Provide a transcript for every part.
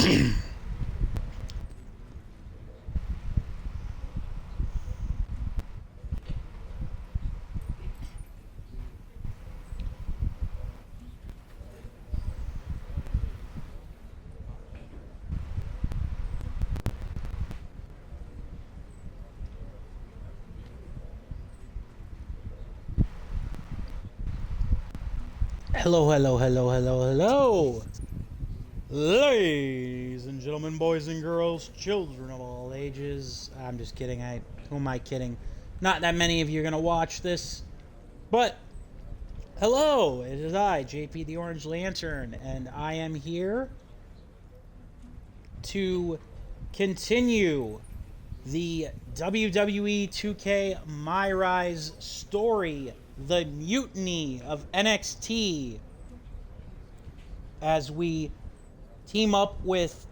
Hello, hello, hello, hello, hello. Ladies and gentlemen, boys and girls, children of all ages. I'm just kidding. Who am I kidding? Not that many of you are going to watch this. But, hello. It is I, JPtheOrangeLantern, and I am here to continue the WWE 2K MyRise story, the Mutiny of NXT, as we team up with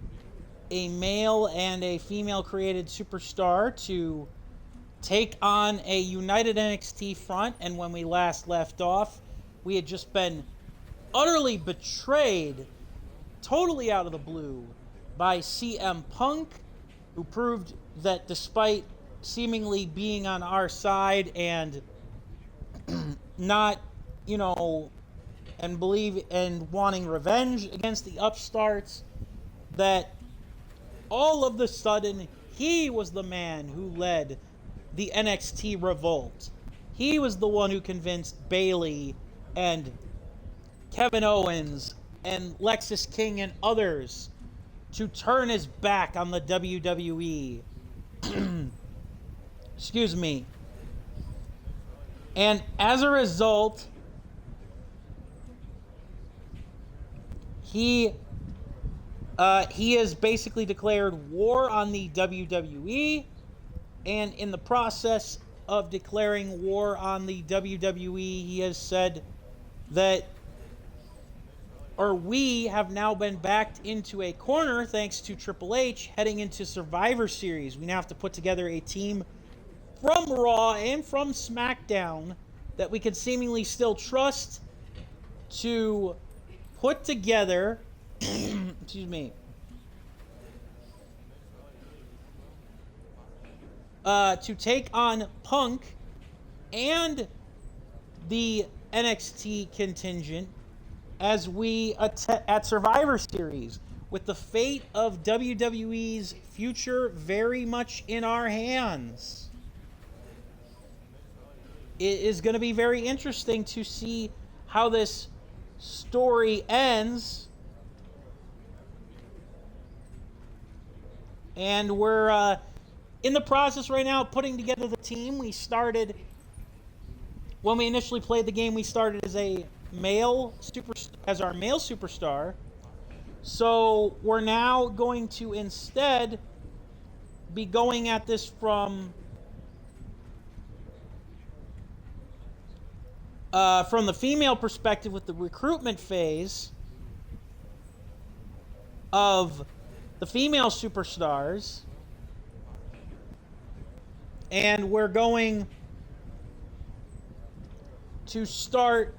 a male and a female created superstar to take on a united NXT front. And when we last left off, we had just been utterly betrayed, totally out of the blue, by CM Punk, who proved that despite seemingly being on our side and not, and wanting revenge against the upstarts, that all of the sudden he was the man who led the NXT revolt. He was the one who convinced Bayley and Kevin Owens and Lexis King and others to turn his back on the WWE. Excuse me. And as a result, he has basically declared war on the WWE, and in the process of declaring war on the WWE, he has said that, we have now been backed into a corner thanks to Triple H heading into Survivor Series. We now have to put together a team from Raw and from SmackDown that we can seemingly still trust to put together excuse me, to take on Punk and the NXT contingent as we at Survivor Series, with the fate of WWE's future very much in our hands. It is going to be very interesting to see how this story ends. And we're in the process right now of putting together the team. We started, when we initially played the game, we started as our male superstar. So we're now going to instead be going at this from the female perspective, with the recruitment phase of the female superstars. And we're going to start,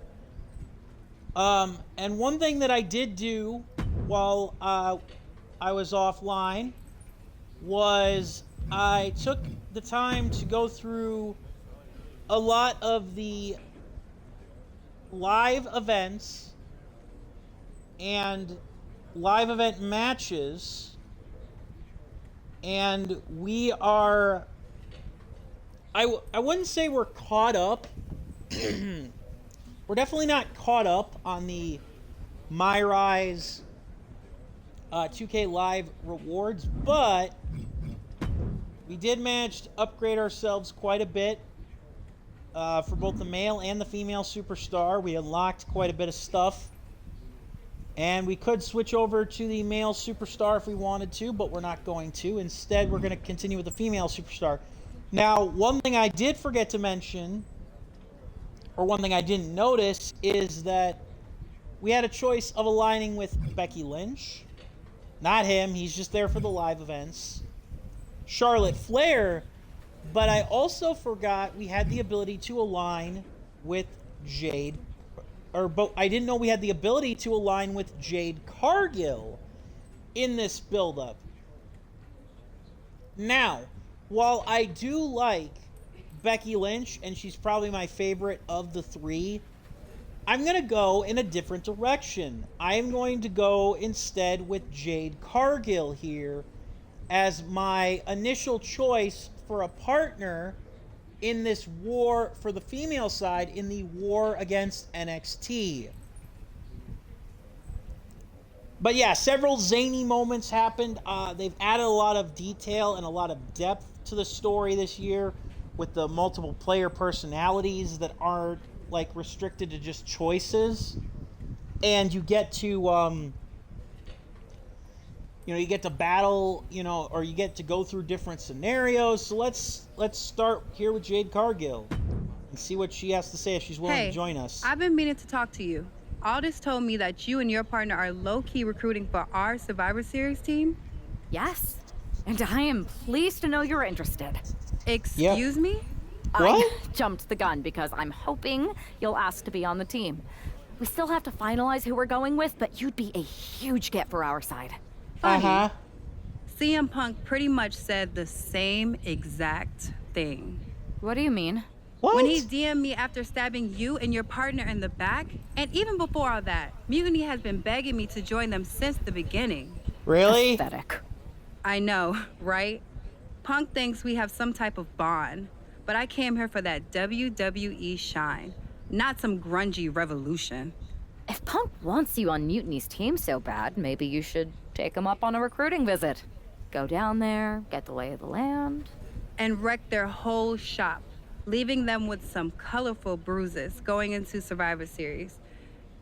and one thing that I did do while I was offline was I took the time to go through a lot of the live events and live event matches, and we are, I wouldn't say we're caught up. We're definitely not caught up on the MyRise 2K Live rewards, but we did manage to upgrade ourselves quite a bit for both the male and the female superstar. We unlocked quite a bit of stuff, and we could switch over to the male superstar if we wanted to, but we're not going to. Instead, we're going to continue with the female superstar. Now, one thing I did forget to mention, or one thing I didn't notice, is that we had a choice of aligning with Becky Lynch. Not him, he's just there for the live events. Charlotte Flair, but I also forgot we had the ability to align with but I didn't know we had the ability to align with Jade Cargill. in this build-up. Now, while I do like Becky Lynch, and she's probably my favorite of the three, I'm going to go in a different direction. I am going to go instead with Jade Cargill here as my initial choice for a partner in this war for the female side in the war against NXT. But yeah, several zany moments happened. They've added a lot of detail and a lot of depth to the story this year with the multiple player personalities that aren't like restricted to just choices. And you get to, you get to battle, or you get to go through different scenarios. So let's start here with Jade Cargill and see what she has to say if she's willing to join us. I've been meaning to talk to you. Aldous told me that you and your partner are low-key recruiting for our Survivor Series team. Yes, and I am pleased to know you're interested. Excuse me? What? I jumped the gun because I'm hoping you'll ask to be on the team. We still have to finalize who we're going with, but you'd be a huge get for our side. Funny. CM Punk pretty much said the same exact thing. What do you mean? What? When he DM'd me after stabbing you and your partner in the back, and even before all that, Mutiny has been begging me to join them since the beginning. Really? Pathetic. I know, right? Punk thinks we have some type of bond, but I came here for that WWE shine, not some grungy revolution. If Punk wants you on Mutiny's team so bad, maybe you should take him up on a recruiting visit. Go down there, get the lay of the land. And wreck their whole shop, leaving them with some colorful bruises going into Survivor Series.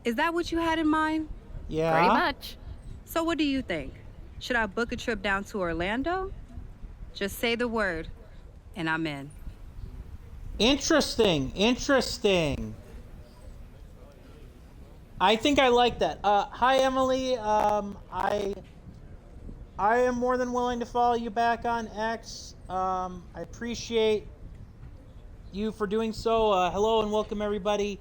Is that what you had in mind? Yeah. Pretty much. So what do you think? Should I book a trip down to Orlando? Just say the word, and I'm in. Interesting. I think I like that. Hi, Emily. I am more than willing to follow you back on X. I appreciate you for doing so. Hello and welcome, everybody.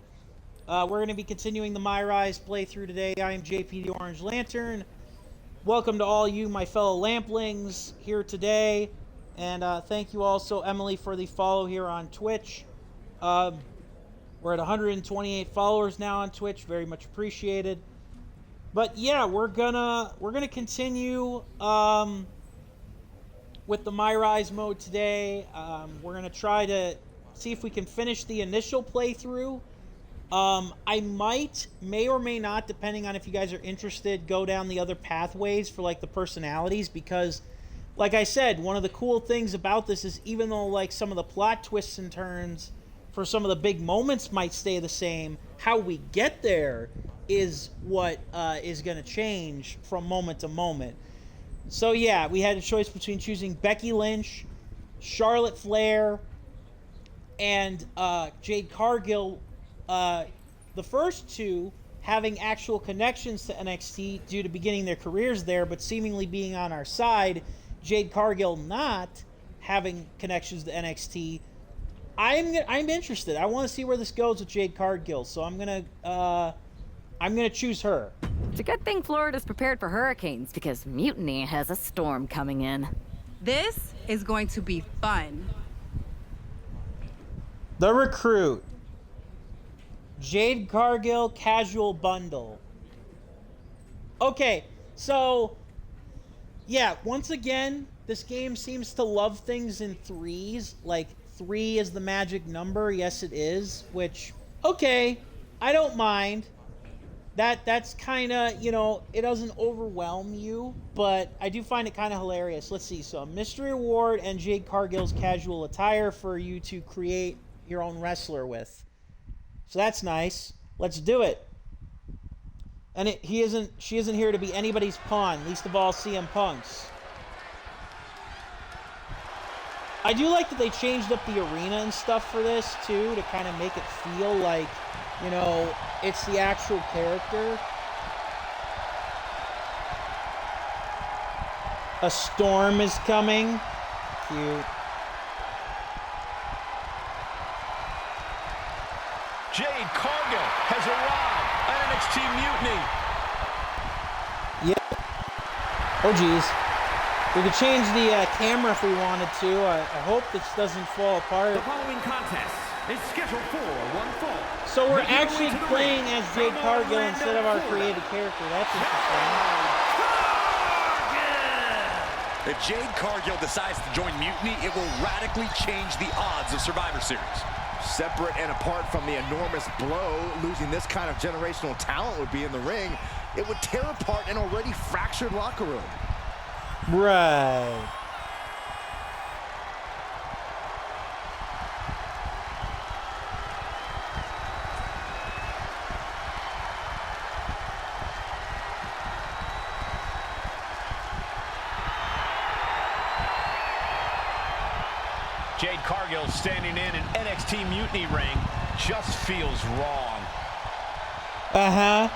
We're going to be continuing the MyRise playthrough today. I am JPtheOrangeLantern. Welcome to all you, my fellow lamplings, here today. And thank you also, Emily, for the follow here on Twitch. We're at 128 followers now on Twitch. Very much appreciated. But yeah, we're gonna continue with the MyRise mode today. We're gonna try to see if we can finish the initial playthrough. I may or may not, depending on if you guys are interested, go down the other pathways for like the personalities, because like I said, one of the cool things about this is even though like some of the plot twists and turns for some of the big moments might stay the same, how we get there is what is going to change from moment to moment. So yeah, we had a choice between choosing Becky Lynch, Charlotte Flair, and Jade Cargill. The first two having actual connections to NXT due to beginning their careers there, but seemingly being on our side. Jade Cargill not having connections to NXT. I'm interested. I want to see where this goes with Jade Cargill, so I'm gonna choose her. It's a good thing Florida's prepared for hurricanes because Mutiny has a storm coming in. This is going to be fun. The Recruit. Jade Cargill casual bundle. Okay, so yeah, once again, this game seems to love things in threes. Like 3 is the magic number. Yes, it is. Which, okay, I don't mind. That's kind of, it doesn't overwhelm you, but I do find it kind of hilarious. Let's see. So, mystery award and Jade Cargill's casual attire for you to create your own wrestler with. So that's nice. Let's do it. And she isn't here to be anybody's pawn, least of all CM Punk's. I do like that they changed up the arena and stuff for this too, to kind of make it feel like, it's the actual character. A storm is coming. Cute. Jade Cargill has arrived at NXT Mutiny. Yep. Oh, geez. We could change the camera if we wanted to. I hope this doesn't fall apart. The following contest is scheduled for one fall. So we're actually playing as Jade Cargill instead of our created character. That's interesting. If Jade Cargill decides to join Mutiny, it will radically change the odds of Survivor Series. Separate and apart from the enormous blow losing this kind of generational talent would be in the ring, it would tear apart an already fractured locker room. Right. Jade Cargill standing in an NXT Mutiny ring just feels wrong. Uh-huh.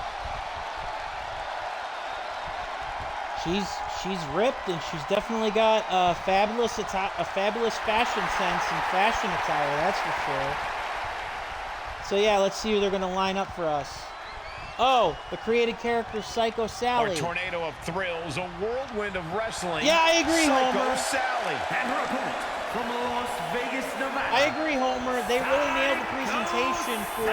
She's ripped, and she's definitely got a fabulous fashion sense and fashion attire, that's for sure. So yeah, let's see who they're going to line up for us. Oh, the created character Psycho Sally. A tornado of thrills, a whirlwind of wrestling. Yeah, I agree, Psycho Homer. Sally. And her opponent from Las Vegas, Nevada. I agree, Homer. They really nailed the presentation for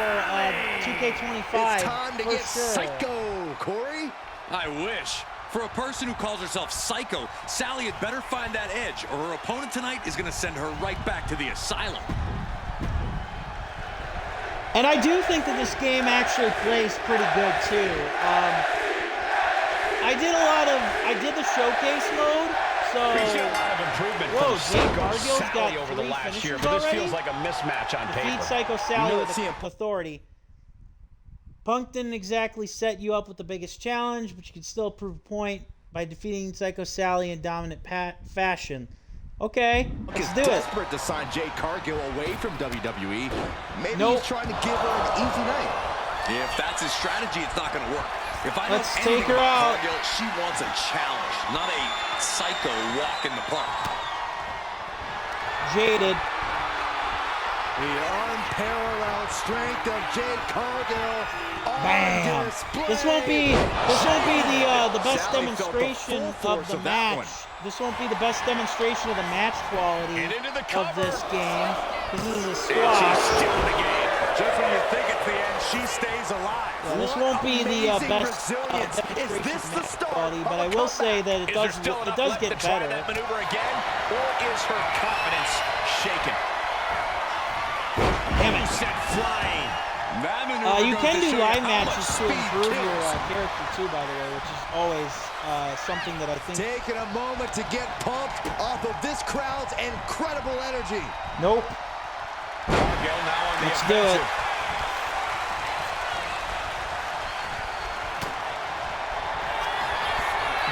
2K25. It's time to for get sure. psycho, Corey. I wish. For a person who calls herself Psycho, Sally had better find that edge, or her opponent tonight is going to send her right back to the asylum. And I do think that this game actually plays pretty good too. I did the showcase mode, so. We've seen a lot of improvement Whoa, from Jade Psycho Cargill's Sally got over the 3 last year, finishes but this already? feels like a mismatch on Defeat paper. Psycho Sally You know, with authority. Punk didn't exactly set you up with the biggest challenge, but you could still prove a point by defeating Psycho Sally in dominant fashion. Okay, let's do it. Desperate to sign Jade Cargill away from WWE. Maybe Nope. he's trying to give her an easy night. If that's his strategy, it's not going to work. If I know Let's anything take her about out. Cargill, she wants a challenge, not a psycho walk in the park. Jaded. The unparalleled strength of Jade Cargill on Bam! display. This won't be the best Sally felt the demonstration full of force the of that match. This won't be the best demonstration of the match quality And into the of this cover. game. This is a And squash. she's still in the game. Just when you think it's the end, she stays alive. Yeah, this What won't be the amazing best resilience. Is demonstration this of the match start quality, of but a I will comeback? say that it Is there still does enough left get to try better. that maneuver again, or is her confidence shaken? Damn it. Set flying. That maneuver You goes can to do show you live how matches much to speed improve your kills. character too, by the way, which is always something that I think. Taking a moment to get pumped off of this crowd's incredible energy. Nope. Cargill now on the Let's do it. offensive.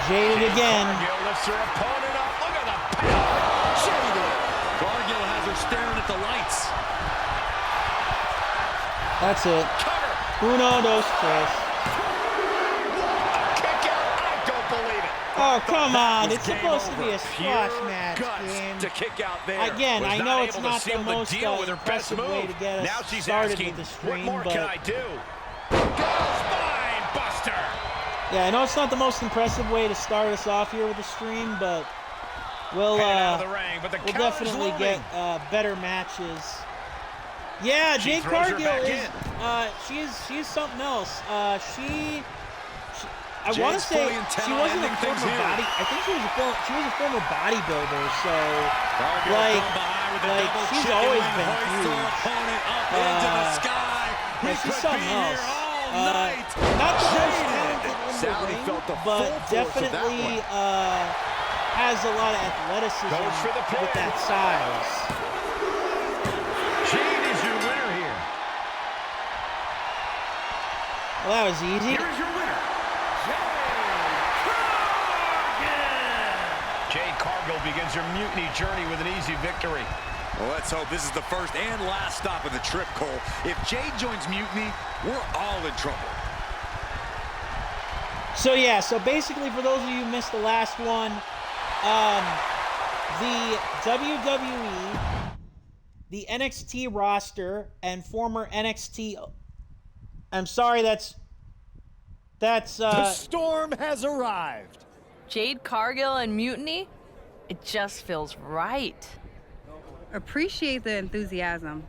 Jaded again. Cargill lifts her opponent up. Look at the power. Cargill has her staring at the lights. That's it. Cover. Uno, dos, tres. Kick out. I don't believe it. Oh, come on. was It's game supposed to over. be a squash Pure match guts game. to kick out there. Again, Was I not know able it's to not the seal the most deal with her best impressive way move. to get us Now she's started asking, with the what stream, more but can I do? Spine buster. yeah, I know it's not the most impressive way to start us off here with the stream, but we'll Headed out of the ring, but the we'll counter's definitely looming. get better matches. Yeah, She Jade throws her Cargill back is she is something else. I want to Jade's say fully intent she on wasn't a ending things former here. body. I think she was a former bodybuilder. So Cargill like from behind with the double she's chicken always wing been hoist her huge. opponent up into the sky. We Yeah, she's could something be here else. all night. Not the most Jaded. talented in the Sally ring, felt the but full force of that definitely one. has a lot of athleticism Goes for the pin. with that size. Jade is your winner here. Well, that was easy. Here is your winner, Jade Cargill begins her mutiny journey with an easy victory. Well, let's hope this is the first and last stop of the trip, Cole. If Jade joins Mutiny, we're all in trouble. So yeah, so basically for those of you who missed the last one, the WWE, the NXT roster, and former NXT, I'm sorry, that's The storm has arrived. Jade Cargill and Mutiny? It just feels right. Appreciate the enthusiasm.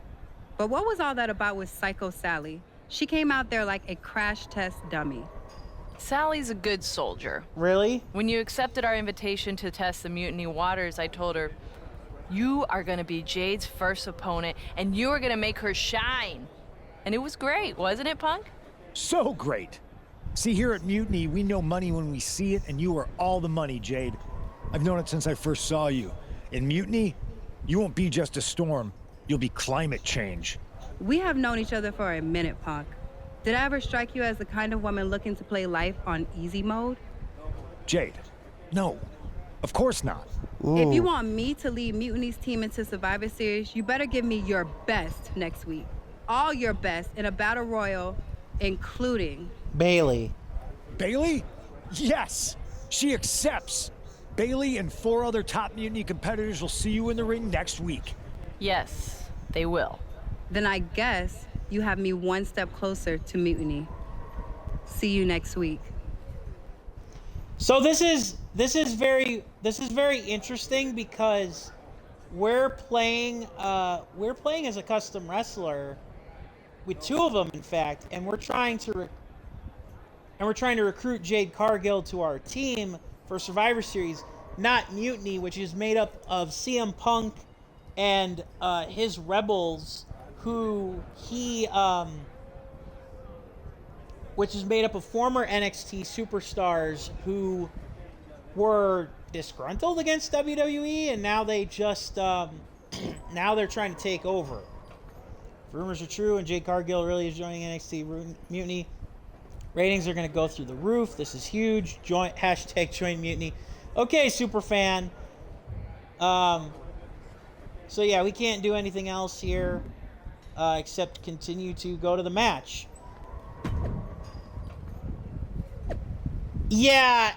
But what was all that about with Psycho Sally? She came out there like a crash test dummy. Sally's a good soldier. Really? When you accepted our invitation to test the Mutiny waters, I told her, you are gonna be Jade's first opponent, and you are gonna make her shine. And it was great, wasn't it, Punk? So great. See, here at Mutiny, we know money when we see it, and you are all the money, Jade. I've known it since I first saw you. In Mutiny, you won't be just a storm. You'll be climate change. We have known each other for a minute, Punk. Did I ever strike you as the kind of woman looking to play life on easy mode? Jade, no. Of course not. Ooh. If you want me to lead Mutiny's team into Survivor Series, you better give me your best next week. All your best in a battle royal, including Bailey. Bailey? Yes! She accepts. Bailey and 4 other top Mutiny competitors will see you in the ring next week. Yes, they will. Then I guess you have me one step closer to Mutiny. See you next week. So this is very interesting because we're playing as a custom wrestler with 2 of them, in fact, and we're trying to recruit Jade Cargill to our team for Survivor Series, not Mutiny, which is made up of CM Punk and his Rebels, which is made up of former NXT superstars who were disgruntled against WWE, and now they just now they're trying to take over. If rumors are true, and Jade Cargill really is joining NXT Mutiny, ratings are going to go through the roof. This is huge. Join Mutiny. Okay, superfan. So yeah, we can't do anything else here except continue to go to the match. Yeah,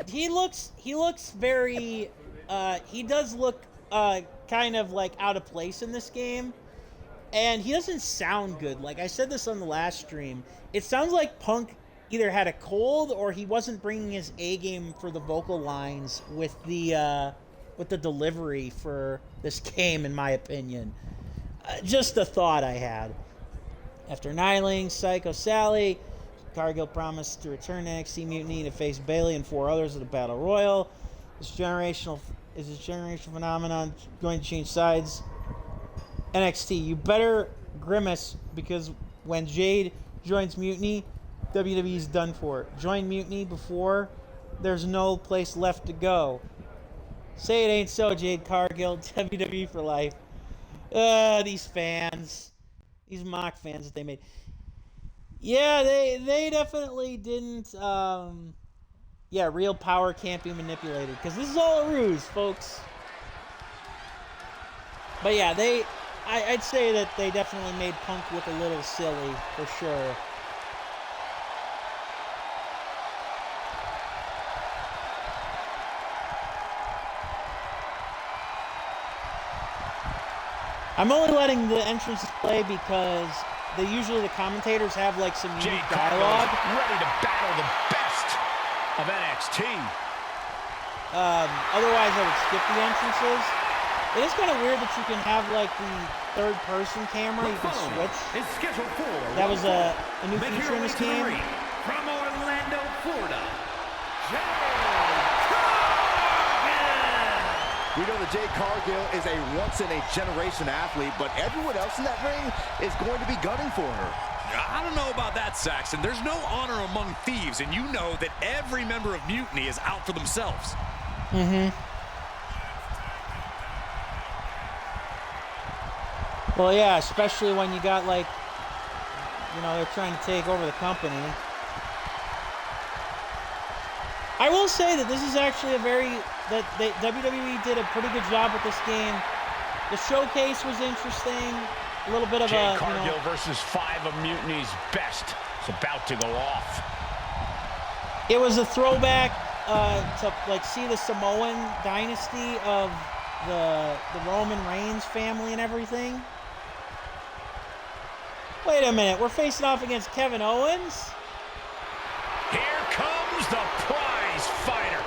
he looks very. He does look kind of like out of place in this game, and he doesn't sound good. Like I said this on the last stream, it sounds like Punk either had a cold or he wasn't bringing his A game for the vocal lines with the delivery for this game, in my opinion. Just a thought I had. After annihilating Psycho Sally, Cargill promised to return to NXT Mutiny to face Bailey and 4 others at the Battle Royal. Is this generational phenomenon going to change sides? NXT, you better grimace, because when Jade joins Mutiny, WWE's done for. Join Mutiny before there's no place left to go. Say it ain't so, Jade Cargill. WWE for life. These fans. These mock fans that they made. Yeah, they definitely didn't. Yeah, real power can't be manipulated, because this is all a ruse, folks. But yeah, I'd say that they definitely made Punk look a little silly, for sure. I'm only letting the entrances play because the commentators have like some unique dialogue. Ready to battle the best of NXT. Otherwise, I would skip the entrances. It is kind of weird that you can have like the third-person camera. You can switch. That was a new feature in this game. From Orlando, Florida, We know that Jade Cargill is a once-in-a-generation athlete, but everyone else in that ring is going to be gunning for her. I don't know about that, Saxton. There's no honor among thieves, and you know that every member of Mutiny is out for themselves. Mm-hmm. Well, yeah, especially when you got, like, you know, they're trying to take over the company. I will say that this is actually WWE did a pretty good job with this game. The showcase was interesting. A little bit of Jade Cargill versus 5 of Mutiny's best. It's about to go off. It was a throwback to like see the Samoan dynasty of the Roman Reigns family and everything. Wait a minute, we're facing off against Kevin Owens? Here comes the prize fighter.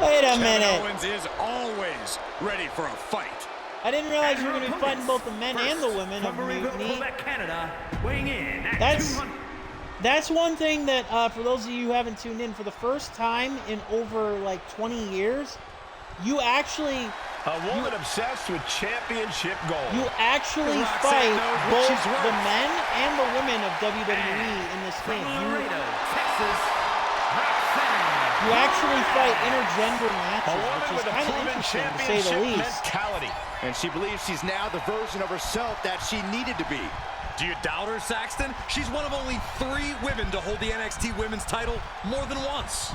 Wait a Kevin minute. Owens is always ready for a fight. I didn't realize you were going to be fighting both the men and the women of Mutiny. Canada, weighing in at That's one thing that, for those of you who haven't tuned in, for the first time in over like 20 years, you actually... A woman obsessed with championship gold. You actually fight both the men and the women of WWE in this game. You actually fight intergender matches, which is kind of interesting to say the least. Mentality. And she believes she's now the version of herself that she needed to be. Do you doubt her, Saxton? She's one of only 3 women to hold the NXT Women's title more than once.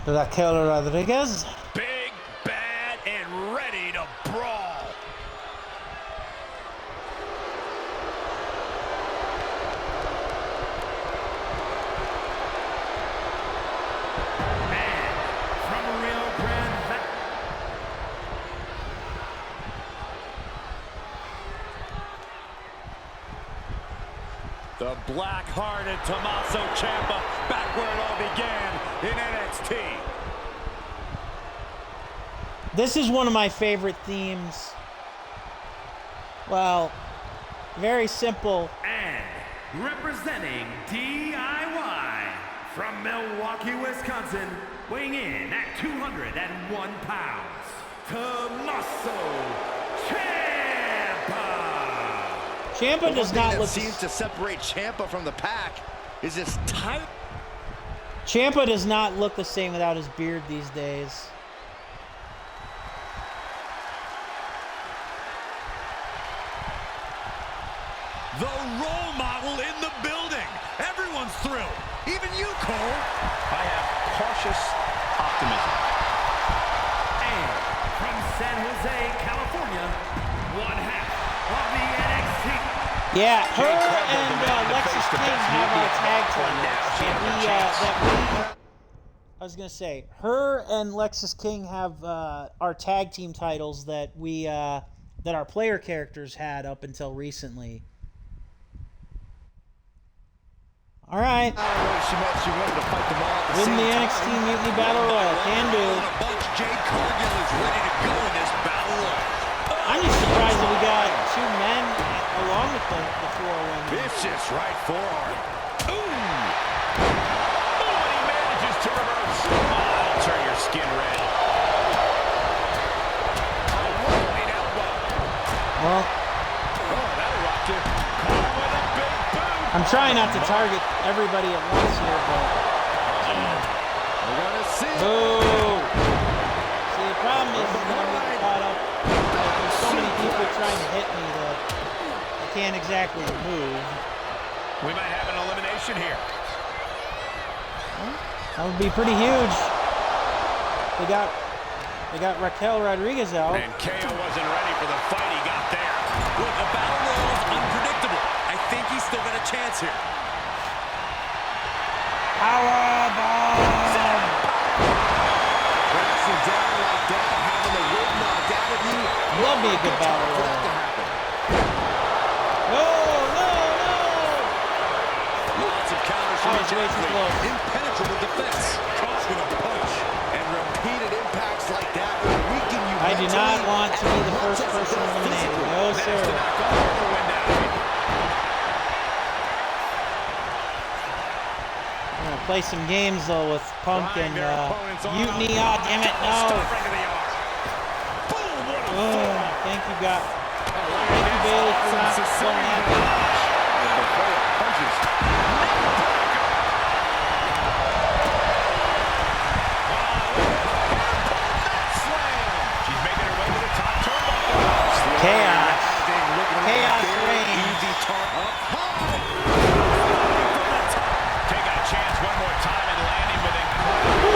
Raquel Rodriguez. Big, bad, and ready to brawl. And from Rio Grande. The black-hearted Tommaso Ciampa back where it all began in NXT. This is one of my favorite themes. Well, very simple. And representing DIY from Milwaukee, Wisconsin, weighing in at 201 pounds, Tommaso Ciampa. Ciampa does not look... seems to separate Ciampa from the pack is this tight... Ciampa does not look the same without his beard these days. The role model in the building. Everyone's thrilled. Even you, Cole. I have cautious optimism. And from San Jose, California, one half of the NXT. Yeah, her and Lexis King have our tag titles. I was gonna say, her and Lexis King have our tag team titles that we that our player characters had up until recently. All right. She wanted to fight them all at the Win same the time. NXT Mutiny Battle Royal. Can do. Jade Cargill is ready to go in this battle royal. I'm just surprised that we got 2 men along with the 4 women. Vicious right forearm. Ooh! Oh, and he manages to reverse. Oh, that'll turn your skin red. A rolling elbow. Well, Oh, that'll rock you. Caught with a big boot. I'm trying not to target everybody at once here, but... We're gonna see. Boo! See, the problem is that I'm getting caught up. There's so many people trying to hit me that I can't exactly move. We might have an elimination here. That would be pretty huge. They got Raquel Rodriguez out. And KO wasn't ready for the fight he got there. Look, the battle royal is unpredictable. I think he's still got a chance here. Powerbomb! Crashing down like that, having the wind knocked out of you. Love me a good battle For that to royal. happen. No! Lots of counters That from was each way too athlete. close. Impenetrable defense. Cross with a punch. And repeated impacts like that will weaken you. I do not mentally want to be the as first much as person it does eliminated. physically. No, sir. Managed to knock all the wind out of him. I'm gonna play some games though with Punk Trying and their opponents on. Mutiny. Oh, damn it, no! Stop right to the arm. Boom, what a Oh, thank you, God. Thank you, Bailey, for not letting that happen. Punches. She's making her way to the top turnbuckle. Chaos. Looking Chaos like a very reigns. easy target. Up high. Taking a chance one more time and landing with incredible.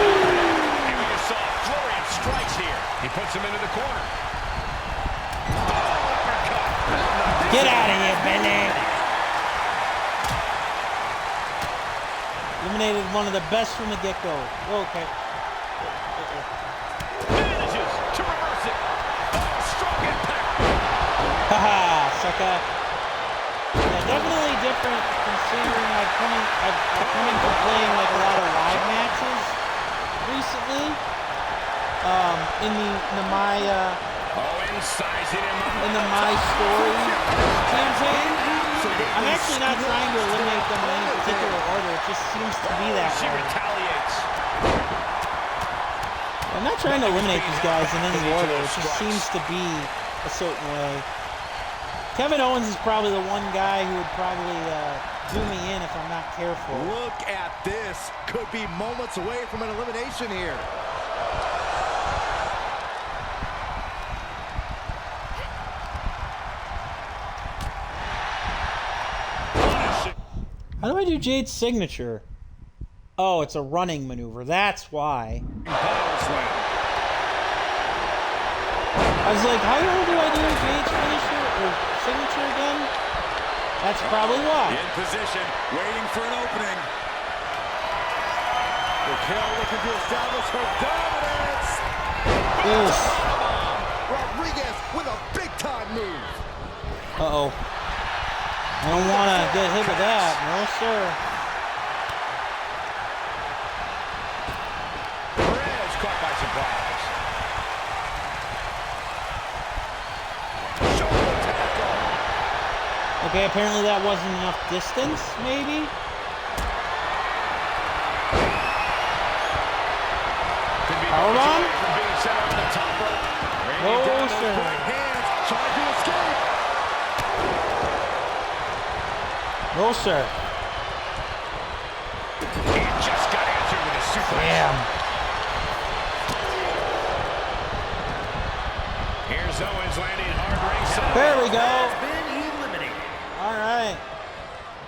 And we just saw a flurry of strikes here. He puts him into the corner. Get out of here, Benny. Eliminated one of the best from the get-go. Okay. Manages to reverse it. Oh, strong impact. Haha, okay. Yeah, definitely different considering I've come into playing like a lot of live matches recently. In the My Story campaign. I'm actually not trying to eliminate them in any particular order. It just seems to be that way. She retaliates. I'm not trying to eliminate these guys in any order. It just seems to be a certain way. Kevin Owens is probably the one guy who would probably do me in if I'm not careful. Look at this. Could be moments away from an elimination here. How do I do Jade's signature? Oh, it's a running maneuver. That's why. I was like, how do I do Jade's finisher or signature again? That's probably why. In position, waiting for an opening. Raquel looking to establish her dominance. Yes. Rodriguez with a big-time move. Uh-oh. I don't want to get hit with that. No, sir. Perez caught by surprise. Shoulder tackle. Okay, apparently that wasn't enough distance, maybe? Powerbomb? No, sir. Trying to escape. No, sir. He just got answered with a super. Damn. Here's Owens landing hard ringside. There we go. Has been eliminated. All right.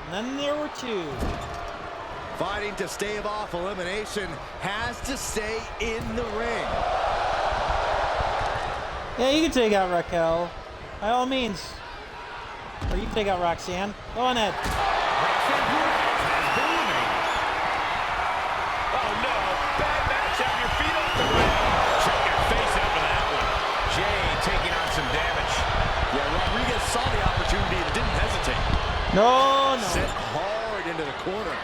And then there were two. Fighting to stave off elimination, has to stay in the ring. Yeah, you can take out Raquel. By all means. Or you can take out Roxanne. Go on ahead. Oh no, bad match. Have your feet off the ring. Check your face out for that one. Jay taking on some damage. Yeah, Rodriguez saw the opportunity and didn't hesitate. No, no. Sent hard into the corner.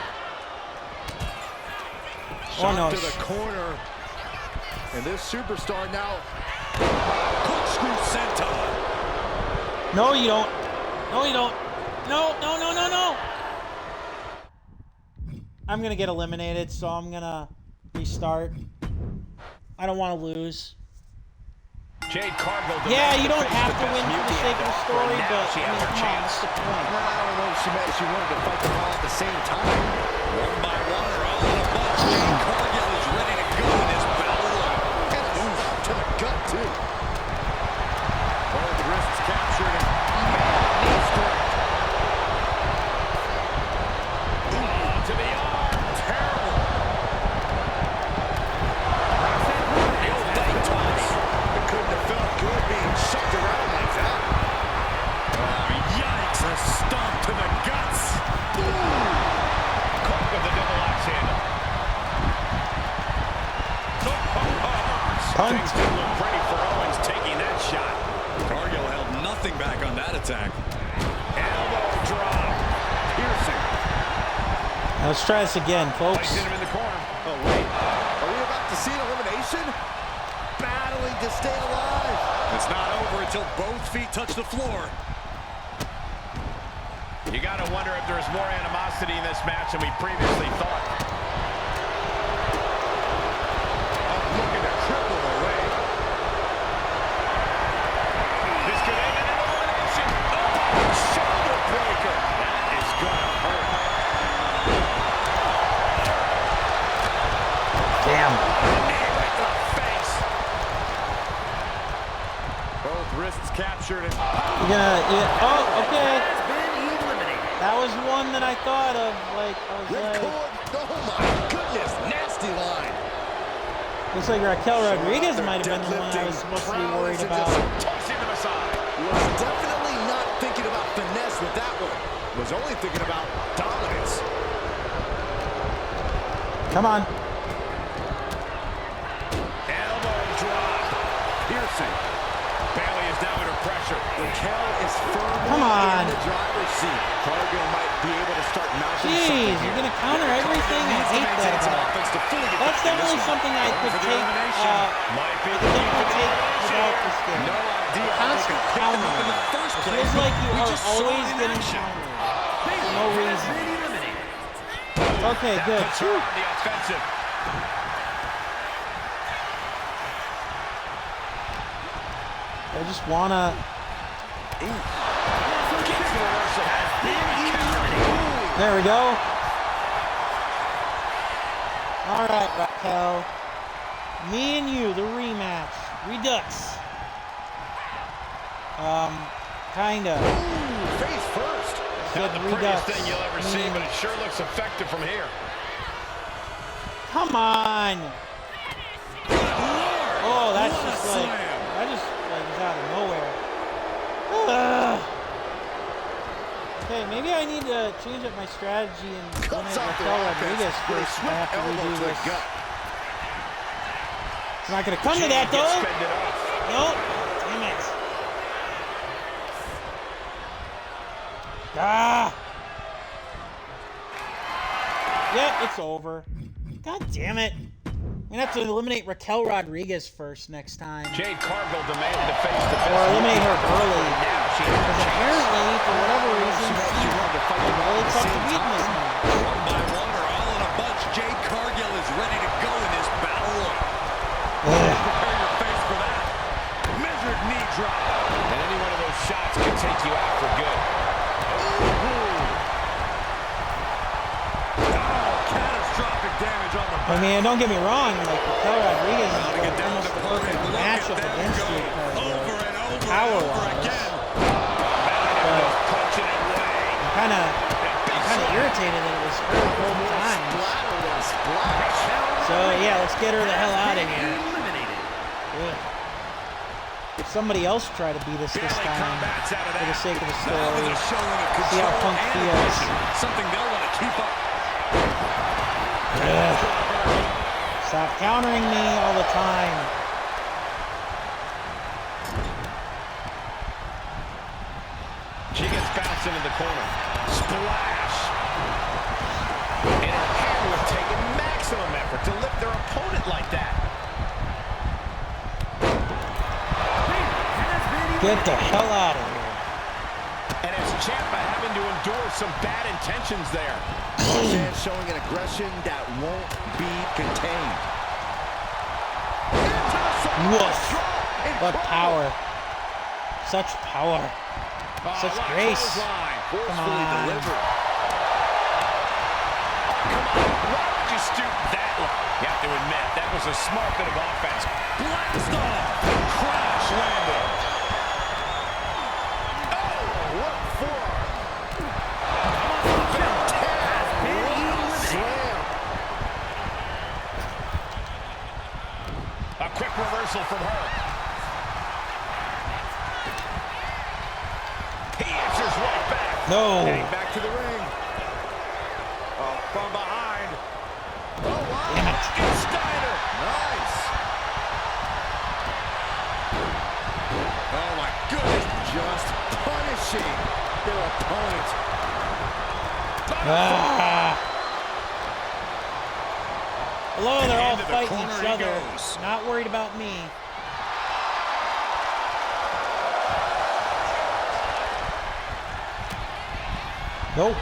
Oh, no. Shot to the corner. And this superstar now. Corkscrew senton. No, you don't. No, you don't. No, no, no, no, no. I'm going to get eliminated, so I'm going to restart. I don't want to lose. Jade Cargill. Yeah, you don't have to win for the sake of the story, but she I has mean, her come on, chance. that's the point. I don't know if she wanted to fight them all at the same time. One by one, or all in a bunch. Jade Cargill is ready to go in this battle. And a stop to the gut, too. Both wrists captured and knee strike. To the arm. Terrible. The old leg toss. It couldn't have felt good being shoved around like that. Oh, yikes. A stomp to the guts. Caught with the double axe handle. Punt. Things didn't look pretty for Owens taking that shot. Cargill held nothing back on that attack. Elbow drop. Piercing. Now let's try this again, folks. Placing him in the corner. Oh, wait. Are we about to see an elimination? Battling to stay alive. It's not over until both feet touch the floor. You got to wonder if there's more animosity in this match than we previously thought. Looking to triple away. This could end in an elimination. Oh, shoulder breaker. That is going to hurt. Damn. Knee right to the face. Both wrists captured and You're gonna, yeah. Oh, okay. Has been eliminated. That was one that I thought of. Like, I was ripcord. like, Oh my goodness, nasty line. looks like Raquel Rodriguez might have been the one I was supposed to be worried about. Tossing him aside. Was definitely not thinking about finesse with that one. Was only thinking about dominance. Come on. Elbow drop. Piercing. Bailey is now in her pressure. Raquel is firmly Come on. in the driver's seat. Cargill might be able to start mounting Jeez, something you're here. going to counter everything? I hate that about it. That's definitely something I could take, Might be I could definitely take without this game. No idea how they Constant could pick them up in countering. the first It place. feels like you We are just saw always it in getting action. countered for no reason. Okay, good. Puts her on the offensive. I just wanna. There we go. All right, Raquel. Me and you, the rematch. Redux. Kinda. Face first. Not Said the prettiest Redux. thing you'll ever see, but it sure looks effective from here. Come on. Oh, that's just like, that just like is out of nowhere. Okay, maybe I need to change up my strategy and eliminate Raquel Rodriguez first. I have to redo this. It's not gonna come to that though. Nope. Damn it. Ah. Yep, it's over. God damn it. I'm gonna have to eliminate Raquel Rodriguez first next time. Jade Cargill demanded to face the Or eliminate her early. Because apparently, for whatever reason, she's really tough to beat in this match. One by one or all in a bunch, Jade Cargill is ready to go in this battle. Prepare your face for that. Measured knee drop. And any one of those shots can take you out for good. Catastrophic damage on the back. I mean, don't get me wrong, like Raquel Rodriguez is like almost the perfect matchup against you because of power-wise. I'm kind of irritated that it was her both times. So yeah, let's get her the hell out of here. Ugh. If somebody else try to beat us this time for the sake of the story, see how Punk feels. Something they'll want to keep up. Ugh. Stop countering me all the time. She gets bounced into the corner. Splash! And her hair would take a maximum effort to lift their opponent like that. Get the hell out of here. And as Ciampa having to endure some bad intentions there. Roxanne showing an aggression that won't be contained. Woof. What power. Such power. Such grace. Come on. Delivered. Come on, why would you stoop that low? You have to admit, that was a smart bit of offense. Blast off. Crash landing. Oh, what for? A quick reversal from her. He answers right back. No. Heading back to the ring. Oh, from behind. Oh, wow. Damn it. Steiner. Nice. Oh, my goodness. Just punishing their opponent. Ah. Hello, they're all Into the fighting corner each he other. goes. Not worried about me. Nope.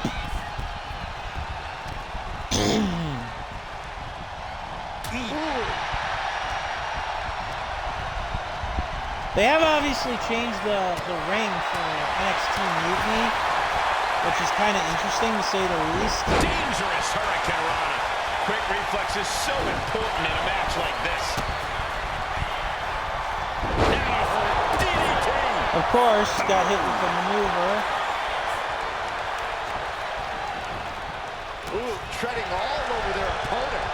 They have obviously changed the ring for NXT Mutiny, which is kind of interesting to say the least. Dangerous Hurricane Rana. Quick reflex is so important in a match like this. Now her DDT. Of course, got hit with the maneuver. Ooh, treading all over their opponent.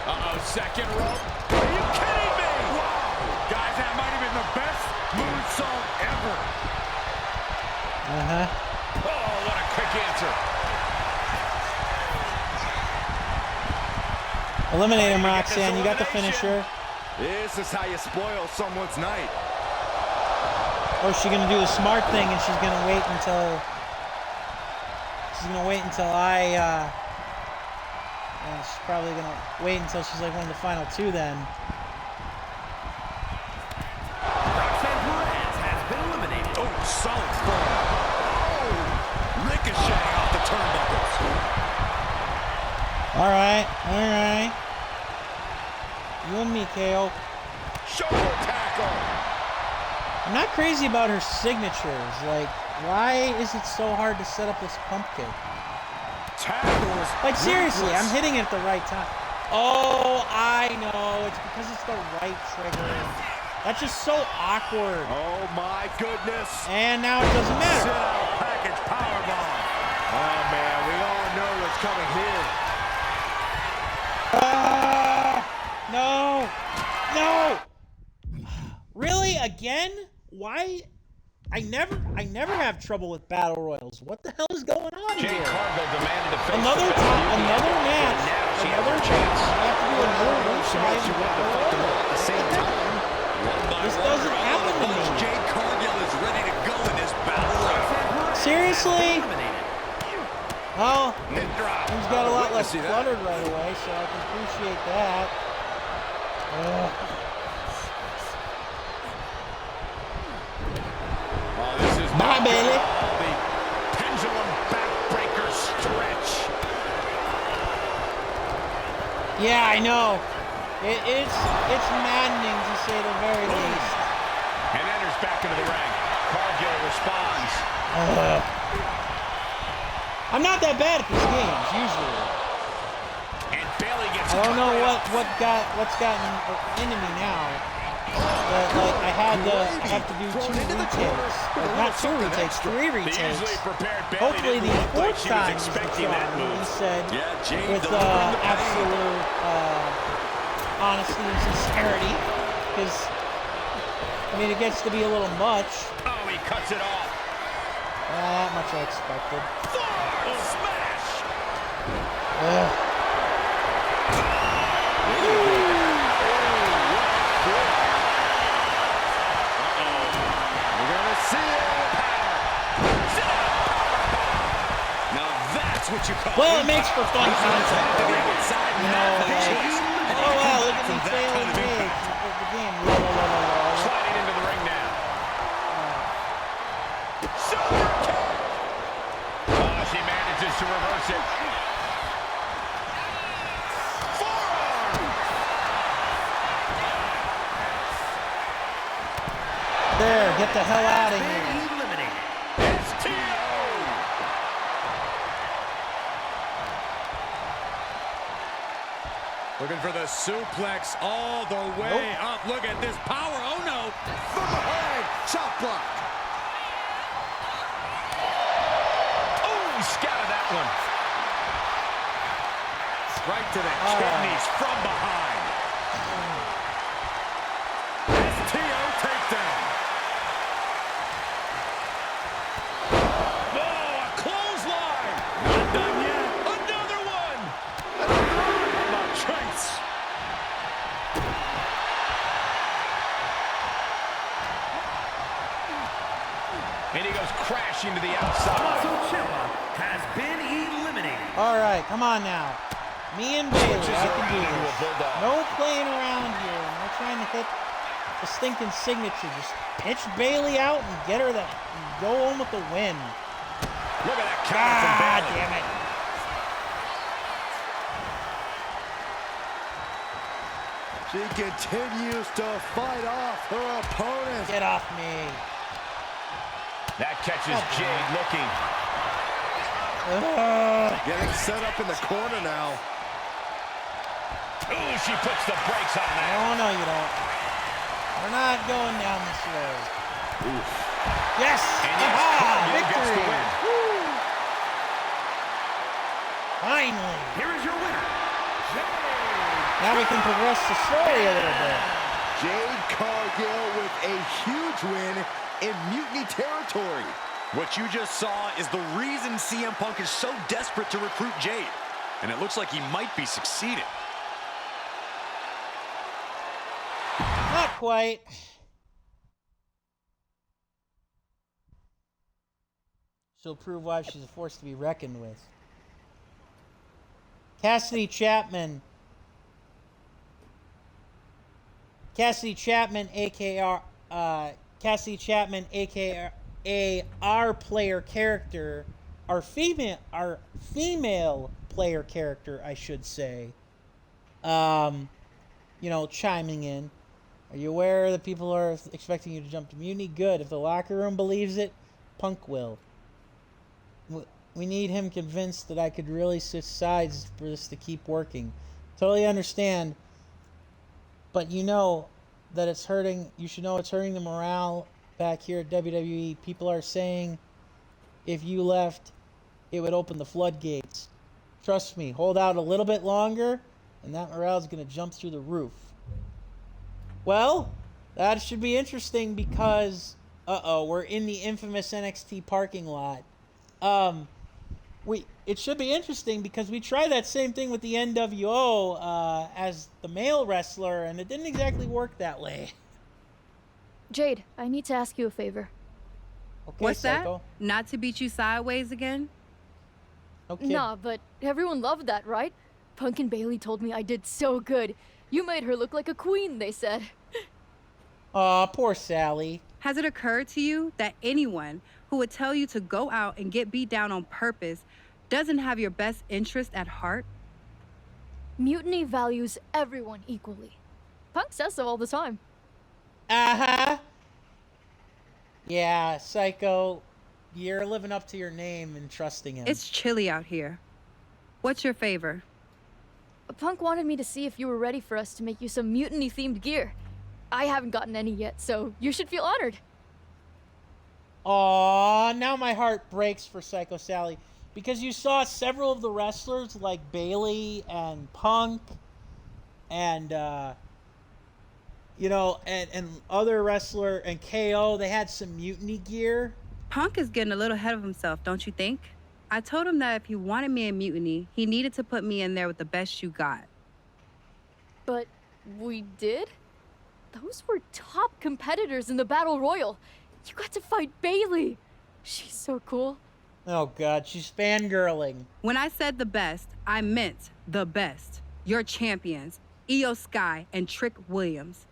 Uh-oh, second rope. Are you kidding me? Wow. Guys, that might have been the best moonsault ever. Uh-huh. Oh, what a quick answer. Eliminate him, Roxanne. You got the finisher. This is how you spoil someone's night. Or is she gonna do the smart thing and she's gonna wait until I she's probably gonna wait until she's like one of the final two then. Oh, solid form. Oh, ricocheting off the turnbuckles. All right. You and me, KO. Shoulder tackle. I'm not crazy about her signatures. Like, why is it so hard to set up this pump kick? Tackles. Like, seriously, I'm hitting it at the right time. Oh, I know. It's because it's the right trigger. That's just so awkward. Oh my goodness. And now it doesn't matter. Sit out package powerbomb. Oh man, we all know what's coming here. No. Really? Again? Why? I never have trouble with battle royals. What the hell is going on Jade here? Cargill demanded to face Another the best beauty match. now she has a chance. I have to do a normal try and battle royal. At the same time. This doesn't happen to me. Jade Cargill is ready to go in this battle royal. Seriously? Well, Mid drop. things got a lot less See that? cluttered right away, so I can appreciate that. Oh, this is Bye, baby. the pendulum backbreaker stretch. Yeah, I know. It's maddening to say the very least. And enters back into the ring. Cargill responds. I'm not that bad at these games usually. And Bailey gets I don't know what's gotten into me now. But like I have to do 2 retakes. Like, not 2 retakes, 3 the retakes. usually prepared Bailey Hopefully didn't the look like 4th she was time is the expecting that charm, move. he said, Yeah, Jade with delivering the pain. absolute honesty and sincerity. Because I mean, it gets to be a little much. Oh, he cuts it off. That much I expected. Smash! We're gonna see it. Now that's what you call Well, it makes for fun content. to the outside. You know, like, oh wow, look at me From that failing kind of gigs impact. at the game. La. Sliding into the ring now. Oh, she manages to reverse it. There, get the hell out of here. Looking for the suplex all the way up. Look at this power. Oh, no. From behind. Chop block. Oh, he scouted that one. Right to the kidneys from behind. STO takedown. Oh, a clothesline. Not done yet. Another one. Not chance. And he goes crashing to the outside. has been eliminated. All right, come on now. Me and Bailey, I can do this. No playing around here. No trying to hit the stinking signature. Just pitch Bailey out and get her that. Go home with the win. Look at that counter from God Bailey. damn it. She continues to fight off her opponent. Get off me. That catches Jade looking. Getting set up in the corner now. Ooh, she puts the brakes on that. Oh, no, you don't. We're not going down this road. Yes! And yes, Aha! Cargill gets the Victory! win. Woo! Finally! Here is your winner, Now we can progress the story a little bit. Jade Cargill with a huge win in Mutiny territory. What you just saw is the reason CM Punk is so desperate to recruit Jade. And it looks like he might be succeeding. Not quite. She'll prove why she's a force to be reckoned with. Cassidy Chapman, aka our player character, our female player character, I should say. Chiming in. Are you aware that people are expecting you to jump to Mutiny? Good. If the locker room believes it, Punk will. We need him convinced that I could really switch sides for this to keep working. Totally understand. But you know that it's hurting. You should know it's hurting the morale back here at WWE. People are saying if you left, it would open the floodgates. Trust me, hold out a little bit longer, and that morale is going to jump through the roof. Well, that should be interesting because, we're in the infamous NXT parking lot. It should be interesting because we tried that same thing with the NWO as the male wrestler, and it didn't exactly work that way. Jade, I need to ask you a favor. Okay, What's Psycho? that? Not to beat you sideways again? Okay. Nah, but everyone loved that, right? Punk and Bailey told me I did so good. You made her look like a queen, they said. Aw, poor Sally. Has it occurred to you that anyone who would tell you to go out and get beat down on purpose doesn't have your best interest at heart? Mutiny values everyone equally. Punk says so all the time. Uh-huh. Yeah, Psycho, you're living up to your name and trusting him. It's chilly out here. What's your favor? Punk wanted me to see if you were ready for us to make you some mutiny-themed gear. I haven't gotten any yet, so you should feel honored. Aw, now my heart breaks for Psycho Sally. Because you saw several of the wrestlers like Bailey and Punk and, and other wrestler and KO, they had some mutiny gear. Punk is getting a little ahead of himself, don't you think? I told him that if he wanted me in Mutiny, he needed to put me in there with the best you got. But we did? Those were top competitors in the Battle Royal. You got to fight Bailey. She's so cool. Oh, God, she's fangirling. When I said the best, I meant the best. Your champions, Io Sky and Trick Williams.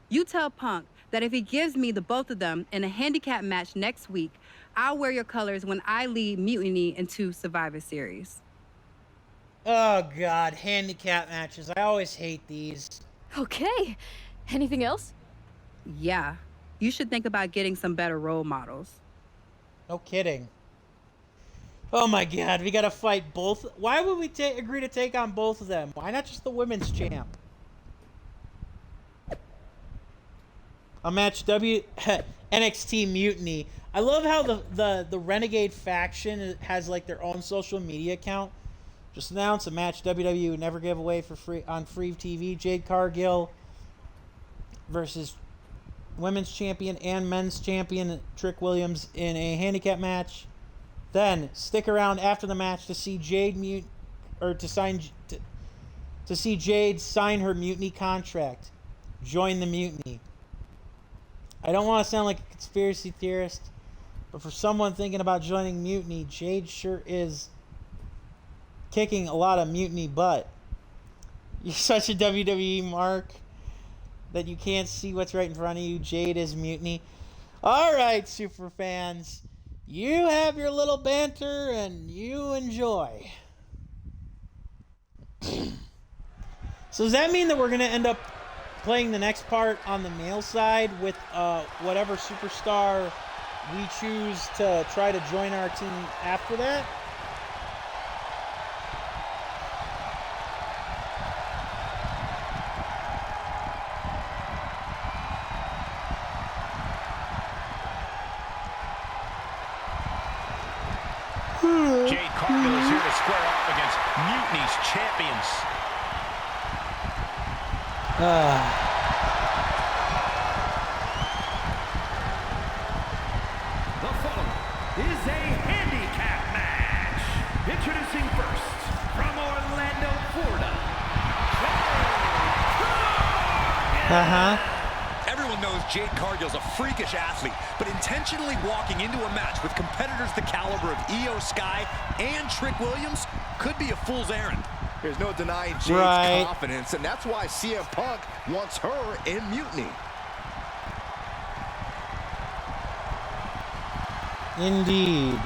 You tell Punk that if he gives me the both of them in a handicap match next week, I'll wear your colors when I lead Mutiny into Survivor Series. Oh, God, handicap matches. I always hate these. Okay. Anything else? Yeah. You should think about getting some better role models. No kidding. Oh, my God, we gotta fight both. Why would we agree to take on both of them? Why not just the women's champ? A match NXT Mutiny. I love how the Renegade faction has like their own social media account. Just announced a match WWE would never give away for free on free TV. Jade Cargill versus women's champion and men's champion Trick Williams in a handicap match. Then stick around after the match to see Jade to see Jade sign her Mutiny contract. Join the Mutiny. I don't want to sound like a conspiracy theorist, but for someone thinking about joining Mutiny, Jade sure is kicking a lot of Mutiny butt. You're such a WWE mark that you can't see what's right in front of you. Jade is Mutiny. All right, super fans. You have your little banter and you enjoy. So does that mean that we're going to end up playing the next part on the male side with whatever superstar we choose to try to join our team after that? Jade Cargill is here to square off against Mutiny's champions. The following is a handicap match. Introducing first, from Orlando, Florida. Uh-huh. Everyone knows Jade Cargill's a freakish athlete, but intentionally walking into a match with competitors the caliber of Io Sky and Trick Williams could be a fool's errand. There's no denying Jade's confidence, and that's why CM Punk wants her in Mutiny. Indeed.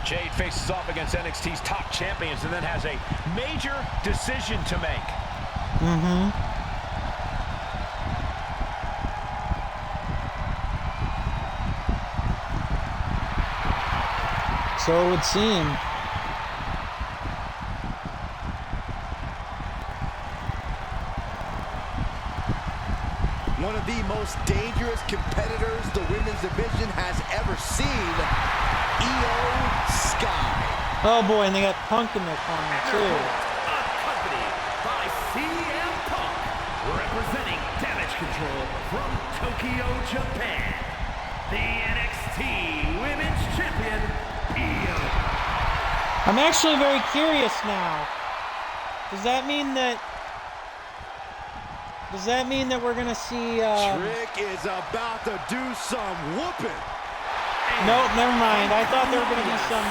Jade faces off against NXT's top champions and then has a major decision to make. So it would seem. One of the most dangerous competitors the women's division has ever seen, Io Sky. Oh boy, and they got Punk in their corner too. Accompanied by CM Punk, representing Damage Control from Tokyo, Japan, the NXT Women's Champion, Io. I'm actually very curious now. Does that mean that we're gonna see? Trick is about to do some whooping. Nope, never mind. I thought there were gonna be some.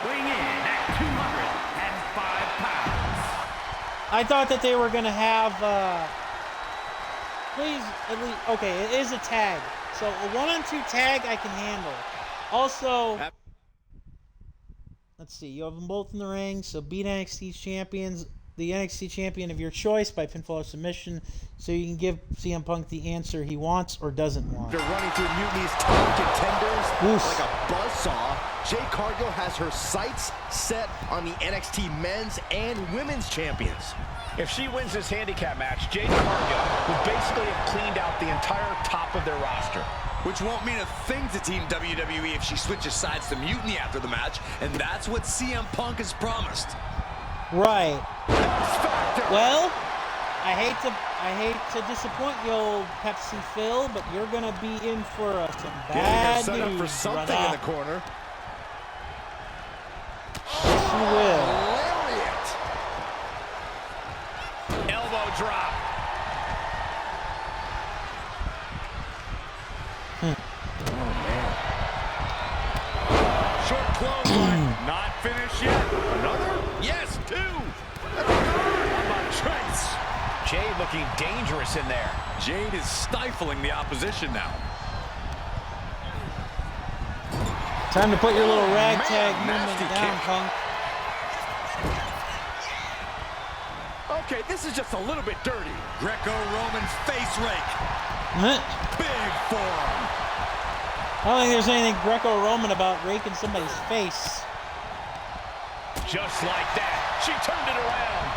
Weighing in at 205 pounds. I thought that they were gonna have. Please, at least. Okay, it is a tag, so a 1-on-2 tag I can handle. Also, let's see. You have them both in the ring, so beat NXT champions. The NXT champion of your choice by pinfall or submission, so you can give CM Punk the answer he wants or doesn't want. They're running through Mutiny's top contenders like a buzzsaw. Jade Cargill has her sights set on the NXT men's and women's champions. If she wins this handicap match, Jade Cargill will basically have cleaned out the entire top of their roster. Which won't mean a thing to Team WWE if she switches sides to Mutiny after the match, and that's what CM Punk has promised. Right. Well, I hate to disappoint you, old Pepsi Phil, but you're gonna be in for some bad set up news, for something in the corner. Yes, you will. Lariat. Elbow drop. Oh man. Short clothesline, not finished yet. Another? Yes, two. Trace. Jade looking dangerous in there. Jade is stifling the opposition now. Time to put your little ragtag movement down, kick. Punk. Okay, this is just a little bit dirty. Greco-Roman face rake. Big forearm. I don't think there's anything Greco-Roman about raking somebody's face. Just like that, she turned it around.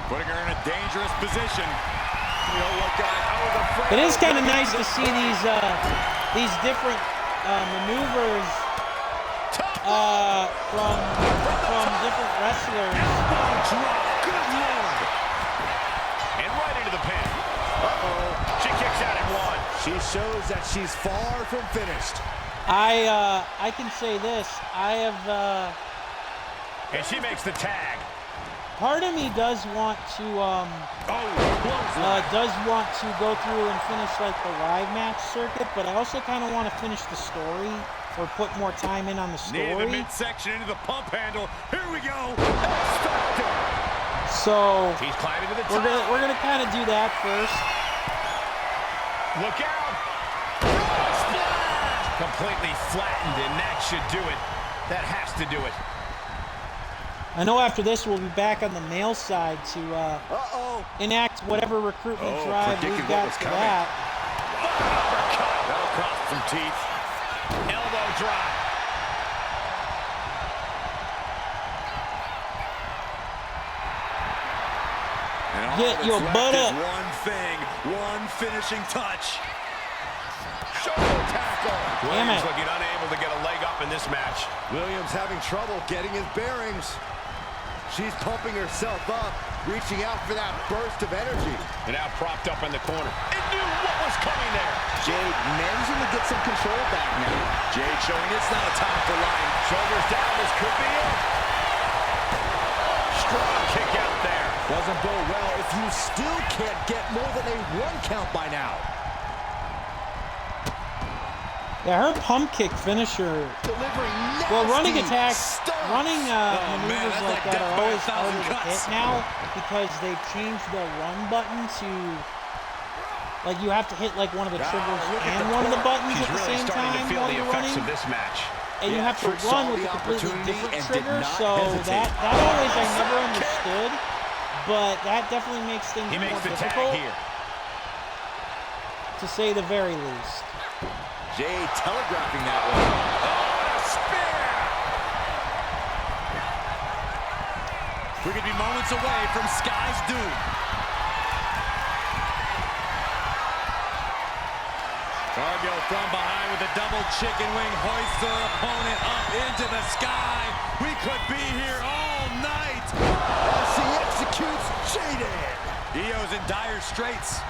Putting her in a dangerous position. You know what, guys? I was afraid. It is kind of nice to see these different maneuvers from different wrestlers. Good Lord. And right into the pin. Uh-oh. She kicks out at one. She shows that she's far from finished. I can say this. And she makes the tag. Part of me does want to go through and finish like the live match circuit, but I also kind of want to finish the story or put more time in on the story. Near the midsection into the pump handle. Here we go. So he's climbing to the top. We're gonna kind of do that first. Look out! Completely flattened, and that should do it. That has to do it. I know after this we'll be back on the male side to enact whatever recruitment drive we've got for that. That'll cross some teeth. Elbow drop. And all Get that's your left butt is up. one thing, one finishing touch. Shoulder tackle. Damn Williams it. looking unable to get a leg up in this match. Williams having trouble getting his bearings. She's pumping herself up, reaching out for that burst of energy. And now propped up in the corner. It knew what was coming there. Jade managing to get some control back now. Jade showing it's not a time for lying. Shoulders down, this could be it. Strong kick out there. Doesn't bode well if you still can't get more than a 1 count by now. Yeah, her pump kick finisher. Delivering nasty Well, running attacks, stunts. running maneuvers that's like like that death are by always 1,000 harder to cuts. hit now because they've changed the run button to, like, you have to hit like one of the triggers and one of the buttons She's at the really same starting time to feel while the you're effects running. of this match. And you Yeah, have to Trick run saw with the a completely opportunity different and did trigger, not so hesitate. that always I never understood, but that definitely makes things He more makes the difficult, tag here. to say the very least. Jade telegraphing that one. Oh, a spear! We could be moments away from Sky's doom. Cargill from behind with a double chicken wing, hoists her opponent up into the sky. We could be here all night. As she executes Jade. Io's in dire straits.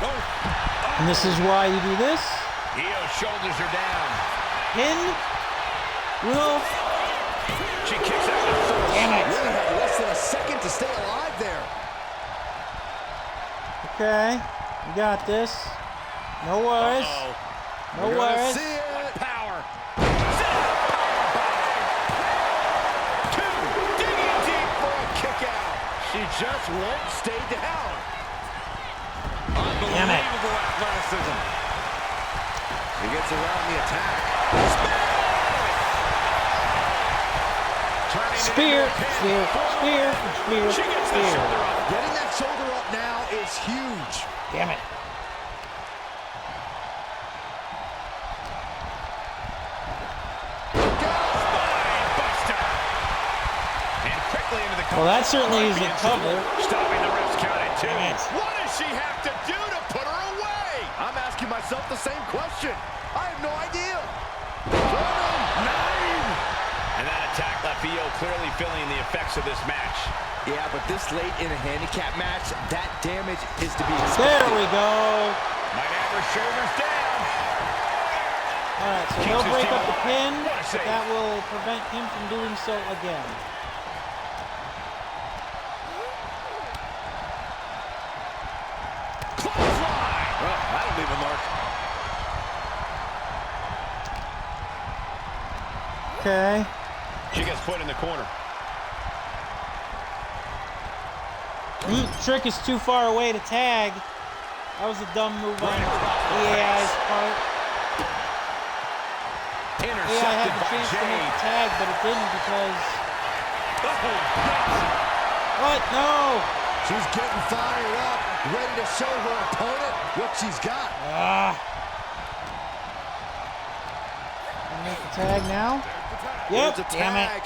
Oh, And this is why you do this. Io's shoulders are down. Pin will. She kicks out the first. Damn it. Really had less than a second to stay alive there. Okay, you got this. No worries. No We're gonna worries. see it. Power. Two. Digging deep for a kick out. She just won't stay down. Damn it. unbelievable athleticism. He gets around the attack. Spear, spear, spear, spear, She gets the spear. shoulder up. Getting that shoulder up now is huge. Damn it. Spine buster. And quickly into the Well, that certainly is a cover. Stopping the ref's count at 2. Damn it. What does she have to do to put her away? I'm asking myself the same question. I have no idea. 9. And that attack left Io clearly feeling the effects of this match. Yeah, but this late in a handicap match, that damage is to be expected. There we go. Might have her shoulders down. All right, so Keeps he'll his break team up the alive. pin, What a but save. that will prevent him from doing so again. Clothesline. Well, that'll leave a mark. Okay. She gets put in the corner. Trick is too far away to tag. That was a dumb move on AI's part. AI had Intercepted the by chance to make Jade. the tag, but it didn't because... Oh, God. What? No! She's getting fired up, ready to show her opponent what she's got. Gonna make the tag now? Yep, There's a damn it. tag.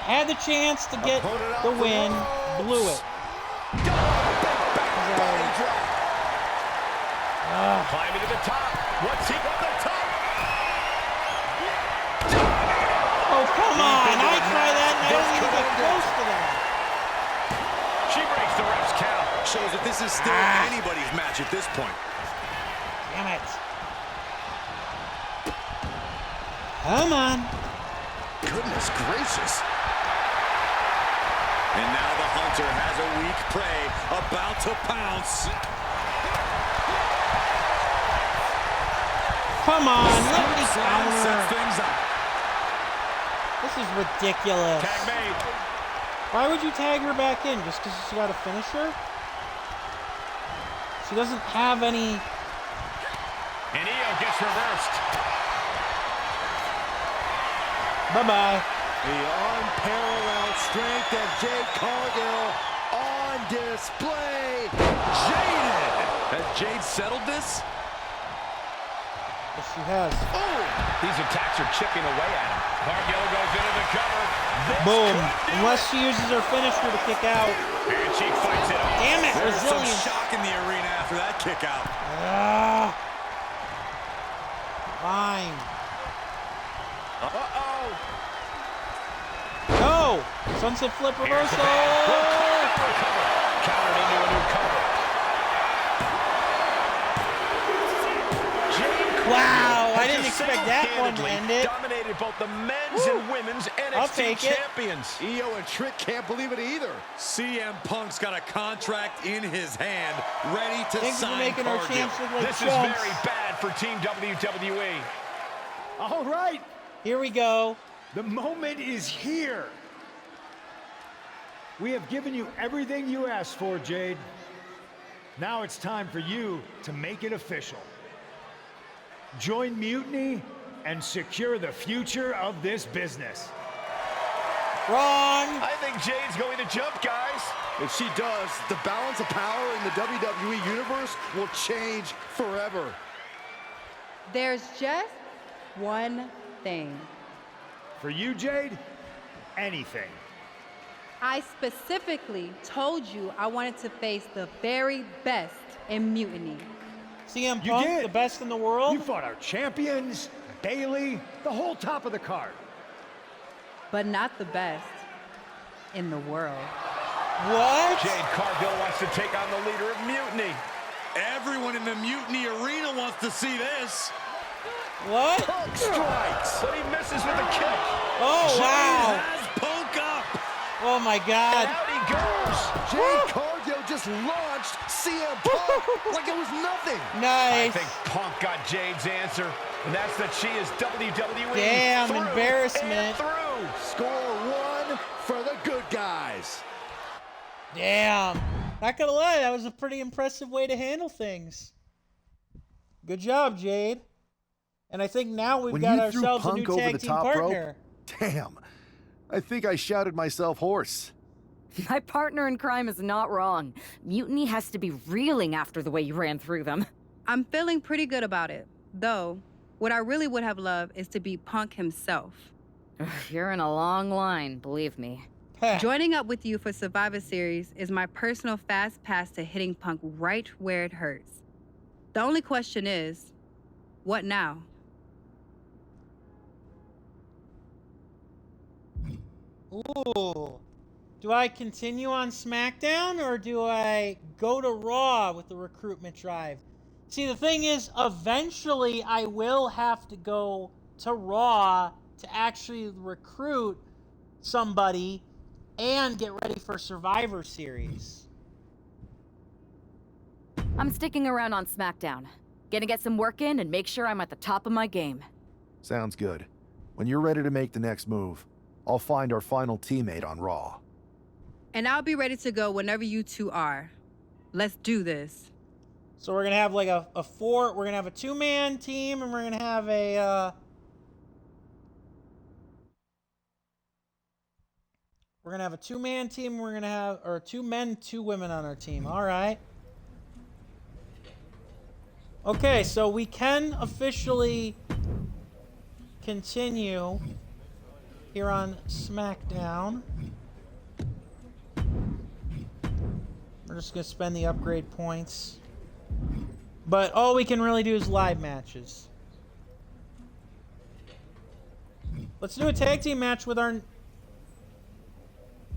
Had the chance to get Opponent off the the win, ropes. blew it. Climbing to the top. What's he on the top? Oh, come on! I try that and I don't even get close to that. She breaks the ref's count. Shows that this is still anybody's match at this point. Damn it. Come on. Goodness gracious. And now the hunter has a weak prey about to pounce. Come on, let me Slam sets counter. things up. This is ridiculous. Tag made. Why would you tag her back in? Just because she got a finisher? She doesn't have any... And Io gets reversed. Bye-bye. The unparalleled strength of Jade Cargill on display. Jaded. Has Jade settled this? Yes, she has. These attacks are chipping away at him. Cargill goes into the cover. This Boom. could do Unless she uses her finisher to kick out. it. And she fights it off. Damn it, There's some resilience. shock in the arena after that kick out. Fine. Sunset flip reversal. Countered into a new cover. Wow, I didn't expect that one to end it. Dominated both the men's and women's NXT champions. Io and Trick can't believe it either. CM Punk's got a contract in his hand, ready to Thanks for sign making our Cargill. champs look like This chumps. is very bad for Team WWE. All right, Here we go. the moment is here. We have given you everything you asked for, Jade. Now it's time for you to make it official. Join Mutiny and secure the future of this business. Wrong. I think Jade's going to jump, guys. If she does, the balance of power in the WWE Universe will change forever. There's just one thing. For you, Jade, anything. I specifically told you I wanted to face the very best in Mutiny. CM You Punk, did. the best in the world. You fought our champions, Bailey, the whole top of the card. But not the best in the world. What? Jade Cargill wants to take on the leader of Mutiny. Everyone in the Mutiny Arena wants to see this. What? Punk strikes. But he misses with a kick. Oh, Jade wow. has Punk up. Oh, my And God. out he goes. Jade Cargill just launched CM Punk like it was nothing. I Nice. think Punk got Jade's answer, and that's that she is WWE. Damn through embarrassment. and through. Score one for the good guys. Damn. Not gonna lie, that was a pretty impressive way to handle things. Good job, Jade. And I think now we've When got you threw ourselves a new Punk over tag the team top partner. rope, damn. I think I shouted myself hoarse. My partner in crime is not wrong. Mutiny has to be reeling after the way you ran through them. I'm feeling pretty good about it. Though, what I really would have loved is to be Punk himself. You're in a long line, believe me. Joining up with you for Survivor Series is my personal fast pass to hitting Punk right where it hurts. The only question is, what now? Ooh. Do I continue on SmackDown or do I go to Raw with the recruitment drive? See, the thing is, eventually I will have to go to Raw to actually recruit somebody and get ready for Survivor Series. I'm sticking around on SmackDown. Gonna get some work in and make sure I'm at the top of my game. Sounds good. When you're ready to make the next move, I'll find our final teammate on Raw. And I'll be ready to go whenever you two are. Let's do this. So we're gonna have like we're gonna have a 2-man team, and we're gonna have a we're gonna have a 2-man team. And we're gonna have 2 men, 2 women on our team. All right. Okay, so we can officially continue here on SmackDown. We're just gonna spend the upgrade points. But all we can really do is live matches. Let's do a tag team match with our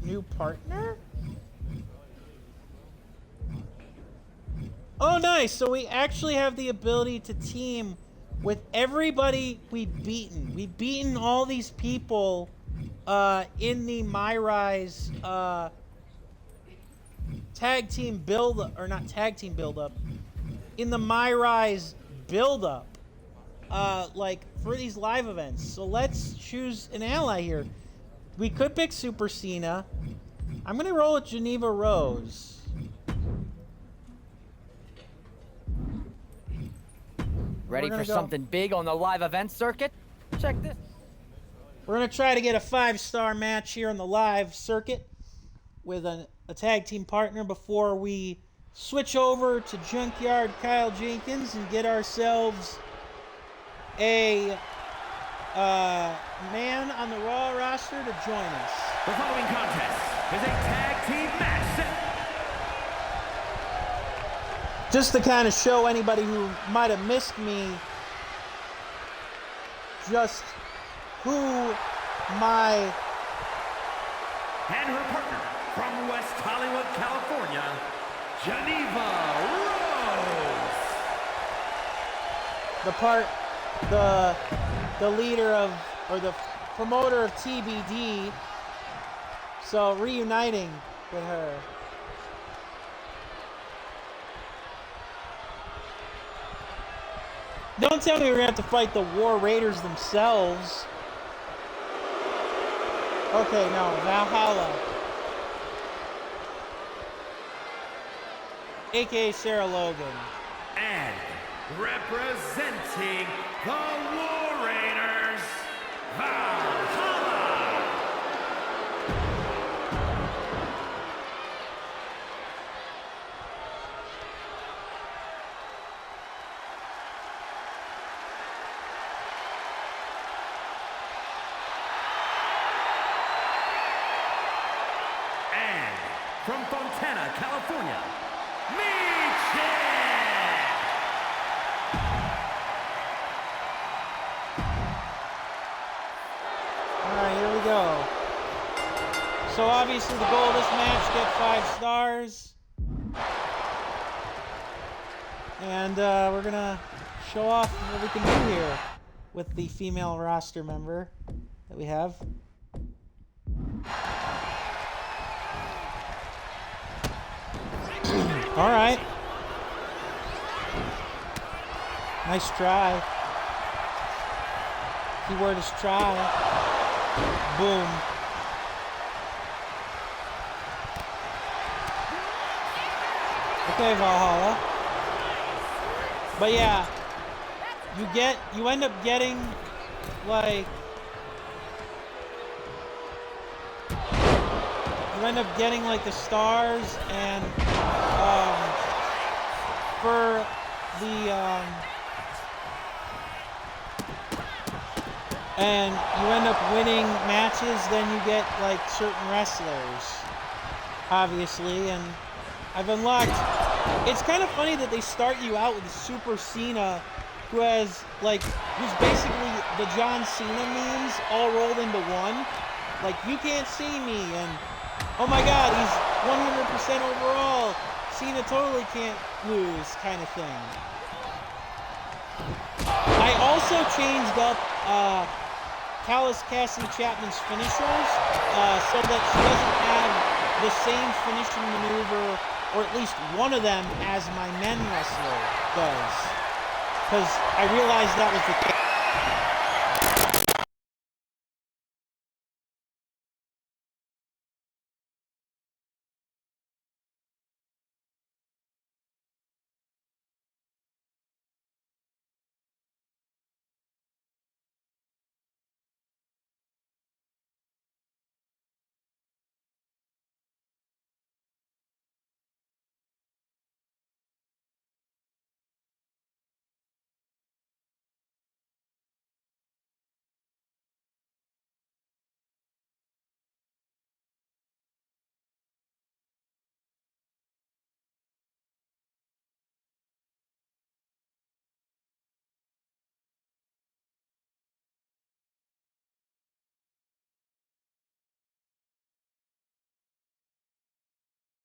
new partner. Oh, nice. So we actually have the ability to team with everybody we've beaten. We've beaten all these people in the MyRise tag team build, or not tag team build up, in the MyRise build up, like for these live events. So let's choose an ally here. We could pick Super Cena. I'm gonna roll with Geneva Rose. Ready for something big on the live event circuit? Check this. We're gonna try to get a 5-star match here on the live circuit with a tag team partner before we switch over to Junkyard Kyle Jenkins and get ourselves a man on the Raw roster to join us. The following contest is a tag team match set. Just to kind of show anybody who might have missed me just who my And her partner from West Hollywood, California, Geneva Rose. The leader of, or the promoter of TBD, so reuniting with her. Don't tell me we're gonna have to fight the War Raiders themselves. Okay, no, Valhalla. AKA Sarah Logan. And representing the War Raiders, Valhalla. And from Fontana, California, Alright, here we go. So obviously the goal of this match, get 5 stars. And we're gonna show off what we can do here with the female roster member that we have. Alright. Nice try. Keyword is try. Boom. Okay, Valhalla. But yeah, you end up getting like the stars, and for the and you end up winning matches, then you get like certain wrestlers, obviously, and I've unlocked. It's kind of funny that they start you out with Super Cena, who's basically the John Cena memes all rolled into one. Like, you can't see me, and oh my god, he's 100% overall. Cena totally can't lose, kind of thing. I also changed up Cassie Chapman's finishers so that she doesn't have the same finishing maneuver, or at least one of them, as my men wrestler does. Because I realized that was the case.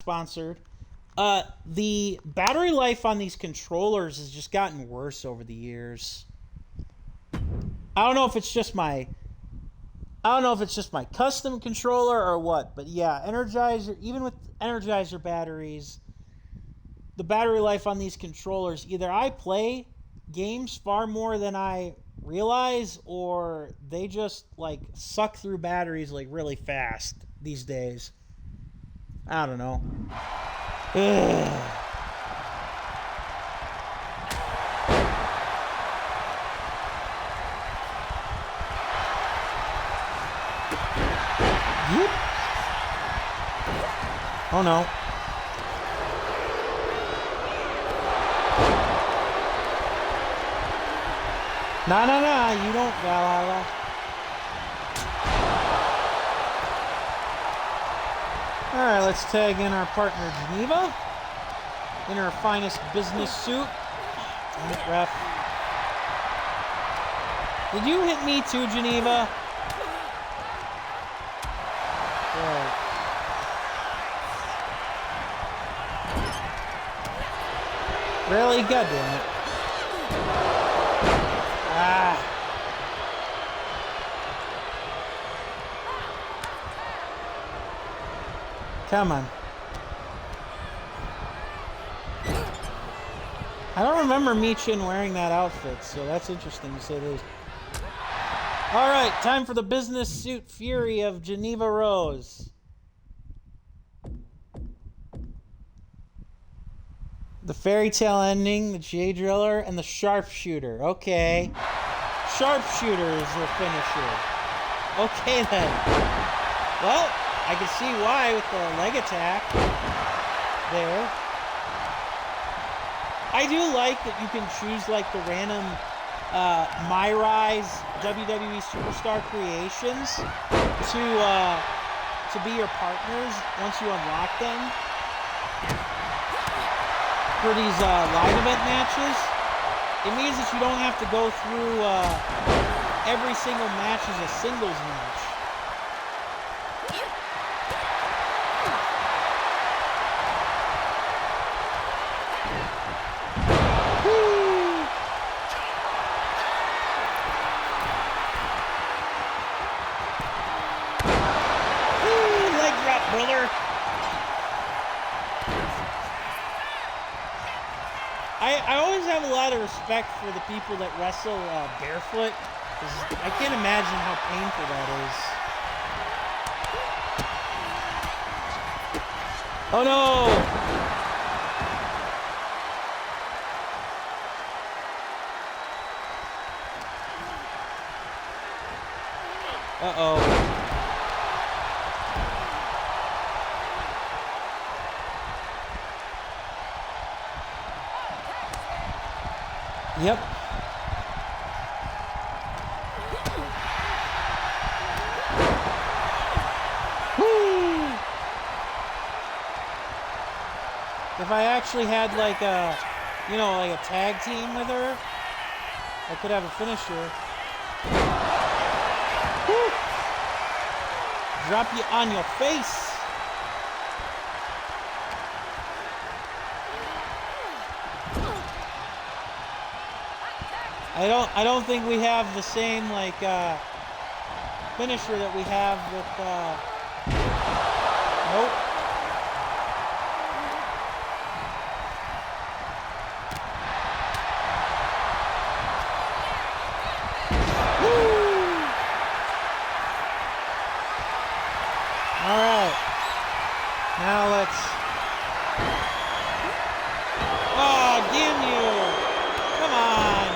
Sponsored. The battery life on these controllers has just gotten worse over the years. I don't know if it's just my custom controller or what, but yeah, Energizer, even with Energizer batteries, the battery life on these controllers, either I play games far more than I realize, or they just like suck through batteries like really fast these days. I don't know. Ugh. Yep. Oh no. Nah, you don't, Valhalla. Alright, let's tag in our partner Geneva in her finest business suit. Ref. Did you hit me too, Geneva? Right. Really? God damn it. Ah. Come on. I don't remember Michin wearing that outfit, so that's interesting to say the least. All right, time for the business suit fury of Geneva Rose. The fairy tale ending, the J Driller, and the sharpshooter. Okay. Sharpshooter is the finisher. Okay then. Well, I can see why with the leg attack there. I do like that you can choose like the random MyRise WWE Superstar creations to be your partners once you unlock them for these live event matches. It means that you don't have to go through every single match as a singles match. Brother. I always have a lot of respect for the people that wrestle barefoot, because I can't imagine how painful that is. Oh no! Uh-oh. Yep. Woo! If I actually had like a, you know, like a tag team with her, I could have a finisher. Woo! Drop you on your face. I don't think we have the same like finisher that we have with nope. Woo! All right. Now let's oh, damn you. Come on.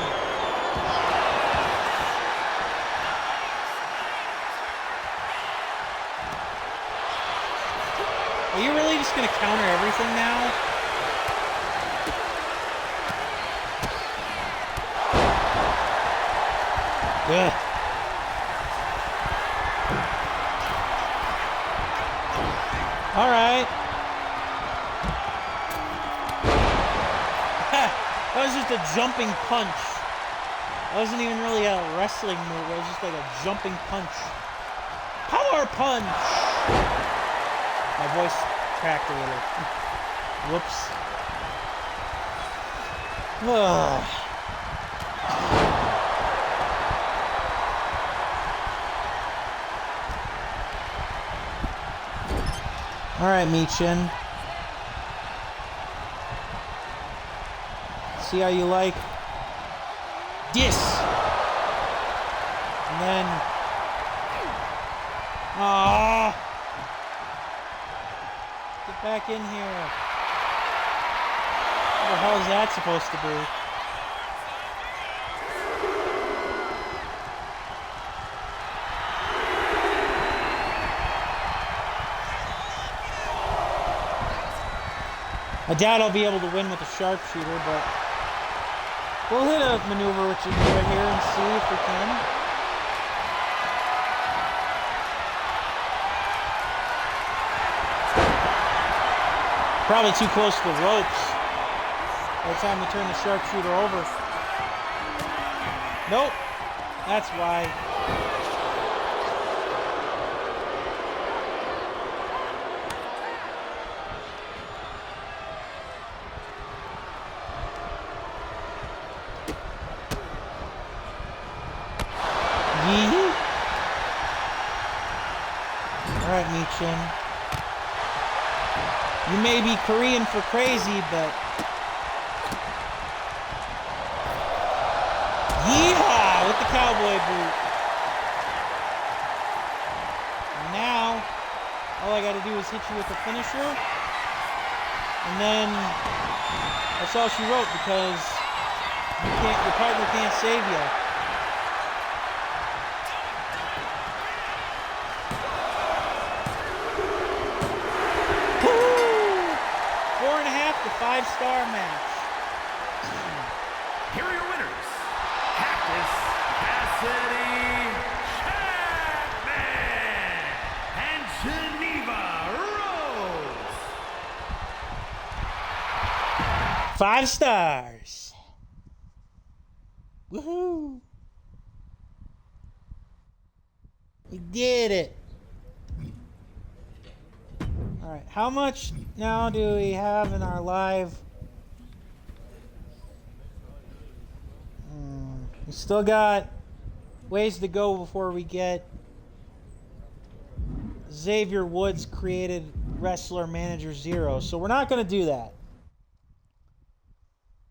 Are you really just going to counter everything now? Good. All right. That was just a jumping punch. That wasn't even really a wrestling move. It was just like a jumping punch. Power punch! My voice cracked a little. Whoops. Ugh. All right, Michin. See how you like this. And then get back in here. What the hell is that supposed to be? I doubt I'll be able to win with a sharpshooter, but we'll hit a maneuver with Geneva here and see if we can. Probably too close to the ropes by the time we turn the sharpshooter over. Nope. That's why. Yee. All right, Michin. You may be Korean for crazy, but... Yeehaw! With the cowboy boot. And now, all I gotta do is hit you with the finisher. And then, that's all she wrote, because your partner can't save you. Woo! 4.5 to 5-star match. Here are your winners, Cactus Cassidy Chapman and Geneva Rose. 5 stars. Woohoo! We did it. All right, how much now do we have in our live? We still got ways to go before we get Xavier Woods created Wrestler Manager 0. So we're not going to do that.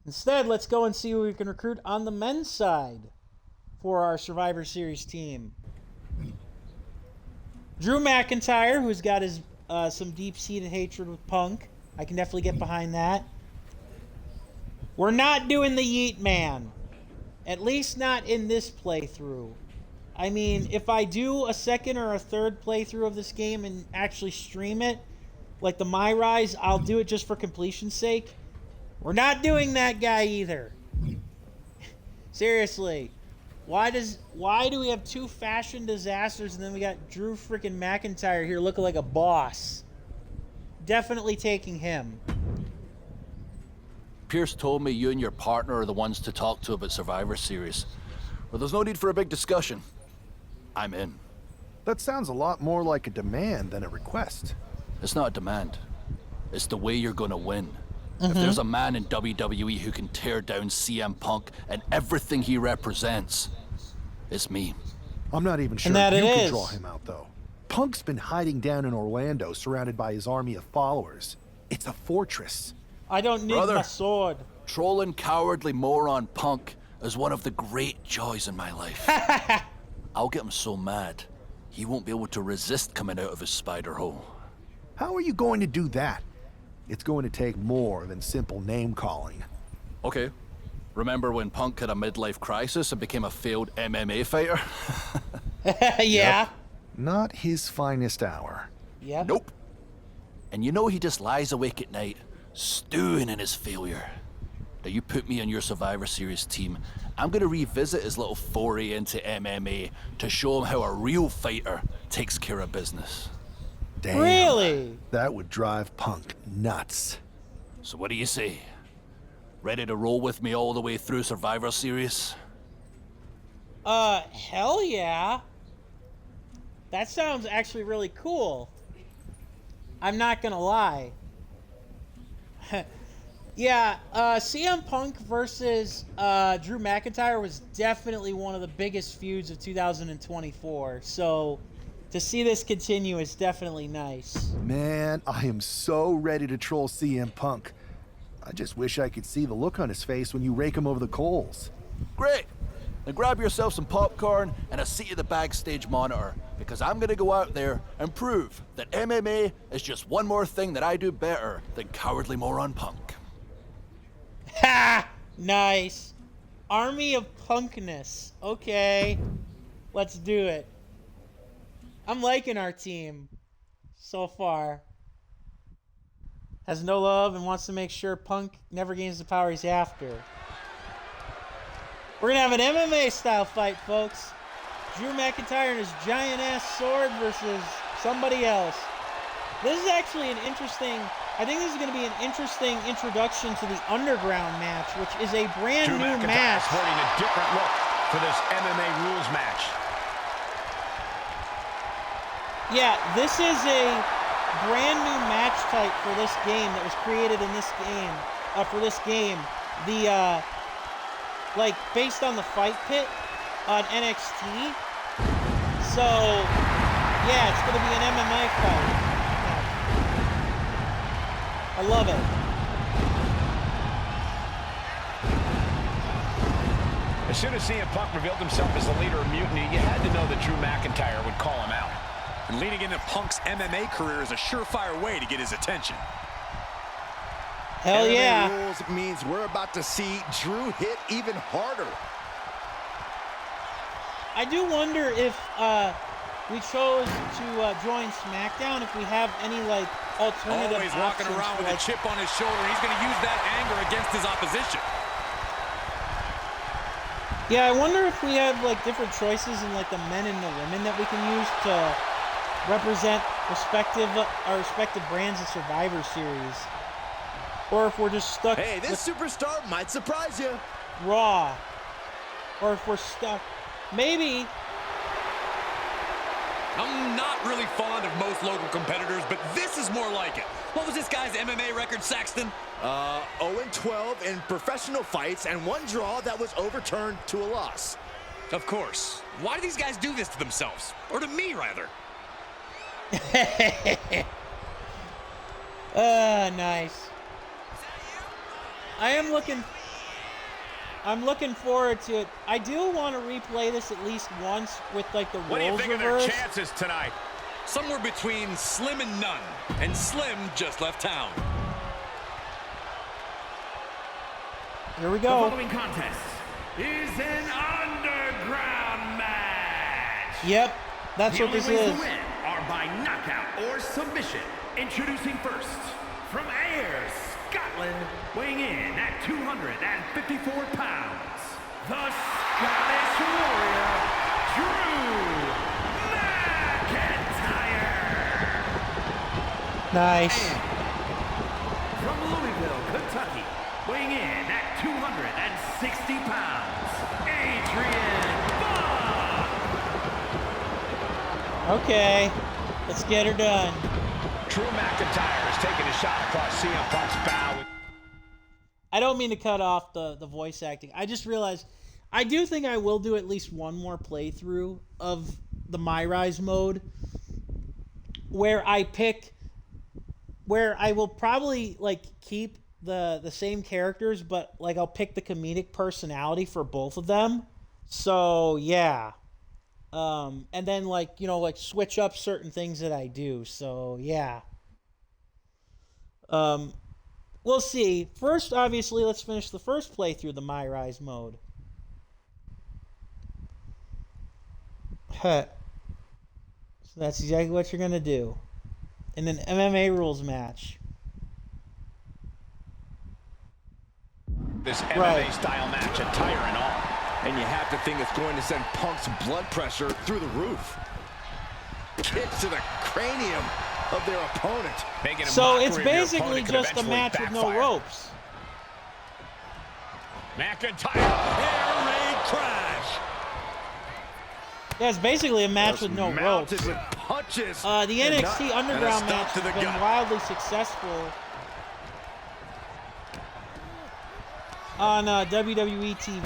Instead, let's go and see who we can recruit on the men's side for our Survivor Series team. Drew McIntyre, who's got his some deep-seated hatred with Punk. I can definitely get behind that. We're not doing the Yeet Man. At least not in this playthrough. I mean, if I do a second or a third playthrough of this game and actually stream it, like the MyRise, I'll do it just for completion's sake. We're not doing that guy either. Seriously. Why do we have 2 fashion disasters and then we got Drew freaking McIntyre here looking like a boss? Definitely taking him. Pierce told me you and your partner are the ones to talk to about Survivor Series. Well, there's no need for a big discussion. I'm in. That sounds a lot more like a demand than a request. It's not a demand. It's the way you're gonna win. If there's a man in WWE who can tear down CM Punk and everything he represents, it's me. I'm not even sure you can draw him out, though. Punk's been hiding down in Orlando, surrounded by his army of followers. It's a fortress. I don't need my sword. Trolling cowardly moron Punk is one of the great joys in my life. I'll get him so mad, he won't be able to resist coming out of his spider hole. How are you going to do that? It's going to take more than simple name-calling. Okay. Remember when Punk had a midlife crisis and became a failed MMA fighter? Yeah. Yep. Not his finest hour. Yeah. Nope. And you know he just lies awake at night, stewing in his failure. Now you put me on your Survivor Series team, I'm gonna revisit his little foray into MMA to show him how a real fighter takes care of business. Damn. Really? That would drive Punk nuts. So what do you say? Ready to roll with me all the way through Survivor Series? Hell yeah. That sounds actually really cool. I'm not gonna lie. Yeah, CM Punk versus Drew McIntyre was definitely one of the biggest feuds of 2024. So to see this continue is definitely nice. Man, I am so ready to troll CM Punk. I just wish I could see the look on his face when you rake him over the coals. Great! Then grab yourself some popcorn and a seat at the backstage monitor, because I'm gonna go out there and prove that MMA is just one more thing that I do better than cowardly moron Punk. Ha! Nice. Army of Punkness. Okay. Let's do it. I'm liking our team so far. Has no love and wants to make sure Punk never gains the power he's after. We're going to have an MMA style fight, folks. Drew McIntyre and his giant-ass sword versus somebody else. This is actually an interesting... I think this is going to be an interesting introduction to the Underground match, which is a brand new match. Sporting a different look for this MMA rules match. Yeah, this is a brand new match type for this game that was created in this game. For this game, the like based on the Fight Pit on NXT. So, yeah, it's going to be an MMA fight. Yeah. I love it. As soon as CM Punk revealed himself as the leader of Mutiny, you had to know that Drew McIntyre would call him out. And leading into Punk's MMA career is a surefire way to get his attention. Hell yeah. MMA rules means we're about to see Drew hit even harder. I do wonder if we chose to join SmackDown, if we have any, like, alternative Always walking options around with like, a chip on his shoulder. He's going to use that anger against his opposition. Yeah, I wonder if we have, like, different choices in, like, the men and the women that we can use to represent our respective brands of Survivor Series. Or if we're just stuck Hey, this superstar might surprise you. Raw. Or if we're stuck... Maybe... I'm not really fond of most local competitors, but this is more like it. What was this guy's MMA record, Saxton? 0-12 in professional fights and one draw that was overturned to a loss. Of course. Why do these guys do this to themselves? Or to me, rather? Nice. I'm looking forward to it. I do want to replay this at least once with, like, the What do you roles think of reversed. their chances tonight? Somewhere between slim and none. And Slim just left town. Here we The go. following contest is an underground match. Yep, that's what this The only ways is. to win are by knockout or submission. Introducing first, from Ayr, Scotland, weighing in at 254 pounds, the Scottish Warrior, Drew McIntyre. Nice. And from Louisville, Kentucky, weighing in at 260 pounds, Adrian Bond. Okay, let's get her done. Drew McIntyre is taking a shot across CM Punk's bow. I don't mean to cut off the voice acting. I just realized I do think I will do at least one more playthrough of the MyRise mode where I will probably, like, keep the same characters, but, like, I'll pick the comedic personality for both of them. So, yeah. And then, like, you know, like, switch up certain things that I do. So, yeah. We'll see. First, obviously, let's finish the first playthrough of the MyRise mode. So that's exactly what you're going to do in an MMA rules match. This MMA-style match, attire and all. And you have to think it's going to send Punk's blood pressure through the roof. Kicks to the cranium of their opponent. So it's basically just a match with no ropes. McIntyre, air raid crash. Yeah, it's basically a match with no ropes. With punches. The NXT Underground match has been wildly successful on WWE TV.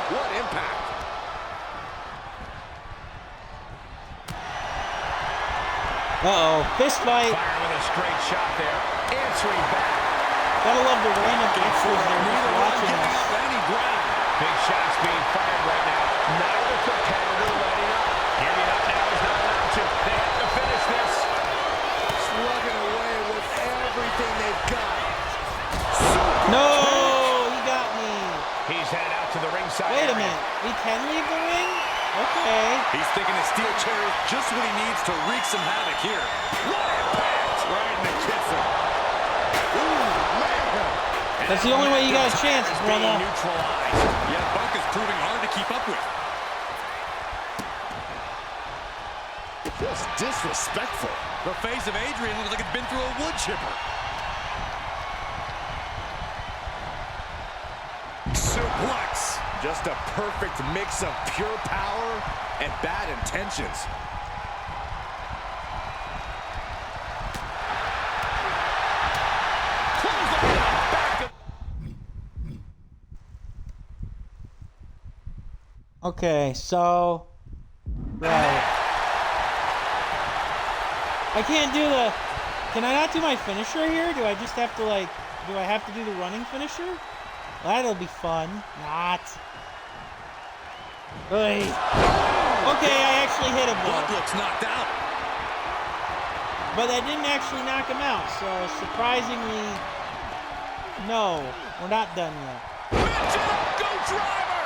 What impact! Fist fight. Fire with a straight shot there. Answering back. Gotta love the random extras that are just watching us. Big shots being fired right now. Neither competitor letting up. Giving up now is not allowed to. They have to finish this. Slugging away with everything they've got. No, he got me. He's headed out to the ringside. Wait a minute. We can leave the ring? Okay. He's thinking the steel chair is just what he needs to wreak some havoc here. What impact! Right in the kisser. That's the only way you got a chance, brother. Neutralized. Yeah, Punk is proving hard to keep up with. Just disrespectful. The face of Adrian looks like it's been through a wood chipper. Suplex. Just a perfect mix of pure power and bad intentions. Okay, so Right. I can't do the... Can I not do my finisher here? Do I just have to, like... Do I have to do the running finisher? That'll be fun. Not. Hey. Okay, I actually hit him, though. Punk looks knocked out. But that didn't actually knock him out, so surprisingly, no, we're not done yet. Go driver!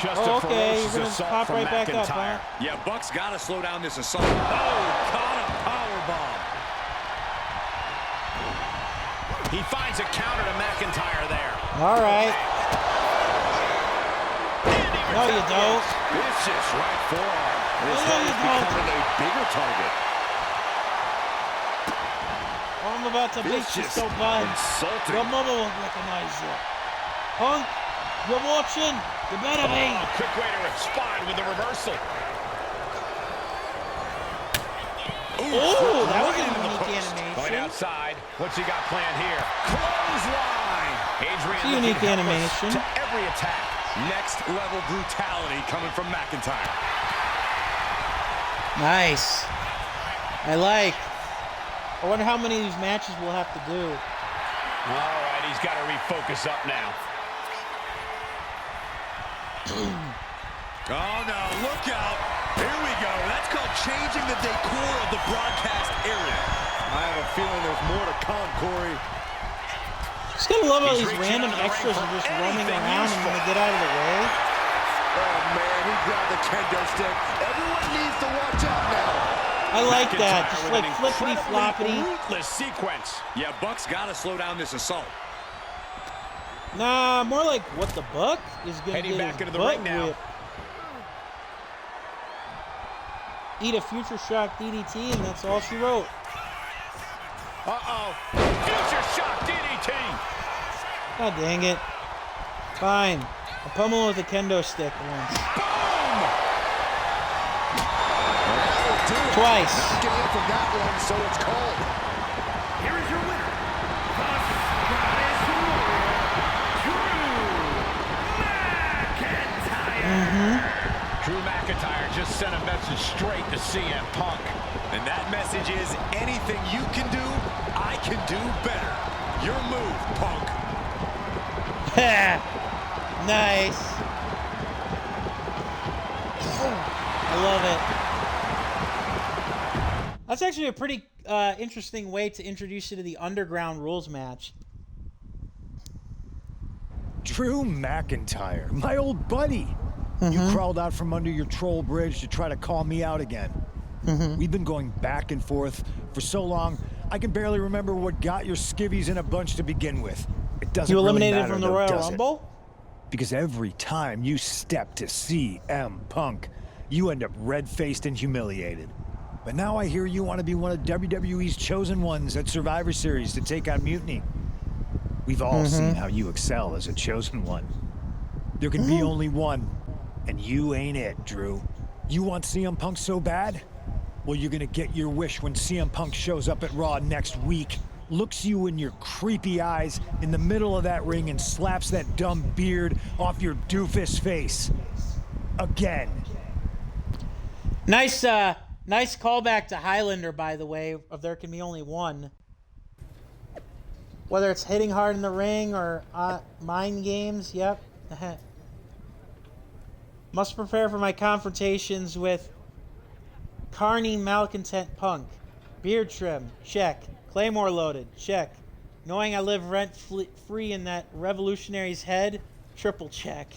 Just oh, okay, a you're gonna pop right back up, huh? Yeah, Buck's got to slow down this assault. Oh, caught a powerbomb. He finds a counter to McIntyre there. All right. No, you don't. Vicious right forearm. No, you don't. Becoming a bigger target. Oh, I'm about to beat you so bad. Insulting. Your mama won't recognize you. Punk, you're watching. You better be. Oh, quick way to respond with the reversal. Oh, that was a unique animation. Going outside. What's he got planned here? Clothesline. Adrian unique animation. To every attack. Next level brutality coming from McIntyre. Nice. I like. I wonder how many of these matches we'll have to do. All right, he's got to refocus up now. Oh, no, look out. Here we go. That's called changing the decor of the broadcast area. I have a feeling there's more to come, Corey. Just gonna love how these random extras are just roaming around and gonna get out of the way. Oh, man, he grabbed the kendo stick. Everyone needs to watch out now. I like that. Just like flippity floppity. Ruthless sequence. Yeah, Buck's got to slow down this assault. Nah, more like what the Buck is gonna Heading get back his into the butt ring now. whipped. Eat a future shock DDT, and that's all she wrote. Uh-oh. Future shock DDT. God dang it. Fine. I'll pummel with a kendo stick once. Twice. Not getting up from that one, so it's called. Here is your winner, the Scottish Warrior, Drew McIntyre. Drew McIntyre just sent a message straight to CM Punk. And that message is, anything you can do, I can do better. Your move, Punk. Nice. I love it. That's actually a pretty interesting way to introduce you to the Underground Rules match. Drew McIntyre, my old buddy. You crawled out from under your troll bridge to try to call me out again. We've been going back and forth for so long, I can barely remember what got your skivvies in a bunch to begin with. It doesn't You really eliminated matter, from the though, Royal does it? Rumble? Because every time you step to CM Punk, you end up red-faced and humiliated. But now I hear you want to be one of WWE's chosen ones at Survivor Series to take on Mutiny. We've all seen how you excel as a chosen one. There can be only one, and you ain't it, Drew. You want CM Punk so bad? Well, you're gonna get your wish when CM Punk shows up at Raw next week, looks you in your creepy eyes in the middle of that ring and slaps that dumb beard off your doofus face. Again. Nice callback to Highlander, by the way, of there can be only one. Whether it's hitting hard in the ring or mind games, yep. Must prepare for my confrontations with Carney Malcontent Punk. Beard trim, check. Claymore loaded, check. Knowing I live rent-free in that revolutionary's head, triple check.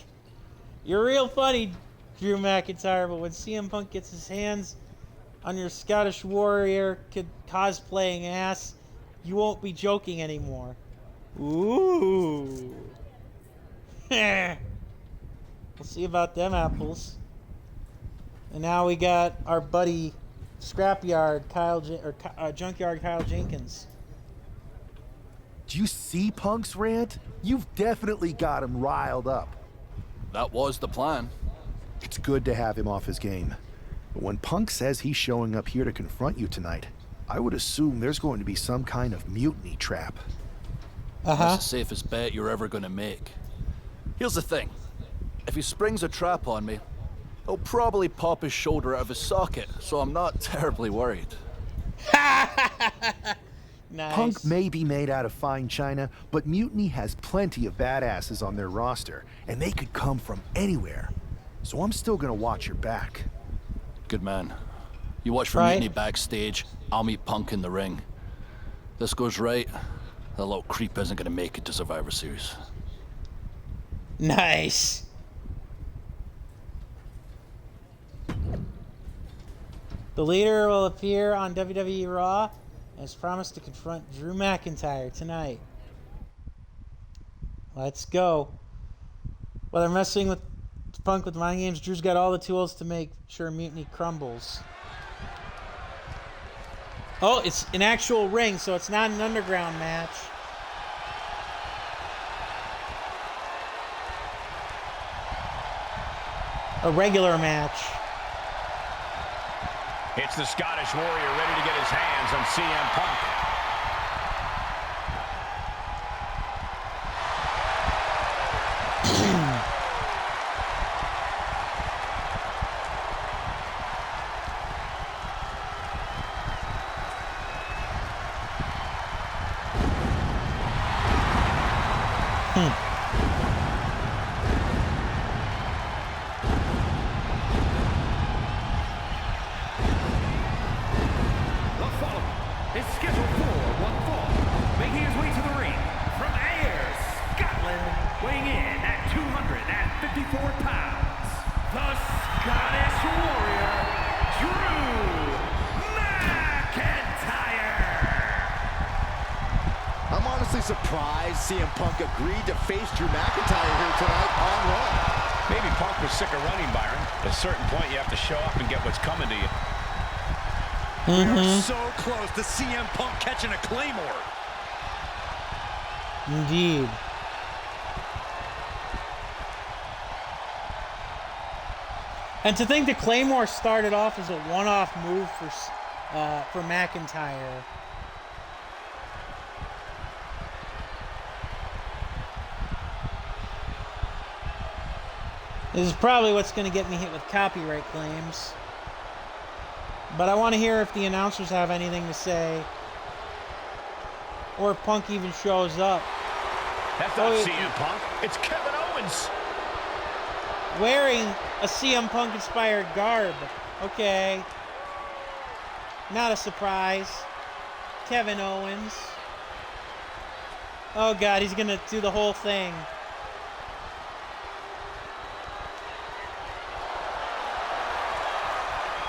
You're real funny, Drew McIntyre, but when CM Punk gets his hands on your Scottish Warrior cosplaying ass, you won't be joking anymore. Ooh. We'll see about them apples. And now we got our buddy Scrapyard Junkyard Kyle Jenkins. Do you see Punk's rant? You've definitely got him riled up. That was the plan. It's good to have him off his game. But when Punk says he's showing up here to confront you tonight, I would assume there's going to be some kind of mutiny trap. That's the safest bet you're ever going to make. Here's the thing. If he springs a trap on me, He'll probably pop his shoulder out of his socket, so I'm not terribly worried. Nice. Punk may be made out of fine china, but Mutiny has plenty of badasses on their roster, and they could come from anywhere. So I'm still gonna watch your back. Good man. You watch for Mutiny backstage, I'll meet Punk in the ring. This goes right, that little creep isn't gonna make it to Survivor Series. Nice. The leader will appear on WWE Raw and has promised to confront Drew McIntyre tonight. Let's go. While they're messing with Punk with mind games, Drew's got all the tools to make sure Mutiny crumbles. Oh, it's an actual ring, so it's not an underground match. A regular match. It's the Scottish Warrior ready to get his hands on CM Punk. Surprised CM Punk agreed to face Drew McIntyre here tonight on Raw. Maybe Punk was sick of running, Byron. At a certain point, you have to show up and get what's coming to you. We are so close to CM Punk catching a Claymore. Indeed. And to think the Claymore started off as a one-off move for McIntyre. This is probably what's going to get me hit with copyright claims. But I want to hear if the announcers have anything to say. Or if Punk even shows up. That's not CM Punk. It's Kevin Owens. Wearing a CM Punk inspired garb. Okay. Not a surprise. Kevin Owens. Oh God, he's going to do the whole thing.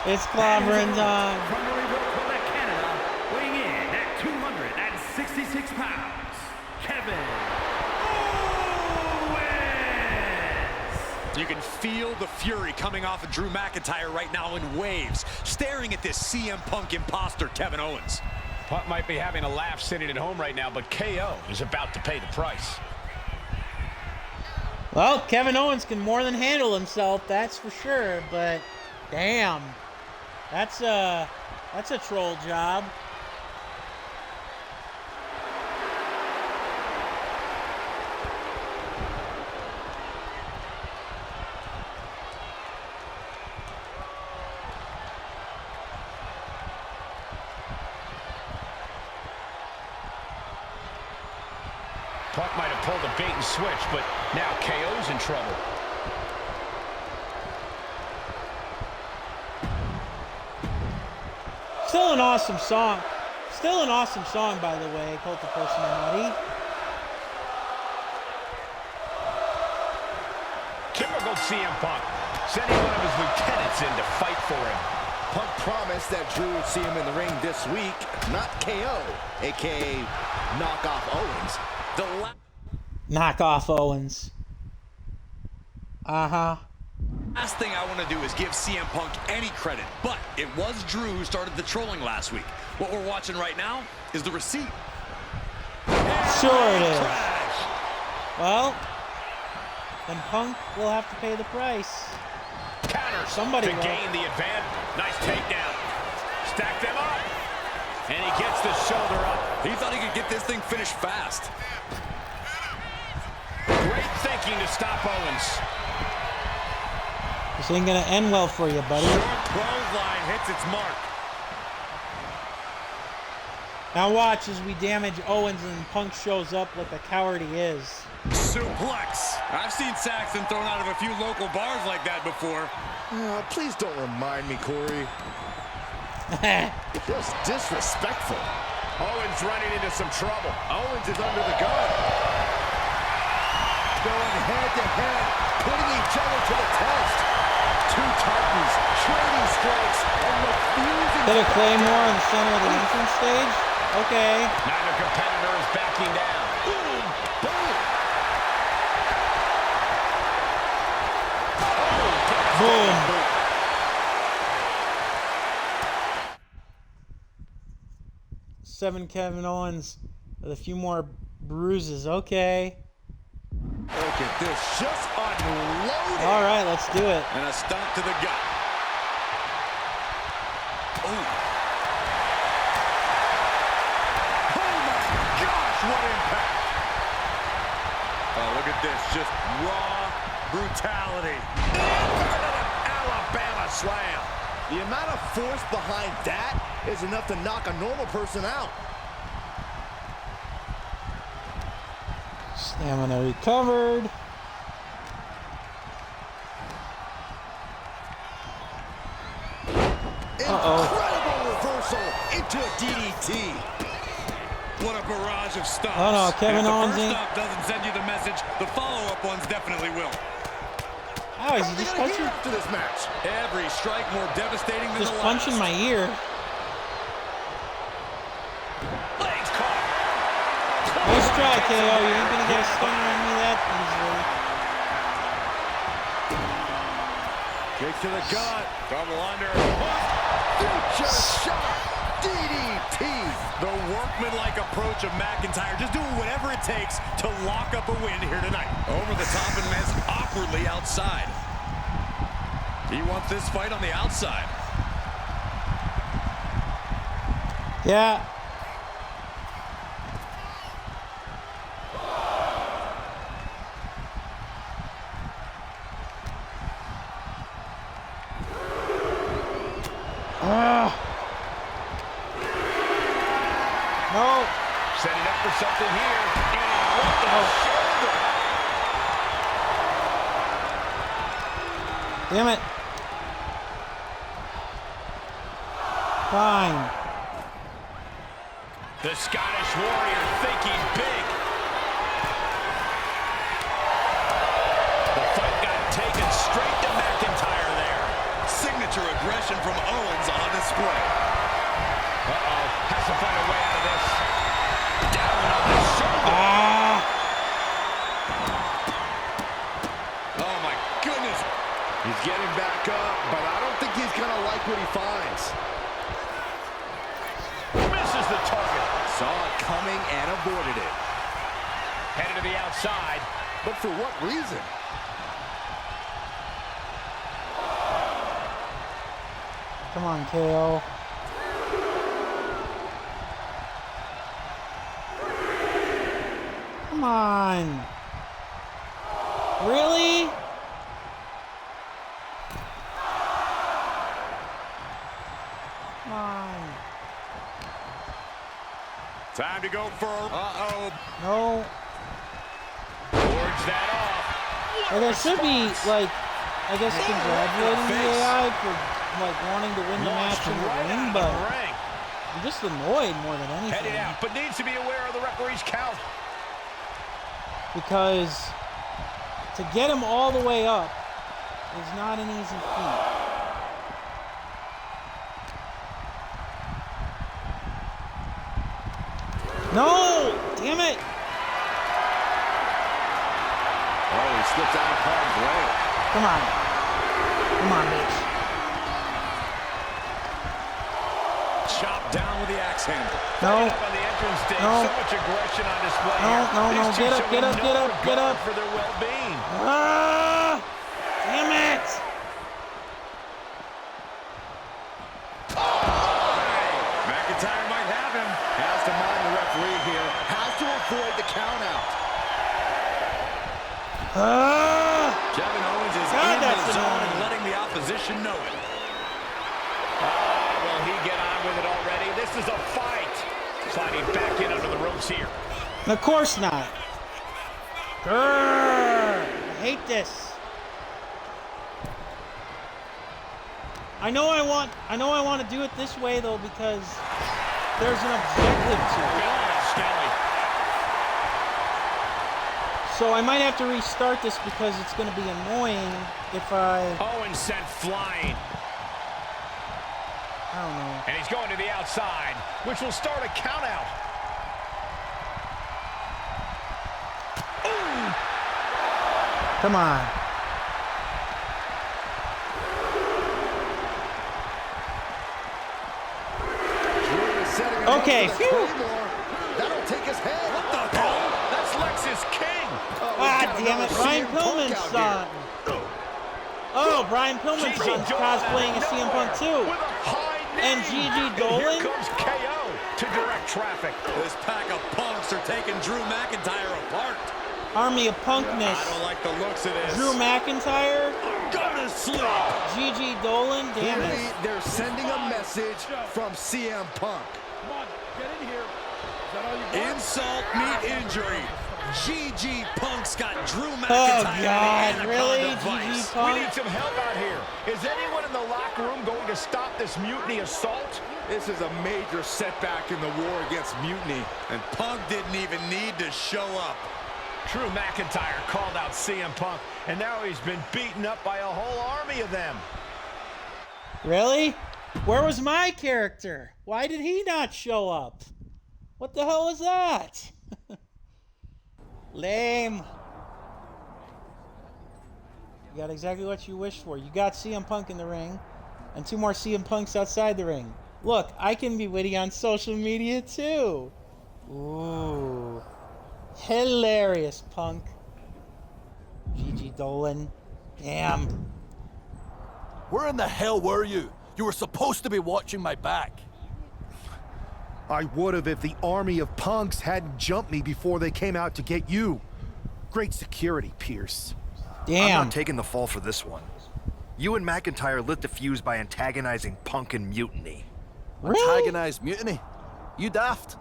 It's clobbering time. From Louisville, Quebec, Canada, weighing in at 266 pounds, Kevin Owens. You can feel the fury coming off of Drew McIntyre right now in waves, staring at this CM Punk imposter, Kevin Owens. Punk might be having a laugh sitting at home right now, but KO is about to pay the price. Well, Kevin Owens can more than handle himself, that's for sure, but damn. That's a troll job. Punk might have pulled a bait and switch, but now KO's in trouble. Still an awesome song. Still an awesome song, by the way, Cult of Personality. Typical CM Punk, sending one of his lieutenants in to fight for him. Punk promised that Drew would see him in the ring this week, not KO, a.k.a. knockoff Owens. Knockoff Owens. Uh-huh. Last thing I want to do is give CM Punk any credit, but it was Drew who started the trolling last week. What we're watching right now is the receipt. Sure it is. Well, then Punk will have to pay the price. Counter Somebody to gain the advantage. Nice takedown. Stack them up. And he gets the shoulder up. He thought he could get this thing finished fast. Great thinking to stop Owens. This ain't gonna end well for you, buddy. Short clothesline hits its mark. Now watch as we damage Owens and Punk shows up like the coward he is. Suplex. I've seen Saxton thrown out of a few local bars like that before. Please don't remind me, Corey. Just disrespectful. Owens running into some trouble. Owens is under the gun. Going head to head, putting each other to the test. Two titans trading strikes and refusing. Hit a Claymore in the center of the entrance stage. Okay. Neither competitor is backing down. Boom, boom. Boom. Seven Kevin Owens with a few more bruises. Okay. Look at this, just unloaded. All right, let's do it. And a stomp to the gut. Oh. Oh my gosh, what impact. Oh, look at this, just raw brutality. Alabama slam. The amount of force behind that is enough to knock a normal person out. Stamina recovered. Incredible reversal into a DDT. What a barrage of stomps. Oh no, Kevin Owens If the ain't. first stomp doesn't send you the message, the follow-up ones definitely will. How is he just punching? After this match, Every strike more devastating than Just the punching last. my ear. Legs caught. Nice try, KO. You ain't gonna get a stunner on me that easily. Kick to the gut. Double under. future shot, DDT. The workmanlike approach of McIntyre, just doing whatever it takes to lock up a win here tonight. Over the top and Miz awkwardly outside. He wants this fight on the outside. Yeah. No. Setting up for something here. And what the shoulder. Damn it. Fine. The Scottish Warrior thinking big. The fight got taken straight to McIntyre there. Signature aggression from Owens on display. Uh-oh. Has to find a way out of this. Down on the shoulder. Oh, my goodness. He's getting back up, but I don't think he's going to like what he finds. Misses the target. Saw it coming and avoided it. Headed to the outside. But for what reason? Come on, KO. Come on. Really? Come on. Time to go for... Uh-oh. No. Forge that off. Well, there should be, like, I guess congratulating the AI for, like, wanting to win the match in the ring, but I'm just annoyed more than anything. Headed out, but needs to be aware of the referee's count. Because to get him all the way up is not an easy feat. No! Damn it! Oh, he slipped out of harm's way. Come on. Come on, bitch. Chopped down with the axe handle. No. Up on the entrance stage. No. So much aggression on display. No, here. no, no. These two Get up, showing get up, no get up, get regard up. for their well-being. Ah! Damn it! McIntyre might have him. Has to mind the referee here. Has to avoid the count out. Ah! Kevin Owens is God, in that's the zone annoying. and letting the should know it. Will he get on with it already? This is a fight. Sliding back in under the ropes here. Of course not. Grrr, I hate this. I know I want to do it this way though because there's an objective to it. So I might have to restart this because it's going to be annoying if I... Owen sent flying. I don't know. And he's going to the outside, which will start a count out. Ooh. Come on. Okay, phew. That'll take his head. What the hell? That's Lexus King. Ah, damn it. Brian Pillman's son. Oh, Brian Pillman's son's cosplaying as CM Punk too. And Gigi Dolan. And here comes KO to direct traffic. This pack of punks are taking Drew McIntyre apart. Army of Punkness. I don't like the looks of this. Drew McIntyre. Go to sleep. Gigi Dolan. Damn it. Clearly, they're sending a message from CM Punk. Come on, get in here. Is that all you got? Insult meet injury. GG Punk's got Drew McIntyre. Oh, God, really? GG GG We Punk? need some help out here. Is anyone in the locker room going to stop this mutiny assault? This is a major setback in the war against Mutiny. And Punk didn't even need to show up. Drew McIntyre called out CM Punk, and now he's been beaten up by a whole army of them. Really? Where was my character? Why did he not show up? What the hell was that? Lame. You got exactly what you wished for. You got CM Punk in the ring, and 2 more CM Punks outside the ring. Look, I can be witty on social media too. Ooh. Hilarious, Punk. Gigi Dolan. Damn. Where in the hell were you? You were supposed to be watching my back. I would have if the army of punks hadn't jumped me before they came out to get you. Great security, Pierce. Damn. I'm not taking the fall for this one. You and McIntyre lit the fuse by antagonizing Punk and Mutiny. Really? Antagonized Mutiny? You daft.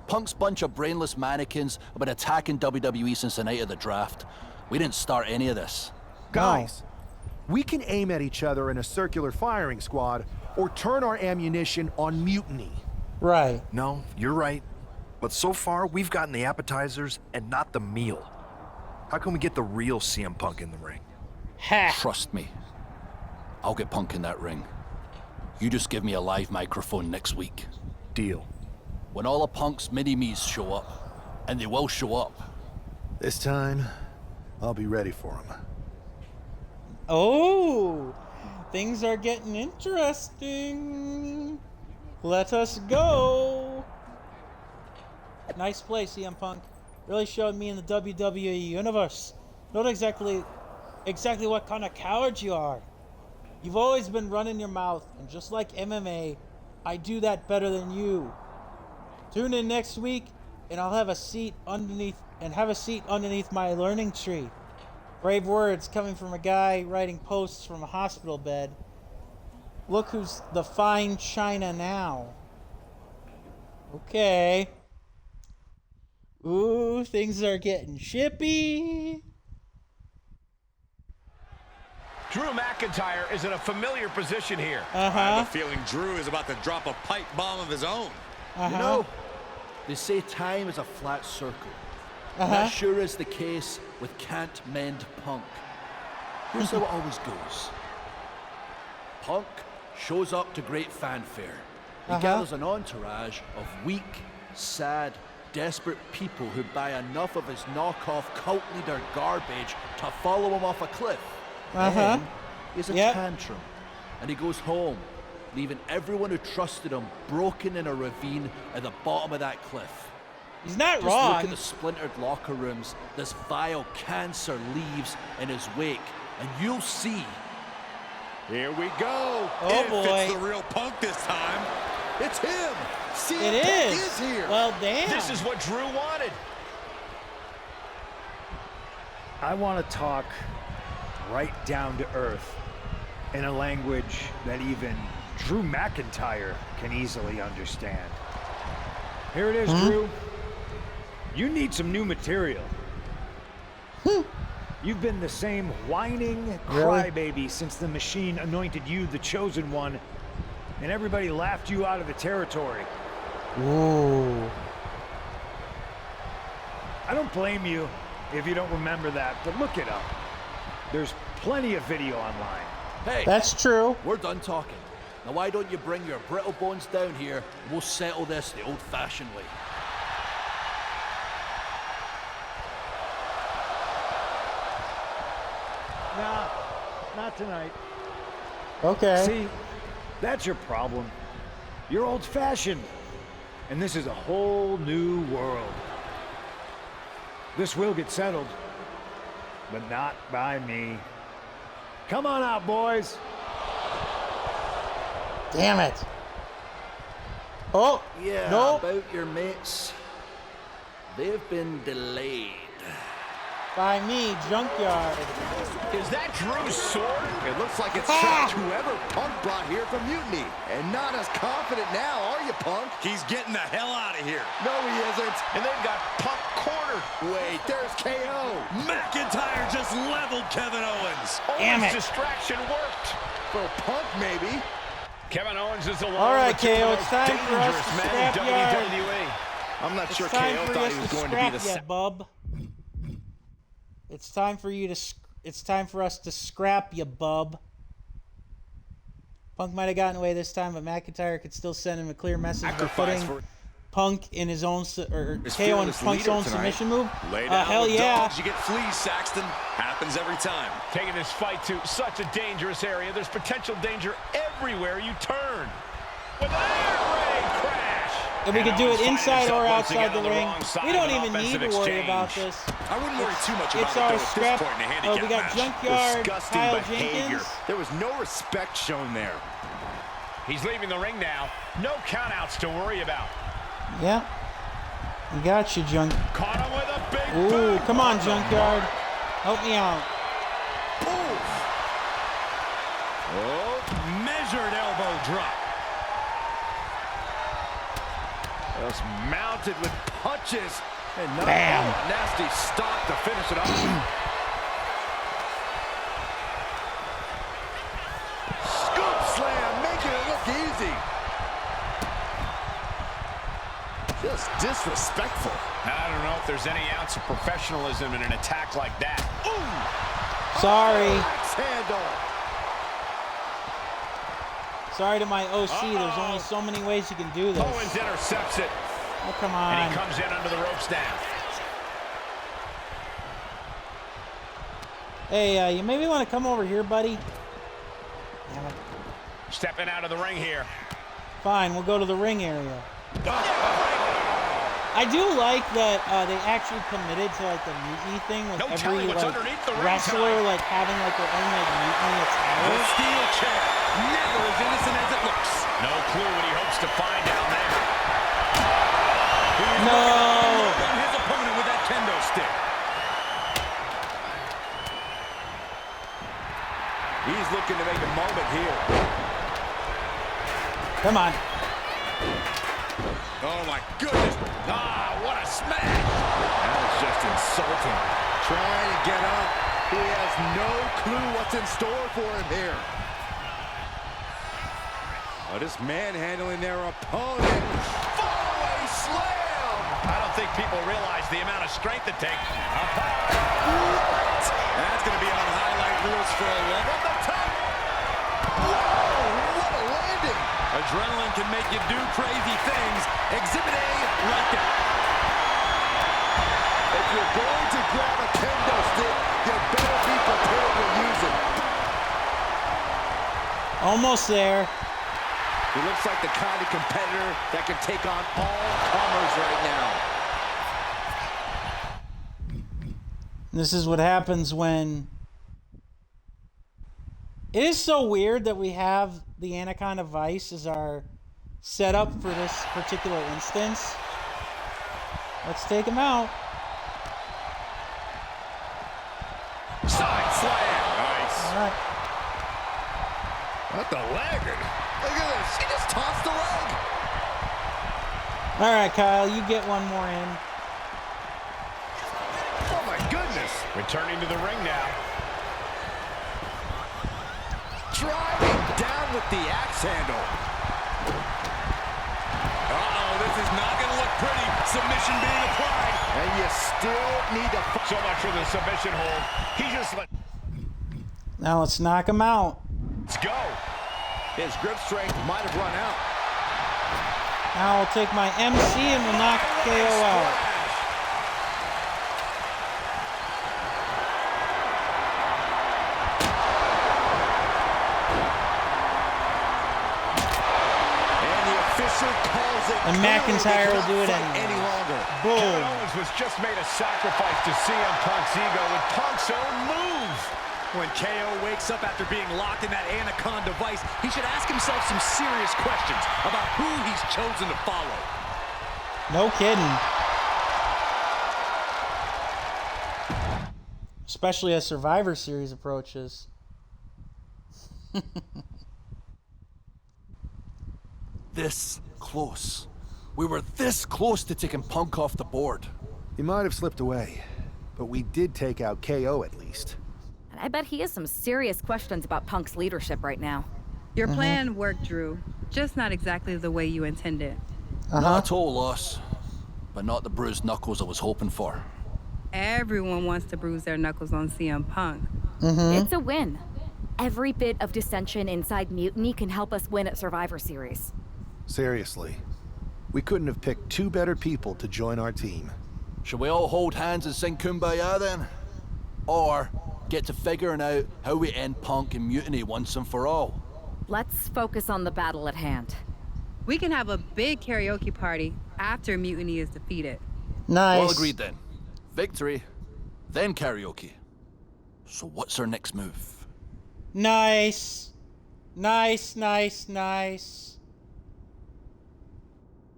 Punk's bunch of brainless mannequins have been attacking WWE since the night of the draft. We didn't start any of this. Guys, we can aim at each other in a circular firing squad or turn our ammunition on Mutiny. Right. No, you're right. But so far, we've gotten the appetizers and not the meal. How can we get the real CM Punk in the ring? Ha. Trust me. I'll get Punk in that ring. You just give me a live microphone next week. Deal. When all of Punk's mini-me's show up, and they will show up. This time, I'll be ready for him. Oh, things are getting interesting. Let us go. Nice play, CM Punk. Really showed me in the WWE universe. Not exactly what kind of coward you are. You've always been running your mouth, and just like MMA, I do that better than you. Tune in next week, and I'll have a seat underneath my learning tree. Brave words coming from a guy writing posts from a hospital bed. Look who's the fine china now. Okay. Ooh, things are getting chippy. Drew McIntyre is in a familiar position here. I have a feeling Drew is about to drop a pipe bomb of his own. You know, they say time is a flat circle. That sure is the case with Can't Mend Punk. Here's how it always goes. Punk shows up to great fanfare. He gathers an entourage of weak, sad, desperate people who buy enough of his knockoff cult leader garbage to follow him off a cliff. Then he has a tantrum, and he goes home, leaving everyone who trusted him broken in a ravine at the bottom of that cliff. He's not Just wrong. look at the splintered locker rooms this vile cancer leaves in his wake, and you'll see. Here we go. Oh, If boy. it's the real Punk this time. It's him. CM It Punk is. here. Well, damn. This is what Drew wanted. I want to talk right down to earth. in a language that even Drew McIntyre can easily understand. Here it is, Drew. You need some new material. You've been the same whining crybaby since the Machine anointed you the chosen one, and everybody laughed you out of the territory. Ooh. I don't blame you if you don't remember that, but look it up. There's plenty of video online. Hey, that's true. We're done talking. Now why don't you bring your brittle bones down here and we'll settle this the old-fashioned way. Nah, not tonight. Okay. See, that's your problem. You're old-fashioned, and this is a whole new world. This will get settled, but not by me. Come on out, boys. Damn it. Oh, yeah, no. About your mates. They've been delayed. By me, Junkyard. Is that Drew's sword? It looks like it's trapped whoever Punk brought here from Mutiny. And not as confident now, are you, Punk? He's getting the hell out of here. No, he isn't. And they've got Punk cornered. Wait, there's KO. McIntyre just leveled Kevin Owens. Damn it. Distraction worked. For Punk, maybe. Kevin Owens is alone. All right, KO, it's time for us to scrap yard. WWE. I'm not sure It's time KO for thought us he was to going to be scrap the ya, bub. It's time for you to. It's time for us to scrap you, bub. Punk might have gotten away this time, but McIntyre could still send him a clear message by putting Punk in his own or KO in Punk's own submission move. Lay down Hell with yeah! dogs, you get fleas, Saxton. Happens every time. Taking this fight to such a dangerous area. There's potential danger everywhere you turn. With an air raid crash. If we could do it inside or outside the ring, we don't even need to worry about this. I wouldn't worry too much about It's it our though, scrap. at this point in a handicap We got match. Junkyard, Disgusting Kyle behavior. Jenkins. There was no respect shown there. He's leaving the ring now. No countouts to worry about. Yeah. We got you, Junk. Caught him with a big Ooh, boot. come on, Junkyard. Help me out. Oof. Oh, measured elbow drop. Just mounted with punches. And not Bam. a nasty stop to finish it off. Scoop slam, making it look easy. Just disrespectful. I don't know if there's any ounce of professionalism in an attack like that. Ooh! Sorry. Axe handle. Sorry to my OC. There's only so many ways you can do this. Owens intercepts it. Oh, come on. And he comes in under the ropes now. Hey, you maybe want to come over here, buddy? Damn it. Stepping out of the ring here. Fine, we'll go to the ring area. I do like that they actually committed to like the mutiny thing with every like wrestler like having like their own like mutiny attire. The steel chair, never as innocent as it looks. No clue what he hopes to find down there. No. On his opponent with that kendo stick. He's looking to make a moment here. Come on. Oh my goodness. Ah, what a smash. That was just insulting. Trying to get up. He has no clue what's in store for him here. Oh, just manhandling their opponent. Fallaway slam. I don't think people realize the amount of strength it takes. That's going to be on highlight reels for a long From the top. Whoa, what a landing. Adrenaline can make you do crazy things. Exhibit A, right there. If you're going to grab a kendo stick, you better be prepared to use it. Almost there. He looks like the kind of competitor that can take on all comers right now. This is what happens when... It is so weird that we have the Anaconda Vice as our setup for this particular instance. Let's take him out. Side slam. Nice. All right. What the leg? Look at this. He just tossed the leg. All right, Kyle, you get one more in. Oh, my goodness. Returning to the ring now. Driving down with the axe handle. Uh-oh, this is not going to look pretty. Submission being applied. And you still need to... So much for the submission hold. He just let... Now let's knock him out. Let's go. His grip strength might have run out. Now I'll take my MC and we'll knock KO out. And McIntyre will do it any longer. Boom. Kevin Owens was just made a sacrifice to CM Punk's ego with Punk's own move. When KO wakes up after being locked in that Anaconda vice, he should ask himself some serious questions about who he's chosen to follow. No kidding. Especially as Survivor Series approaches. This close. We were this close to taking Punk off the board. He might have slipped away, but we did take out KO at least. And I bet he has some serious questions about Punk's leadership right now. Your plan worked, Drew. Just not exactly the way you intended. Not at all, Loss. But not the bruised knuckles I was hoping for. Everyone wants to bruise their knuckles on CM Punk. It's a win. Every bit of dissension inside Mutiny can help us win at Survivor Series. Seriously, we couldn't have picked two better people to join our team. Should we all hold hands and sing Kumbaya then? Or get to figuring out how we end Punk and Mutiny once and for all? Let's focus on the battle at hand. We can have a big karaoke party after Mutiny is defeated. Nice. All agreed then. Victory, then karaoke. So what's our next move? Nice. Nice, nice, nice.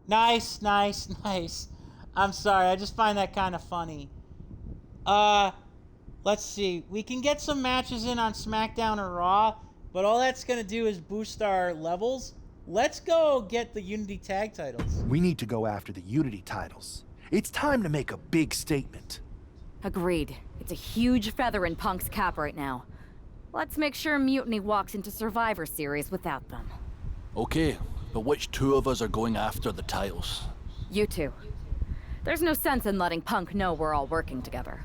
Nice, nice, nice. I'm sorry, I just find that kind of funny. Let's see. We can get some matches in on SmackDown or Raw, but all that's going to do is boost our levels. Let's go get the Unity Tag titles. We need to go after the Unity titles. It's time to make a big statement. Agreed. It's a huge feather in Punk's cap right now. Let's make sure Mutiny walks into Survivor Series without them. Okay, but which two of us are going after the titles? You two. There's no sense in letting Punk know we're all working together.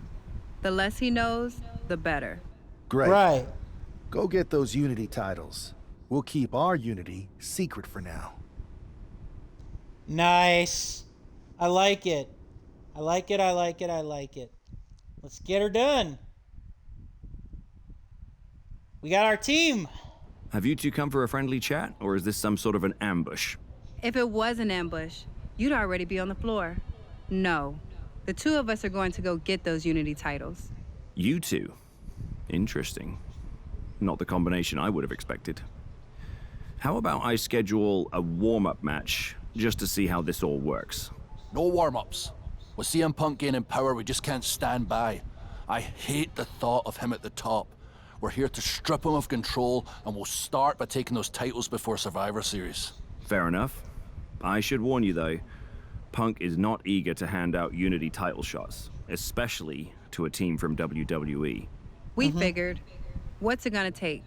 The less he knows, the better. Great. Right. Go get those Unity titles. We'll keep our Unity secret for now. Nice. I like it. I like it, I like it, I like it. Let's get her done. We got our team. Have you two come for a friendly chat, or is this some sort of an ambush? If it was an ambush, you'd already be on the floor. No. The two of us are going to go get those Unity titles. You two? Interesting. Not the combination I would have expected. How about I schedule a warm-up match, just to see how this all works? No warm-ups. With CM Punk gaining power, we just can't stand by. I hate the thought of him at the top. We're here to strip him of control, and we'll start by taking those titles before Survivor Series. Fair enough. I should warn you, though, Punk is not eager to hand out Unity title shots, especially to a team from WWE. We figured. What's it gonna take?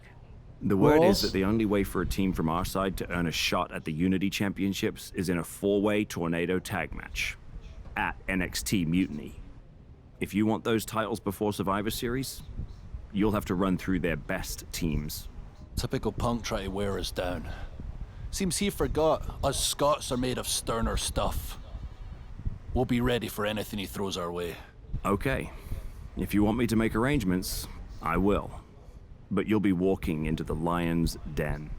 The word is that the only way for a team from our side to earn a shot at the Unity Championships is in a four-way tornado tag match at NXT Mutiny. If you want those titles before Survivor Series, you'll have to run through their best teams. Typical Punk trying to wear us down. Seems he forgot us Scots are made of sterner stuff. We'll be ready for anything he throws our way. Okay. If you want me to make arrangements, I will. But you'll be walking into the lion's den.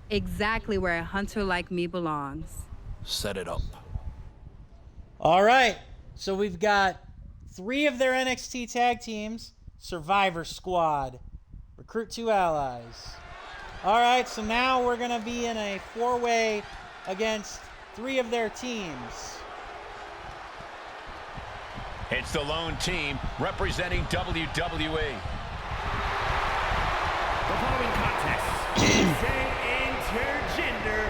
Exactly where a hunter like me belongs. Set it up. All right. So we've got 3 of their NXT tag teams. Survivor Squad. Recruit 2 allies. All right, so now we're going to be in a 4-way against 3 of their teams. It's the lone team representing WWE. The following contest intergender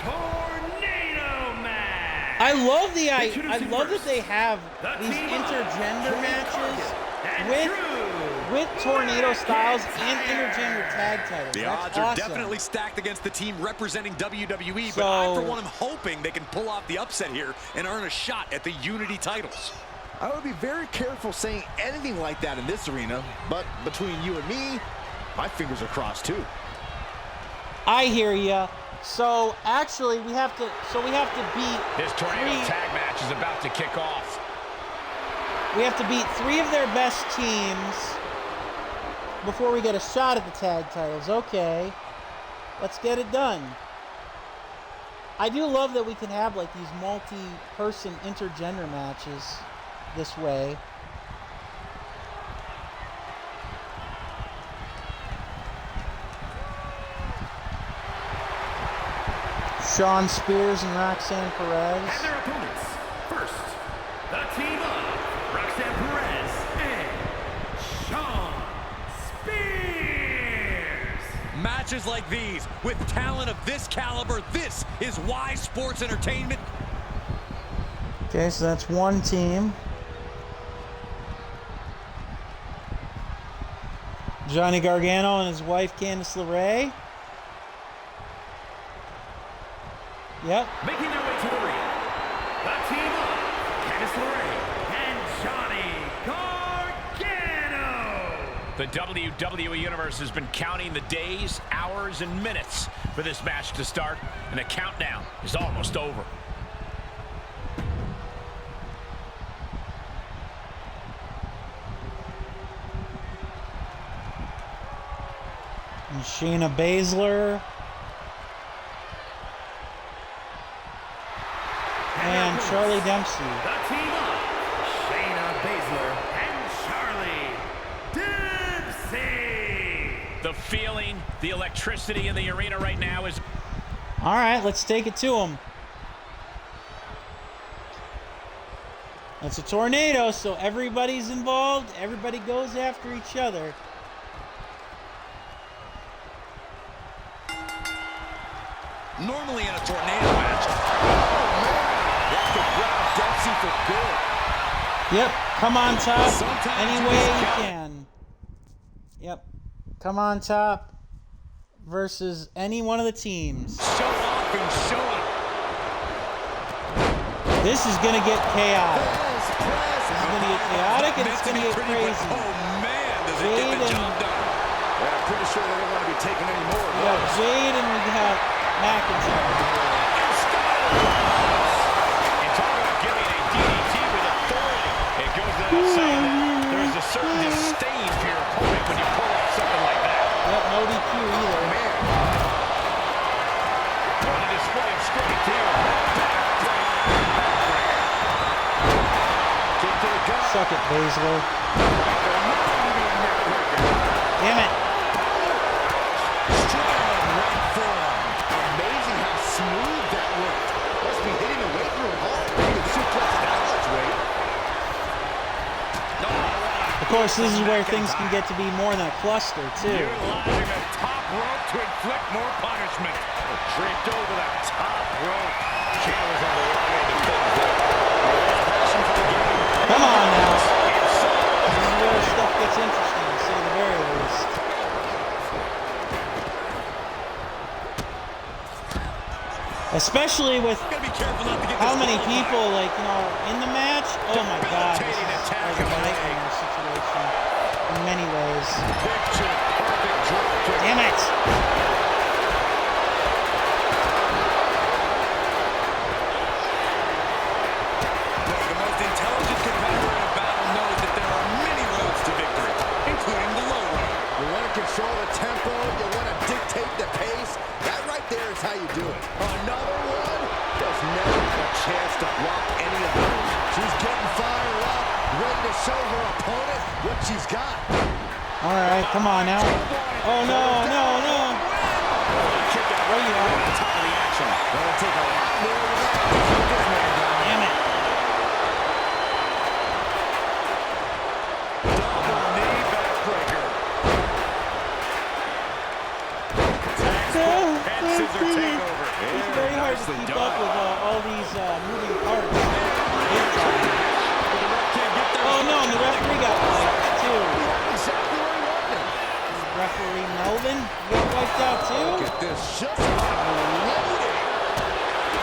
tornado match. I love that they have these intergender matches with tornado styles and intergender tag titles. The That's odds are awesome. definitely stacked against the team representing WWE, but I, for one, am hoping they can pull off the upset here and earn a shot at the Unity titles. I would be very careful saying anything like that in this arena, but between you and me, my fingers are crossed too. I hear ya. So actually, we have to beat. This tornado tag match is about to kick off. We have to beat 3 of their best teams before we get a shot at the tag titles. Okay, let's get it done. I do love that we can have like these multi-person intergender matches this way. Shawn Spears and Roxanne Perez. And their opponents. First, the team of Roxanne Perez and Shawn Spears. Matches like these, with talent of this caliber, this is why sports entertainment. Okay, so that's one team. Johnny Gargano and his wife Candice LeRae. Yep. Making their way to the ring, the team of Candice LeRae and Johnny Gargano. The WWE Universe has been counting the days, hours, and minutes for this match to start, and the countdown is almost over. And Shayna Baszler. And Charlie Dempsey. The team of Shayna Baszler and Charlie Dempsey. The feeling, the electricity in the arena right now is... All right, let's take it to them. It's a tornado, so everybody's involved. Everybody goes after each other. Normally in a tornado match, That could ground Dempsey for good. Yep, come on top any way you can. Yep, come on top versus any one of the teams. show off and show it. This is going to get chaotic. This is going to get chaotic and it's going to get crazy. Oh man, does it Jade get the job done. Yeah, I'm pretty sure they don't want to be taking any more. We got Jade and we got McIntyre. And talk about giving a DDT with authority. It goes without saying that there is a certain disdain for your opponent when you pull off something like that. Yep, no DQ either. Man. What a display of strength here. Kick to the gut. Suck it, Baszler. Damn it. Amazing how smooth that looked. Must be hitting the weight room hard. You can suplex that much weight. Of course, this is where things can get to be more than a cluster, too. Utilizing the top rope to inflict more punishment. Draped over the top rope. Chandler's on the wrong end of things there. Come on now. This is where stuff gets interesting, to say the very least. Especially with how many people, like, you know, in the match. Oh my God, this is like a nightmare situation in many ways. Damn it! The most intelligent competitor in a battle knows that there are many roads to victory, including the low road. You want to control the tempo. You want to dictate the pace. That right there is how you do it. Another one just never had a chance to block any of those. She's getting fired up, ready to show her opponent what she's got. All right, come on now. Oh no, no, no! Where you are? Top of the action. That'll take a lot more than that to keep this man down. Damn it! Double knee backbreaker. hard to keep up with all these moving parts. Oh no, and the referee got wiped too. Exactly where he wanted. Referee Melvin got wiped out too. Look at this, just loaded.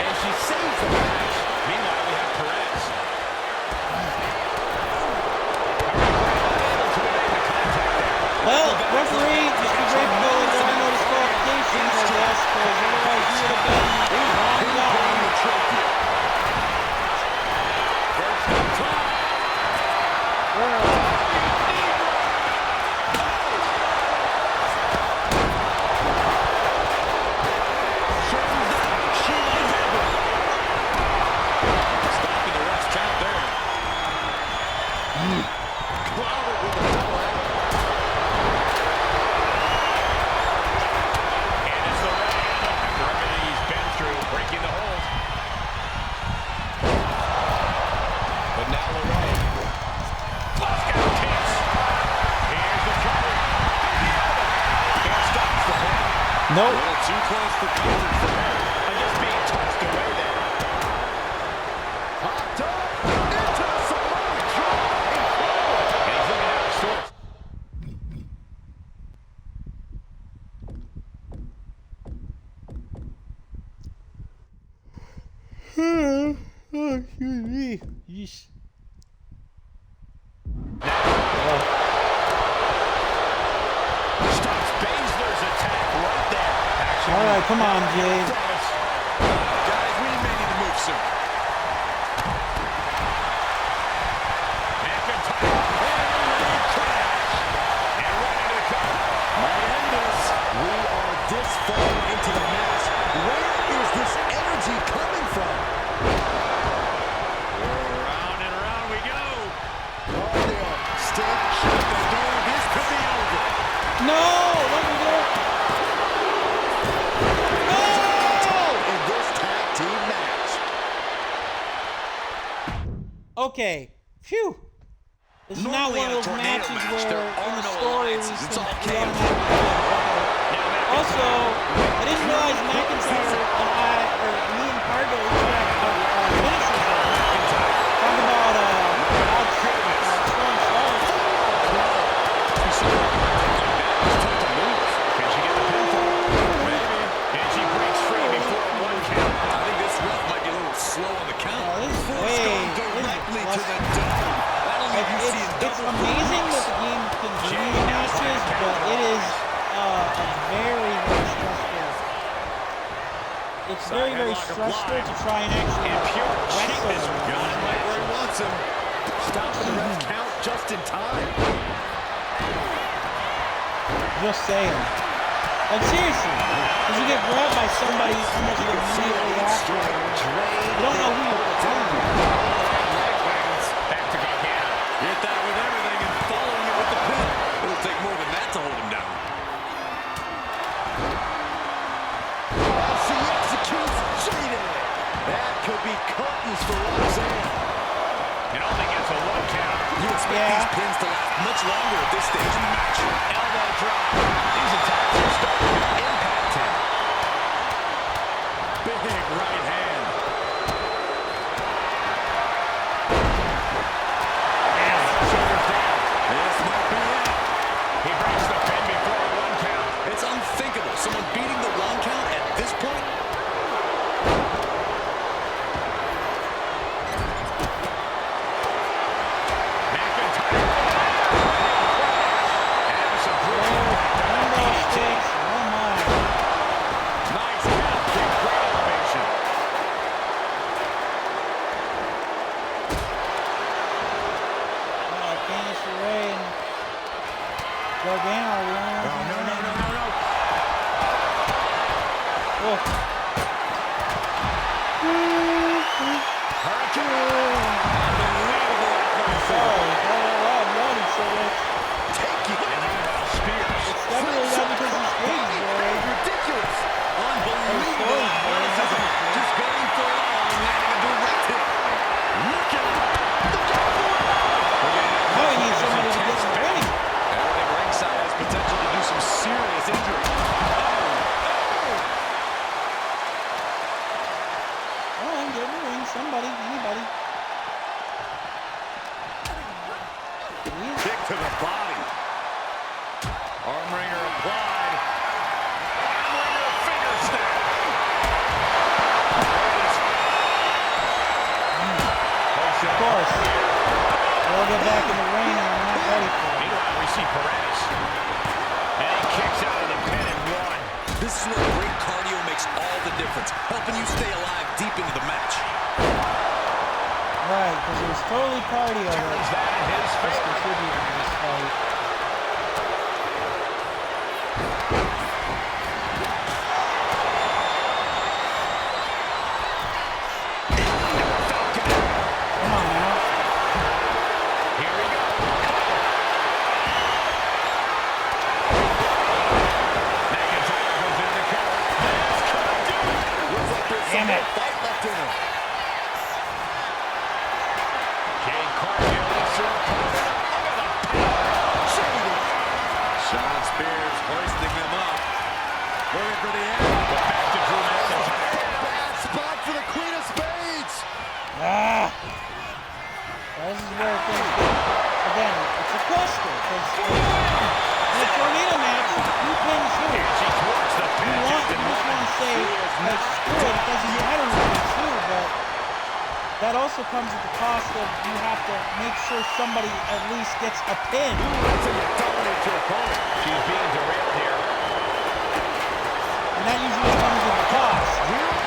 And she saves the match. Meanwhile, we have Perez. Well, referee, just be grateful that there are no disqualifications, I guess, because otherwise he would have been long gone. Stopping the ref's count there. Clobbered with a double ankle. And it's the right hand after everything he's been through, breaking the hold. But now Leray. Moscow kicks. Here's the cover. And stops the pin. Nope. A little too close for comfort for him. And just being tossed away there. Hot dog into the Samoa drop. And he's looking out of sorts. Oh, excuse me. Yeesh. Stops Baszler's attack right there. Actually, All right, come on, Jade. Guys, we may need to move soon. McIntyre. And crash. And right into the cover. Might end this. We are this far into the match. Where is this energy coming from? Round and round we go. Oh, they are still shut the door. This could be over. No! Let me go. In this tag team match. Okay. Phew. This is not Normally one in a of those tornado matches match, where there in are the no story alliances. It's all we chaos. Also, I didn't realize McIntyre and me and Cargo have finishes there. Talk about odd strong stars. Can she get the pinfall? Maybe. And she breaks free before a 1 count. I think this ref might be a little slow on the count. This is Force going directly to the dome. That'll leave you seeing It's double amazing that the game can do these matches, but it is very, very stressful. It's very, very stressful to try and actually Pure wrestle. cheapness. Got him right where he wants him. Stopping the ref count just in time. Just saying. And seriously, because you get grabbed by somebody almost immediately after, you don't know who you're protecting. Back to Gargano. Hit that with everything and following it with the pin. It'll take more than that to hold him down. She executes Jade. That could be curtains for Roxanne. It only gets a 1 count. You expect these pins to last much longer at this stage in the match. Elbow drop. These attacks are starting to impact him. Big right hand. And shoulders down. This might be it. He breaks the pin before a 1 count. It's unthinkable. Someone beating the 1 count at this point. McIntyre. And some brutal impact. Nice count. Great elevation. Candice LeRae and Gargano are the only ones. No. Oh. It's definitely not because he's big, boy. Ridiculous. Unbelievable athleticism. Just going for it all and landing a direct hit. Look at him. Now he needs somebody to get some ring. I think ringside has potential to do some serious injury. somebody, anybody. Kick to the body. Arm wringer applied. Arm wringer finger snap. Of course. They'll get back in the ring and I'm not ready for it. Meanwhile, we see Perez. And he kicks out of the pin and one. This is where great cardio makes all the difference, helping you stay alive deep into the match. Right, because it was totally cardio that his was contributing to this fight. Come on now. Here we go. McIntyre goes into the cover. This could do it. Looks like there's some more fight left in him. Jade Cargill lifts her opponent up with a power. Sean Spears hoisting them up. Looking for the end. But back to Drew McIntyre. Bad spot for the Queen of Spades. This is where things get, again, it's a cluster, because in a tornado match, who pins who? She thwarts the pin. You just want to say, like, screw it doesn't matter who pins who, but that also comes at the cost of you have to make sure somebody at least gets a pin. Dominate your opponent. She's being derailed here. And that usually comes at the cost.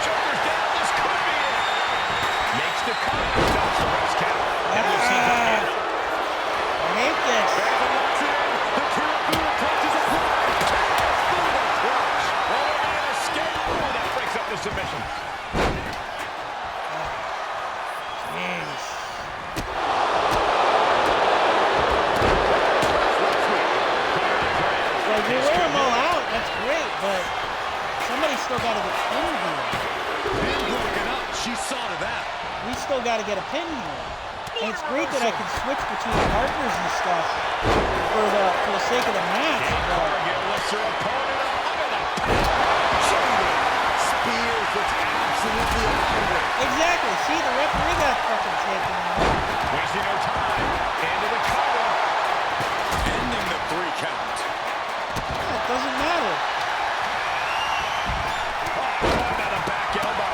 Shoulders down. This could be it. Makes the cut. Stops the rest count. I hate this. That breaks up the submission. Jeez. Like, you wear them all out, that's great, but somebody's still got to get pinned here. Pin broken up. She saw to that. We still got to get a pin here. And it's great that I can switch between partners and stuff for the sake of the match. Cargill lifts her opponent up with a Spears looks absolutely out of it. Exactly. See, the referee got fucking taken out. wasting no time. Into the cover. Ending the 3 count. Yeah, it doesn't matter. Another back elbow.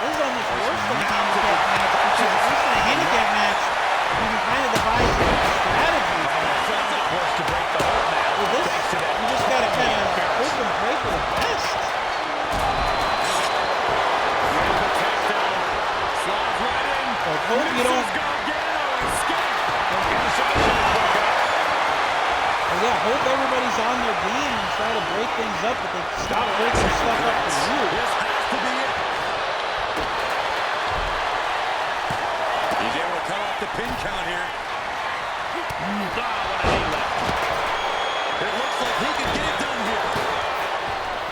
This is almost worse than a handicap match, because at least in a handicap match, you can kind of devise different strategies. Forced to break the hold now. With this, you just got to kind of hope and pray for the best. Slides right in. Like, hope you don't. Yeah, hope everybody's on their game and try to break things up, but they stop breaking stuff up for you. This has to be it. He's able to cut off the pin count here. It looks like he can get it done here.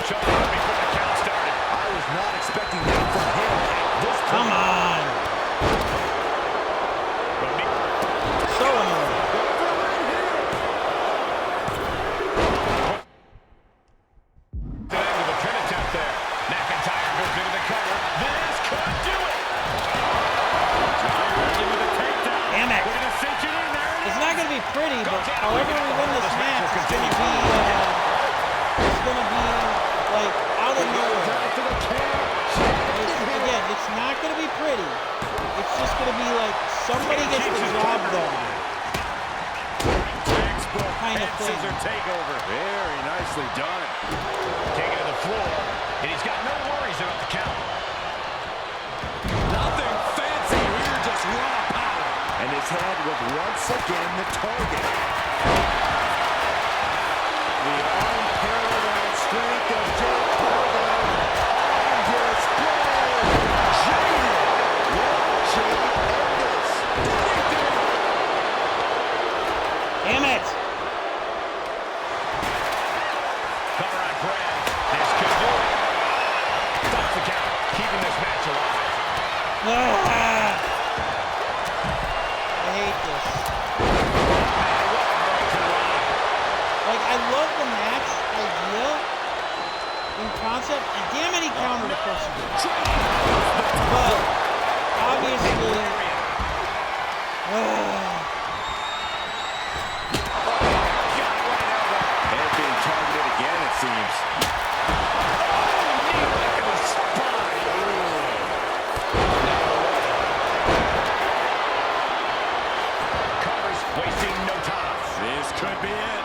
Showing up before the count started. I was not expecting that from him at this point. Come on. So annoying. With a pin attempt there. McIntyre goes into the cover. This could do it. Damn it. We're gonna cinch it in there. It's not going to be pretty, but however we win this match, it's going to be, like, out of nowhere. Again, it's not going to be pretty. It's just going to be like somebody gets the job done. Textbook Kind of thing. scissor takeover. Very nicely done. Taking to the floor, and he's got no worries about the count. Nothing fancy here, just raw power. And his head was once again the target. The unparalleled strength of Jade Cargill on display. Jade, watch Jade end this. Damn it. Cover on Brad. This could do it. Stops the count, keeping this match alive. I hate this. Like, I love the match idea, in concept, and damn it, he countered, of course he did. But, obviously... And being targeted again, it seems. Wasting no time. This could be it.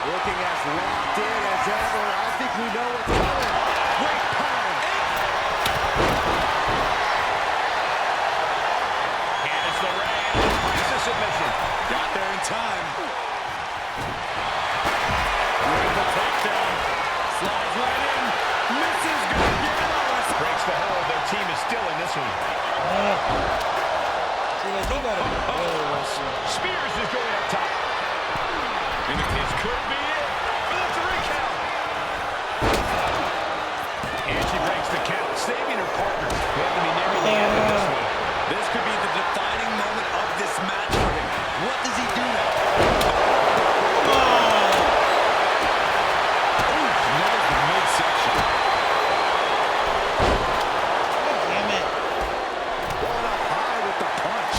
Looking as locked in as ever. I think we know what's coming. Great power. And it's the Ray. It's a submission. Got there in time. Beautiful takedown. Slides right in. Misses. Gonna get it all. Breaks the hold. Their team is still in this one. Spears is going up top. And this could be it for the 3 count. And she breaks the count, saving her partner. We have to be near the end of this one. This could be the defining moment of this match for him. What does he do now? Ooh, there's the midsection. Damn it. Going up high with the punch.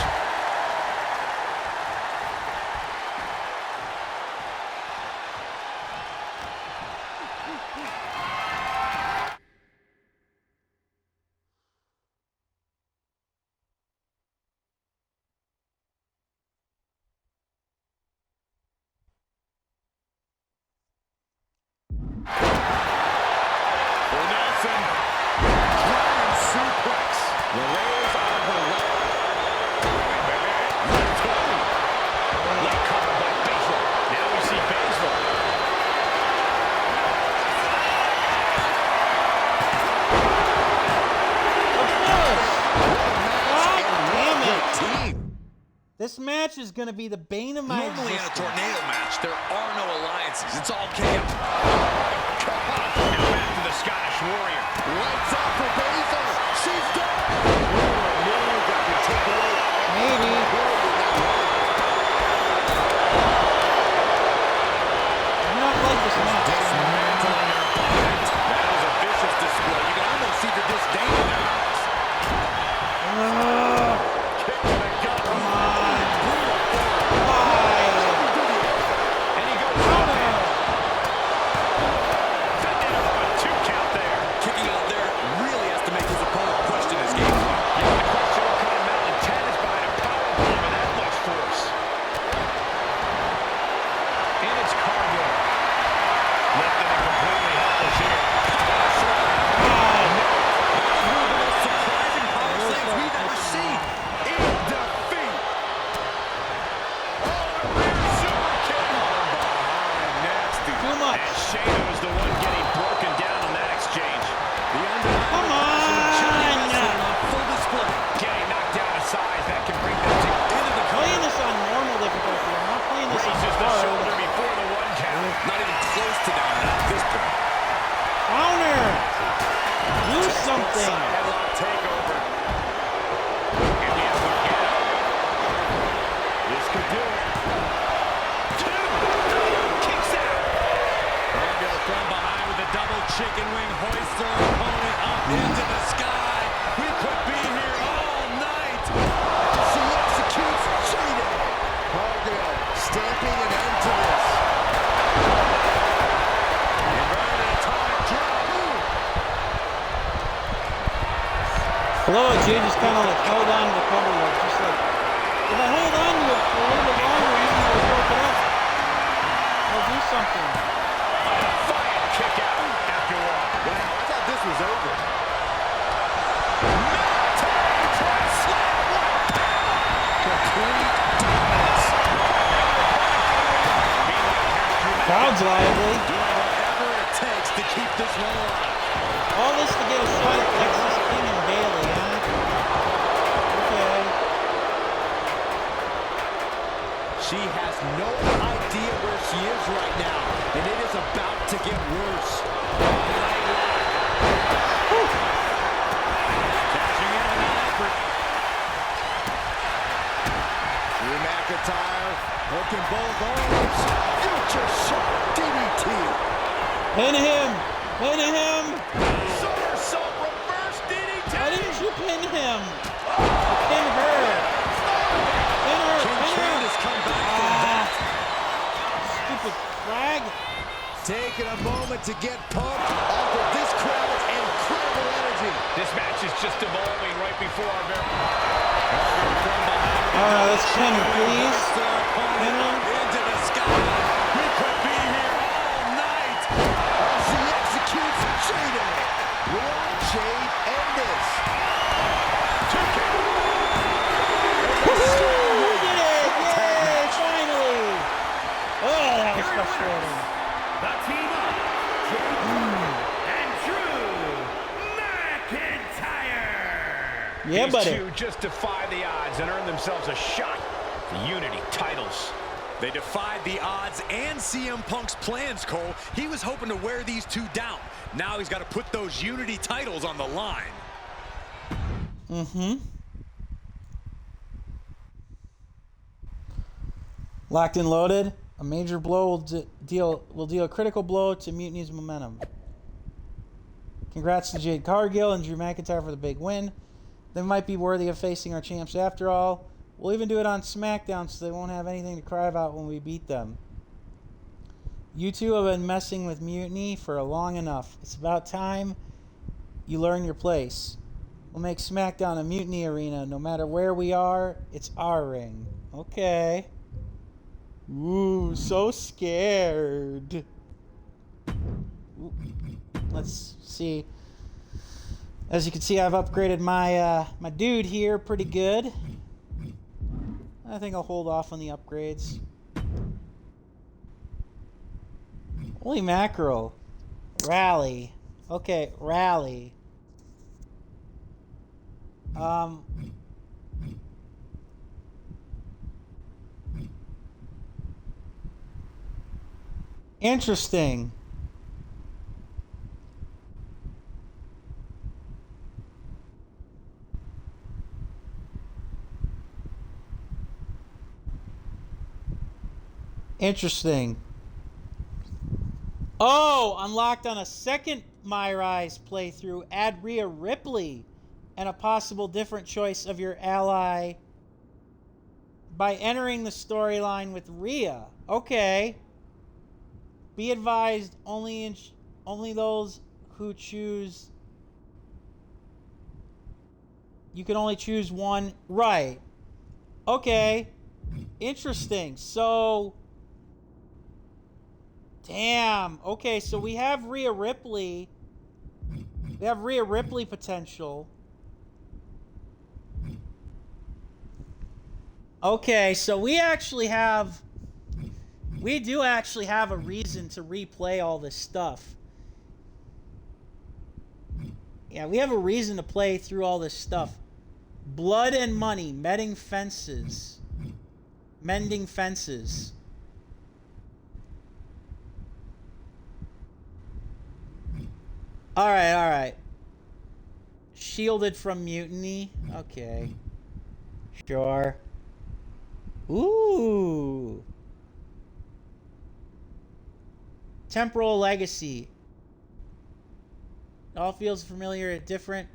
Nelson. Dragon suplex. The Rays on her left. Leg covered by Baszler. Now we see Baszler. This match is going to be the bane of my Normally in a existence. tornado match, there are no alliances. It's all chaos. Now back to the Scottish Warrior. Lights out for Baszler. She's done. Maybe. I do not like this match. Dismantling her opponent. That was a vicious display. You can almost see the disdain in their eyes. Kick to the gut. Come on. And he goes out there. Sending him up a 2 count there. Kicking out there really has to make his opponent question his game plan. You have to question what kind of mountain is behind a power bomb with that much force. And it's Cargo. Lifted and completely helpless here. One of the most surprising power slams we've ever seen. In defeat. Super kick. Nasty. Too much. And Shayna was the one getting broken down on that exchange. The Undertaker. Come on. Full display. Getting knocked down to size, that can bring them to Into the Playing this on normal difficulty. I'm not playing this on raises the hard. shoulder before the 1 count. Not even close to down at this point. Counter. Do something. Headlock takeover. And he has to get up. This could do it. 2. Kicks out. Cargill from behind with a double chicken wing hoists her opponent up into the sky. We could be here all night. She executes Shayna. Cargill stamping an end to this. Inverted atomic drop. Below it, Jay just kind of like held on to the cover like, just like, if I hold on to it for a little bit longer, even though it's broken up, I'll do something. A defiant kick out after 1. Wow, I thought this was over. Military press slam. Complete dominance. Crowd's lively. Doing whatever it takes to keep this one alive. All this to get a shot at Texas King and Bailey, huh? Okay. She has no idea where she is right now, and it is about to get worse. Cashing in on that effort. Drew McIntyre hooking both arms. Future shot DDT. Pin him! Pin him! taking a moment to get pumped off of this crowd's incredible energy. This match is just evolving right before our very... Let's pin her, please. Pin her. Into the sky. We could be here all night. As he executes Jade. Will Jade end this? We did it! Yay! Finally! Oh, that was frustrating. The team up, Drew and Drew McIntyre. Yeah, buddy. These two just defy the odds and earn themselves a shot at the Unity titles. They defied the odds and CM Punk's plans, Cole. He was hoping to wear these two down. Now he's got to put those Unity titles on the line. Mm-hmm. Locked and loaded. A major blow will deal a critical blow to Mutiny's momentum. Congrats to Jade Cargill and Drew McIntyre for the big win. They might be worthy of facing our champs after all. We'll even do it on SmackDown so they won't have anything to cry about when we beat them. You two have been messing with Mutiny for long enough. It's about time you learn your place. We'll make SmackDown a Mutiny arena. No matter where we are, it's our ring. Okay. Ooh, so scared. Ooh. Let's see. As you can see, I've upgraded my my dude here pretty good. I think I'll hold off on the upgrades. Holy mackerel. Rally. Okay, rally. Interesting. Interesting. Oh, unlocked on a second MyRise playthrough. Add Rhea Ripley and a possible different choice of your ally by entering the storyline with Rhea. Okay. Be advised, only those who choose. You can only choose one. Right. Okay. Interesting. So. Damn. Okay, so we have Rhea Ripley. We have Rhea Ripley potential. Okay, so we do actually have a reason to replay all this stuff. Yeah, we have a reason to play through all this stuff. Blood and money, mending fences. All right. Shielded from Mutiny. Okay. Sure. Ooh. Temporal Legacy. It all feels familiar yet different.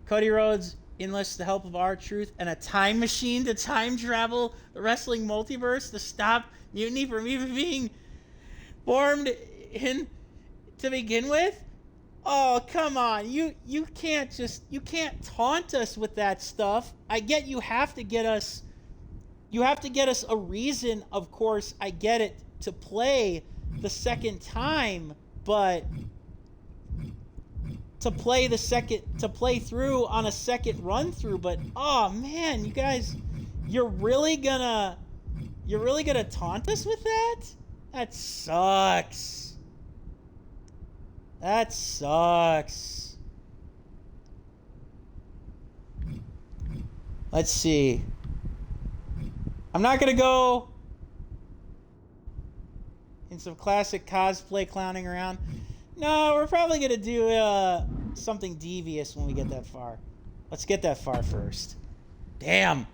Cody Rhodes enlists the help of R-Truth and a time machine to time travel the wrestling multiverse to stop Mutiny from even being formed in to begin with. Oh, come on. You can't taunt us with that stuff. I get you have to get us a reason, of course. I get it, to play the second time, but to play through on a second run through, but oh man, you guys, you're really gonna taunt us with that? That sucks. Let's see. I'm not gonna go in some classic cosplay clowning around. No, we're probably gonna do something devious when we get that far. Let's get that far first. Damn.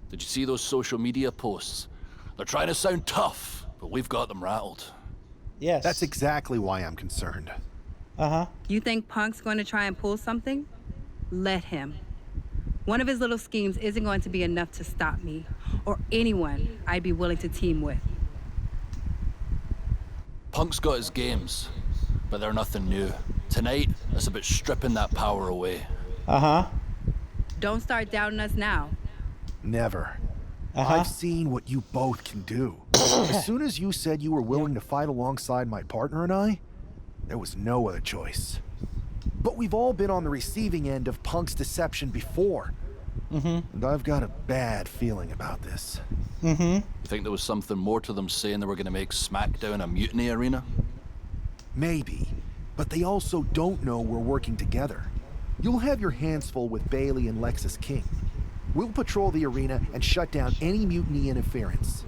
Did you see those social media posts? They're trying to sound tough, but we've got them rattled. Yes. That's exactly why I'm concerned. Uh-huh. You think Punk's going to try and pull something? Let him. One of his little schemes isn't going to be enough to stop me or anyone I'd be willing to team with. Punk's got his games, but they're nothing new. Tonight, it's about stripping that power away. Uh-huh. Don't start doubting us now. Never. Uh-huh. I've seen what you both can do. As soon as you said you were willing to fight alongside my partner and I, there was no other choice. But we've all been on the receiving end of Punk's deception before. And I've got a bad feeling about this. You think there was something more to them saying they were going to make SmackDown a mutiny arena? Maybe, but they also don't know we're working together. You'll have your hands full with Bailey and Lexus King. We'll patrol the arena and shut down any mutiny interference.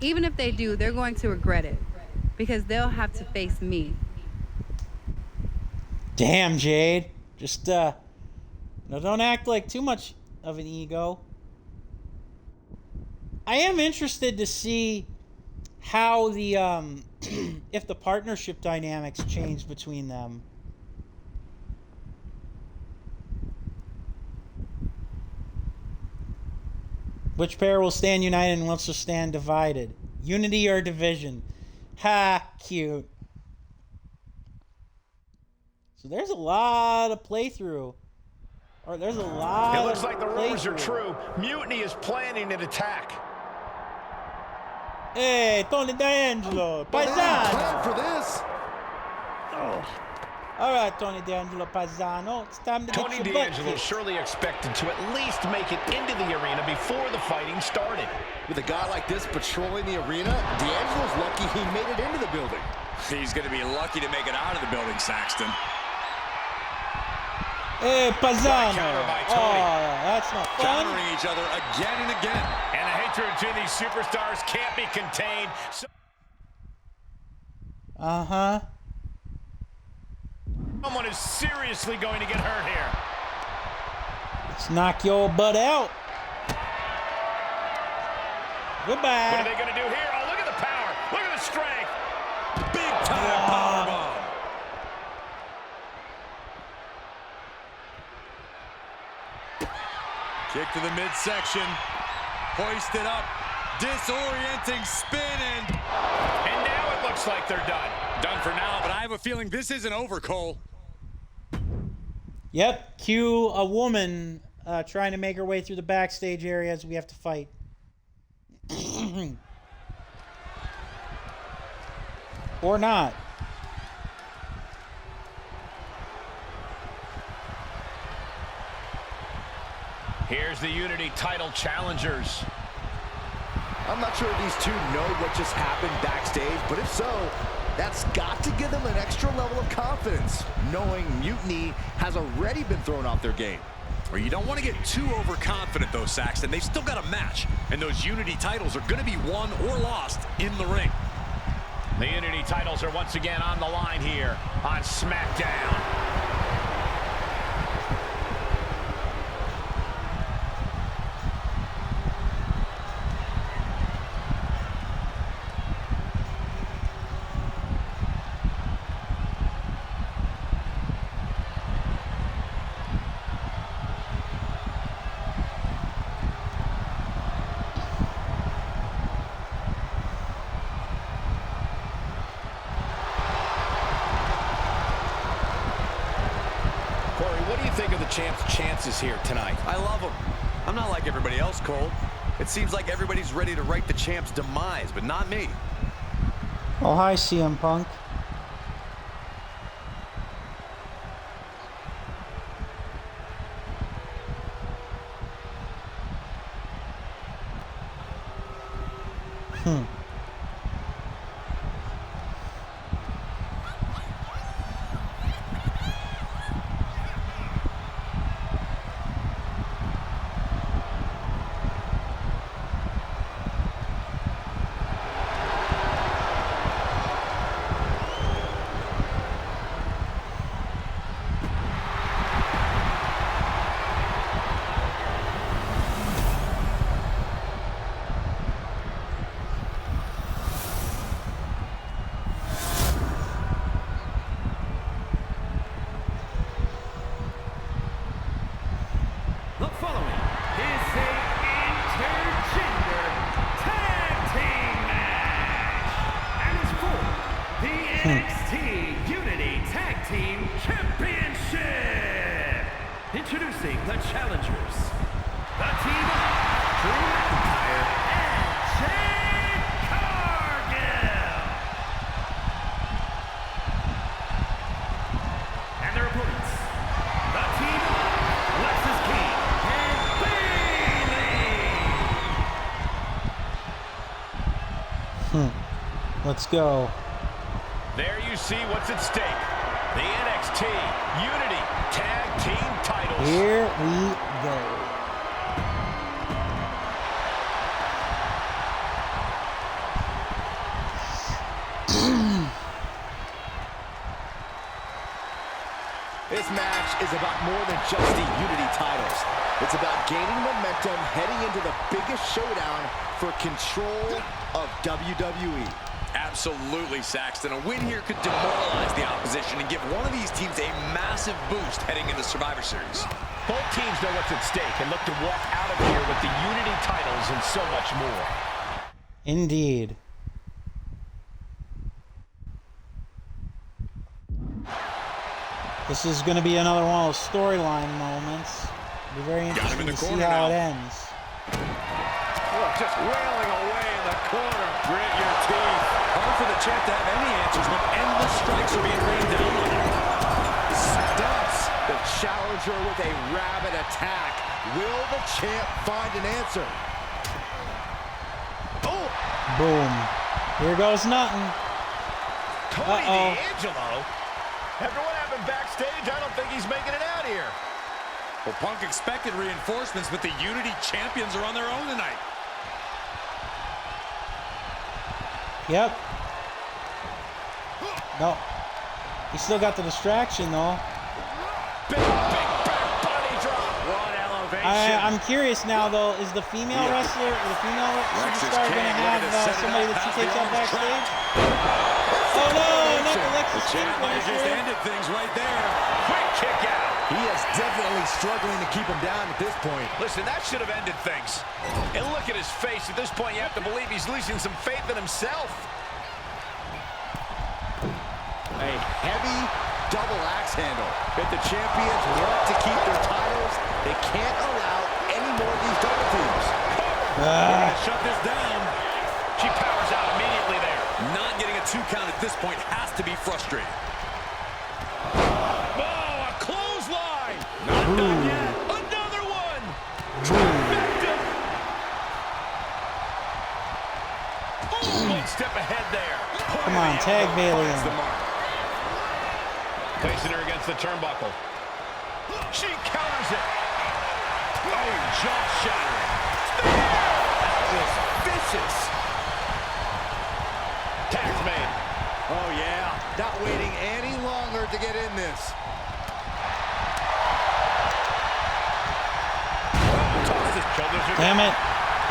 Even if they do, they're going to regret it, because they'll have to face me. Damn, Jade. Just, no, don't act like too much of an ego. I am interested to see how the, if the partnership dynamics change between them. Which pair will stand united and which will stand divided? Unity or division? Ha, cute. So there's a lot of playthrough. Or there's a lot. It looks like the rumors are true. Mutiny is planning an attack. Hey, Tony D'Angelo, Paisano. Plan for this. All right, Tony D'Angelo, Paisano. It's time to Tony get your butt D'Angelo kicked. surely expected to at least make it into the arena before the fighting started. With a guy like this patrolling the arena, D'Angelo's lucky he made it into the building. He's going to be lucky to make it out of the building, Saxton. Hey, Paisano. Counter by Oh, Tony. that's not fun. Countering each other again and again. And the hatred between these superstars can't be contained. Uh-huh. Someone is seriously going to get hurt here. Let's knock your butt out. Goodbye. What are they going to do here? Oh, look at the power. Look at the strength. Big time powerbomb. Kick to the midsection. Hoisted up. Disorienting spin and now it looks like they're done. Done for now, but I have a feeling this isn't over, Cole. Yep, cue a woman trying to make her way through the backstage areas we have to fight. Or not. Here's the Unity title challengers. I'm not sure if these two know what just happened backstage, but if so, that's got to give them an extra level of confidence, knowing Mutiny has already been thrown off their game. Well, you don't want to get too overconfident, though, Saxton. They've still got a match, and those Unity titles are going to be won or lost in the ring. The Unity titles are once again on the line here on SmackDown. Champ's chances here tonight. I love him. I'm not like everybody else, Cole. It seems like everybody's ready to write the champ's demise, but not me. Oh, hi, CM Punk. Introducing the challengers, the team of Drew McIntyre and Jade Cargill. And their opponents, the team of Lexis King and Bayley. Let's go. There you see what's at stake. The NXT Unity Tag Team titles. Here we go. This match is about more than just the Unity titles. It's about gaining momentum heading into the biggest showdown for control of WWE. Absolutely, Saxton. A win here could demoralize the opposition and give one of these teams a massive boost heading into Survivor Series. Both teams know what's at stake and look to walk out of here with the Unity titles and so much more. Indeed. This is going to be another one of those storyline moments. It'll be very interesting to see how it ends. Look, just wailing away in the corner. Grit your teeth. Hard for the champ to have any answers when endless strikes are being rained down on him. Stunts the challenger with a rabid attack. Will the champ find an answer? Oh! Boom. Here goes nothing. Tony D'Angelo? After what happened backstage, I don't think he's making it out here. Well, Punk expected reinforcements, but the Unity champions are on their own tonight. Yep. No. He still got the distraction, though. Big back body drop. One elevation. I'm curious now, though. Is the female wrestler or the female superstar going to have somebody that she takes out backstage? Oh, no. Not the Lexis King finisher. Just ended things right there. Quick kick out. He is definitely struggling to keep him down at this point. Listen, that should have ended things. And look at his face. At this point, you have to believe he's losing some faith in himself. A heavy double axe handle. If the champions want to keep their titles, they can't allow any more of these double teams. Shut this down. She powers out immediately there. Not getting a 2 count at this point has to be frustrating. Oh, a clothesline. Not done yet. Another one. Trifecta. One step ahead there. Come on, tag Bayley in. Placing her against the turnbuckle. She counters it. Oh, jaw-shattering. That was vicious. Tag's made. Oh, yeah. Not waiting any longer to get in this. Damn it.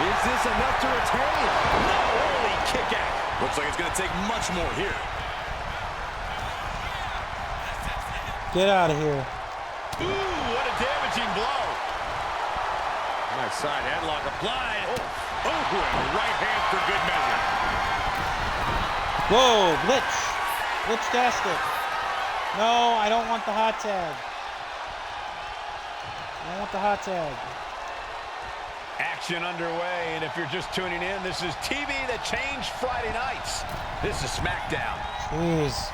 Is this enough to retain? No, early kick out. Looks like it's going to take much more here. Get out of here. Ooh, what a damaging blow. Nice side headlock applied. Oh, and a right hand for good measure. Whoa, glitch. Glitch-tastic. No, I don't want the hot tag. I don't want the hot tag. Action underway, and if you're just tuning in, this is TV that changed Friday nights. This is SmackDown. Jeez.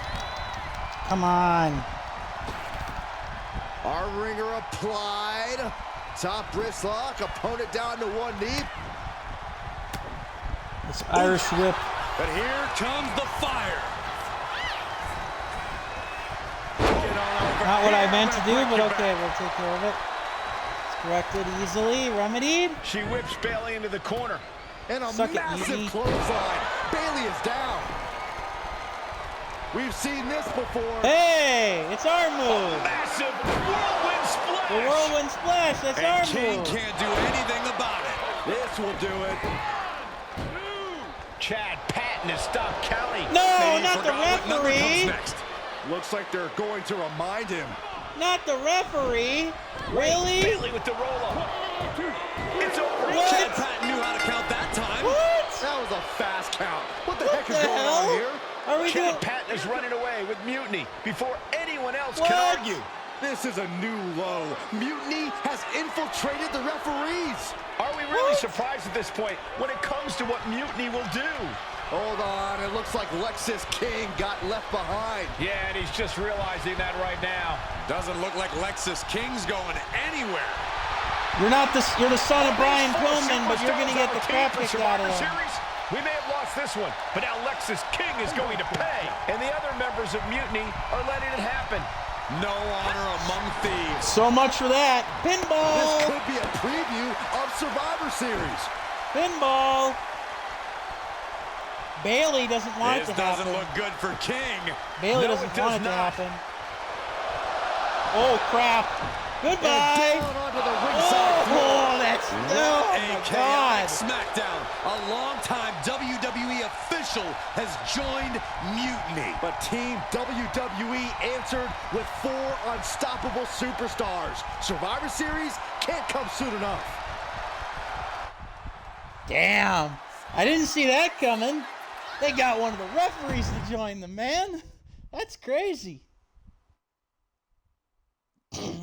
Come on. Our ringer applied. Top wrist lock. Opponent down to one knee. It's Irish whip. But here comes the fire. Not what I meant to do, but okay, we'll take care of it. It's corrected easily, remedied. She whips Bayley into the corner. And a Suck massive it, clothesline. Bayley is down. We've seen this before. Hey, it's our move. Massive whirlwind splash. The whirlwind splash, that's And our King move. can't do anything about it. This will do it. Chad Patton has stopped counting. No, not the referee. Looks like they're going to remind him. Not the referee. Really? Bayley with the roll-up. It's over. What? Chad Patton knew how to count that time. What? That was a fast count. What the What heck is the going hell? on here? Are we Chad doing? Patton is running away with Mutiny before anyone else What? can argue. This is a new low. Mutiny has infiltrated the referees. Are we really surprised at this point when it comes to what Mutiny will do? Hold on, it looks like Lexis King got left behind. Yeah, and he's just realizing that right now. Doesn't look like Lexis King's going anywhere. You're the son of Brian Pillman, but you're gonna get the crap kicked out of him. We may have lost this one, but now Lexis King is going to pay. And the other members of Mutiny are letting it happen. No honor among thieves. So much for that. Pinball! This could be a preview of Survivor Series. Pinball! Bailey doesn't want it to happen. This doesn't look good for King. Bailey doesn't want it to happen. Oh, crap. Goodbye. Oh, that's... Oh, my God. SmackDown. A longtime WWE official has joined Mutiny. But Team WWE answered with 4 unstoppable superstars. Survivor Series can't come soon enough. Damn. I didn't see that coming. They got one of the referees to join them, man. That's crazy.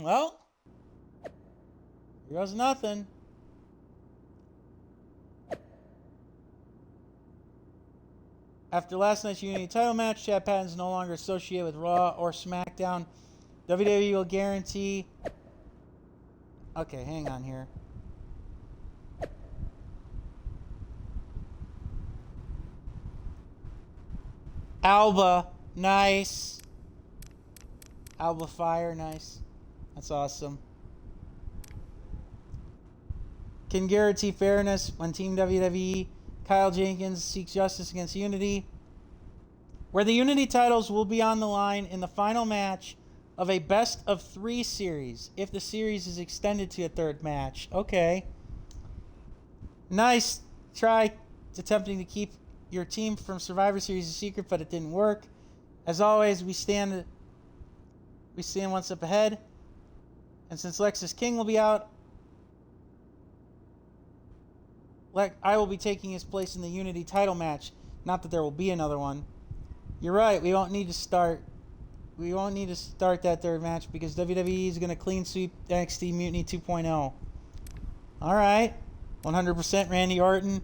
Well, here goes nothing. After last night's Unity title match, Chad Patton's no longer associated with Raw or SmackDown. WWE will guarantee... Okay, hang on here. Alba, nice. Alba Fire, nice. That's awesome. Can guarantee fairness when Team WWE, Kyle Jenkins seeks justice against Unity, where the Unity titles will be on the line in the final match of a best-of-3 series, if the series is extended to a third match. Okay. Nice try attempting to keep your team from Survivor Series a secret, but it didn't work. As always, we stand one step ahead. And since Lexis King will be out, I will be taking his place in the Unity title match. Not that there will be another one. You're right, we won't need to start that third match because WWE is going to clean sweep NXT Mutiny 2.0. Alright. 100% Randy Orton.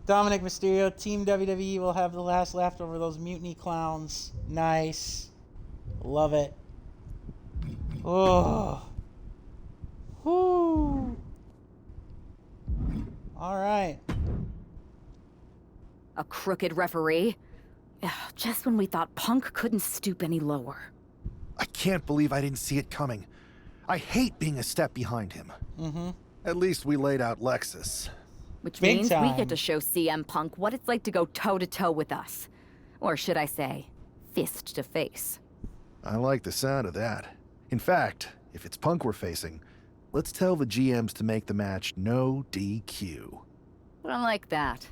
Dominic Mysterio, Team WWE will have the last laugh over those Mutiny clowns. Nice. Love it. Oh. Whoo. All right. A crooked referee? Ugh, just when we thought Punk couldn't stoop any lower. I can't believe I didn't see it coming. I hate being a step behind him. Mm-hmm. At least we laid out Lexus. Which Big means time. we get to show CM Punk what it's like to go toe-to-toe with us. Or should I say, fist to face. I like the sound of that. In fact, if it's Punk we're facing, let's tell the GMs to make the match no DQ. I like that.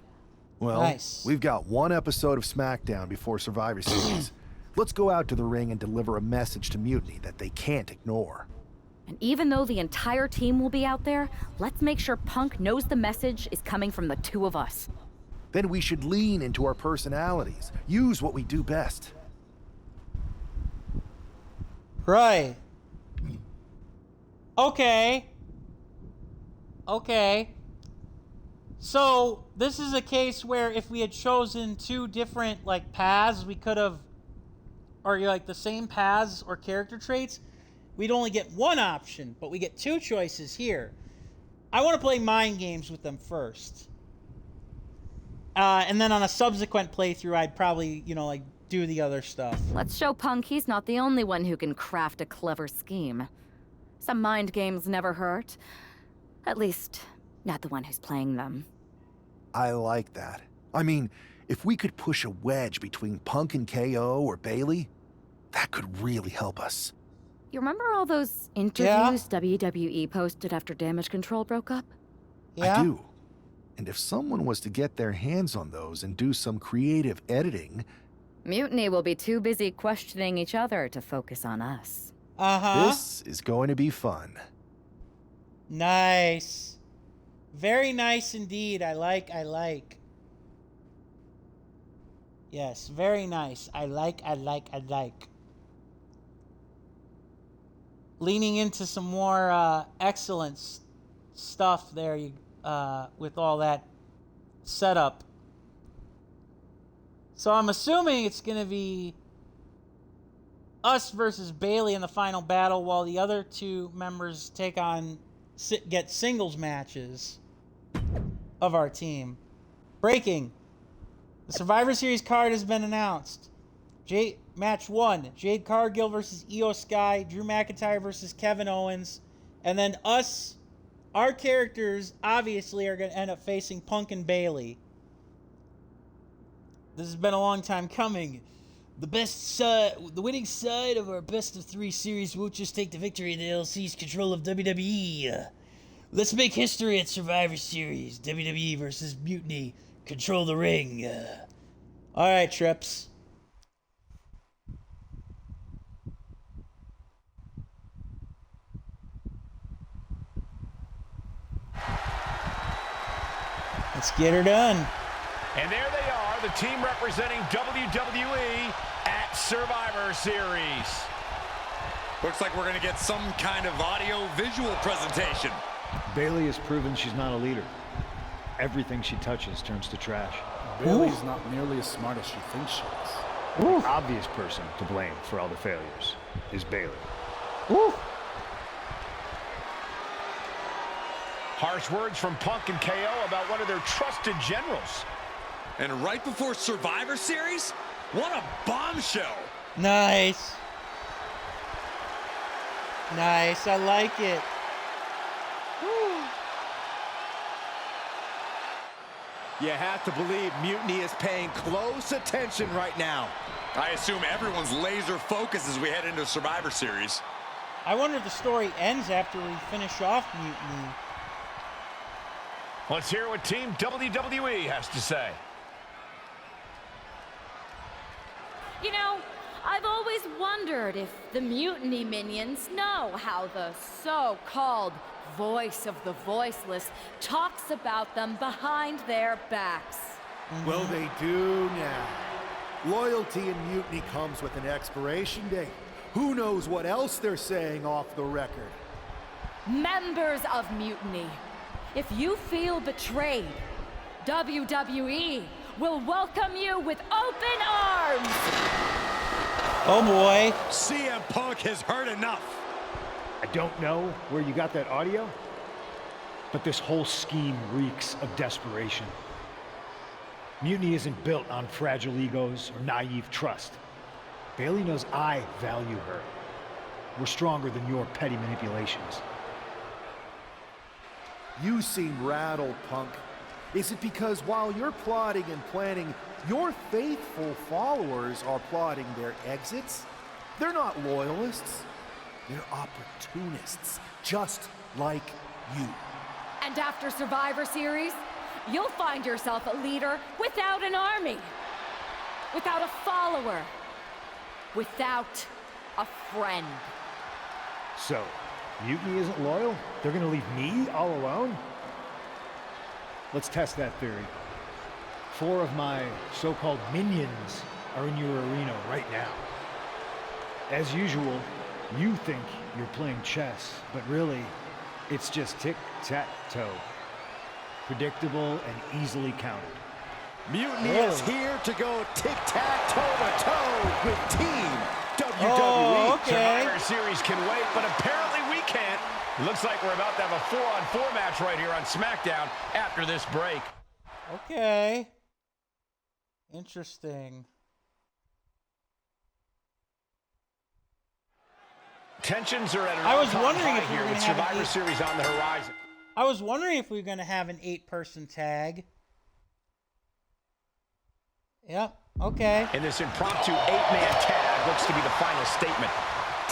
Well, nice. We've got one episode of SmackDown before Survivor Series. Let's go out to the ring and deliver a message to Mutiny that they can't ignore. And even though the entire team will be out there, let's make sure Punk knows the message is coming from the two of us. Then we should lean into our personalities. Use what we do best. Right. Okay. So, this is a case where if we had chosen two different, paths, we could have... Or, the same paths or character traits, we'd only get one option, but we get two choices here. I want to play mind games with them first. And then on a subsequent playthrough, I'd probably, do the other stuff. Let's show Punk he's not the only one who can craft a clever scheme. Some mind games never hurt. At least, not the one who's playing them. I like that. I mean, if we could push a wedge between Punk and KO or Bailey, that could really help us. You remember all those interviews WWE posted after Damage Control broke up? Yeah. I do. And if someone was to get their hands on those and do some creative editing... Mutiny will be too busy questioning each other to focus on us. Uh-huh. This is going to be fun. Nice. Very nice indeed. I like. Yes, very nice. I like. leaning into some more excellent stuff there with all that setup. So I'm assuming it's going to be us versus Bayley in the final battle, while the other two members get singles matches of our team. Breaking. The Survivor Series card has been announced. Match 1, Jade Cargill versus Io Sky, Drew McIntyre versus Kevin Owens, and then our characters obviously are going to end up facing Punk and Bayley. This has been a long time coming. The winning side of our best of 3 series won't just take the victory in the LC's control of WWE. Let's make history at Survivor Series. WWE versus Mutiny. Control the ring. All right, Trips. Let's get her done. And there they are, the team representing WWE at Survivor Series. Looks like we're going to get some kind of audio-visual presentation. Bayley has proven she's not a leader. Everything she touches turns to trash. Bayley's not nearly as smart as she thinks she is. The obvious person to blame for all the failures is Bayley. Harsh words from Punk and KO about one of their trusted generals. And right before Survivor Series? What a bombshell! Nice. Nice, I like it. You have to believe Mutiny is paying close attention right now. I assume everyone's laser focused as we head into Survivor Series. I wonder if the story ends after we finish off Mutiny. Let's hear what Team WWE has to say. You know, I've always wondered if the Mutiny minions know how the so-called voice of the voiceless talks about them behind their backs. Well, they do now. Loyalty in Mutiny comes with an expiration date. Who knows what else they're saying off the record? Members of Mutiny, if you feel betrayed, WWE will welcome you with open arms. Oh boy. CM Punk has heard enough. I don't know where you got that audio, but this whole scheme reeks of desperation. Mutiny isn't built on fragile egos or naive trust. Bayley knows I value her. We're stronger than your petty manipulations. You seem rattled, Punk. Is it because while you're plotting and planning, your faithful followers are plotting their exits? They're not loyalists. They're opportunists, just like you. And after Survivor Series, you'll find yourself a leader without an army, without a follower, without a friend. So, Mutiny isn't loyal? They're gonna leave me all alone? Let's test that theory. 4 of my so-called minions are in your arena right now. As usual, you think you're playing chess, but really, it's just tic-tac-toe. Predictable and easily countered. Mutiny is here to go tic-tac-toe-to-toe with Team WWE. Survivor Series can wait, but apparently we can't. It looks like we're about to have a 4-on-4 match right here on SmackDown after this break. Okay. Interesting. Tensions are at an I was all-time wondering high if we here were with gonna have Survivor an Series on the horizon. I was wondering if we were going to have an 8-person tag. Yep, okay. And this impromptu 8-man tag looks to be the final statement.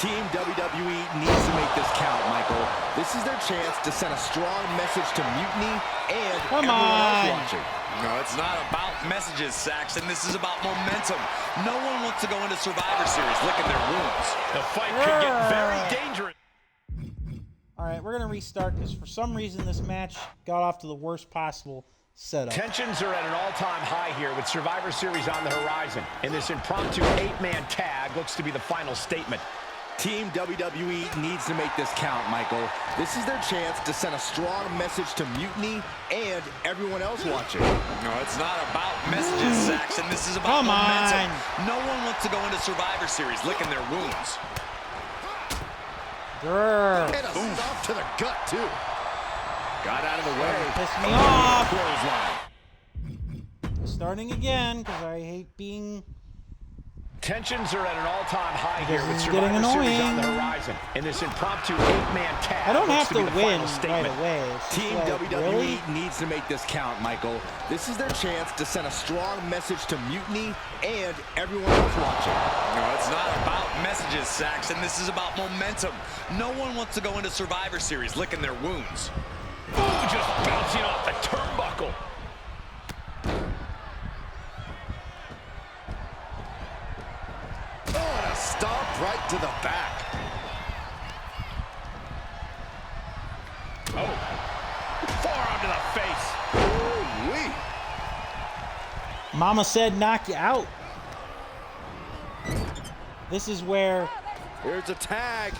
Team WWE needs to make this count, Michael. This is their chance to send a strong message to Mutiny and everyone else watching. No, it's not about messages, Saxon. This is about momentum. No one wants to go into Survivor Series licking their wounds. The fight could get very dangerous. All right, we're going to restart because for some reason this match got off to the worst possible setup. Tensions are at an all-time high here with Survivor Series on the horizon. And this impromptu 8-man tag looks to be the final statement. Team WWE needs to make this count, Michael. This is their chance to send a strong message to Mutiny and everyone else watching. No, it's not about messages, Saxon. This is about momentum. No one wants to go into Survivor Series licking their wounds. And a stop to the gut, too. Got out of the way. Piss me off. Starting again, because I hate being... Tensions are at an all-time high here with This is Survivor getting Series annoying. on the horizon. In this impromptu 8-man tag. I don't have to be the win final statement. right away. It's just Team like, WWE really? needs to make this count, Michael. This is their chance to send a strong message to Mutiny and everyone else watching. No, it's not about messages, Saxon. This is about momentum. No one wants to go into Survivor Series licking their wounds. Ooh, just bouncing off the turnbuckle. Oh, and a stomp right to the back. Oh, forearm to the face. Ooh-wee. Mama said knock you out. This is where... Here's a tag.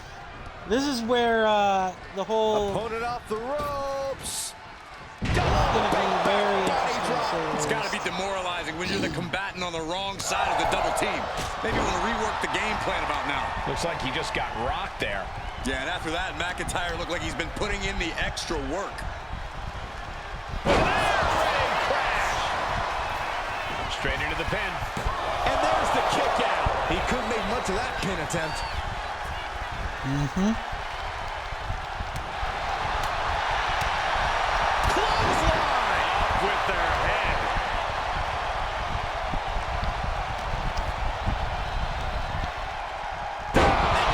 This is where the whole... Opponent off the ropes. It's going to be very interesting. It's got to be demoralizing when you're the combatant on the wrong side of the double team. Maybe you want to rework the game plan about now. Looks like he just got rocked there. Yeah, and after that, McIntyre looked like he's been putting in the extra work. Straight into the pin. And there's the kick out. He couldn't make much of that pin attempt. Clothesline off with their head.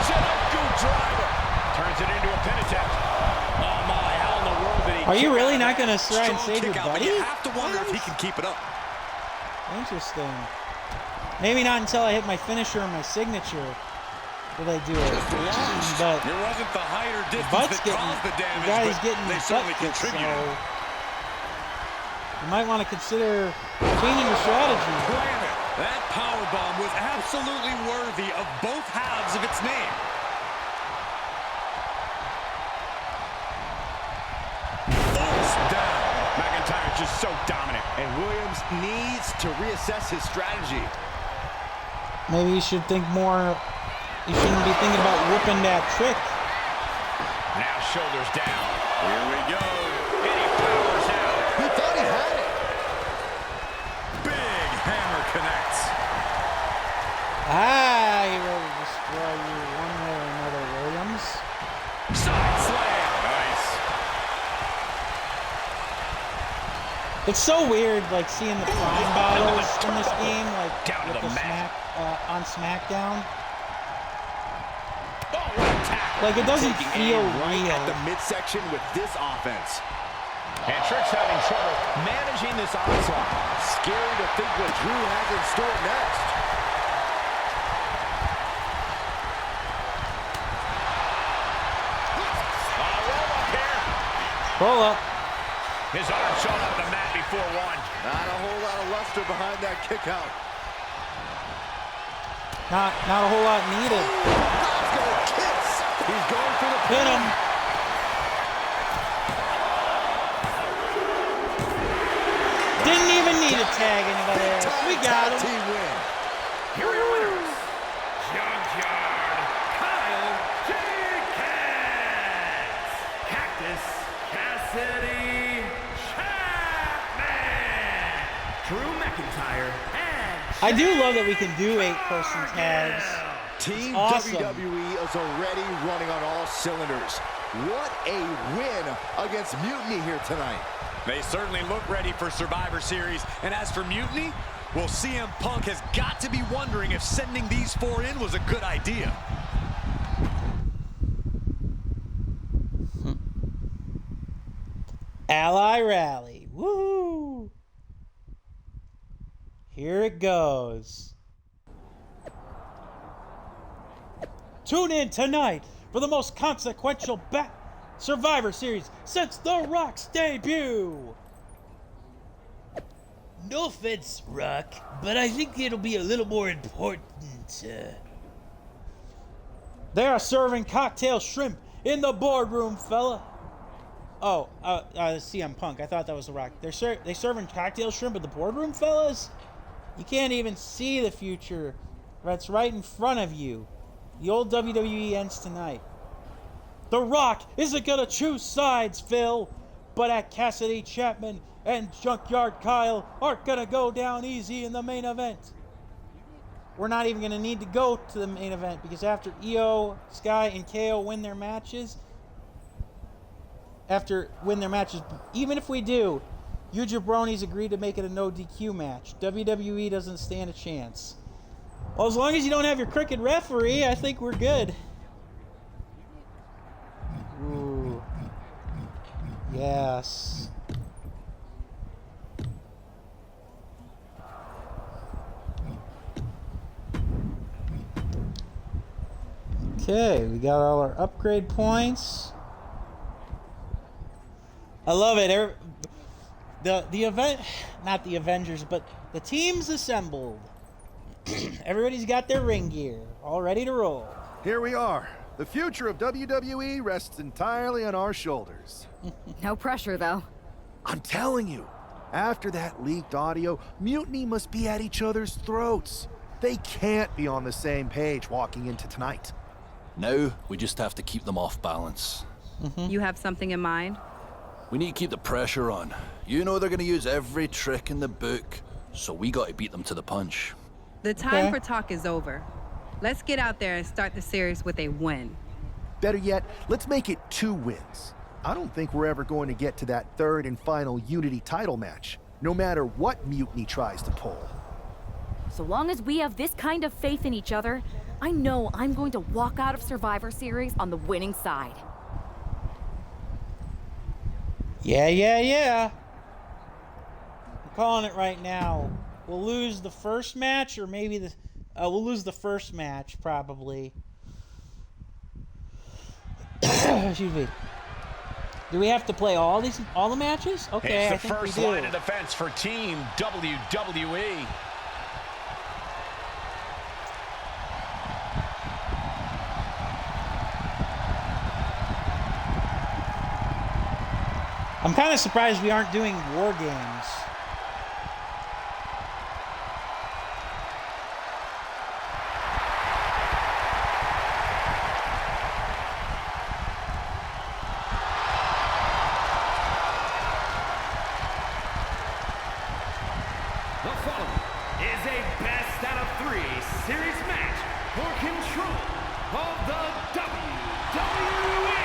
Jericho driver turns it into a pin attempt. Oh my! How in the world did he? Are you really not going to try and save your But buddy? you have to wonder if he can keep it up. Interesting. Maybe not until I hit my finisher or my signature will I do it. But It wasn't the height or distance butt's that getting, caused the damage, the guy's but getting they his certainly butt kicked, so contributed. you might want to consider changing your strategy. Damn it. That powerbomb was absolutely worthy of both halves of its name. Force down. McIntyre's just so dominant. And Williams needs to reassess his strategy. Maybe you should think more. You shouldn't be thinking about whooping that trick. Now shoulders down. Here we go. And he powers out. He thought he had it. Big hammer connects. Ah, he ready to destroy you one way or another, Williams. Side slam. Nice. It's so weird, like seeing the prime bottles in this game, like Down to with the the mat. on SmackDown. Oh, what a tackle. Like it doesn't Taking feel aim right real. at the midsection with this offense. And Trick's having trouble managing this onslaught. Scary to think what Drew has in store next. Roll up here. Roll up. His arm showing up the mat before one. Not a whole lot of luster behind that kick out. Not a whole lot needed. Bob's gonna kiss. He's going for the Hit him. Didn't even need to tag anybody else. We got him. Team win. Here are your winners. Junkyard, Kyle Jenkins. Cactus, Cassidy Chapman. Drew McIntyre, and I do love that we can do 8-person tags. Team Awesome. WWE is already running on all cylinders. What a win against Mutiny here tonight. They certainly look ready for Survivor Series. And as for Mutiny, well, CM Punk has got to be wondering if sending these four in was a good idea. Ally Rally. Woo! Here it goes. Tune in tonight for the most consequential Survivor Series since The Rock's debut. No offense, Rock, but I think it'll be a little more important. They are serving cocktail shrimp in the boardroom, fella. Oh, CM Punk. I thought that was The Rock. They serving cocktail shrimp in the boardroom, fellas? You can't even see the future. That's right in front of you. The old WWE ends tonight. The Rock isn't going to choose sides, Phil. But at Cassidy Chapman and Junkyard Kyle aren't going to go down easy in the main event. We're not even going to need to go to the main event because after Io, Sky, and KO win their matches, even if we do, you jabronis agreed to make it a no DQ match. WWE doesn't stand a chance. Well, as long as you don't have your crooked referee, I think we're good. Ooh. Yes. Okay, we got all our upgrade points. I love it. The event, not the Avengers, but the team's assembled. Everybody's got their ring gear, all ready to roll. Here we are. The future of WWE rests entirely on our shoulders. No pressure, though. I'm telling you, after that leaked audio, Mutiny must be at each other's throats. They can't be on the same page walking into tonight. Now, we just have to keep them off balance. You have something in mind? We need to keep the pressure on. You know they're going to use every trick in the book, so we got to beat them to the punch. The time for talk is over. Let's get out there and start the series with a win. Better yet, let's make it 2 wins. I don't think we're ever going to get to that third and final Unity title match, no matter what Mutiny tries to pull. So long as we have this kind of faith in each other, I know I'm going to walk out of Survivor Series on the winning side. Yeah. I'm calling it right now. We'll lose the first match, or maybe we'll lose the first match, probably. Excuse me. Do we have to play all the matches? Okay, it's the first line of defense for Team WWE. I'm kind of surprised we aren't doing War Games. The following is a best out of 3 series match for control of the WWE.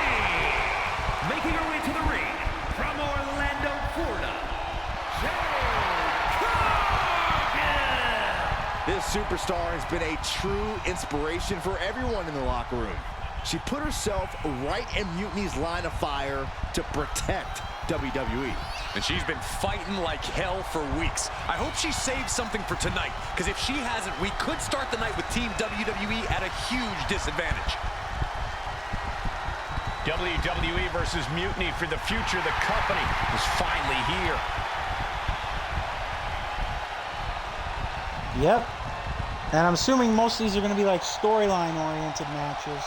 Making her way to the ring from Orlando, Florida, This superstar has been a true inspiration for everyone in the locker room. She put herself right in Mutiny's line of fire to protect WWE. And she's been fighting like hell for weeks. I hope she saved something for tonight, because if she hasn't, we could start the night with Team WWE at a huge disadvantage. WWE versus Mutiny for the future of the company is finally here. Yep. And I'm assuming most of these are going to be like storyline-oriented matches.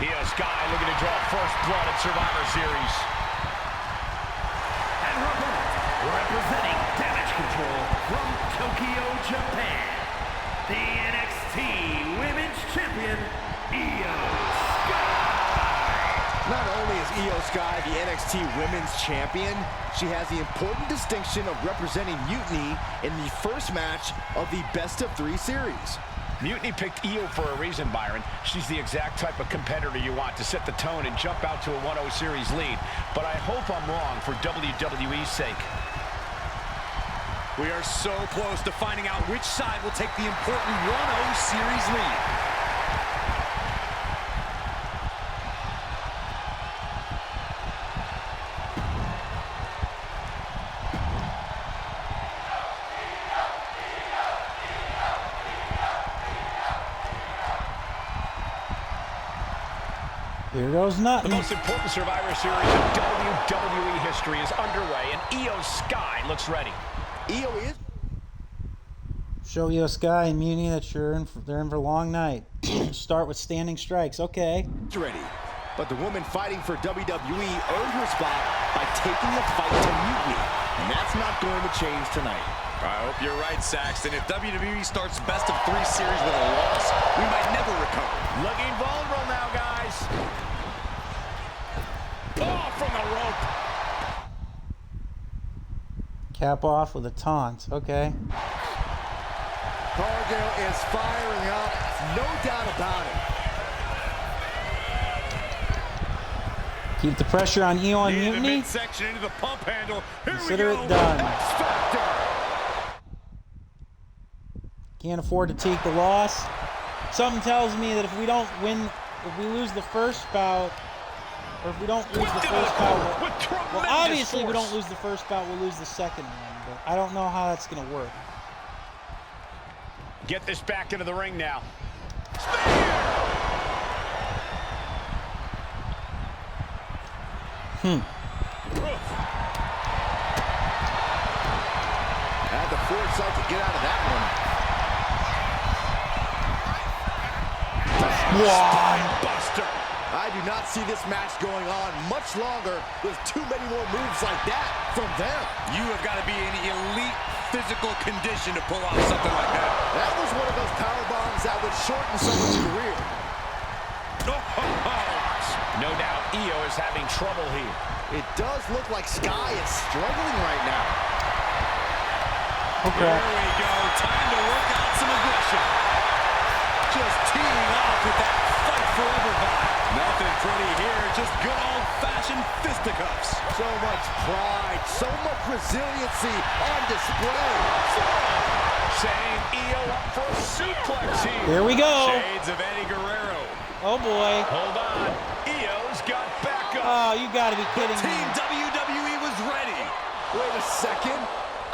Io Sky looking to draw first blood at Survivor Series. And her opponent, representing Damage Control from Tokyo, Japan, the NXT Women's Champion, Io Sky. Not only is Io Sky the NXT Women's Champion, she has the important distinction of representing Mutiny in the first match of the best-of-3 series. Mutiny picked Io for a reason, Byron. She's the exact type of competitor you want to set the tone and jump out to a 1-0 series lead. But I hope I'm wrong for WWE's sake. We are so close to finding out which side will take the important 1-0 series lead. Here goes The nothing. most important Survivor Series in WWE history is underway, and Io Sky looks ready. Io is... Show Io Sky and Mutiny that they're in for a long night. Start with standing strikes. Okay. ready. But the woman fighting for WWE earned her spot by taking the fight to Mutiny. And that's not going to change tonight. I hope you're right, Saxton. If WWE starts best of 3 series with a loss, we might never recover. Looking vulnerable now, guys. Oh, from the rope. Cap off with a taunt. Okay. Cargill is firing up. No doubt about it. Keep the pressure on Io and Mutiny. Section into the pump handle. Here Consider we go. it done. X-Factor. Can't afford to take the loss. Something tells me that if we don't win, if we lose the first bout, or if we don't lose the first bout, well, obviously we don't lose the first bout, we'll lose the second one. But I don't know how that's going to work. Get this back into the ring now. Had the foresight to get out of that one. Buster. I do not see this match going on much longer with too many more moves like that from them. You have got to be in elite physical condition to pull off something like that. That was one of those power bombs that would shorten someone's career. No doubt Io is having trouble here. It does look like Sky is struggling right now. Okay. There we go. Time to work out some aggression. Just teeing off with that fight forever vibe. Nothing pretty here. Just good old-fashioned fisticuffs. So much pride, so much resiliency on display. Saying Io up for a suplex here. Here we go. Shades of Eddie Guerrero. Oh boy. Hold on. Io's got back up. Oh, you got to be kidding me. Team WWE was ready. Wait a second.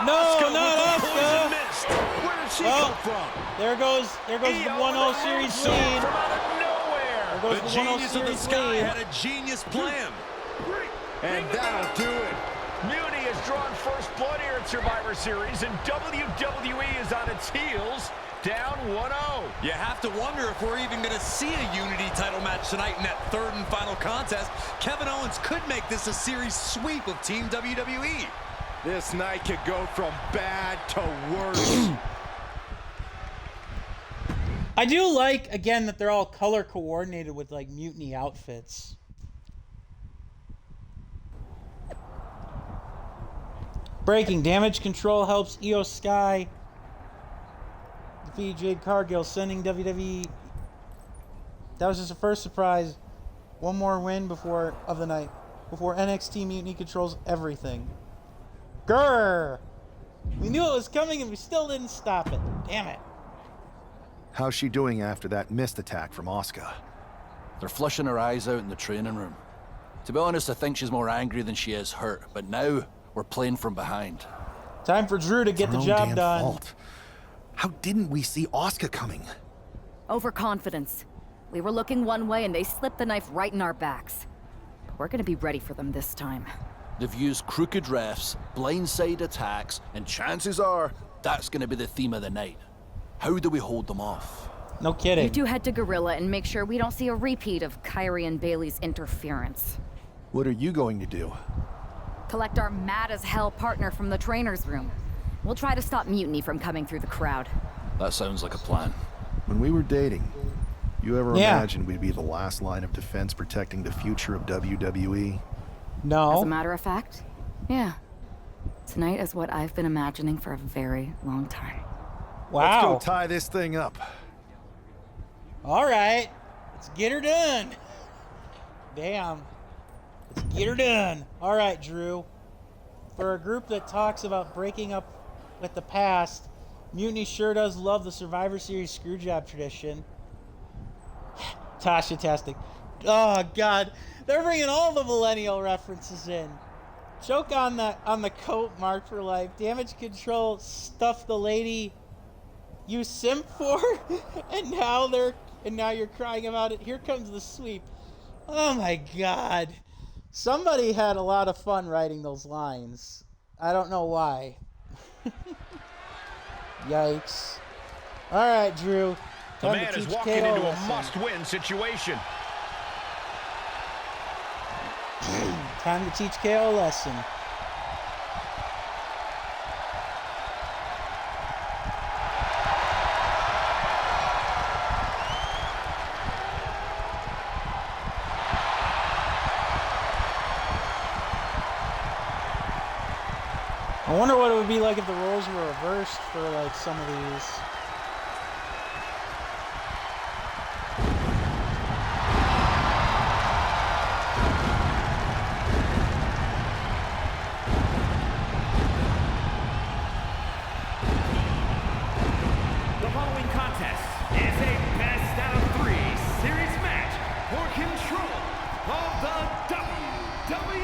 No, Asuka not with the Asuka. poison mist. Where did she come from? There goes the 1-0 series lead. From out of nowhere. There goes The the 1-0 genius of the series sky lead. had a genius plan. And that'll do it. Mutiny has drawn first blood here at Survivor Series, and WWE is on its heels, down 1-0. You have to wonder if we're even going to see a Unity title match tonight in that third and final contest. Kevin Owens could make this a series sweep of Team WWE. This night could go from bad to worse. I do like, again, that they're all color coordinated with, like, Mutiny outfits. Breaking damage control helps Io Sky defeat Jade Cargill, sending WWE. That was just a first surprise. One more win of the night before NXT Mutiny controls everything. Grrr! We knew it was coming and we still didn't stop it. Damn it. How's she doing after that missed attack from Asuka? They're flushing her eyes out in the training room. To be honest, I think she's more angry than she is hurt, but now we're playing from behind. Time for Drew to get the job done. Fault. How didn't we see Asuka coming? Overconfidence. We were looking one way and they slipped the knife right in our backs. But we're gonna be ready for them this time. They've used crooked refs, blindside attacks, and chances are that's going to be the theme of the night. How do we hold them off? No kidding. You two head to Gorilla and make sure we don't see a repeat of Kyrie and Bailey's interference. What are you going to do? Collect our mad-as-hell partner from the trainer's room. We'll try to stop Mutiny from coming through the crowd. That sounds like a plan. When we were dating, you ever Yeah. imagined we'd be the last line of defense protecting the future of WWE? No. As a matter of fact, yeah. Tonight is what I've been imagining for a very long time. Wow. Let's go tie this thing up. All right. Let's get her done. Damn. Let's get her done. All right, Drew. For a group that talks about breaking up with the past, Mutiny sure does love the Survivor Series screwjob tradition. Tasha-tastic. Oh, God. They're bringing all the millennial references in. Joke on the coat marked for life. Damage control stuff the lady you simp for, and now you're crying about it. Here comes the sweep. Oh my God. Somebody had a lot of fun writing those lines. I don't know why. Yikes. All right, Drew. The man is walking into a must-win situation. Time to teach KO a lesson. I wonder what it would be like if the roles were reversed for like some of these. The following contest is a best out of 3 series match for control of the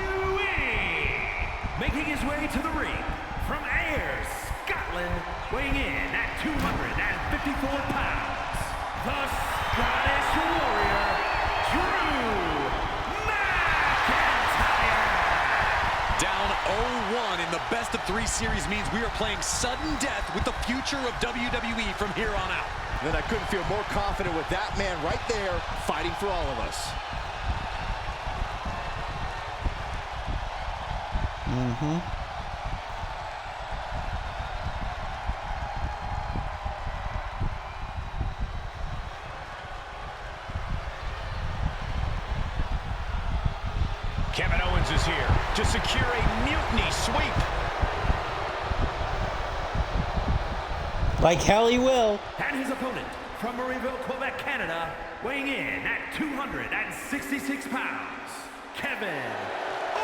WWE. Making his way to the ring from Ayr, Scotland, weighing in at 254 pounds, the Scottish Warrior, Drew McIntyre. Down 0-1 in the best of 3 series means we are playing sudden death with the future of WWE from here on out. Then I couldn't feel more confident with that man right there fighting for all of us. Kevin Owens is here to secure a mutiny sweep. Like hell he will. And his opponent from Marieville, Quebec, Canada, weighing in at 266 pounds, Kevin Owens.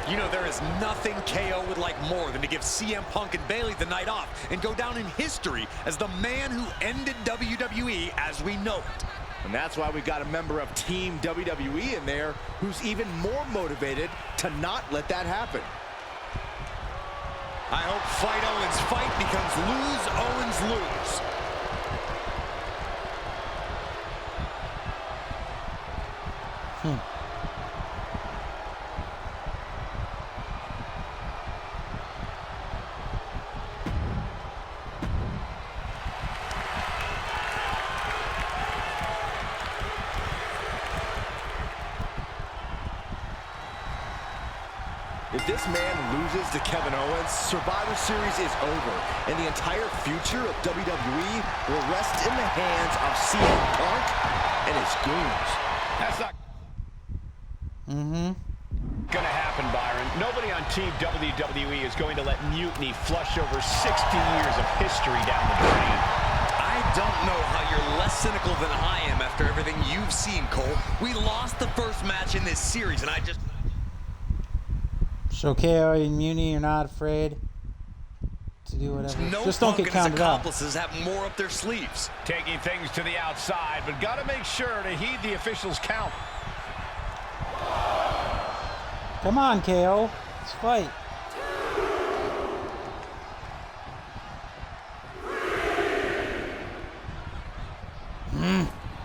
You know, there is nothing KO would like more than to give CM Punk and Bayley the night off and go down in history as the man who ended WWE as we know it. And that's why we got a member of Team WWE in there who's even more motivated to not let that happen. I hope Fight Owens fight becomes Lose Owens lose. If this man loses to Kevin Owens, Survivor Series is over, and the entire future of WWE will rest in the hands of CM Punk and his goons. That's not gonna happen, Byron. Nobody on Team WWE is going to let mutiny flush over 60 years of history down the drain. I don't know how you're less cynical than I am after everything you've seen, Cole. We lost the first match in this series, and I just... So KO and Mutiny, you're not afraid to do whatever. No, just don't Punk get and his counted out. accomplices have more up their sleeves. Taking things to the outside, but got to make sure to heed the officials' count. Come on, KO. Let's fight.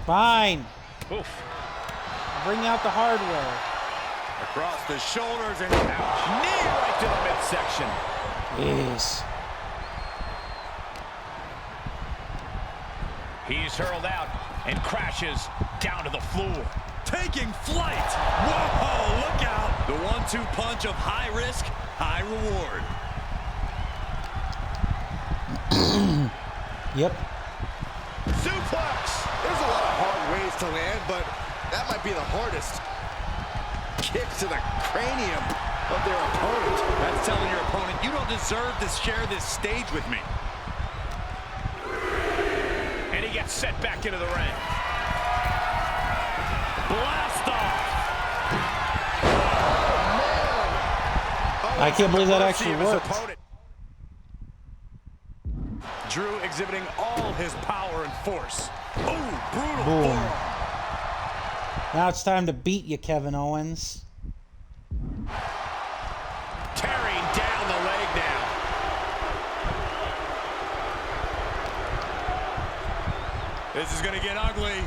Fine. Oof. Bring out the hardware. Across the shoulders and ouch. Knee right to the midsection. Yes. He's hurled out and crashes down to the floor. taking flight. Whoa, look out. The 1-2 punch of high risk, high reward. Yep. Suplex! There's a lot of hard ways to land, but that might be the hardest. Kicks to the cranium of their opponent. That's telling your opponent, you don't deserve to share this stage with me. And he gets set back into the ring. Blast off! Oh, I can't believe that actually worked. Drew exhibiting all his power and force. Oh, brutal. Boom. Now it's time to beat you, Kevin Owens. Tearing down the leg now. This is going to get ugly.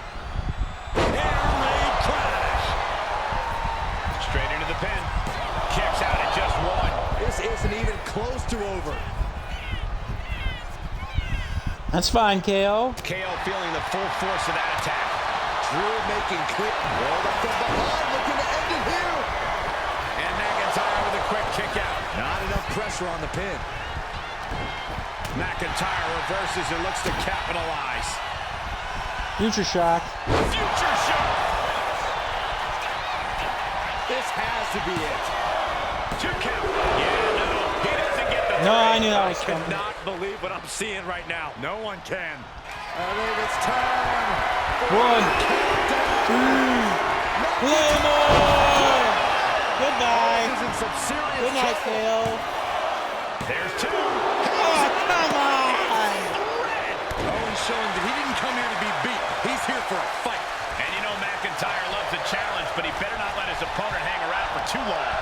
wasn't even close to over. That's fine, KO. KO feeling the full force of that attack. Drew making quick. Rolled up from behind, looking to end it here. And McIntyre with a quick kick out. Not enough pressure on the pin. McIntyre reverses and looks to capitalize. Future shock. Future shock. This has to be it. 2 count. Yeah, no. He doesn't get the No, three. I knew that was coming. I cannot believe what I'm seeing right now. No one can. I think it's time. 1, 2, Claymore! Goodbye. Some serious Good night, KO. There's 2. Oh, come on! Owens showing that he didn't come here to be beat. He's here for a fight. And you know McIntyre loves a challenge, but he better not let his opponent hang around for too long.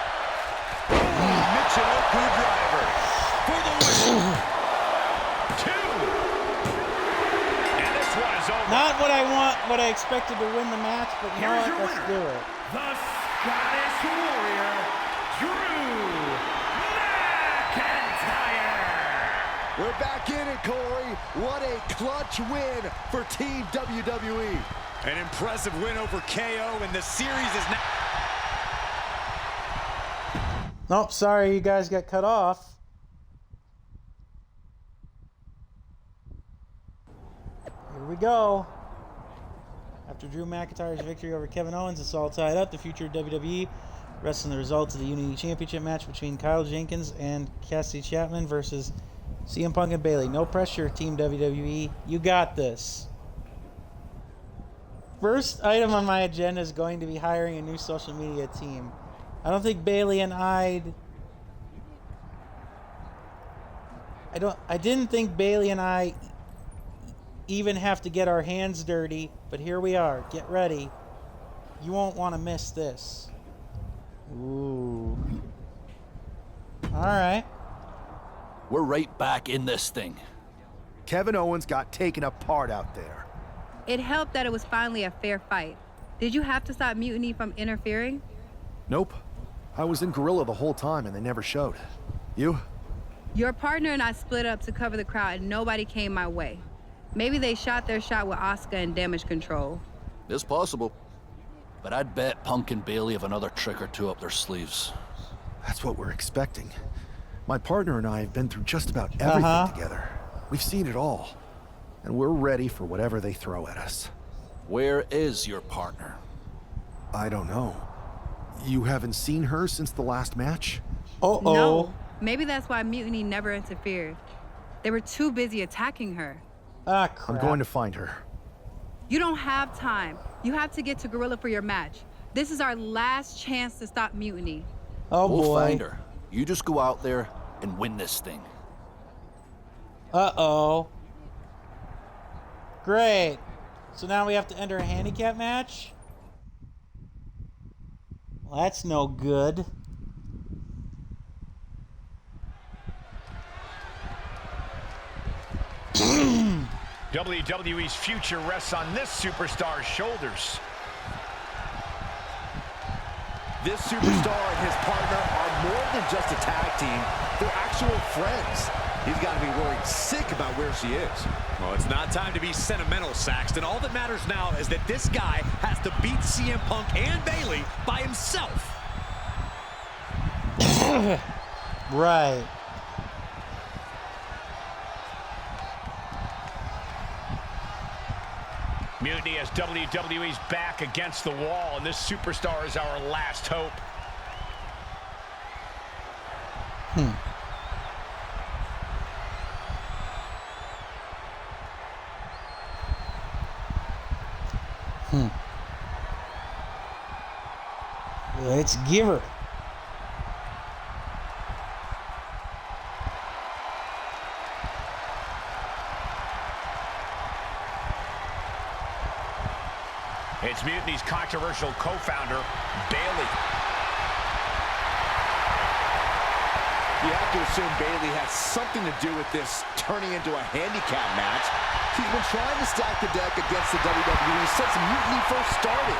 Michinoku driver for the win. 2. And this one is over. Not what I expected to win the match, but you know Here's what? your Let's winner, do it. the Scottish Warrior, Drew McIntyre. We're back in it, Corey. What a clutch win for Team WWE. An impressive win over KO, and the series is now... Nope, sorry, you guys got cut off. Here we go. After Drew McIntyre's victory over Kevin Owens, it's all tied up. The future of WWE rests on the results of the Unity Championship match between Kyle Jenkins and Cassidy Chapman versus CM Punk and Bayley. No pressure, Team WWE. You got this. First item on my agenda is going to be hiring a new social media team. I don't think Bayley and I didn't think Bayley and I even have to get our hands dirty, but here we are. Get ready. You won't want to miss this. Ooh. All right. We're right back in this thing. Kevin Owens got taken apart out there. It helped that it was finally a fair fight. Did you have to stop Mutiny from interfering? Nope. I was in Gorilla the whole time and they never showed. You? Your partner and I split up to cover the crowd and nobody came my way. Maybe they shot their shot with Asuka and damage control. It's possible. But I'd bet Punk and Bayley have another trick or two up their sleeves. That's what we're expecting. My partner and I have been through just about everything together. We've seen it all. And we're ready for whatever they throw at us. Where is your partner? I don't know. You haven't seen her since the last match? Uh-oh. No. Maybe that's why Mutiny never interfered. They were too busy attacking her. Ah, crap. I'm going to find her. You don't have time. You have to get to Gorilla for your match. This is our last chance to stop Mutiny. Oh, we'll boy. find her. You just go out there and win this thing. Uh-oh. Great. So now we have to enter a handicap match? Well, that's no good. WWE's future rests on this superstar's shoulders. This superstar and his partner are more than just a tag team. They're actual friends. He's got to be worried sick about where she is. Well, it's not time to be sentimental, Saxton. All that matters now is that this guy has to beat CM Punk and Bayley by himself. Right. Mutiny has WWE's back against the wall, and this superstar is our last hope. Let's give her. It's Mutiny's controversial co-founder, Bayley. You have to assume Bayley has something to do with this turning into a handicap match. She's been trying to stack the deck against the WWE since Mutiny first started.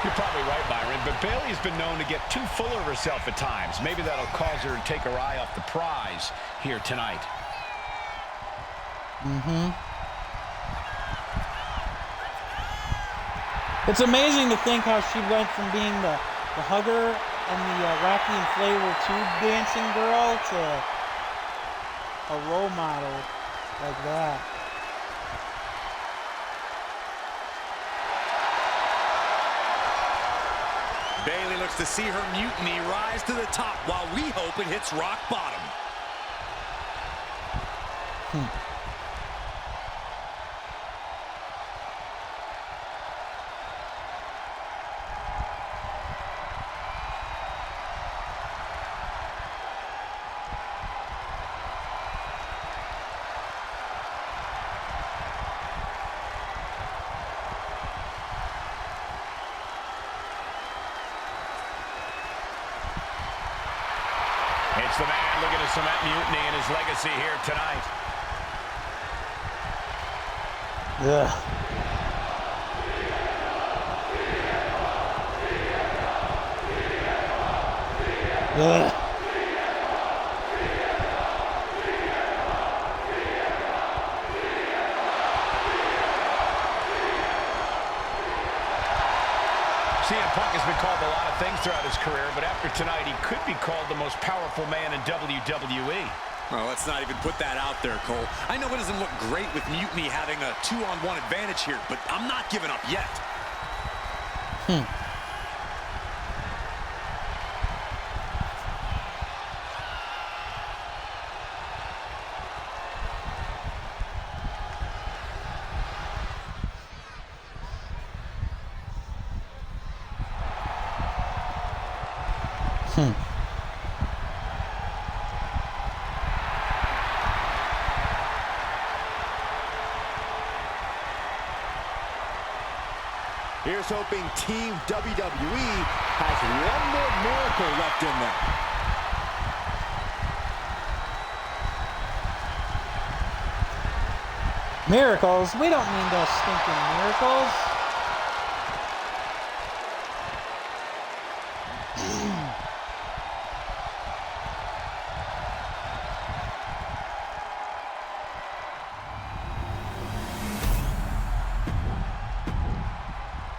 You're probably right, Byron, but Bayley's been known to get too full of herself at times. Maybe that'll cause her to take her eye off the prize here tonight. It's amazing to think how she went from being the hugger and the wacky inflatable tube dancing girl to a role model like that. Bayley looks to see her mutiny rise to the top while we hope it hits rock bottom. It's the man looking to cement Mutiny and his legacy here tonight. Yeah. Yeah. CM Punk has been called a lot of things throughout his career, but after tonight, he could be called the most powerful man in WWE. Well, let's not even put that out there, Cole. I know it doesn't look great with Mutiny having a 2-on-1 advantage here, but I'm not giving up yet. Here's hoping Team WWE has one more miracle left in them. Miracles? We don't mean those stinking miracles.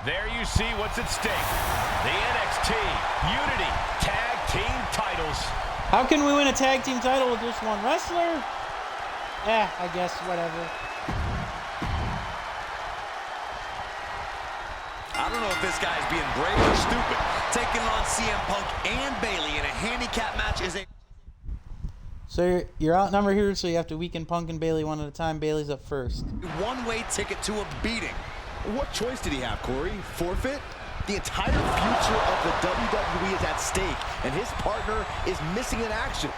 There you see what's at stake. The NXT Mutiny Tag Team titles. How can we win a tag team title with just one wrestler? I guess whatever. I don't know if this guy's being brave or stupid. Taking on CM Punk and Bayley in a handicap match is a... So you're outnumbered here, so you have to weaken Punk and Bayley one at a time. Bayley's up first. one-way ticket to a beating. What choice did he have, Corey? Forfeit? The entire future of the WWE is at stake, and his partner is missing in action.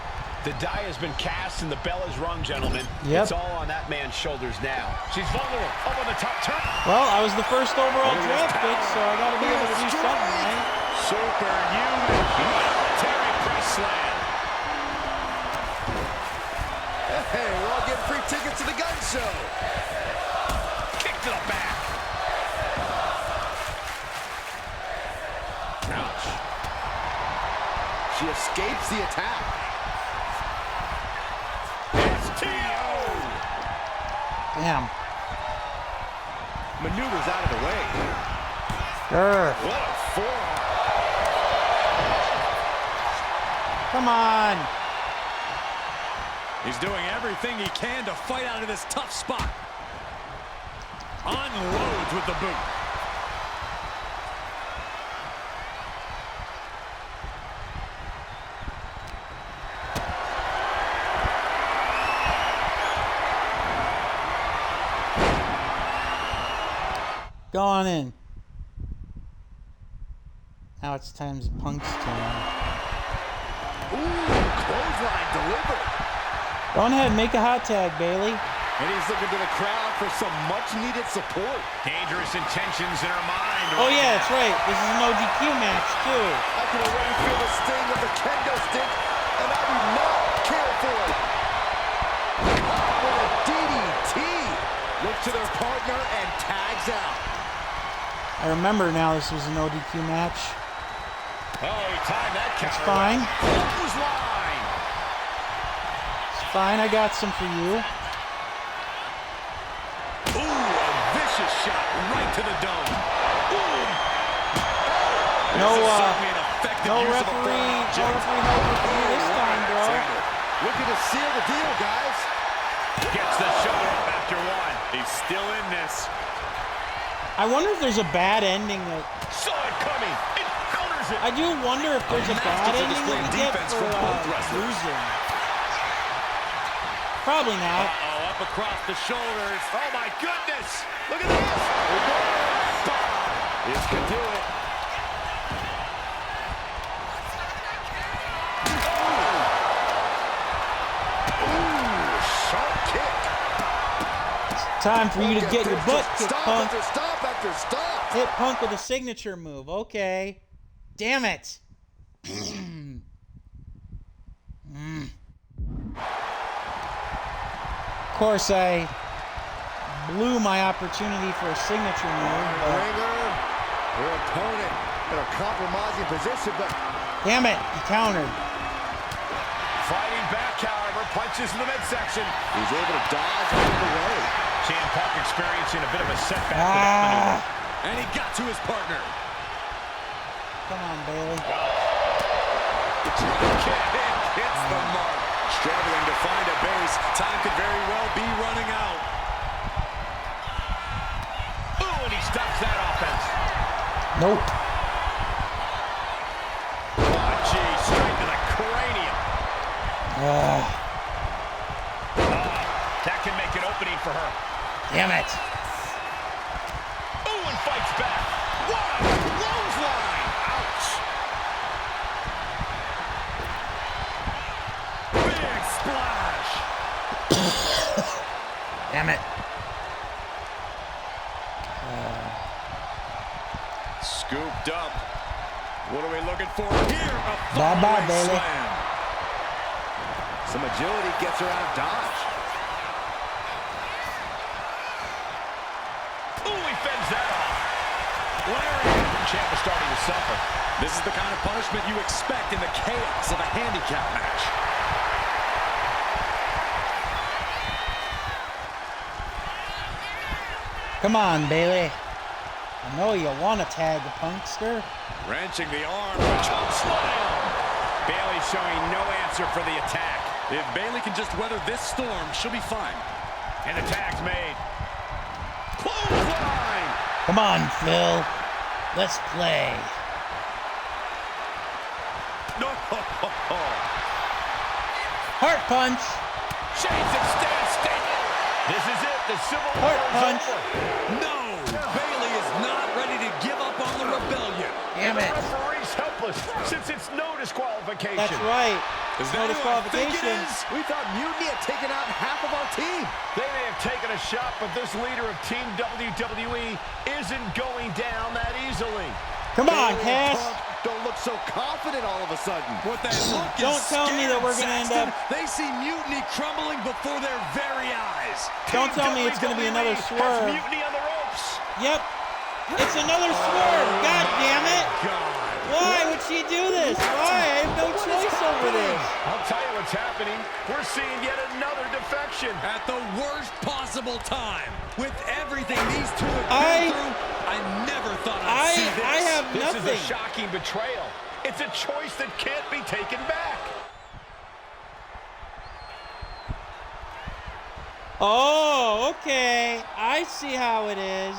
The die has been cast and the bell is rung, gentlemen. Yep. It's all on that man's shoulders now. She's vulnerable. Up on the top turn. Well, I was the first overall draft pick, so I got to be able to do something, right? Superhuman military press slam. Hey, we're all getting free tickets to the gun show. Kick to the back. Ouch. She escapes the attack. Damn. Maneuvers out of the way. What a forearm. Come on. He's doing everything he can to fight out of this tough spot. Unloads with the boot. Go on in. Now it's time Punk's turn. Ooh, clothesline delivered. Go on ahead, make a hot tag, Bayley. And he's looking to the crowd for some much-needed support. Dangerous intentions in her mind. Oh yeah, that's right. This is an ODQ match, too. I can already feel the sting of the kendo stick, and I do not careful. With a DDT. Look to their partner and tags out. I remember now this was an ODQ match. Oh, he timed that counter. It's fine. Clothesline. It's fine. I got some for you. Ooh, a vicious shot right to the dome. Ooh. No referee help with you this time, bro. Looking to seal the deal, guys. Gets the shoulder up after one. He's still in this. I wonder if there's a bad ending that... Saw it coming. It counters it. I do wonder if there's a bad ending that we get for losing. Probably not. Uh-oh, up across the shoulders. Oh, my goodness. Look at this. This could do it. Time for you to get your butt kicked, Punk. Stop after stop. Hit Punk with a signature move. Okay. Damn it. Of course, I blew my opportunity for a signature move. Ringer, your opponent in a compromising position, but... Damn it, he countered. Fighting back, however, punches in the midsection. He's able to dodge out of the way. CM Punk experiencing a bit of a setback with that maneuver. And he got to his partner. Come on, Bailey. Hits the mark. Struggling to find a base. Time could very well be running out. Ooh, and he stops that offense. Nope. Oh, gee, straight to the cranium. That can make an opening for her. Damn it. Ooh, and fights back. What a clothesline. Ouch. Big splash. Damn it. Scooped up. What are we looking for here? Bye-bye, Bailey. Slam. Some agility gets her out of dodge. Ooh, he fends that off. Larry. Champ is starting to suffer. This is the kind of punishment you expect in the chaos of a handicap match. Come on, Bailey. I know you want to tag the Punkster. Wrenching the arm. Choke slam. Bailey showing no answer for the attack. If Bailey can just weather this storm, she'll be fine. And the tag's made. Clothesline. Come on, Phil. Let's play. No. Heart punch. Shades and stands statement. This is it. The Civil War Heart punch. No. Bailey is not ready to give up on the rebellion. Damn it. The referee's helpless since it's no disqualification. That's right. Is No that who I think it disqualification. is? We thought Mutiny had taken out half of our team. They may have taken a shot, but this leader of Team WWE isn't going down that easily. Come on, Bailey and Cass. Punk don't look so confident all of a sudden. What they look Don't is tell me that we're scared, gonna end Saxton. up- They see Mutiny crumbling before their very eyes. Don't tell me it's going to be another Has swerve. Mutiny on the ropes. Yep. It's another swerve. God damn it. God. Why would she do this? Why? I have no choice over this. I'll tell you what's happening. We're seeing yet another defection. At the worst possible time. With everything these two have been through, I never thought I'd see this. I have This nothing. is a shocking betrayal. It's a choice that can't be taken back. Oh, okay. I see how it is.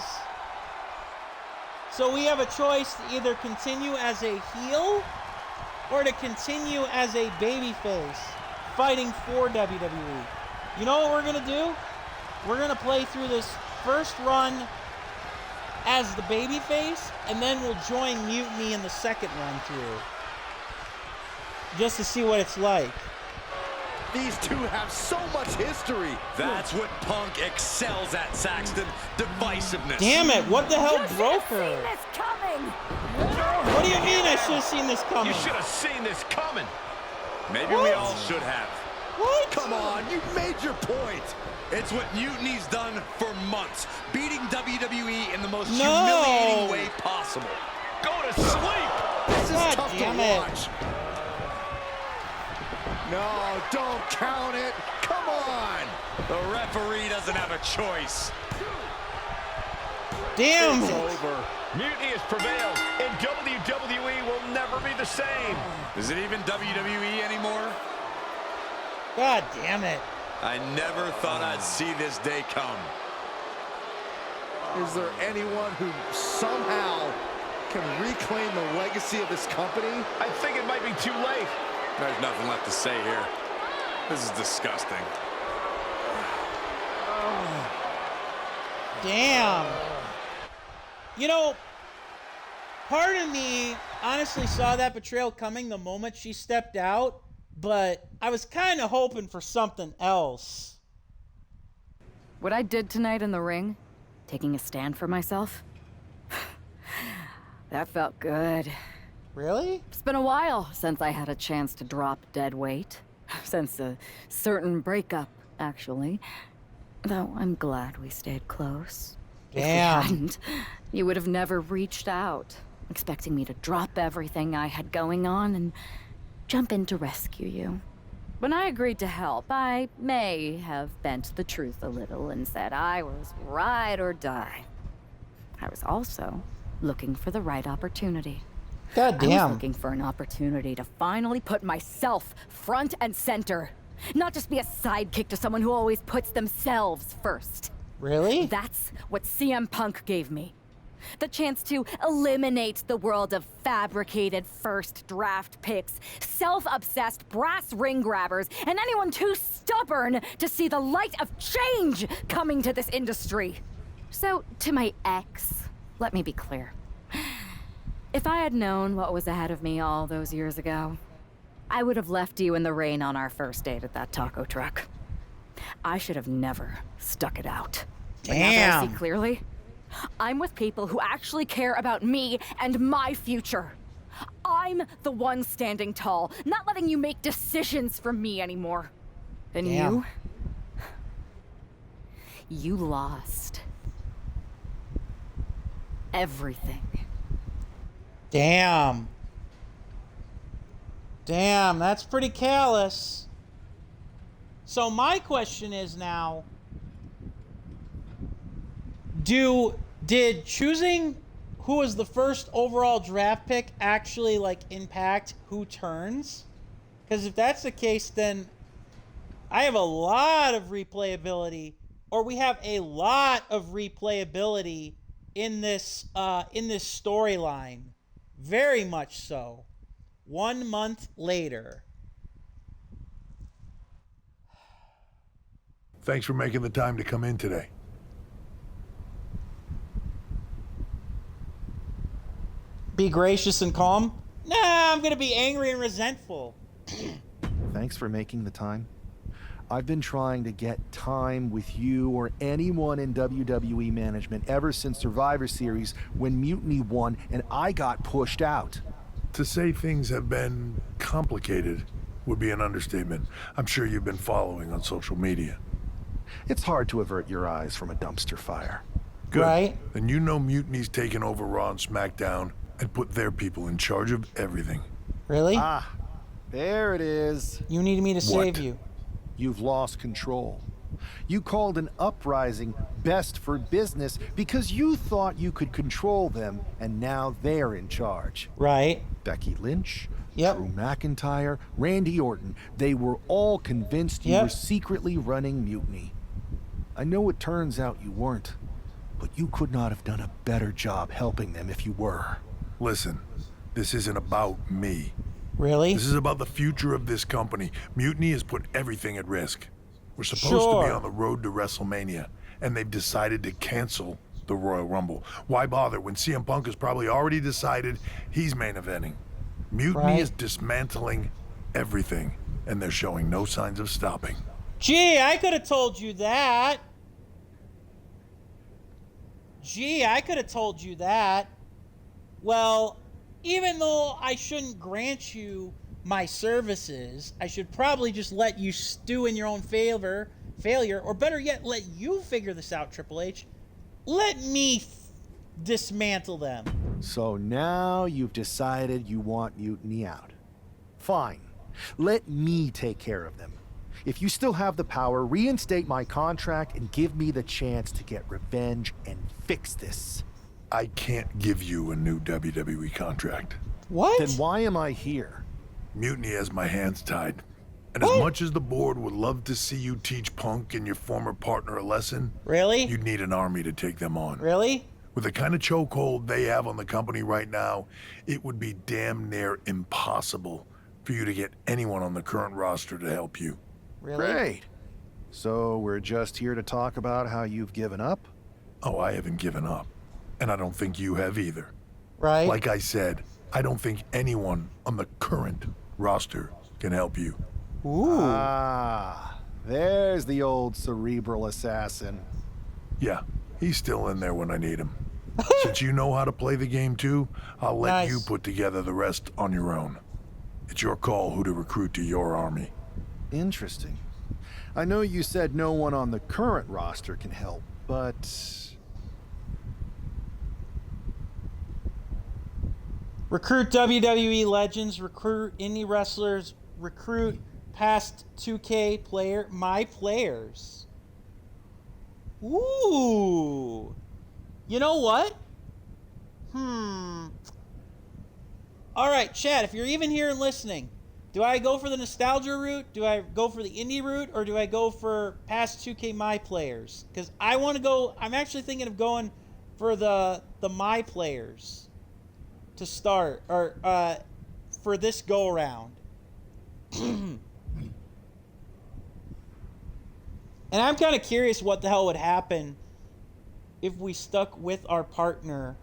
So we have a choice to either continue as a heel or to continue as a babyface fighting for WWE. You know what we're going to do? We're going to play through this first run as the babyface, and then we'll join Mutiny in the second run through. Just to see what it's like. These two have so much history. That's what Punk excels at, Saxton. Divisiveness. Damn it, what the hell broke her? This coming. What do you mean I should have seen this coming? You should have seen this coming. Maybe we all should have. What? Come on, you made your point. It's what Mutiny's done for months, beating WWE in the most humiliating way possible. Go to sleep. This is God tough to damn it. watch. No, don't count it. Come on. The referee doesn't have a choice. Damn It's it. over. Mutiny has prevailed, and WWE will never be the same. Is it even WWE anymore? God damn it. I never thought I'd see this day come. Is there anyone who somehow can reclaim the legacy of this company? I think it might be too late. There's nothing left to say here. This is disgusting. Damn. You know, part of me honestly saw that betrayal coming the moment she stepped out, but I was kind of hoping for something else. What I did tonight in the ring, taking a stand for myself, that felt good. Really? It's been a while since I had a chance to drop dead weight. Since a certain breakup, actually. Though I'm glad we stayed close. Damn. If we hadn't, you would have never reached out, expecting me to drop everything I had going on and jump in to rescue you. When I agreed to help, I may have bent the truth a little and said I was ride or die. I was also looking for the right opportunity. God I damn. was looking for an opportunity to finally put myself front and center. Not just be a sidekick to someone who always puts themselves first. Really? That's what CM Punk gave me. The chance to eliminate the world of fabricated first draft picks, self-obsessed brass ring grabbers, and anyone too stubborn to see the light of change coming to this industry. So, to my ex, let me be clear. If I had known what was ahead of me all those years ago, I would have left you in the rain on our first date at that taco truck. I should have never stuck it out. But now that I see clearly, I'm with people who actually care about me and my future. I'm the one standing tall, not letting you make decisions for me anymore. And you lost everything. Damn. Damn, that's pretty callous. So my question is now, did choosing who was the first overall draft pick actually like impact who turns? Because if that's the case, then I have a lot of replayability, or we have a lot of replayability in this storyline. Very much so. 1 month later. Thanks for making the time to come in today. Be gracious and calm? Nah, I'm gonna be angry and resentful. Thanks for making the time. I've been trying to get time with you or anyone in WWE management ever since Survivor Series when Mutiny won and I got pushed out. To say things have been complicated would be an understatement. I'm sure you've been following on social media. It's hard to avert your eyes from a dumpster fire. Good. Right. And you know Mutiny's taken over Raw and SmackDown and put their people in charge of everything. Really? Ah, there it is. You needed me to save you. You've lost control. You called an uprising best for business because you thought you could control them, and now they're in charge. Right. Becky Lynch, Drew McIntyre, Randy Orton, they were all convinced you were secretly running Mutiny. I know it turns out you weren't, but you could not have done a better job helping them if you were. Listen, this isn't about me. Really? This is about the future of this company. Mutiny has put everything at risk. We're supposed to be on the road to WrestleMania, and they've decided to cancel the Royal Rumble. Why bother when CM Punk has probably already decided he's main eventing? Mutiny is dismantling everything, and they're showing no signs of stopping. Gee, I could have told you that. Well, even though I shouldn't grant you my services, I should probably just let you stew in your own failure, or better yet, let you figure this out, Triple H. Let me dismantle them. So now you've decided you want Mutiny out. Fine. Let me take care of them. If you still have the power, reinstate my contract and give me the chance to get revenge and fix this. I can't give you a new WWE contract. What? Then why am I here? Mutiny has my hands tied. And as much as the board would love to see you teach Punk and your former partner a lesson, really? You'd need an army to take them on. Really? With the kind of chokehold they have on the company right now, it would be damn near impossible for you to get anyone on the current roster to help you. Really? Great. So we're just here to talk about how you've given up? Oh, I haven't given up. And I don't think you have either. Right. Like I said, I don't think anyone on the current roster can help you. Ooh. Ah, there's the old cerebral assassin. Yeah, he's still in there when I need him. Since you know how to play the game too, I'll let you put together the rest on your own. It's your call who to recruit to your army. Interesting. I know you said no one on the current roster can help, but... Recruit WWE legends, recruit indie wrestlers, recruit past 2K player, my players. Ooh. You know what? All right, Chad, if you're even here and listening, do I go for the nostalgia route? Do I go for the indie route? Or do I go for past 2K my players? Because I want to go, I'm actually thinking of going for the my players to start, or for this go around. And I'm kind of curious what the hell would happen if we stuck with our partner.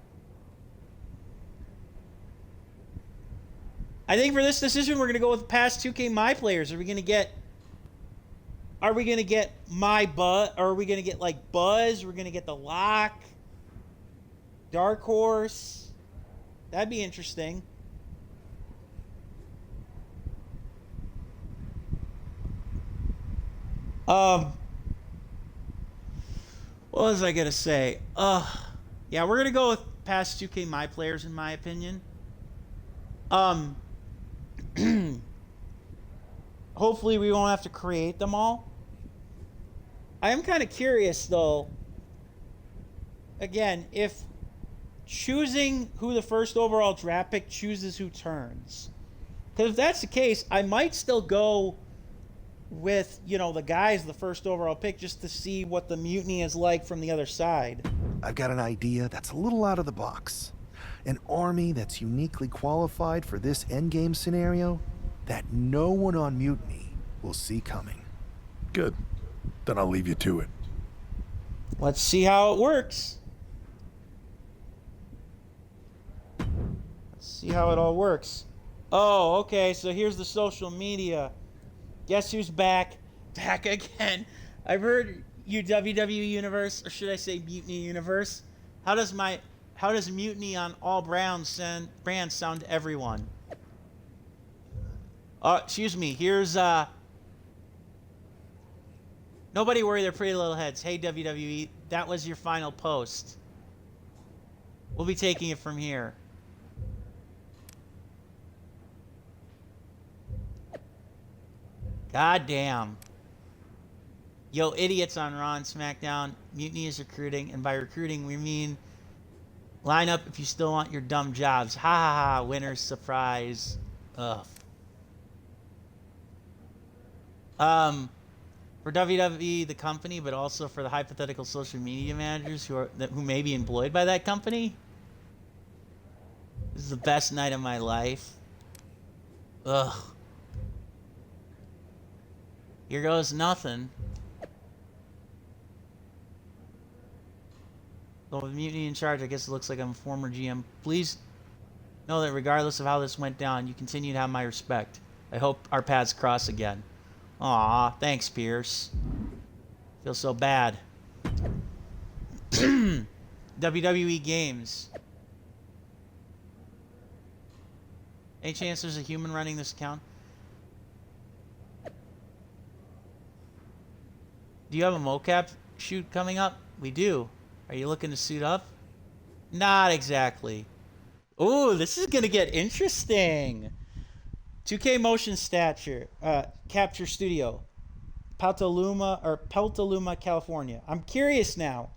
I think for this decision, we're going to go with past 2K my players. Are we going to get my Buzz? Or are we going to get like Buzz? We're going to get the Lock, Dark Horse. That'd be interesting. What was I gonna say? Yeah, we're gonna go with past 2K my players, in my opinion. Hopefully we won't have to create them all. I am kind of curious though. Again, if choosing who the first overall draft pick chooses who turns. Because if that's the case, I might still go with, the guys, the first overall pick, just to see what the mutiny is like from the other side. I've got an idea that's a little out of the box. An army that's uniquely qualified for this endgame scenario that no one on Mutiny will see coming. Good. Then I'll leave you to it. Let's see how it works. See how it all works. Oh, okay, so here's the social media. Guess who's back? Back again. I've heard you, WWE Universe, or should I say Mutiny Universe. How does Mutiny on all brands sound to everyone? Excuse me, here's nobody worry their pretty little heads. Hey WWE, that was your final post. We'll be taking it from here. God damn. Yo, idiots on Raw and SmackDown. Mutiny is recruiting, and by recruiting we mean line up if you still want your dumb jobs. Ha ha ha, winner's surprise. Ugh. For WWE, the company, but also for the hypothetical social media managers who may be employed by that company. This is the best night of my life. Ugh. Here goes nothing. Well, with Mutiny in charge, I guess it looks like I'm a former GM. Please know that regardless of how this went down, you continue to have my respect. I hope our paths cross again. Aw, thanks, Pierce. Feel so bad. WWE Games. Any chance there's a human running this account? Do you have a mocap shoot coming up? We do. Are you looking to suit up? Not exactly. Ooh, this is gonna get interesting. 2K Motion Capture Studio, Petaluma, California. I'm curious now.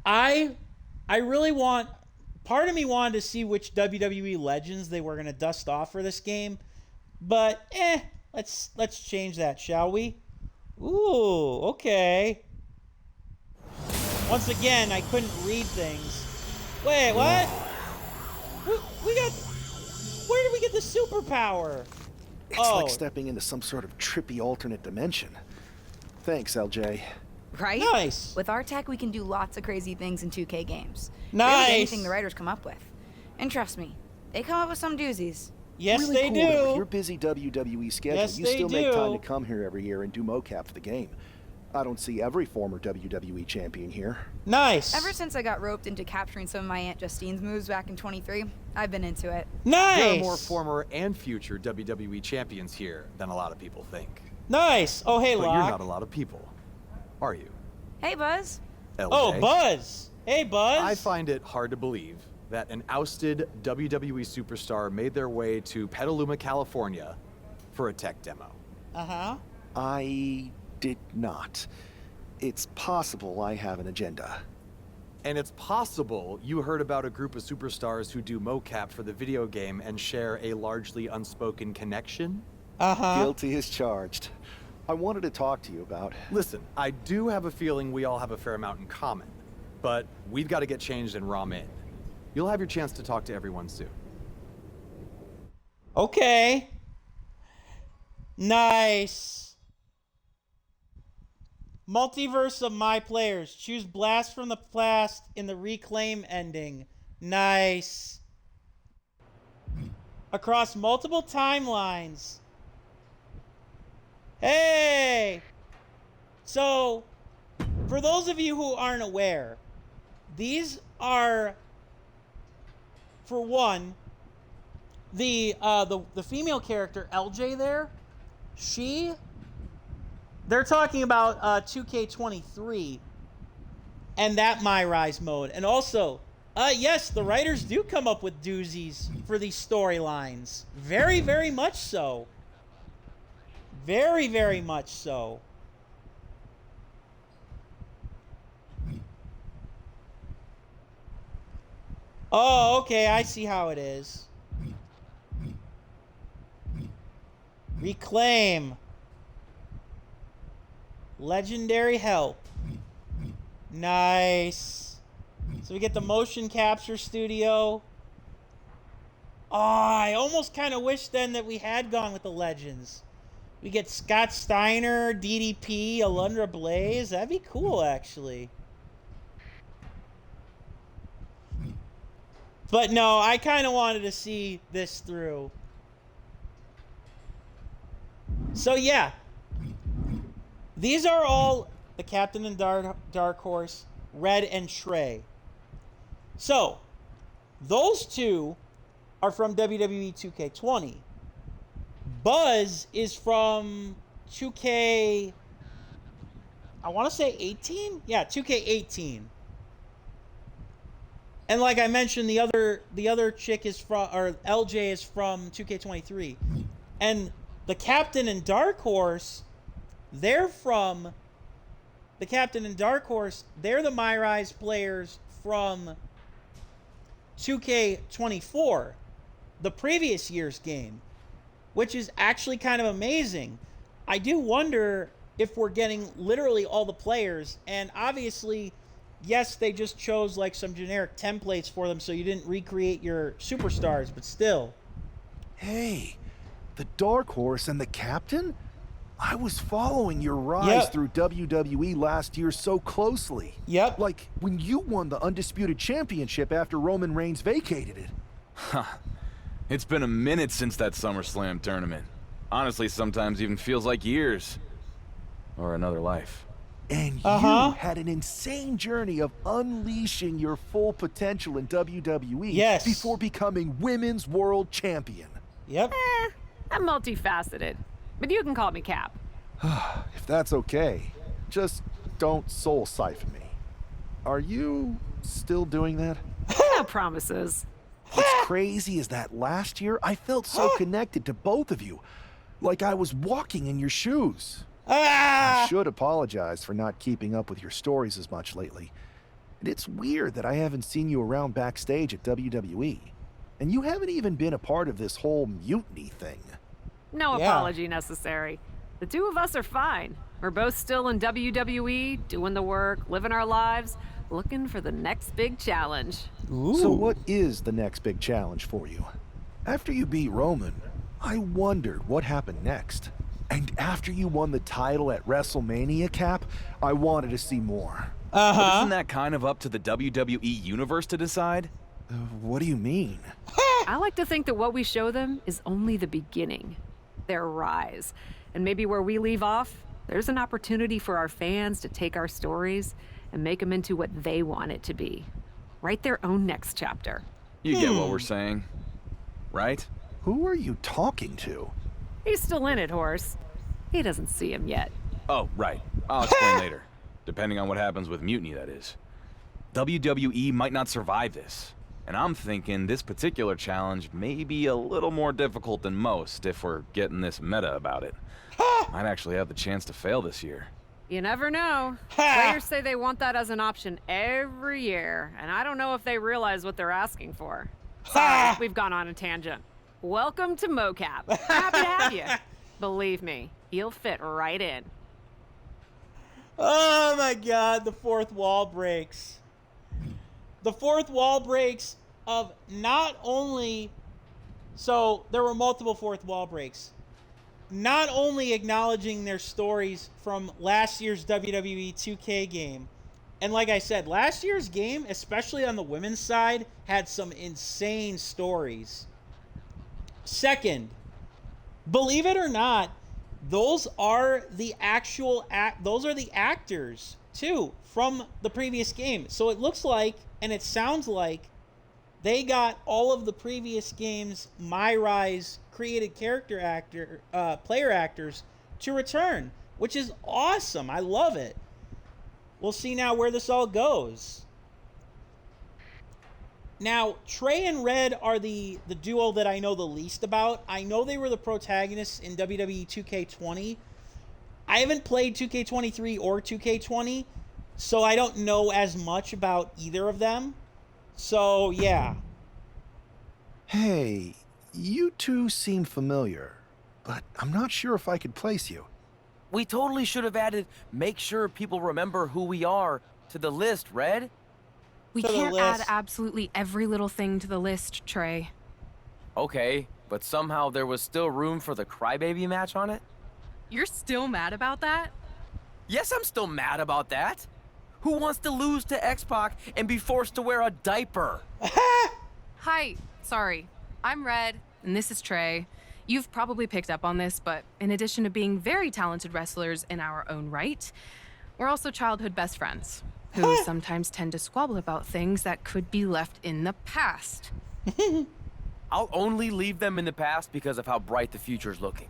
I really want. Part of me wanted to see which WWE legends they were gonna dust off for this game, but let's change that, shall we? Ooh, okay. Once again, I couldn't read things. Wait, what? We got. Where did we get the superpower? It's like stepping into some sort of trippy alternate dimension. Thanks, LJ. Right? Nice. With our tech, we can do lots of crazy things in 2K games. Nice. Really anything the writers come up with. And trust me, they come up with some doozies. Yes, really they cool do. That with your busy WWE schedule, Yes, you they still make time do. to come here every year and do mocap for the game. I don't see every former WWE champion here. Nice. Ever since I got roped into capturing some of my Aunt Justine's moves back in 23, I've been into it. Nice. There are more former and future WWE champions here than a lot of people think. Nice. Oh, hey, But Locke. you're not a lot of people, are you? Hey, Buzz. LJ? Oh, Buzz. Hey, Buzz. I find it hard to believe that an ousted WWE superstar made their way to Petaluma, California for a tech demo. Uh-huh. I did not. It's possible I have an agenda. And it's possible you heard about a group of superstars who do mocap for the video game and share a largely unspoken connection? Uh-huh. Guilty as charged. I wanted to talk to you about... Listen, I do have a feeling we all have a fair amount in common, but we've got to get changed and ROM in. You'll have your chance to talk to everyone soon. Okay. Nice. Multiverse of my players. Choose Blast from the Past in the Reclaim ending. Nice. Across multiple timelines. Hey! So, for those of you who aren't aware, these are, for one, the female character, LJ there, they're talking about 2K23 and that MyRise mode. And also, yes, the writers do come up with doozies for these storylines. Very, very much so. Very, very much so. Oh, okay, I see how it is. Reclaim. Legendary help. Nice. So we get the motion capture studio. Oh, I almost kind of wish then that we had gone with the legends. We get Scott Steiner, DDP, Alundra Blaze. That'd be cool, actually. But no, I kind of wanted to see this through. So yeah. These are all the Captain and Dark Horse, Red and Trey. So, those two are from WWE 2K20. Buzz is from 2K... I want to say 18? Yeah, 2K18. And like I mentioned, the other chick is from... Or LJ is from 2K23. And the Captain and Dark Horse... They're from the Captain and Dark Horse. They're the MyRise players from 2K24, the previous year's game, which is actually kind of amazing. I do wonder if we're getting literally all the players, and obviously, yes, they just chose like some generic templates for them so you didn't recreate your superstars, but still. Hey, the Dark Horse and the Captain? I was following your rise through WWE last year so closely. Yep. Like when you won the Undisputed Championship after Roman Reigns vacated it. Huh. It's been a minute since that SummerSlam tournament. Honestly, sometimes even feels like years. Or another life. And you had an insane journey of unleashing your full potential in WWE before becoming Women's World Champion. Yep. I'm multifaceted. But you can call me Cap. If that's okay. just don't soul siphon me. Are you still doing that? No promises. What's crazy is that last year I felt so connected to both of you, like I was walking in your shoes. I should apologize for not keeping up with your stories as much lately. And it's weird that I haven't seen you around backstage at WWE. And you haven't even been a part of this whole mutiny thing. No apology necessary. The two of us are fine. We're both still in WWE, doing the work, living our lives, looking for the next big challenge. So what is the next big challenge for you? After you beat Roman, I wondered what happened next. And after you won the title at WrestleMania, Cap, I wanted to see more. But isn't that kind of up to the WWE Universe to decide? What do you mean? I like to think that what we show them is only the beginning, their rise. And maybe where we leave off, there's an opportunity for our fans to take our stories and make them into what they want it to be. Write their own next chapter. You get what we're saying, right? Who are you talking to? He's still in it, Horse. He doesn't see him yet. Oh, right. I'll explain later. Depending on what happens with Mutiny, that is. WWE might not survive this. And I'm thinking this particular challenge may be a little more difficult than most if we're getting this meta about it. Might actually have the chance to fail this year. You never know. Players say they want that as an option every year, and I don't know if they realize what they're asking for. Sorry, we've gone on a tangent. Welcome to MoCap. Happy to have you. Believe me, you'll fit right in. Oh my god, the fourth wall breaks. The fourth wall breaks of not only... So, there were multiple fourth wall breaks. Not only acknowledging their stories from last year's WWE 2K game. And like I said, last year's game, especially on the women's side, had some insane stories. Second, believe it or not, those are the actual those are the actors too from the previous game. So it looks like, and it sounds like, they got all of the previous game's MyRise created player actors to return, which is awesome. I love it. We'll see now where this all goes. Now, Trey and Red are the duo that I know the least about. I know they were the protagonists in WWE 2K20. I haven't played 2K23 or 2K20, so I don't know as much about either of them. So, yeah. Hey, you two seem familiar, but I'm not sure if I could place you. We totally should have added make sure people remember who we are to the list, Red. We can't add absolutely every little thing to the list, Trey. Okay, but somehow there was still room for the crybaby match on it? You're still mad about that? Yes, I'm still mad about that. Who wants to lose to X-Pac and be forced to wear a diaper? Hi, sorry. I'm Red, and this is Trey. You've probably picked up on this, but in addition to being very talented wrestlers in our own right, we're also childhood best friends who sometimes tend to squabble about things that could be left in the past. I'll only leave them in the past because of how bright the future's looking.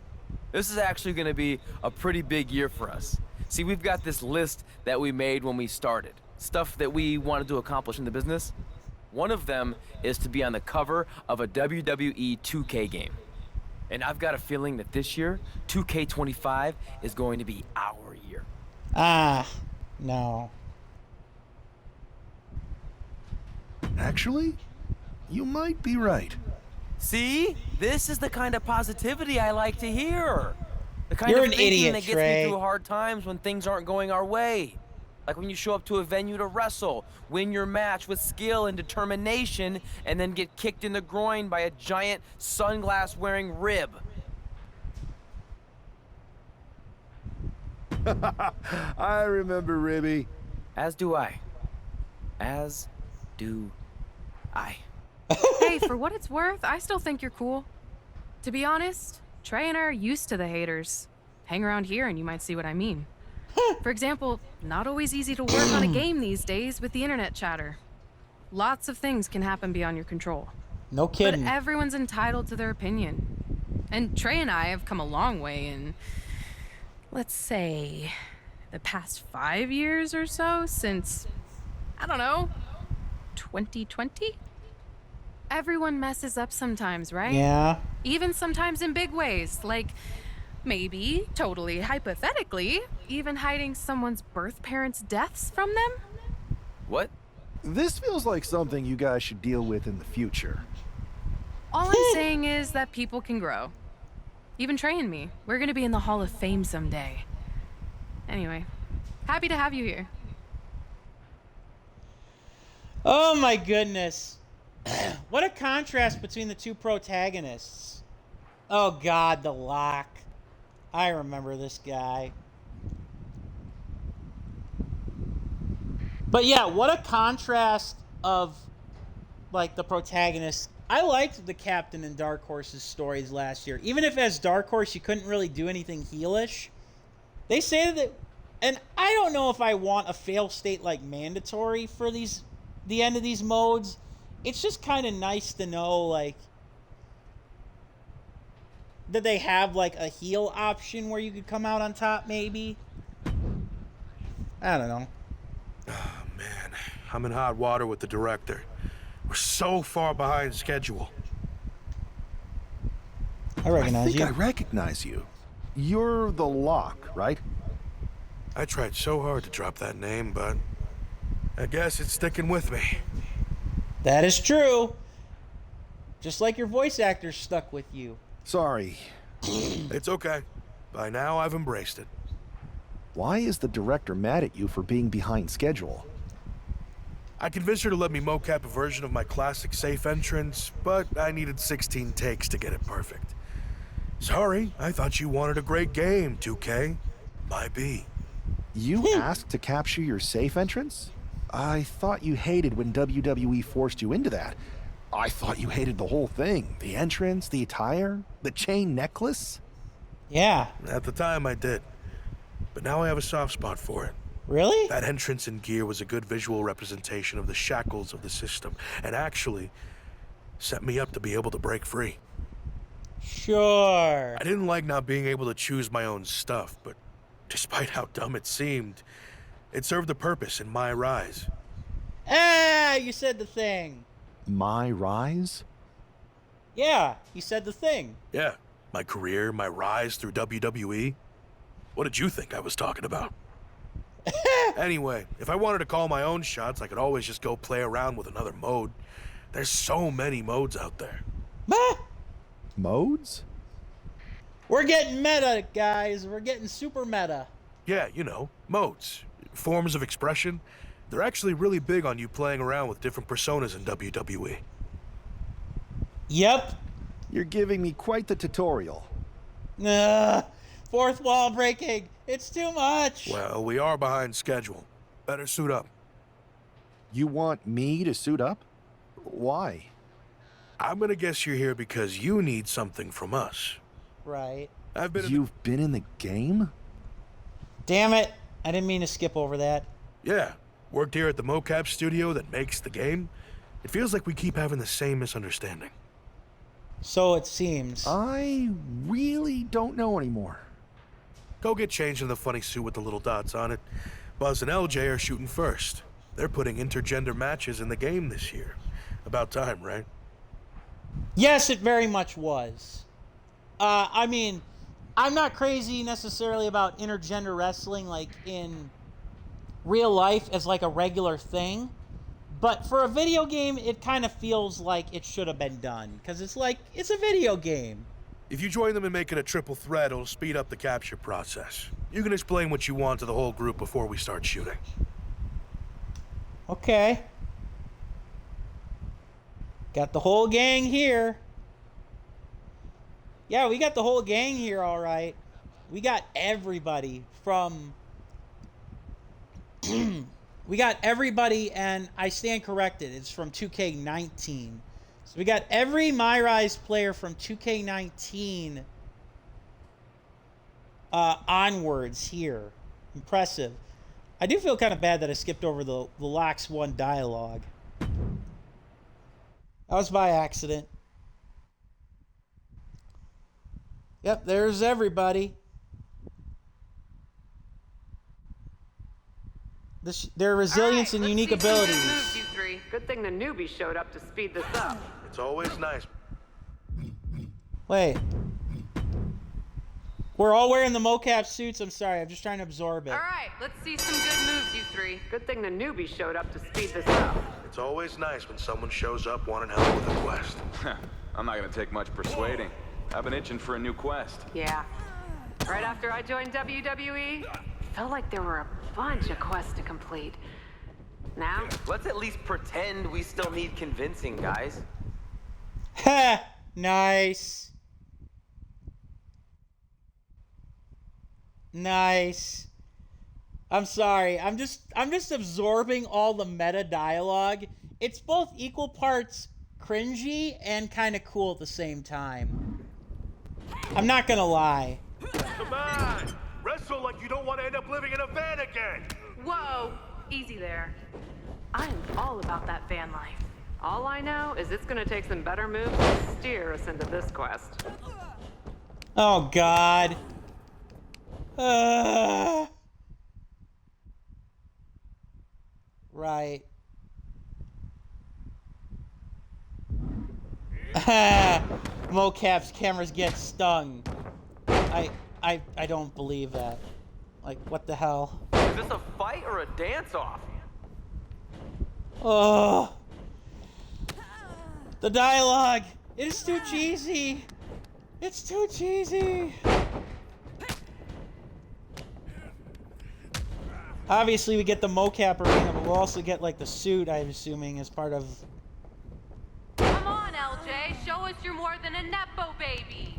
This is actually going to be a pretty big year for us. See, we've got this list that we made when we started. Stuff that we wanted to accomplish in the business. One of them is to be on the cover of a WWE 2K game. And I've got a feeling that this year, 2K25 is going to be our year. No. Actually, you might be right. See? This is the kind of positivity I like to hear. The kind You're of an thinking idiot, that gets Trey. me through hard times when things aren't going our way. Like when you show up to a venue to wrestle, win your match with skill and determination, and then get kicked in the groin by a giant sunglass-wearing rib. I remember Ribby. As do I. As do I. Hey, for what it's worth, I still think you're cool. To be honest, Trey and I are used to the haters. Hang around here and you might see what I mean. For example, not always easy to work on a game these days with the internet chatter. Lots of things can happen beyond your control. No kidding. But everyone's entitled to their opinion. And Trey and I have come a long way in, let's say, the past 5 years or so since, I don't know, 2020? Everyone messes up sometimes, right? Yeah. Even sometimes in big ways, like maybe, totally hypothetically, even hiding someone's birth parents' deaths from them? What? This feels like something you guys should deal with in the future. All I'm saying is that people can grow. Even Trey and me, we're gonna be in the Hall of Fame someday. Anyway, happy to have you here. Oh my goodness. What a contrast between the two protagonists. Oh God, the Lock. I remember this guy. But yeah, what a contrast of like the protagonists. I liked the Captain and Dark Horse's stories last year. Even if as Dark Horse you couldn't really do anything heelish. They say that, and I don't know if I want a fail state like mandatory for the end of these modes. It's just kind of nice to know like that they have like a heal option where you could come out on top maybe. I don't know. Oh, man. I'm in hot water with the director. We're so far behind schedule. I recognize you. I recognize you. You're the Lock, right? I tried so hard to drop that name, but I guess it's sticking with me. That is true. Just like your voice actor stuck with you. Sorry. It's okay. By now, I've embraced it. Why is the director mad at you for being behind schedule? I convinced her to let me mocap a version of my classic safe entrance, but I needed 16 takes to get it perfect. Sorry, I thought you wanted a great game, 2K. My B. You asked to capture your safe entrance? I thought you hated when WWE forced you into that. I thought you hated the whole thing. The entrance, the attire, the chain necklace. Yeah. At the time, I did. But now I have a soft spot for it. Really? That entrance and gear was a good visual representation of the shackles of the system, and actually set me up to be able to break free. Sure. I didn't like not being able to choose my own stuff, but despite how dumb it seemed, it served a purpose in MyRise. Ah, you said the thing. MyRise? Yeah, you said the thing. Yeah, my career, my rise through WWE. What did you think I was talking about? Anyway, if I wanted to call my own shots, I could always just go play around with another mode. There's so many modes out there. Modes? We're getting meta, guys. We're getting super meta. Yeah, you know, modes. Forms of expression. They're actually really big on you playing around with different personas in WWE. Yep. You're giving me quite the tutorial. Fourth wall breaking. It's too much. Well, we are behind schedule. Better suit up. You want me to suit up? Why? I'm gonna guess you're here because you need something from us. Right. You've been in the game? Damn it. I didn't mean to skip over that. Yeah. Worked here at the mocap studio that makes the game. It feels like we keep having the same misunderstanding. So it seems. I really don't know anymore. Go get changed in the funny suit with the little dots on it. Buzz and LJ are shooting first. They're putting intergender matches in the game this year. About time, right? Yes, it very much was. I mean, I'm not crazy necessarily about intergender wrestling like in real life as like a regular thing. But for a video game, it kind of feels like it should have been done. Because it's like, it's a video game. If you join them in making a triple threat, it'll speed up the capture process. You can explain what you want to the whole group before we start shooting. Okay. Got the whole gang here. Yeah, we got the whole gang here, all right. We got everybody from... we got everybody, and I stand corrected. It's from 2K19. So we got every MyRise player from 2K19 onwards here. Impressive. I do feel kind of bad that I skipped over the Lox 1 dialogue. That was by accident. Yep, there's everybody. their resilience and unique abilities. Moves, you three. Good thing the newbie showed up to speed this up. It's always nice. Wait. We're all wearing the mocap suits. I'm sorry. I'm just trying to absorb it. All right, let's see some good moves, you three. Good thing the newbie showed up to speed this up. It's always nice when someone shows up wanting help with a quest. I'm not gonna take much persuading. I've been itching for a new quest. Yeah. Right after I joined WWE, felt like there were a bunch of quests to complete. Now, Let's at least pretend we still need convincing, guys. Ha! Nice. Nice. I'm sorry. I'm just absorbing all the meta dialogue. It's both equal parts cringy and kind of cool at the same time. I'm not gonna lie. Come on! Wrestle like you don't want to end up living in a van again! whoa, easy there. I'm all about that van life. All I know is it's gonna take some better moves to steer us into this quest. Oh, God. Right. Mocap's cameras get stung. I don't believe that. Like, what the hell? Is this a fight or a dance-off? Oh. The dialogue. It is too cheesy. It's too cheesy. Obviously, we get the mocap arena, but we'll also get, like, the suit, I'm assuming, as part of... Come on, LJ. Show us you're more than a Nepo baby.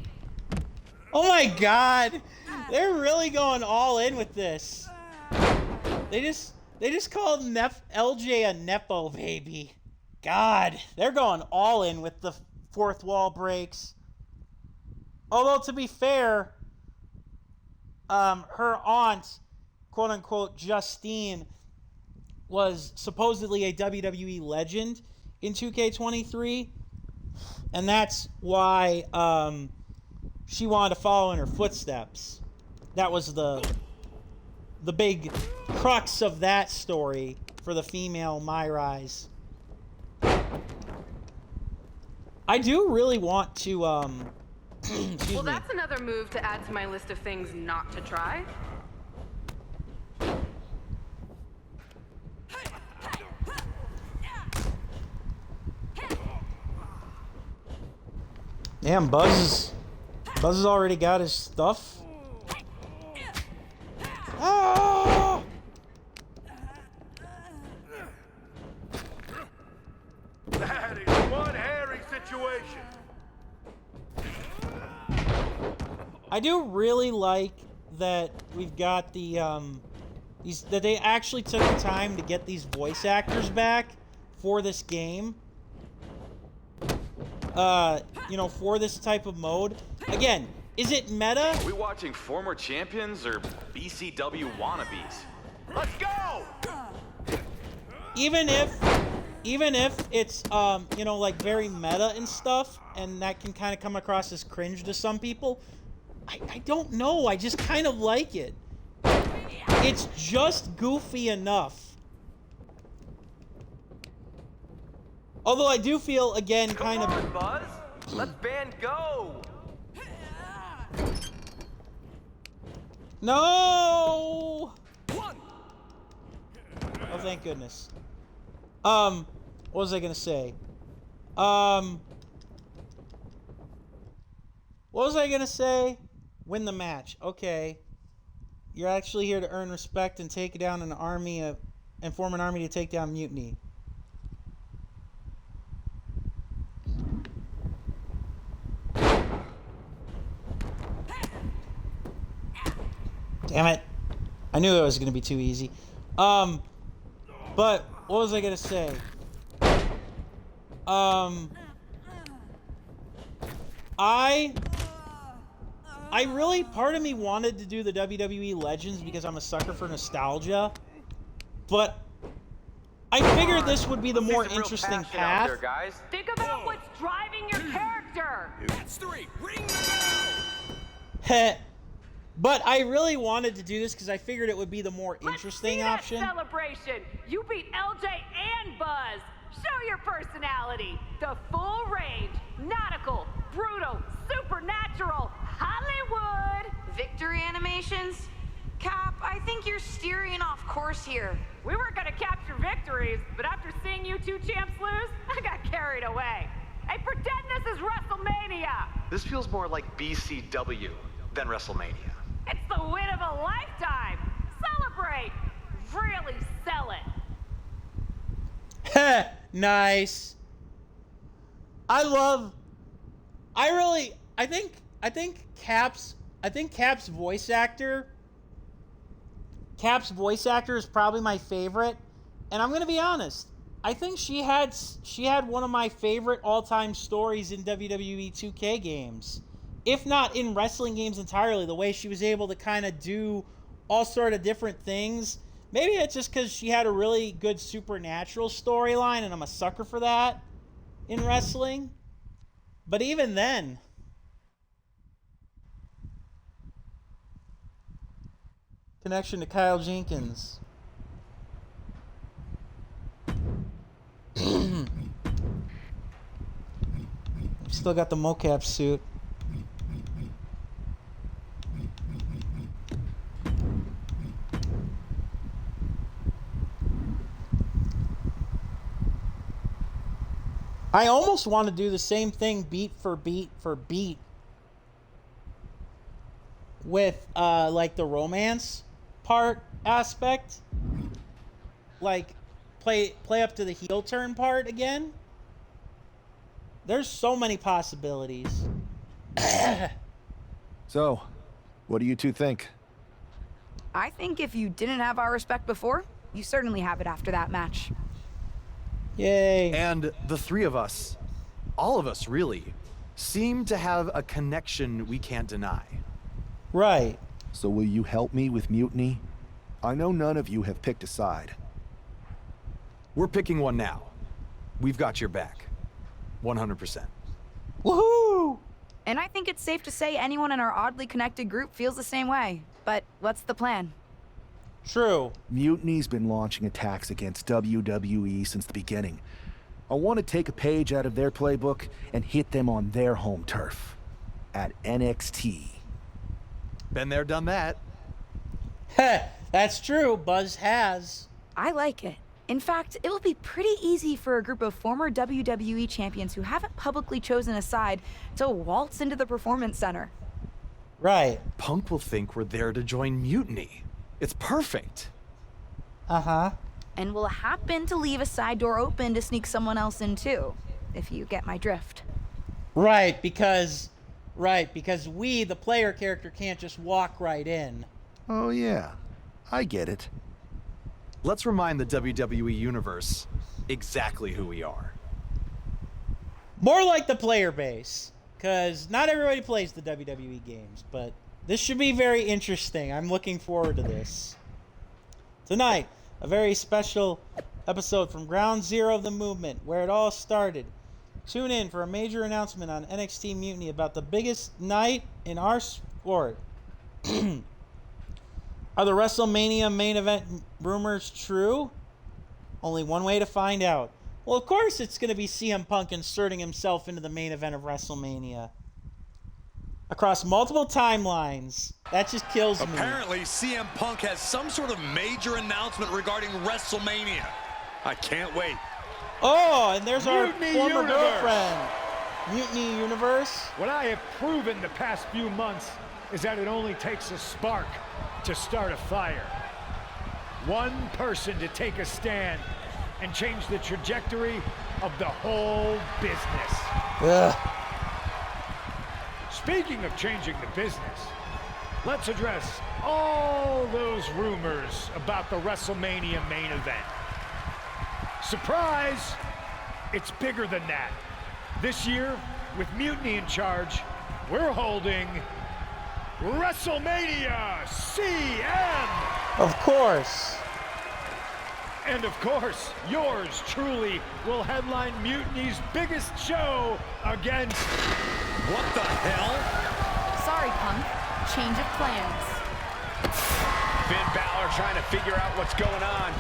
Oh my God! They're really going all in with this. They just called LJ a Nepo baby. God, they're going all in with the fourth wall breaks. Although, to be fair, her aunt, quote-unquote Justine, was supposedly a WWE legend in 2K23, and that's why she wanted to follow in her footsteps. That was the big crux of that story for the female MyRise. I do really want to Well, that's another move to add to my list of things not to try. Damn, Buzz has already got his stuff. Ah! That is one hairy situation. I do really like that we've got the that they actually took the time to get these voice actors back for this game. You know, for this type of mode. Again, is it meta? Are we watching former champions or BCW wannabes? Let's go! Even if it's you know, like very meta and stuff, and that can kind of come across as cringe to some people, I don't know, I just kind of like it. It's just goofy enough. Although I do feel, again, kind of... Buzz. Let's band go! No! Oh, thank goodness. What was I gonna say? What was I gonna say? Win the match. Okay. You're actually here to earn respect and take down an army and form an army to take down Mutiny. Damn it. I knew it was going to be too easy. But what was I going to say? I really, part of me wanted to do the WWE Legends because I'm a sucker for nostalgia. But I figured this would be the more interesting path. There, guys. Think about what's driving your character. That's three. Ring the bell. Heh. But I really wanted to do this because I figured it would be the more interesting Let's see option. that celebration. You beat LJ and Buzz. Show your personality. The full range. Nautical, brutal, supernatural, Hollywood. Victory animations? Cap, I think you're steering off course here. We were gonna capture victories, but after seeing you two champs lose, I got carried away. Hey, pretend this is WrestleMania. This feels more like BCW than WrestleMania. It's the win of a lifetime. Celebrate. Really sell it. Nice. I think Cap's voice actor is probably my favorite, and I'm gonna be honest. I think she had one of my favorite all-time stories in WWE 2K games, if not in wrestling games entirely. The way she was able to kind of do all sort of different things. Maybe it's just because she had a really good supernatural storyline, and I'm a sucker for that in wrestling. But even then, connection to Kyle Jenkins. Still got the mocap suit. I almost want to do the same thing beat for beat for beat with like the romance part aspect. Like play up to the heel turn part again. There's so many possibilities. So, what do you two think? I think if you didn't have our respect before, you certainly have it after that match. Yay. And the three of us, all of us really, seem to have a connection we can't deny. Right. So will you help me with Mutiny? I know none of you have picked a side. We're picking one now. We've got your back. 100%. Woohoo! And I think it's safe to say anyone in our oddly connected group feels the same way. But what's the plan? True. Mutiny's been launching attacks against WWE since the beginning. I want to take a page out of their playbook and hit them on their home turf. At NXT. Been there, done that. Heh, that's true. Buzz has. I like it. In fact, it will be pretty easy for a group of former WWE champions who haven't publicly chosen a side to waltz into the Performance Center. Right. Punk will think we're there to join Mutiny. It's perfect. Uh-huh. And we'll happen to leave a side door open to sneak someone else in too, if you get my drift. Right, because we, the player character, can't just walk right in. Oh yeah, I get it. Let's remind the WWE Universe exactly who we are. More like the player base, because not everybody plays the WWE games, but this should be very interesting. I'm looking forward to this. Tonight, a very special episode from Ground Zero of the movement, where it all started. Tune in for a major announcement on NXT Mutiny about the biggest night in our sport. Are the WrestleMania main event rumors true? Only one way to find out. Well, of course it's going to be CM Punk inserting himself into the main event of WrestleMania. Across multiple timelines. That just kills me. Apparently, CM Punk has some sort of major announcement regarding WrestleMania. I can't wait. Oh, and there's our Mutiny former Universe. girlfriend. Mutiny Universe. What I have proven the past few months is that it only takes a spark to start a fire. One person to take a stand and change the trajectory of the whole business. Ugh. Speaking of changing the business, let's address all those rumors about the WrestleMania main event. Surprise! It's bigger than that. This year, with Mutiny in charge, we're holding WrestleMania CM! Of course. And of course, yours truly will headline Mutiny's biggest show against... What the hell? Sorry, Punk. change of plans. Finn Balor trying to figure out what's going on.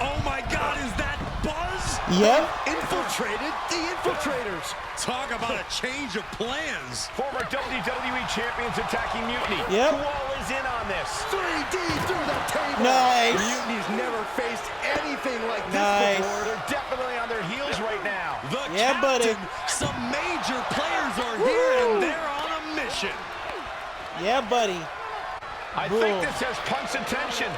Oh my God, is that Buzz? Yep. Infiltrated the infiltrators. Talk about a change of plans. Former WWE champions attacking Mutiny. Yep. Who all is in on this? 3D through the table. Nice. Mutiny's never faced anything like this Nice. before. They're definitely on their heels right now. The Yeah, buddy. captain, some major players are here and they're on a mission. Yeah, buddy. I think this has Punk's attention.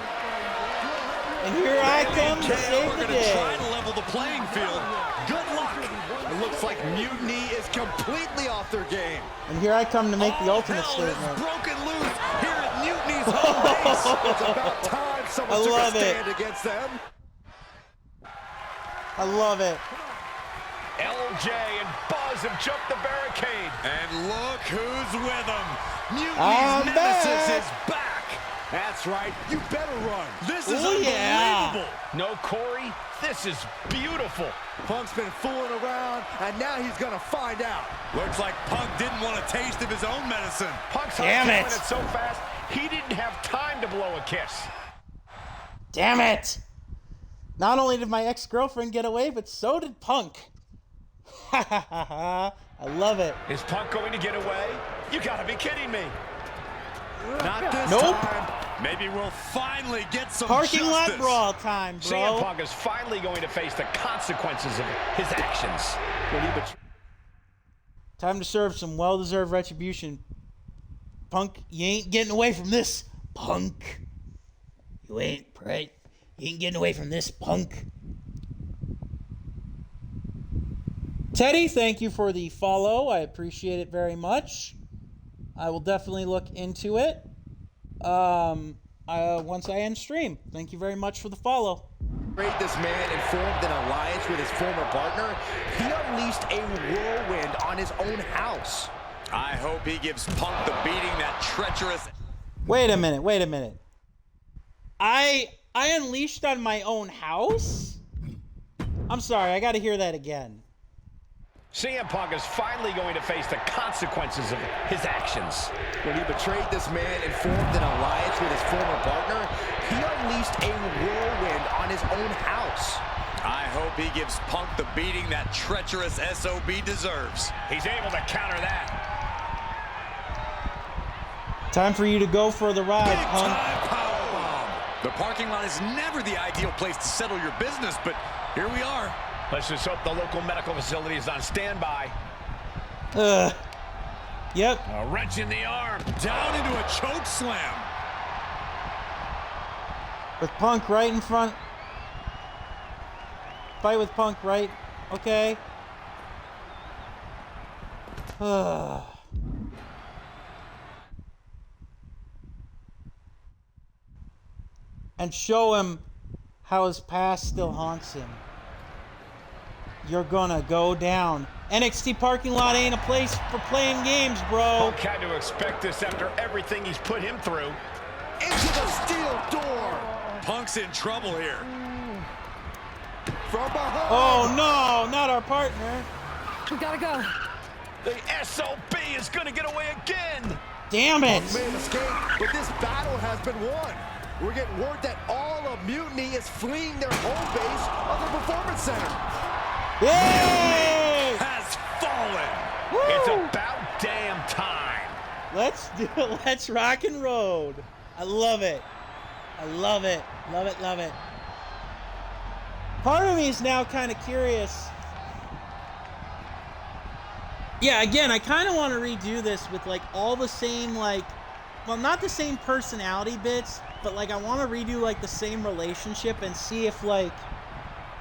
And here I come to save We're the going to try day. to level the playing field. Good luck. It looks like Mutiny is completely off their game. And here I come to make the All ultimate hell has statement. broken loose here at Mutiny's home base. It's about time someone I took a love it. stand against them. I love it. LJ and Buzz have jumped the barricade. And look who's with them. Mutiny's I'm nemesis back. is back. That's right. You better run. This is Oh, unbelievable. yeah. No, Corey, this is beautiful. Punk's been fooling around, and now he's going to find out. Looks like Punk didn't want a taste of his own medicine. Punk's Damn it. it so fast, he didn't have time to blow a kiss. Damn it. Not only did my ex-girlfriend get away, but so did Punk. Ha ha ha ha. I love it. Is Punk going to get away? You gotta be kidding me. Not this Nope. time. Maybe we'll finally get some Parking lot justice. brawl time, CM bro. Punk is finally going to face the consequences of his actions. Time to serve some well-deserved retribution. Punk, you ain't getting away from this, Punk. You ain't, right? You ain't getting away from this, Punk. Teddy, thank you for the follow. I appreciate it very much. I will definitely look into it once I end stream. Thank you very much for the follow. This man and formed an alliance with his former partner. He unleashed a whirlwind on his own house. I hope he gives Punk the beating that treacherous... Wait a minute. I unleashed on my own house? I'm sorry, I gotta hear that again. CM Punk is finally going to face the consequences of his actions. When he betrayed this man and formed an alliance with his former partner, he unleashed a whirlwind on his own house. I hope he gives Punk the beating that treacherous SOB deserves. He's able to counter that. Time for you to go for the ride, Punk. Big-time powerbomb. The parking lot is never the ideal place to settle your business, but here we are. Let's just hope the local medical facility is on standby. Yep. A wrench in the arm. Down into a choke slam. With Punk right in front. Fight with Punk right. Okay. And show him how his past still haunts him. You're gonna go down. NXT parking lot ain't a place for playing games, bro. Punk had to expect this after everything he's put him through. Into the steel door. Punk's in trouble here. From behind. Oh no, not our partner. We gotta go. The SOB is gonna get away again. Damn it. Punk may escape, but this battle has been won. We're getting word that all of Mutiny is fleeing their home base of the Performance Center. Yay! Has fallen. Woo! It's about damn time. Let's do it. Let's rock and roll. I love it. I love it. Love it, love it. Part of me is now kind of curious. Yeah, again, I kind of want to redo this with like all the same like, well, not the same personality bits, but like I want to redo like the same relationship and see if like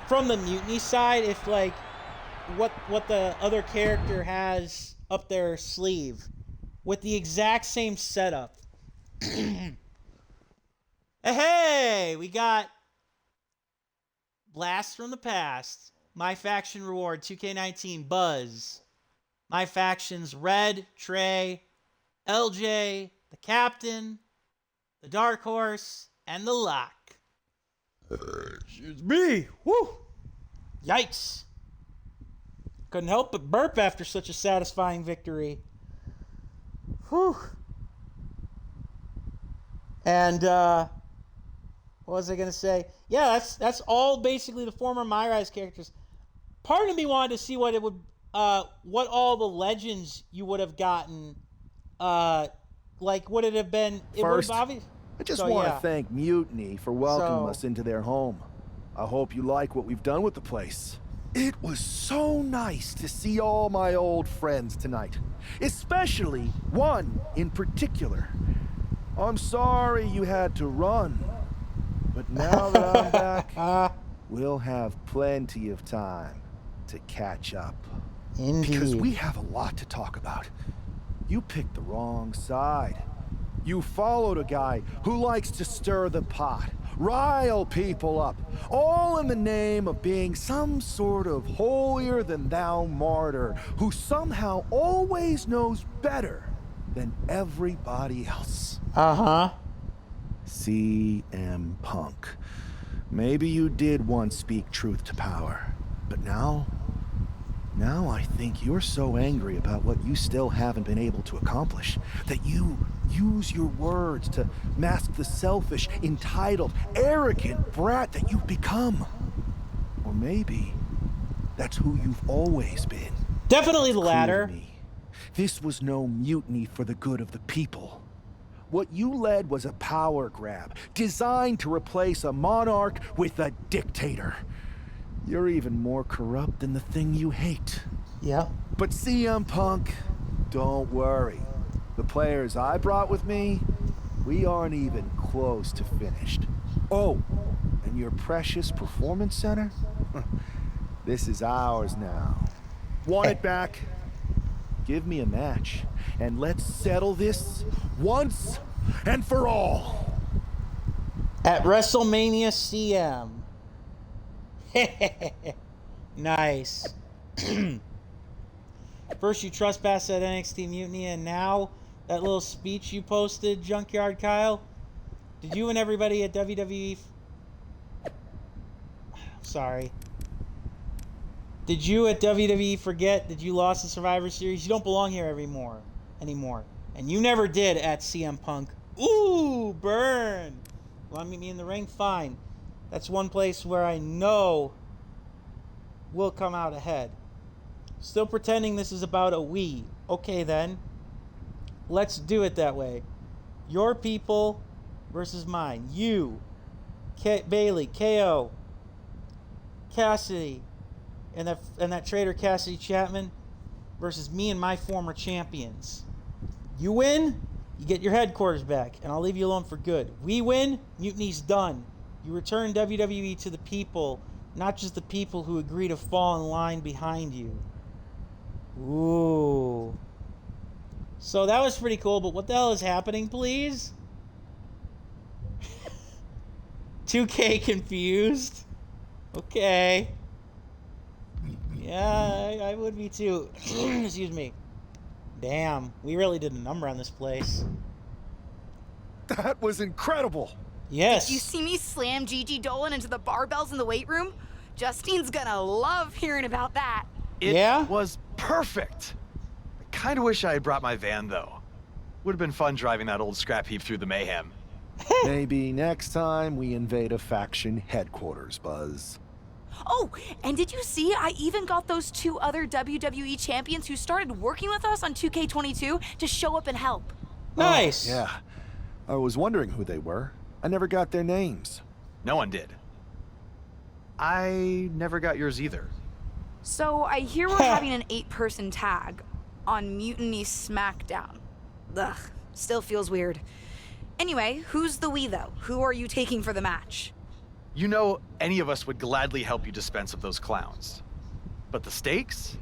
from the Mutiny side, if like what the other character has up their sleeve with the exact same setup. Hey, we got Blast from the Past, My Faction Reward, 2K19, Buzz. My Factions, Red, Trey, LJ, the Captain, the Dark Horse, and the Lock. Excuse me. Woo! Yikes. Couldn't help but burp after such a satisfying victory. Whew. And what was I gonna say? Yeah, that's all basically the former MyRise characters. Part of me wanted to see what it would, what all the legends you would have gotten, like would it have been? It would First, have obvious. I just So, want yeah. to thank Mutiny for welcoming So- us into their home. I hope you like what we've done with the place. It was so nice to see all my old friends tonight, especially one in particular. I'm sorry you had to run, but now that I'm back, we'll have plenty of time to catch up. Because we have a lot to talk about. You picked the wrong side. You followed a guy who likes to stir the pot, rile people up, all in the name of being some sort of holier-than-thou martyr who somehow always knows better than everybody else. Uh-huh. CM Punk. Maybe you did once speak truth to power, but now I think you're so angry about what you still haven't been able to accomplish that you use your words to mask the selfish, entitled, arrogant brat that you've become. Or maybe that's who you've always been. Definitely the It's clear to latter. me, this was no mutiny for the good of the people. What you led was a power grab designed to replace a monarch with a dictator. You're even more corrupt than the thing you hate. Yeah. But CM Punk, don't worry. The players I brought with me, we aren't even close to finished. Oh, and your precious performance center? This is ours now. Want it back? Give me a match, and let's settle this once and for all. At WrestleMania CM. Nice. First you trespassed at NXT Mutiny, and now that little speech you posted, Junkyard Kyle. Did you and everybody at WWE... Sorry. Did you at WWE forget that you lost the Survivor Series? You don't belong here anymore. And you never did at CM Punk. Ooh, burn. You want to meet me in the ring? Fine. That's one place where I know we'll come out ahead. Still pretending this is about a we. Okay then. Let's do it that way. Your people versus mine. You, Bailey, KO, Cassidy, and that traitor Cassidy Chapman versus me and my former champions. You win, you get your headquarters back, and I'll leave you alone for good. We win, Mutiny's done. You return WWE to the people, not just the people who agree to fall in line behind you. Ooh. So that was pretty cool, but what the hell is happening, please? 2K confused? Okay. Yeah, I would be too. Excuse me. Damn, we really did a number on this place. That was incredible. Yes. Did you see me slam Gigi Dolan into the barbells in the weight room? Justine's gonna love hearing about that. It was perfect. I kind of wish I had brought my van, though. Would have been fun driving that old scrap heap through the mayhem. Maybe next time we invade a faction headquarters, Buzz. Oh, and did you see I even got those 2 other WWE champions who started working with us on 2K22 to show up and help? Nice. Oh, yeah. I was wondering who they were. I never got their names. No one did. I never got yours either. So I hear we're having an 8-person tag on Mutiny SmackDown. Ugh, still feels weird. Anyway, who's the we though? Who are you taking for the match? You know, any of us would gladly help you dispense of those clowns. But the stakes?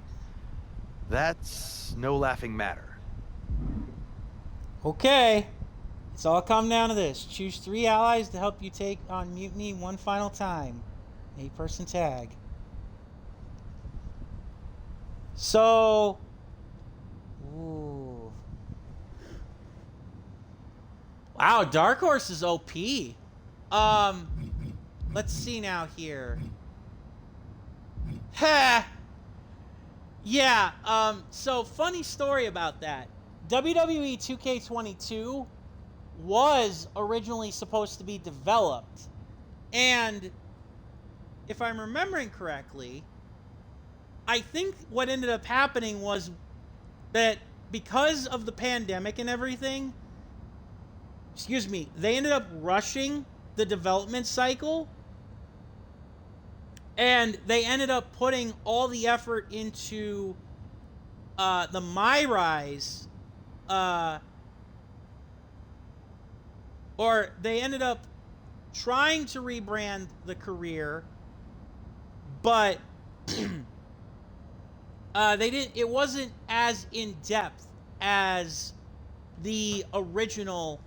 That's no laughing matter. Okay. It's all come down to this. Choose 3 allies to help you take on Mutiny one final time. 8-person tag. So... Ooh. Wow, Dark Horse is OP. Let's see now here. Yeah, so funny story about that. WWE 2K22 was originally supposed to be developed. And if I'm remembering correctly, I think what ended up happening was that because of the pandemic and everything, they ended up rushing the development cycle, and they ended up putting all the effort into the MyRise, or they ended up trying to rebrand the career, but it wasn't as in depth as the original,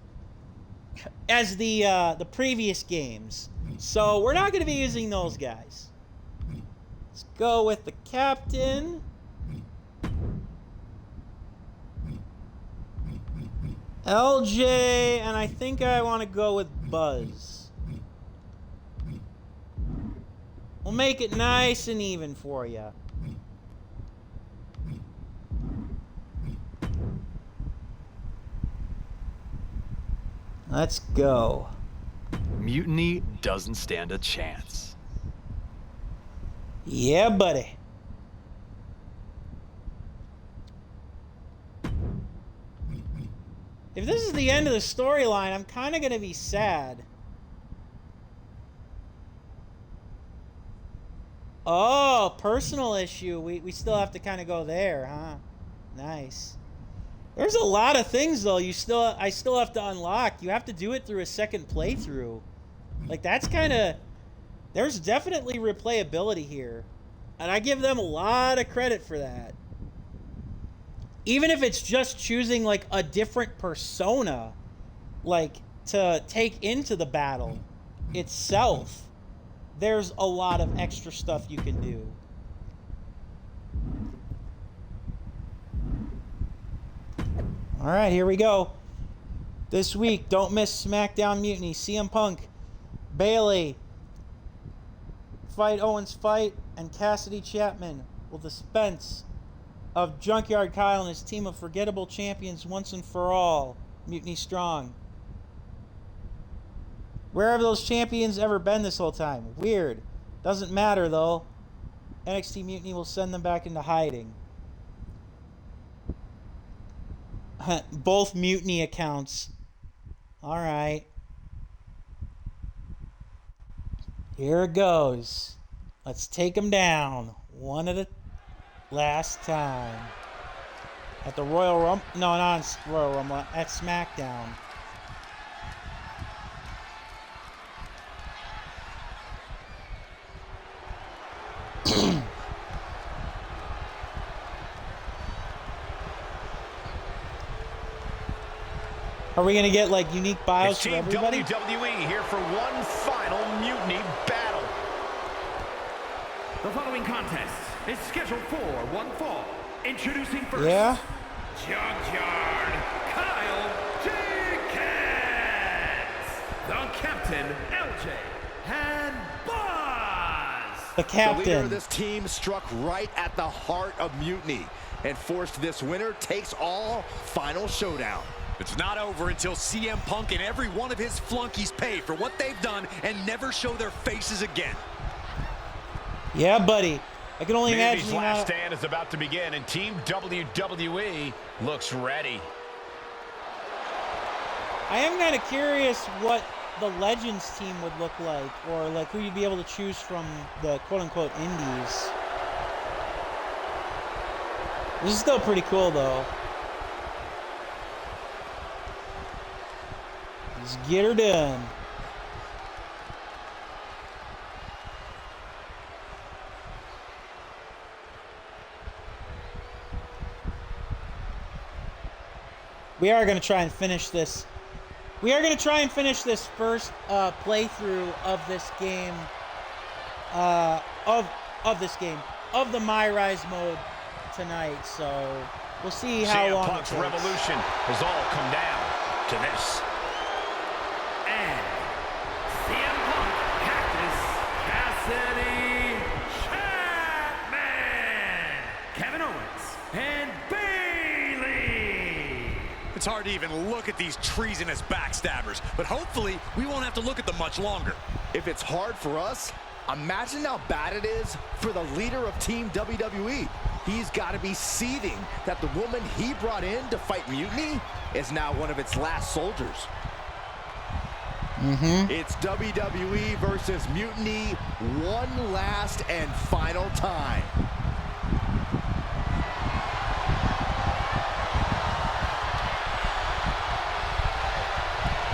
as the previous games. So we're not going to be using those guys. Let's go with the captain. LJ, and I think I want to go with Buzz. We'll make it nice and even for you. Let's go. Mutiny doesn't stand a chance. Yeah, buddy. If this is the end of the storyline, I'm kind of going to be sad. Oh, personal issue. We still have to kind of go there, huh? Nice. There's a lot of things, though, I still have to unlock. You have to do it through a second playthrough. Like, that's kind of... There's definitely replayability here. And I give them a lot of credit for that. Even if it's just choosing, like, a different persona, like, to take into the battle itself, there's a lot of extra stuff you can do. All right, here we go. This week, don't miss SmackDown Mutiny. CM Punk, Bayley, Fight Owens Fight, and Cassidy Chapman will dispense of Junkyard Kyle and his team of forgettable champions once and for all. Mutiny Strong. Where have those champions ever been this whole time? Weird. Doesn't matter, though. NXT Mutiny will send them back into hiding. Both Mutiny accounts. Alright. Here it goes. Let's take them down. One at a last time. At the Royal Rumble. No, not at Royal Rumble. At SmackDown. Are we going to get, like, unique bios for everybody? WWE here for one final Mutiny battle. The following contest is scheduled for one fall. Introducing first, yeah? Junkyard Kyle Jenkins, the captain, LJ, and Buzz. The captain. The leader of this team struck right at the heart of Mutiny and forced this winner takes all final showdown. It's not over until CM Punk and every one of his flunkies pay for what they've done and never show their faces again. Yeah, buddy. I can only imagine. Mutiny's last stand is about to begin, and Team WWE looks ready. I am kind of curious what the Legends team would look like, or like who you'd be able to choose from the quote-unquote indies. This is still pretty cool, though. Let's get her done. We are going to try and finish this. We are going to try and finish this first playthrough of this game. Of the MyRise mode tonight. So we'll see how long Punk's revolution has all come down to this. And CM Punk, Cactus, Cassidy Chapman, Kevin Owens, and Bayley. It's It's hard to even look at these treasonous backstabbers, but hopefully we won't have to look at them much longer. If it's hard for us, imagine how bad it is for the leader of Team WWE. He's got to be seething that the woman he brought in to fight Mutiny is now one of its last soldiers. It's WWE versus Mutiny one last and final time.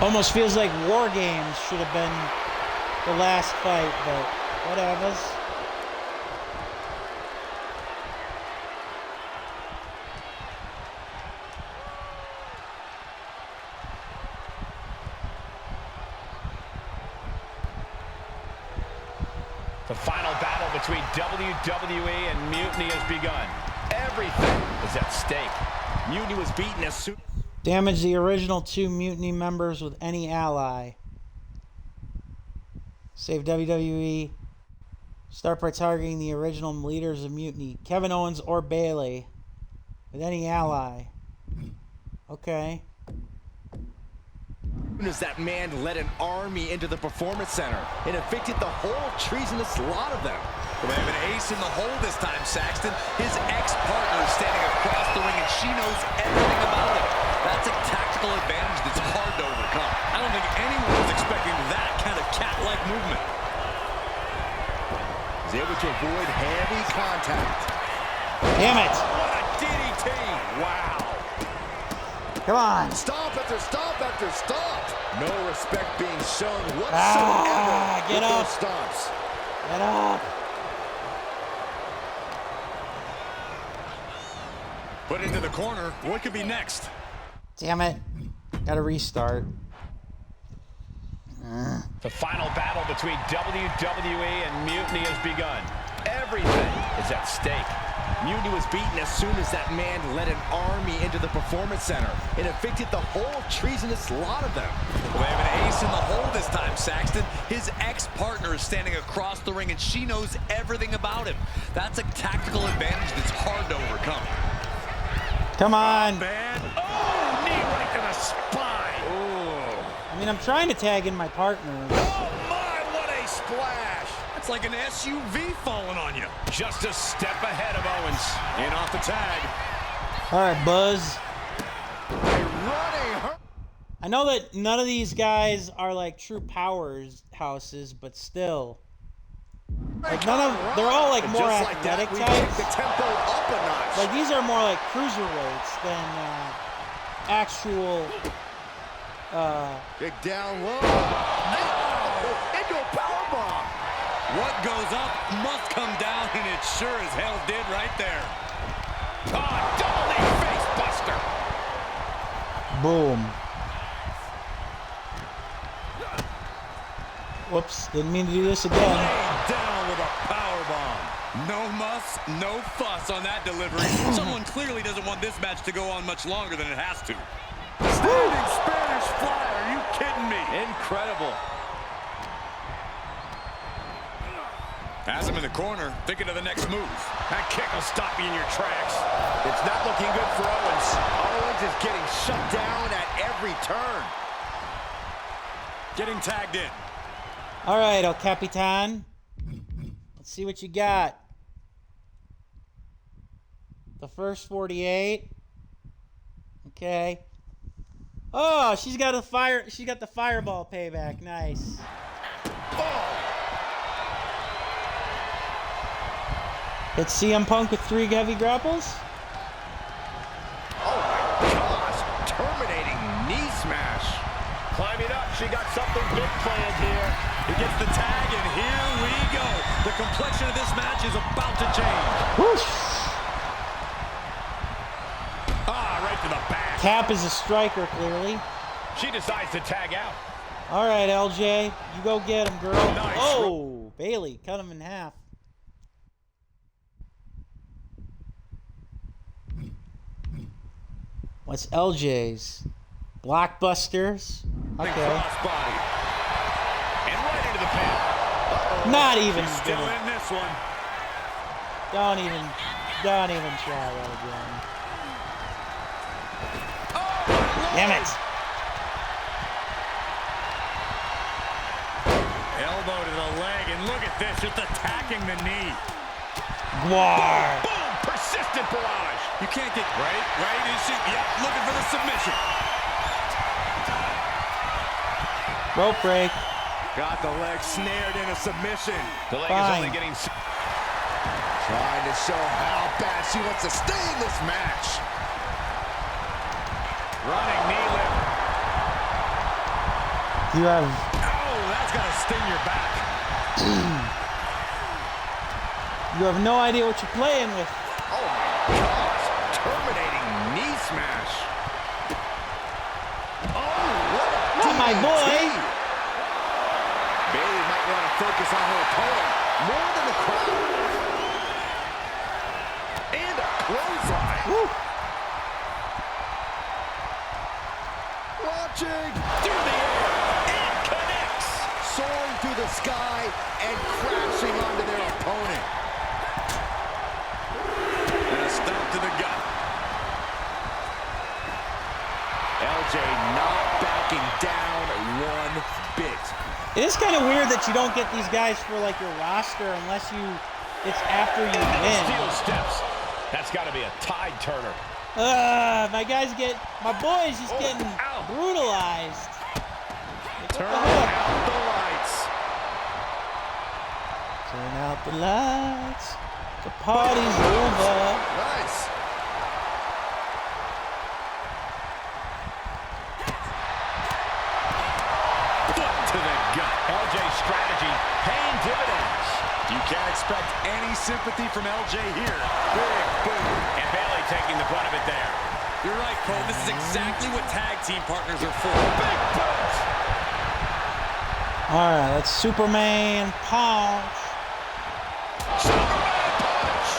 Almost feels like War Games should have been the last fight, but whatever. The final battle between WWE and Mutiny has begun. Everything is at stake. Mutiny was beaten as soon... Damage the original 2 Mutiny members with any ally. Save WWE. Start by targeting the original leaders of Mutiny, Kevin Owens or Bayley, with any ally. Okay. As that man led an army into the Performance Center and evicted the whole treasonous lot of them. Well, they have an ace in the hole this time, Saxton. His ex-partner is standing across the ring and she knows everything about it. That's a tactical advantage that's hard to overcome. I don't think anyone was expecting that kind of cat-like movement. He's able to avoid heavy contact. Damn it! What a DDT! Wow! Come on! Stomp after stomp after stomp! No respect being shown whatsoever get with up. those stomps. Get up! Put into the corner. What could be next? Damn it. Gotta restart. The final battle between WWE and Mutiny has begun. Everything is at stake. Mutiny was beaten as soon as that man led an army into the Performance Center and evicted the whole treasonous lot of them. Well, they have an ace in the hole this time, Saxton. His ex-partner is standing across the ring and she knows everything about him. That's a tactical advantage that's hard to overcome. Come on! Man. Oh, knee right to the spine. I mean, I'm trying to tag in my partner. Oh, my, what a splash. That's like an SUV falling on you. Just a step ahead of Owens. In off the tag. All right, Buzz. Running. I know that none of these guys are like true powerhouses, but still. Like they're all like more just athletic like that, we types. take the tempo up a notch. Like these are more like cruiserweights than actual. Kick down low. Oh, into a powerbomb. What goes up must come down, and it sure as hell did right there. Oh, double knee face buster. Boom. Whoops, didn't mean to do this again. Laid down with a powerbomb. No muss, no fuss on that delivery. Someone clearly doesn't want this match to go on much longer than it has to. Standing Spanish fly, are you kidding me? Incredible. Has him in the corner, thinking of the next move. That kick will stop you in your tracks. It's not looking good for Owens. Owens is getting shut down at every turn. Getting tagged in. All right, El Capitan. Let's see what you got. The first 48. Okay. Oh, she's got a fire. She got the fireball payback. Nice. Hit CM Punk with 3 heavy grapples. Oh my gosh! Terminating knee smash. Climbing up, she got something big planned here. He gets the tag, and here we go. The complexion of this match is about to change. Whoosh. Ah, right to the back. Cap is a striker, clearly. She decides to tag out. All right, LJ, you go get him, girl. Nice. Oh, Bayley cut him in half. What's LJ's? Blockbusters. Okay. Crossbody. And right into the pin. Not even. She's still in this one. Don't even try that again. Oh, Damn it. Elbow to the leg, and look at this, just attacking the knee. Guar. Boom! Persistent barrage. You can't get right. Is she? Yep, looking for the submission. Rope break. Got the leg snared in a submission. The leg is only getting... Trying to show how bad she wants to stay in this match. Running knee lift. You have... Oh, that's got to sting your back. You have no idea what you're playing with. Oh my gosh. Terminating knee smash. Oh, what a Not my boy. Bayley might want to focus on her opponent more than the crowd. And a clothesline. Woo. Launching through the air. It connects. Soaring through the sky and crashing onto their opponent. And a stomp to the gut. LJ not backing down one bit. It is kind of weird that you don't get these guys for like your roster unless it's after you win. Steel steps. That's got to be a tide turner. My boy's just getting brutalized. Turn out the lights. Turn out the lights. The party's over. Nice. Foot to the gut. LJ's strategy paying dividends. You can't expect any sympathy from LJ here. Big boom. And Bayley taking the brunt of it there. You're right, Cole. This is exactly what tag team partners are for. Big boot. All right, let's Superman punch. Superman punch.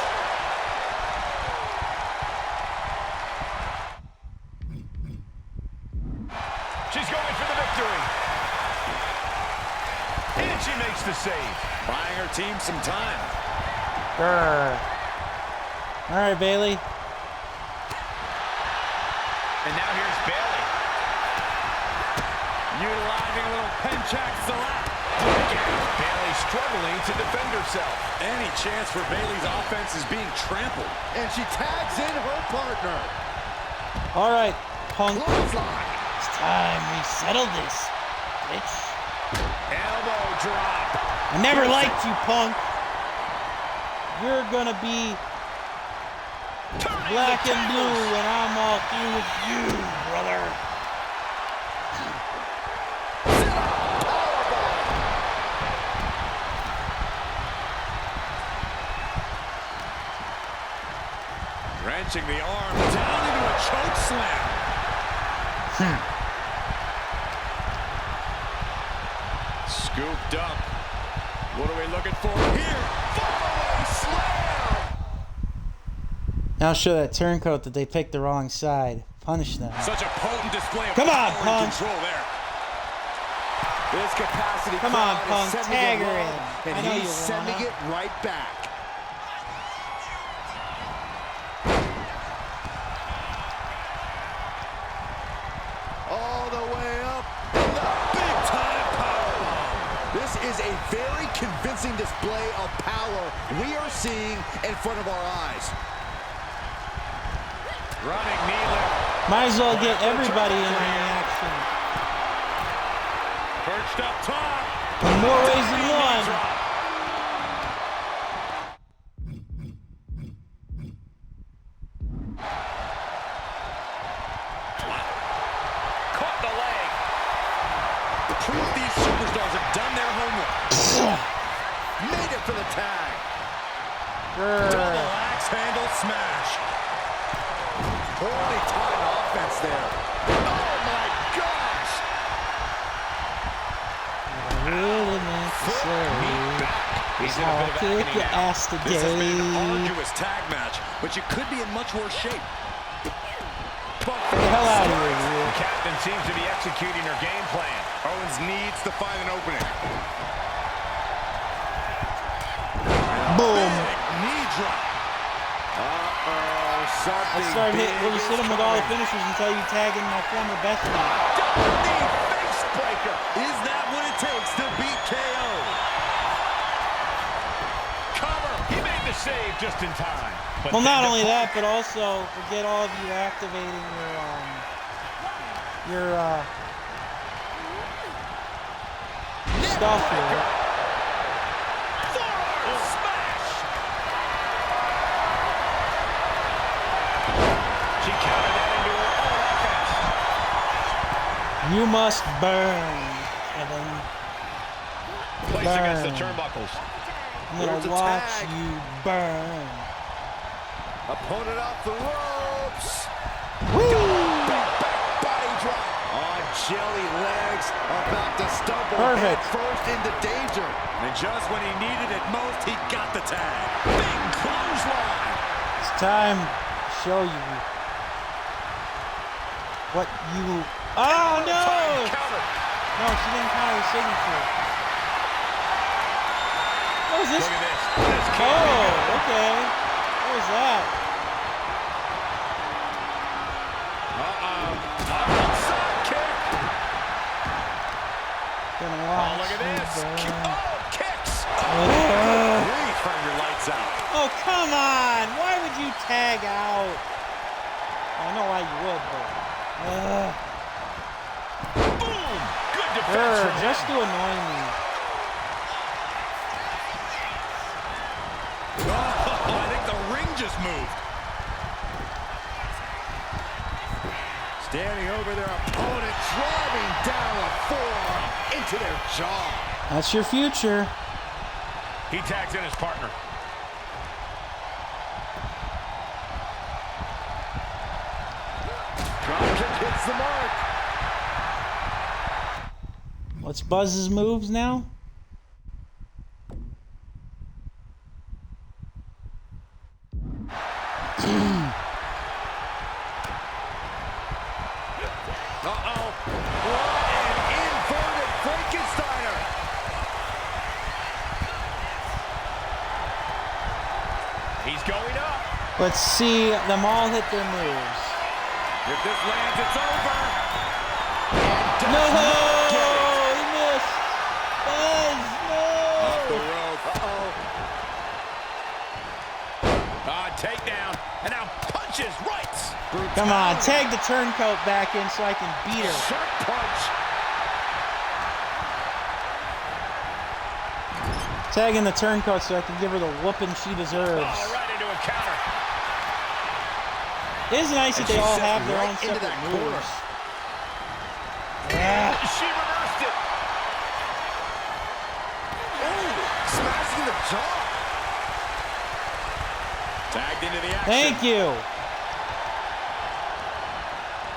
She's going for the victory. And she makes the save. Buying her team some time. Grr. All right, Bayley. And now here's Bayley. Utilizing a little penchak salap. Bayley struggling to defend herself. Any chance for Bayley's offense is being trampled. And she tags in her partner. All right, Punk. Clothesline. It's time we settle this, bitch. Elbow drop. I never liked you, Punk. You're gonna be black and blue, and I'm all through with you, brother. Wrenching the arm down into a choke slam. Scooped up. What are we looking for here? Follow slam. Now show that turncoat that they picked the wrong side. Punish them. Such a potent display of Come on, power Punk. and control there. This capacity Come on, crowd Punk. is sending Tag it her love, in. and I know he's you sending wanna. it right back. All the way up. The big time powerbomb. This is a very convincing display of power we are seeing in front of our eyes. Running knee lift. Might as well get everybody in on the action. Perched up top. In more ways than one. Caught the leg. Proof these superstars have done their homework. Made it for the tag. Double axe handle smash. Poorly timed offense there. Oh my gosh! Really necessary. He's in How a I bit of kick agony your now. ass This has been an today. arduous tag match, but you could be in much worse shape. Get the hell out of here, The dude. captain seems to be executing her game plan. Owens needs to find an opening. Boom. Big knee drop. Uh-oh, We'll just hit him with all the finishers until you tag in my former best friend. Face breaker. Is that what it takes to beat KO? Cover. He made the save just in time. But well, not only that, but also forget all of you activating your stuff here. You must burn, Evan. Place against the turnbuckles. I'm gonna watch you burn. Opponent off the ropes. Woo! Big back body drop. On jelly legs, about to stumble. Perfect. First into danger. And just when he needed it most, he got the tag. Big clothesline. It's time to show you what you. Oh no! No, she didn't counter the signature. What was this? Look at this. Oh, okay. What was that? Sidekick. Gonna watch look at this. Kicks. Turn your lights out. Oh, come on. Why would you tag out? I know why you would, but. Boom. Good defense. Just to annoy me. Oh, I think the ring just moved. Standing over their opponent, driving down a forearm into their jaw. That's your future. He tags in his partner. Dropkick hits the mark. What's Buzz's moves now? Uh-oh. What an inverted Frankensteiner. He's going up. Let's see them all hit their moves. If this lands, it's over. No! He missed! Buzz, no! Off the rope. Takedown. And now punches right. Come on, tag the turncoat back in so I can beat her. Sharp punch. Tag in the turncoat so I can give her the whooping she deserves. Oh, right into a counter. It is nice that they all have their own into separate that moves. corner. Yeah. She reversed it. Oh, smashing the jaw. Tagged into the action. Thank you.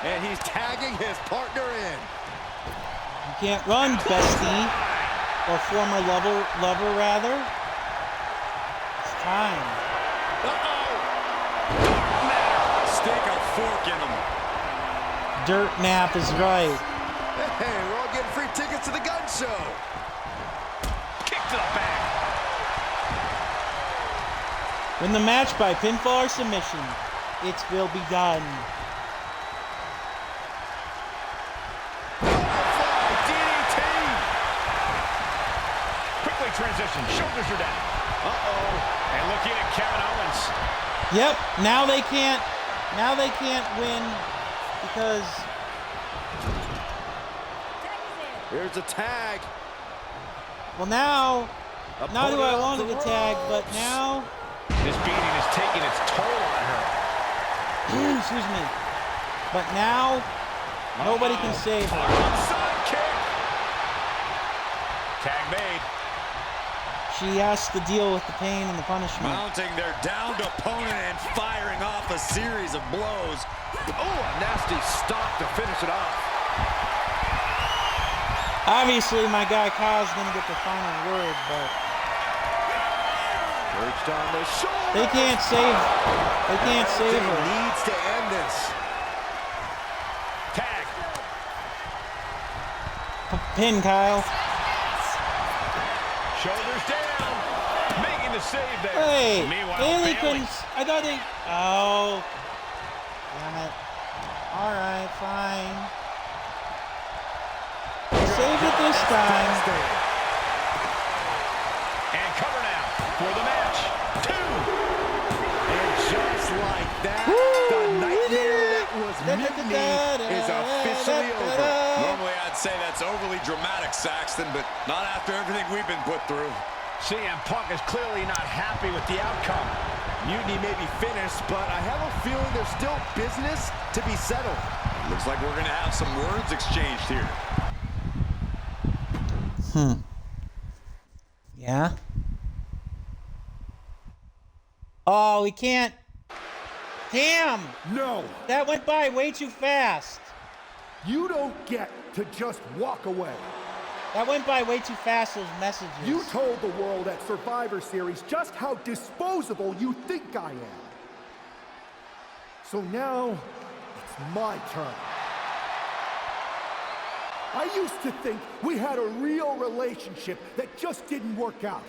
And he's tagging his partner in. You can't run, bestie. Or former lover, rather. It's time. Stick a fork in him. Dirt nap is right. Hey, we're all getting free tickets to the gun show. Kick to the back. Win the match by pinfall or submission. It will be done. DDT. Quickly transition. Shoulders are down. And looking at Kevin Owens. Yep. Now they can't win because Here's a tag. well now not who I wanted to tag, but now This beating is taking its toll on her. excuse me. But now nobody can save her. Sidekick. Tag made. She has to deal with the pain and the punishment. Mounting their downed opponent and firing off a series of blows. Oh, a nasty stop to finish it off. Obviously, my guy Kyle's going to get the final word, but Perched on the shoulder. they can't save. They can't save her. Needs to end this. Tag. Pin, Kyle. Shoulders down. Making the save there. Hey, Meanwhile, Bailey Bailey. couldn't. I thought they. Oh, Damn it. Alright, fine. Save it this time. And cover now for the match. 2. And just like that, the nightmare that was Mutiny is officially over. Normally I'd say that's overly dramatic, Saxton, but not after everything we've been put through. CM Punk is clearly not happy with the outcome. Mutiny may be finished, but I have a feeling there's still business to be settled. Looks like we're going to have some words exchanged here. Yeah? Oh, we can't. Damn! No! That went by way too fast. You don't get to just walk away. That went by way too fast, those messages. You told the world at Survivor Series just how disposable you think I am. So now, it's my turn. I used to think we had a real relationship that just didn't work out.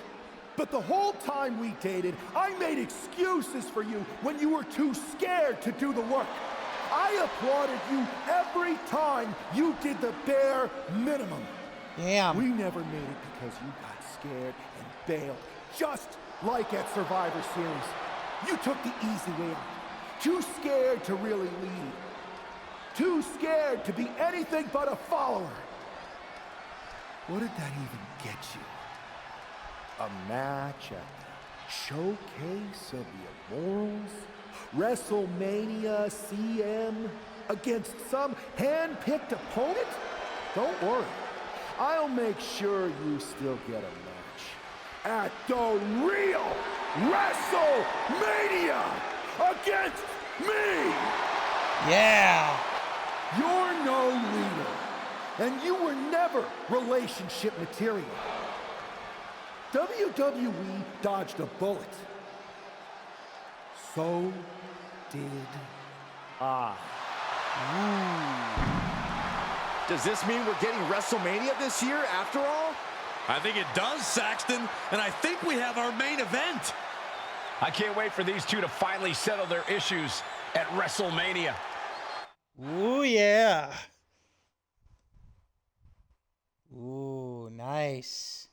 But the whole time we dated, I made excuses for you when you were too scared to do the work. I applauded you every time you did the bare minimum. Damn. We never made it because you got scared and bailed, just like at Survivor Series. You took the easy way out. Too scared to really lead. Too scared to be anything but a follower. What did that even get you? A match at the Showcase of the Immortals? WrestleMania CM against some hand-picked opponent? Don't worry. I'll make sure you still get a match at the real WrestleMania against me! Yeah! You're no leader, and you were never relationship material. WWE dodged a bullet. So did I. Does this mean we're getting WrestleMania this year after all? I think it does, Saxton, and I think we have our main event. I can't wait for these two to finally settle their issues at WrestleMania. Ooh, yeah. Ooh, nice.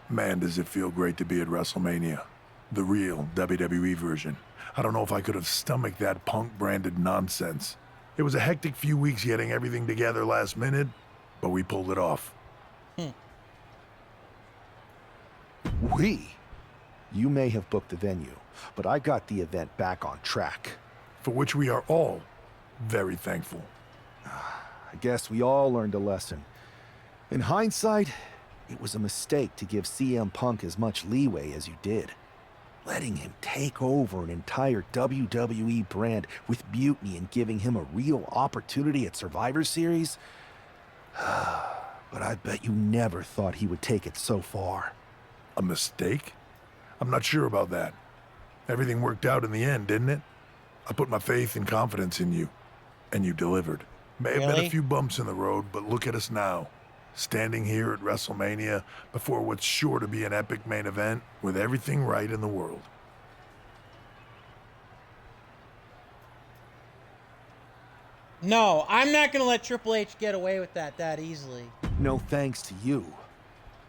Man, does it feel great to be at WrestleMania. The real WWE version. I don't know if I could have stomached that Punk-branded nonsense. It was a hectic few weeks getting everything together last minute, but we pulled it off. We? You may have booked the venue, but I got the event back on track. For which we are all very thankful. I guess we all learned a lesson. In hindsight, it was a mistake to give CM Punk as much leeway as you did. Letting him take over an entire WWE brand with Mutiny and giving him a real opportunity at Survivor Series? But I bet you never thought he would take it so far. A mistake? I'm not sure about that. Everything worked out in the end, didn't it? I put my faith and confidence in you, and you delivered. May have been a few bumps in the road, but look at us now. Standing here at WrestleMania before what's sure to be an epic main event with everything right in the world. No, I'm not going to let Triple H get away with that easily. No thanks to you.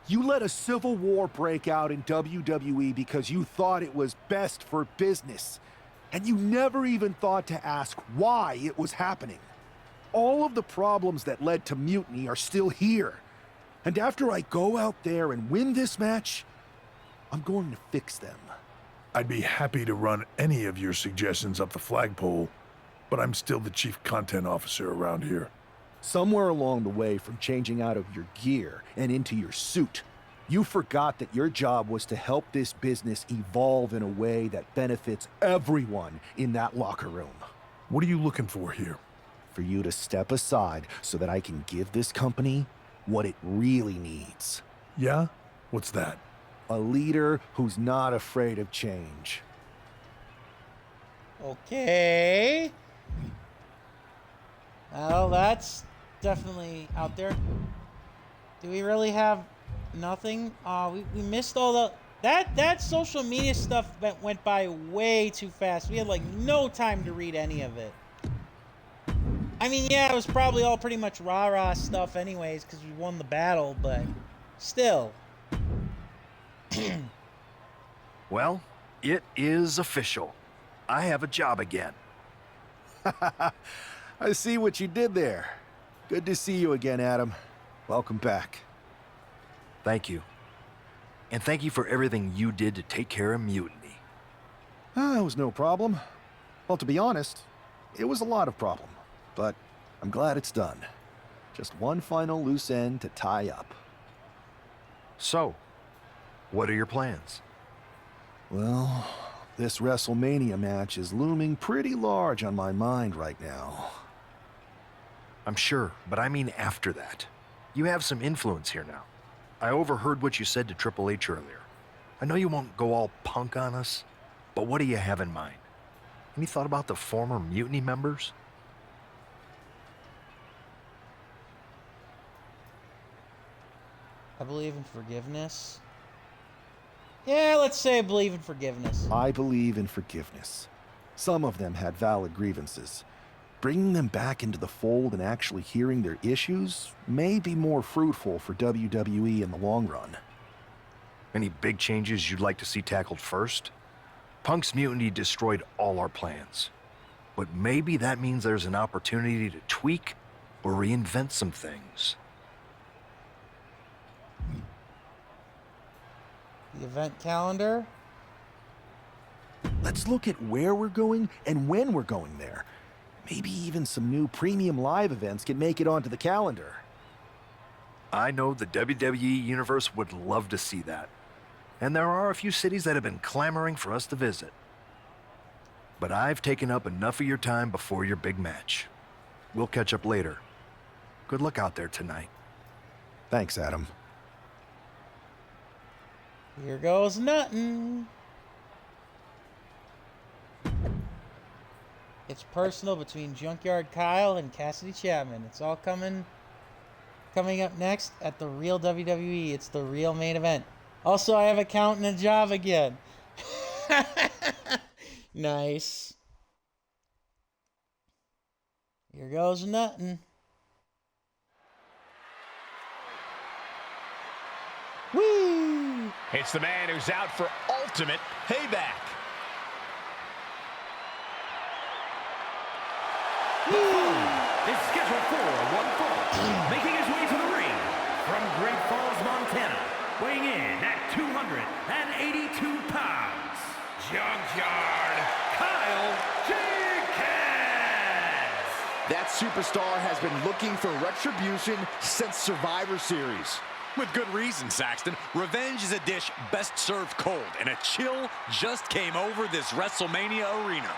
You let a civil war break out in WWE because you thought it was best for business. And you never even thought to ask why it was happening. All of the problems that led to Mutiny are still here. And after I go out there and win this match, I'm going to fix them. I'd be happy to run any of your suggestions up the flagpole, but I'm still the chief content officer around here. Somewhere along the way from changing out of your gear and into your suit, you forgot that your job was to help this business evolve in a way that benefits everyone in that locker room. What are you looking for here? For you to step aside so that I can give this company what it really needs. Yeah? What's that? A leader who's not afraid of change. Okay. Well, that's definitely out there. Do we really have nothing? We missed all the... That social media stuff went by way too fast. We had like no time to read any of it. I mean, yeah, it was probably all pretty much rah-rah stuff anyways, because we won the battle, but still. Well, it is official. I have a job again. I see what you did there. Good to see you again, Adam. Welcome back. Thank you. And thank you for everything you did to take care of Mutiny. It was no problem. Well, to be honest, it was a lot of problem. But I'm glad it's done. Just one final loose end to tie up. So, what are your plans? Well, this WrestleMania match is looming pretty large on my mind right now. I'm sure, but I mean after that. You have some influence here now. I overheard what you said to Triple H earlier. I know you won't go all punk on us, but what do you have in mind? Any thought about the former Mutiny members? I believe in forgiveness. Yeah, let's say I believe in forgiveness. I believe in forgiveness. Some of them had valid grievances. Bringing them back into the fold and actually hearing their issues may be more fruitful for WWE in the long run. Any big changes you'd like to see tackled first? Punk's mutiny destroyed all our plans. But maybe that means there's an opportunity to tweak or reinvent some things. The event calendar? Let's look at where we're going and when we're going there. Maybe even some new premium live events can make it onto the calendar. I know the WWE Universe would love to see that. And there are a few cities that have been clamoring for us to visit. But I've taken up enough of your time before your big match. We'll catch up later. Good luck out there tonight. Thanks, Adam. Here goes nothing. It's personal between Junkyard Kyle and Cassidy Chapman. It's all coming up next at the real WWE. It's the real main event. Also, I have a count and a job again. Nice. Here goes nothing. Woo! It's the man who's out for ultimate payback. Is scheduled for one fall. Making his way to the ring from Great Falls, Montana, weighing in at 282 pounds, Junkyard Kyle Jenkins. That superstar has been looking for retribution since Survivor Series. With good reason, Saxton. Revenge is a dish best served cold, and a chill just came over this WrestleMania arena.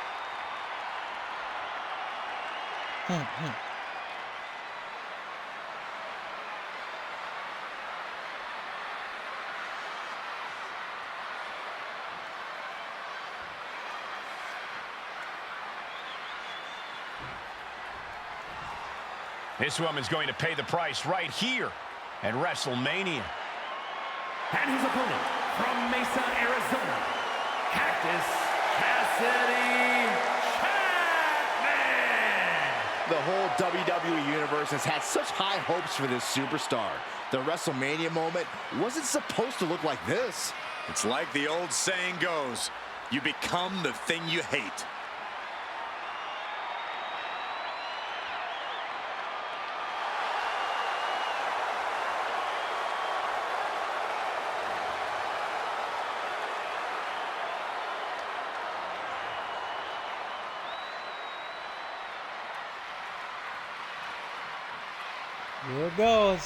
This woman's going to pay the price right here at WrestleMania. And his opponent from Mesa, Arizona, Cactus Cassidy Chapman. The whole WWE Universe has had such high hopes for this superstar. The WrestleMania moment wasn't supposed to look like this. It's like the old saying goes, you become the thing you hate. Here it goes.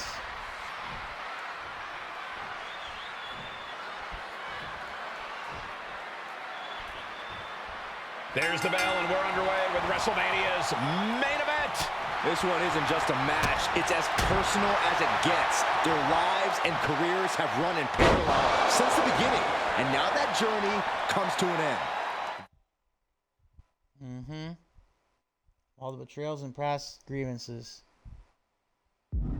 There's the bell, and we're underway with WrestleMania's main event. This one isn't just a match, it's as personal as it gets. Their lives and careers have run in parallel since the beginning, and now that journey comes to an end. All the betrayals and past grievances.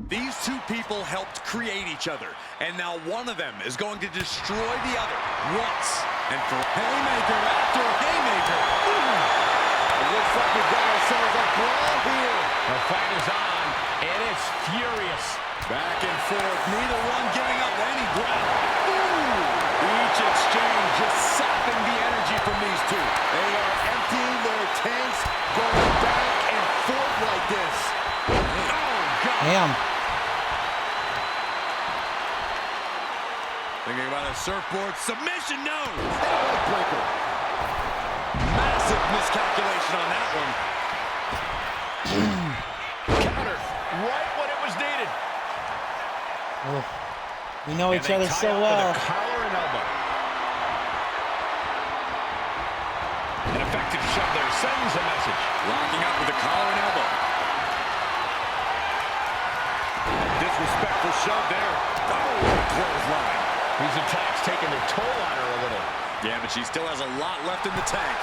These two people helped create each other, and now one of them is going to destroy the other once and for haymaker after haymaker. It looks like we've got ourselves a brawl here. fight is on, and it's furious. Back and forth, neither one giving up any ground. Ooh. Each exchange just sapping the energy from these two. They are emptying their tanks, going back and forth like this. Oh, God. Damn. Thinking about a surfboard submission, no. Leg breaker. Massive miscalculation on that one. Counter right when it was needed. Oh, we know each other so well. With a collar and elbow. An effective shove there sends a message. Locking up with a collar and elbow. Disrespectful shove there. Oh, clothesline. These attacks taking their toll on her a little. Yeah, but she still has a lot left in the tank.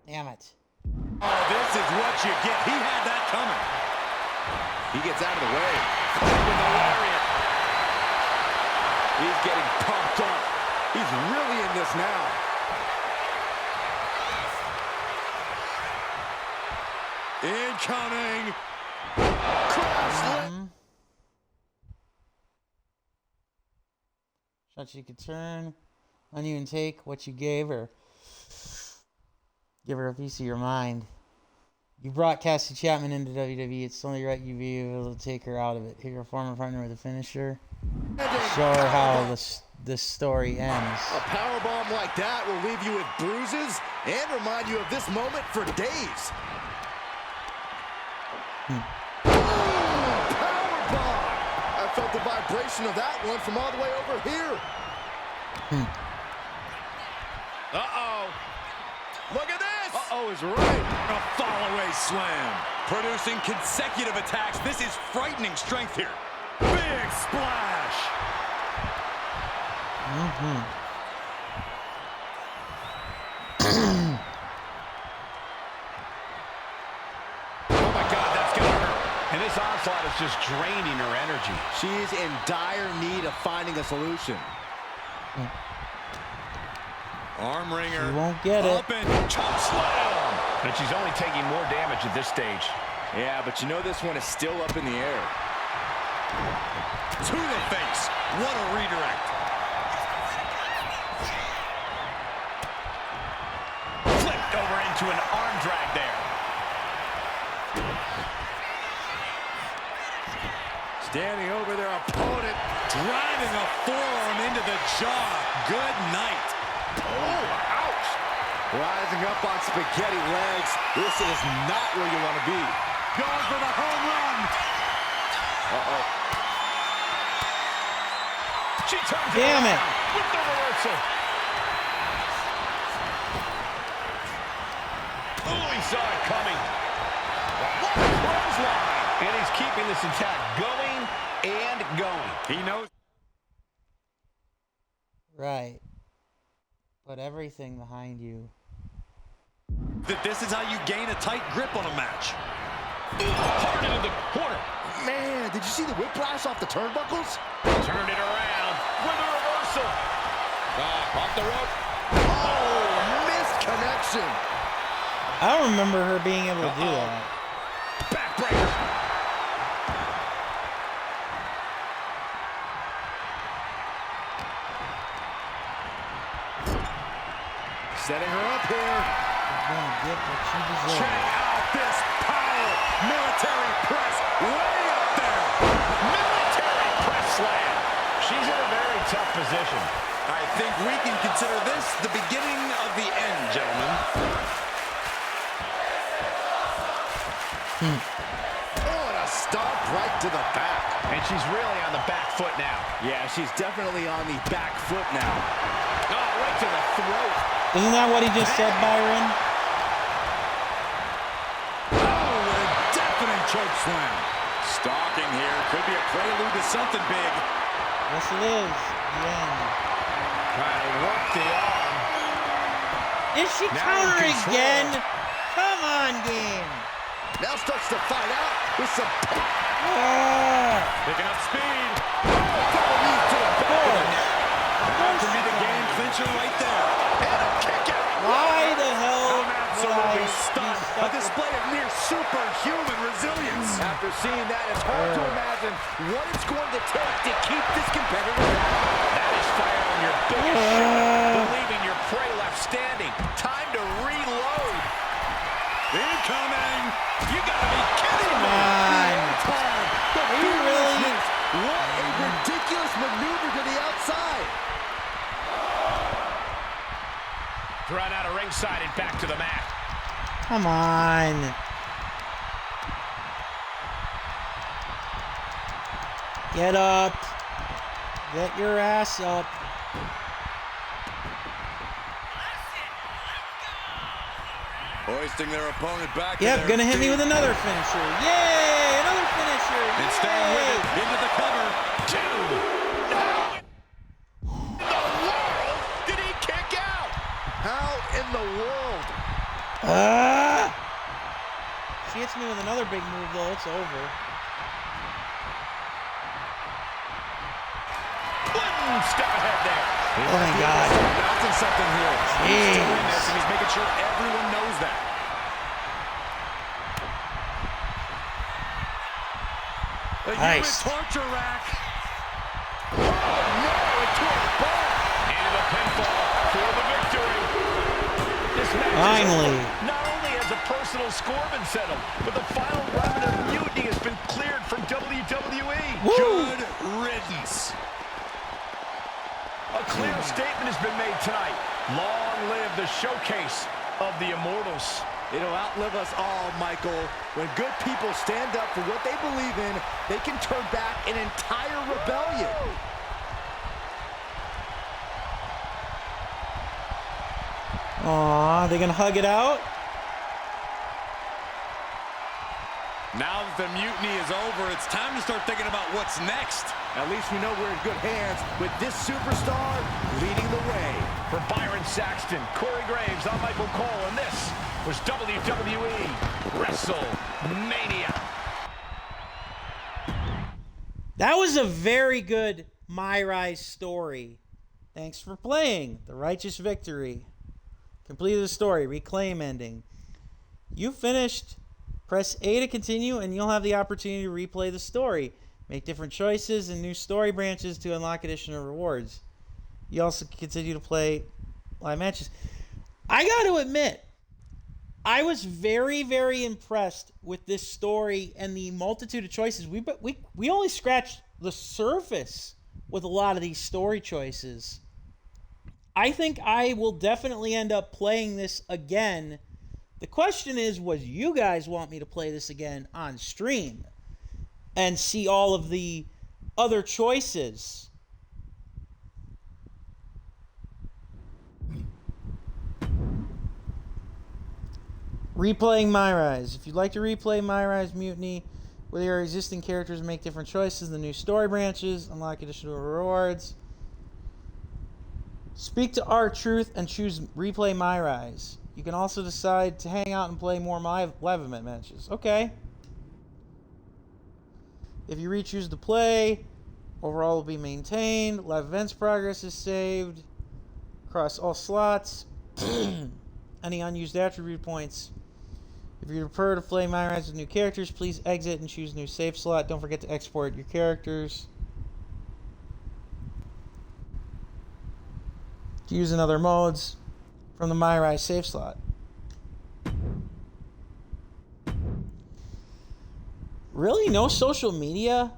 Damn it. Oh, this is what you get. He had that coming. He gets out of the way. With the lariat. He's getting pumped up. He's really in this now. Incoming. Shot she could turn on you and take what you gave her. Give her a piece of your mind. You brought Cassie Chapman into WWE. It's only right you be able to take her out of it. Hit your former partner with a finisher. Show her how this story ends. A powerbomb like that will leave you with bruises and remind you of this moment for days. Powerbomb! I felt the vibration of that one from all the way over here. Uh-oh. Look at this! Uh-oh is right. A fall-away slam. Producing consecutive attacks. This is frightening strength here. Big splash! Oh my God, that's gonna hurt. And this onslaught is just draining her energy. She's in dire need of finding a solution. Arm wringer. You won't get it. Up and chop slam. And she's only taking more damage at this stage. Yeah, but you know this one is still up in the air. To the face. What a redirect. Flipped over into an arm drag there. Standing over their opponent, driving a forearm into the jaw. Good night. Oh, ouch! Rising up on spaghetti legs. This is not where you want to be. Going for the home run. Uh-oh. She turns Damn it. with the reversal. Oh, he saw it coming. What a clothesline. And he's keeping this attack going and going. He knows. Right. Put everything behind you. That this is how you gain a tight grip on a match. Hard into the corner. Man, did you see the whiplash off the turnbuckles? Turned it around with a reversal. Off the rope. Oh, missed connection. I don't remember her being able to do that. Backbreaker. Setting her up here. She's gonna get what she deserves. Check out this power. Military press way up there. Military press slam. She's in a very tough position. I think we can consider this the beginning of the end, gentlemen. Oh, and a stomp right to the back. And she's really on the back foot now. Yeah, she's definitely on the back foot now. Oh, right to the throat. Isn't that what he just said, Byron? Oh, a definite choke slam. Stalking here could be a prelude to something big. Yes, it is. The end. Trying to work the arm. Is she Now countering in control. again? Come on, game. Now starts to fight out with some... Picking up speed. Double knee to the back. That could be the game clincher right there. And a A display of near superhuman resilience. After seeing that, it's hard to imagine what it's going to take to keep this competitor down. That is fire on your biggest shot. Believing your prey left standing. Time to reload. Incoming! You gotta be kidding me! Are you really? What a ridiculous maneuver to the outside. Drawn out of ringside and back to the mat. Come on. Get up. Get your ass up. Hoisting their opponent back. Yep, gonna hit me with another finisher. Yay! Another finisher. And staying with it into the cover. Two. No. In the world did he kick out? How in the world? She hits me with another big move, though. It's over. One step ahead there. Oh my God. Announcing something here. He's doing this, and he's making sure everyone knows that. A human torture rack. Oh no! It tore the bar. Into the pinfall for the victory. This match finally. Not only has a personal score been settled, but the final round of Mutiny has been cleared from WWE. Woo. Good riddance. A clear statement has been made tonight. Long live the showcase of the Immortals. It'll outlive us all, Michael. When good people stand up for what they believe in, they can turn back an entire rebellion. Aw, they gonna hug it out? Now that the mutiny is over, it's time to start thinking about what's next. At least we know we're in good hands with this superstar leading the way. For Byron Saxton, Corey Graves, I'm Michael Cole, and this was WWE WrestleMania. That was a very good MyRise story. Thanks for playing. The Righteous Victory. Completed the story. Reclaim ending. You finished. Press A to continue, and you'll have the opportunity to replay the story. Make different choices and new story branches to unlock additional rewards. You also continue to play live matches. I got to admit, I was very, very impressed with this story and the multitude of choices. We only scratched the surface with a lot of these story choices. I think I will definitely end up playing this again. The question is, would you guys want me to play this again on stream and see all of the other choices? Replaying MyRise. If you'd like to replay MyRise Mutiny with your existing characters, make different choices, the new story branches, unlock additional rewards. Speak to R-Truth and choose Replay MyRise. You can also decide to hang out and play more live event matches. Okay. If you re-choose to play, overall will be maintained. Live events progress is saved across all slots. Any unused attribute points. If you prefer to play MyRise with new characters, please exit and choose new save slot. Don't forget to export your characters. To use in other modes from the MyRise save slot. Really? No social media?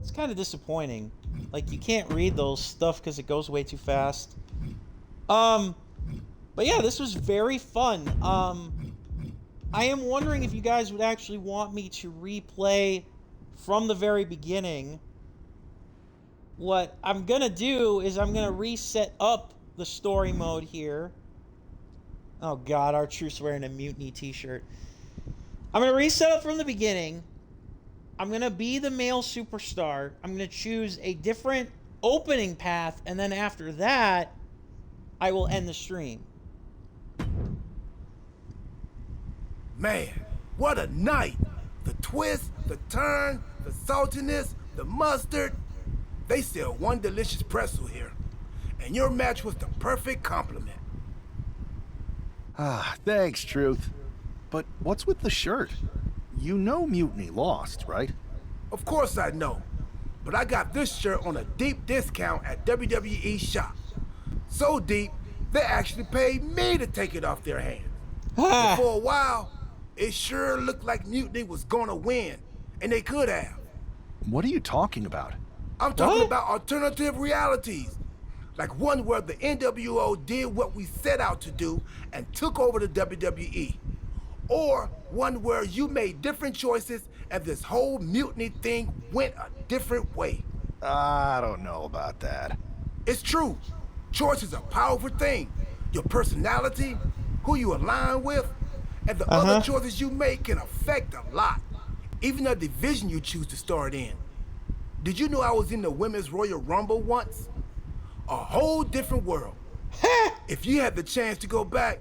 It's kind of disappointing. Like, you can't read those stuff because it goes way too fast. But yeah, this was very fun. I am wondering if you guys would actually want me to replay from the very beginning. What I'm gonna do is I'm gonna reset up the story mode here. Oh god, R-Truth's wearing a Mutiny t-shirt. I'm gonna reset up from the beginning. I'm gonna be the male superstar. I'm gonna choose a different opening path, and then after that, I will end the stream. Man, what a night! The twist, the turn, the saltiness, the mustard. They sell one delicious pretzel here. And your match was the perfect compliment. Ah, thanks, Truth. But what's with the shirt? You know Mutiny lost, right? Of course I know. But I got this shirt on a deep discount at WWE shop. So deep, they actually paid me to take it off their hands. But for a while, it sure looked like Mutiny was gonna win, and they could have. What are you talking about? I'm talking about alternative realities. Like one where the NWO did what we set out to do and took over the WWE. Or one where you made different choices and this whole mutiny thing went a different way. I don't know about that. It's true. Choice is a powerful thing. Your personality, who you align with, and the other choices you make can affect a lot. Even the division you choose to start in. Did you know I was in the Women's Royal Rumble once? A whole different world. If you had the chance to go back,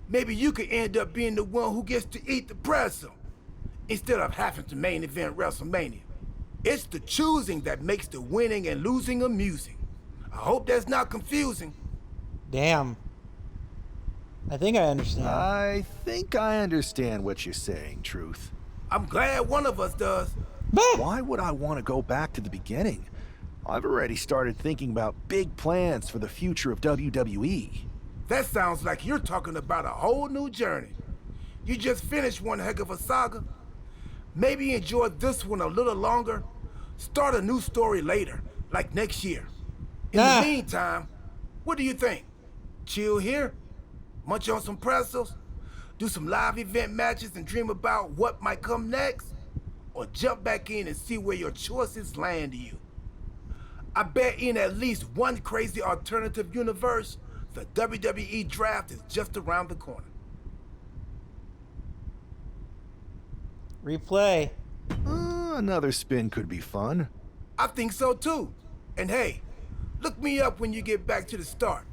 maybe you could end up being the one who gets to eat the pretzel instead of having to main event WrestleMania. It's the choosing that makes the winning and losing amusing. I hope that's not confusing. Damn. I think I understand. I think I understand what you're saying, Truth. I'm glad one of us does. Why would I want to go back to the beginning? I've already started thinking about big plans for the future of WWE. That sounds like you're talking about a whole new journey. You just finished one heck of a saga. Maybe enjoy this one a little longer. Start a new story later, like next year. In the meantime, what do you think? Chill here? Munch on some pretzels? Do some live event matches and dream about what might come next? Or jump back in and see where your choices land you? I bet in at least one crazy alternative universe, the WWE draft is just around the corner. Replay. Another spin could be fun. I think so too. And hey, look me up when you get back to the start.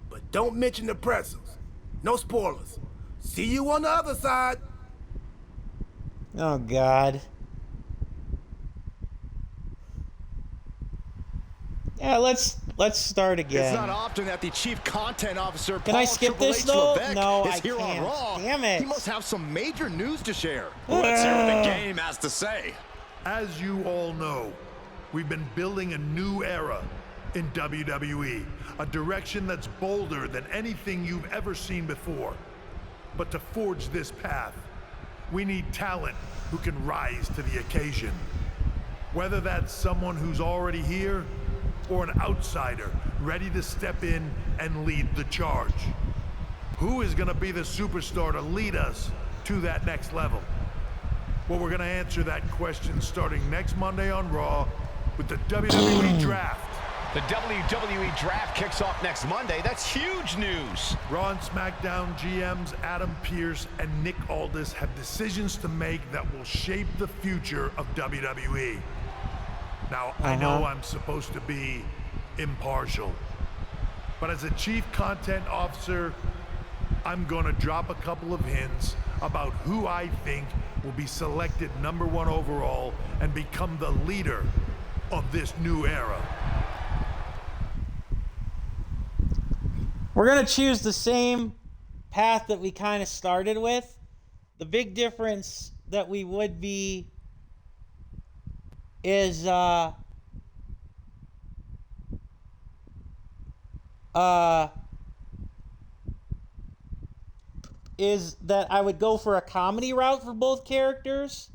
But don't mention the pretzels. No spoilers. See you on the other side. Oh, God. Yeah, let's start again. It's not often that the chief content officer, Can I skip this though? No, is I here can't. on Raw. Damn it. He must have some major news to share. Let's hear what the game has to say. As you all know, we've been building a new era in WWE, a direction that's bolder than anything you've ever seen before. But to forge this path, we need talent who can rise to the occasion. Whether that's someone who's already here or an outsider ready to step in and lead the charge. Who is going to be the superstar to lead us to that next level? Well, we're going to answer that question starting next Monday on Raw with the WWE Draft. The WWE Draft kicks off next Monday. That's huge news. Raw and SmackDown GMs Adam Pearce and Nick Aldis have decisions to make that will shape the future of WWE. Now, I know I'm supposed to be impartial, but as a chief content officer, I'm gonna drop a couple of hints about who I think will be selected #1 overall and become the leader of this new era. We're going to choose the same path that we kind of started with. The big difference that we would be is that I would go for a comedy route for both characters,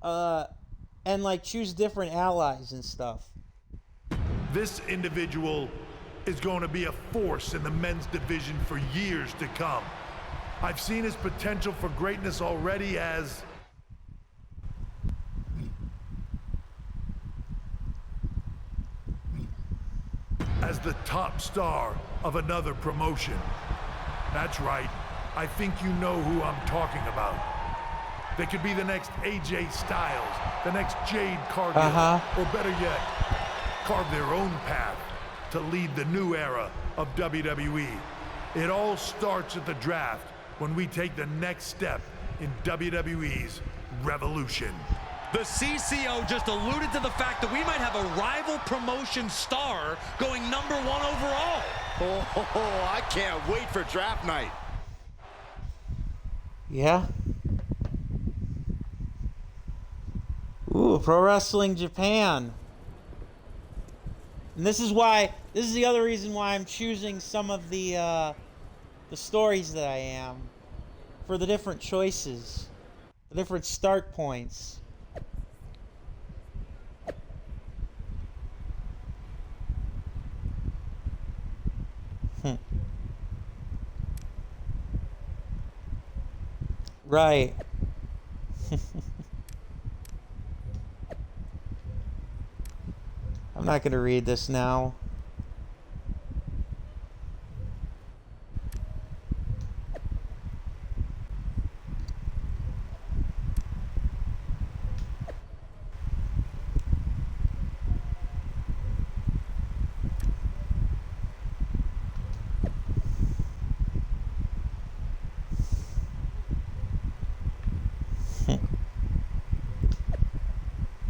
and like choose different allies and stuff. This individual is going to be a force in the men's division for years to come. I've seen his potential for greatness already as the top star of another promotion. That's right. I think you know who I'm talking about. They could be the next AJ Styles, the next Jade Cargill, or better yet, carve their own path to lead the new era of WWE. It all starts at the draft when we take the next step in WWE's revolution. The CCO just alluded to the fact that we might have a rival promotion star going #1 overall. Oh, I can't wait for draft night. Yeah. Ooh, Pro Wrestling Japan. And this is the other reason why I'm choosing some of the stories that I am. For the different choices. The different start points. Right. I'm not going to read this now.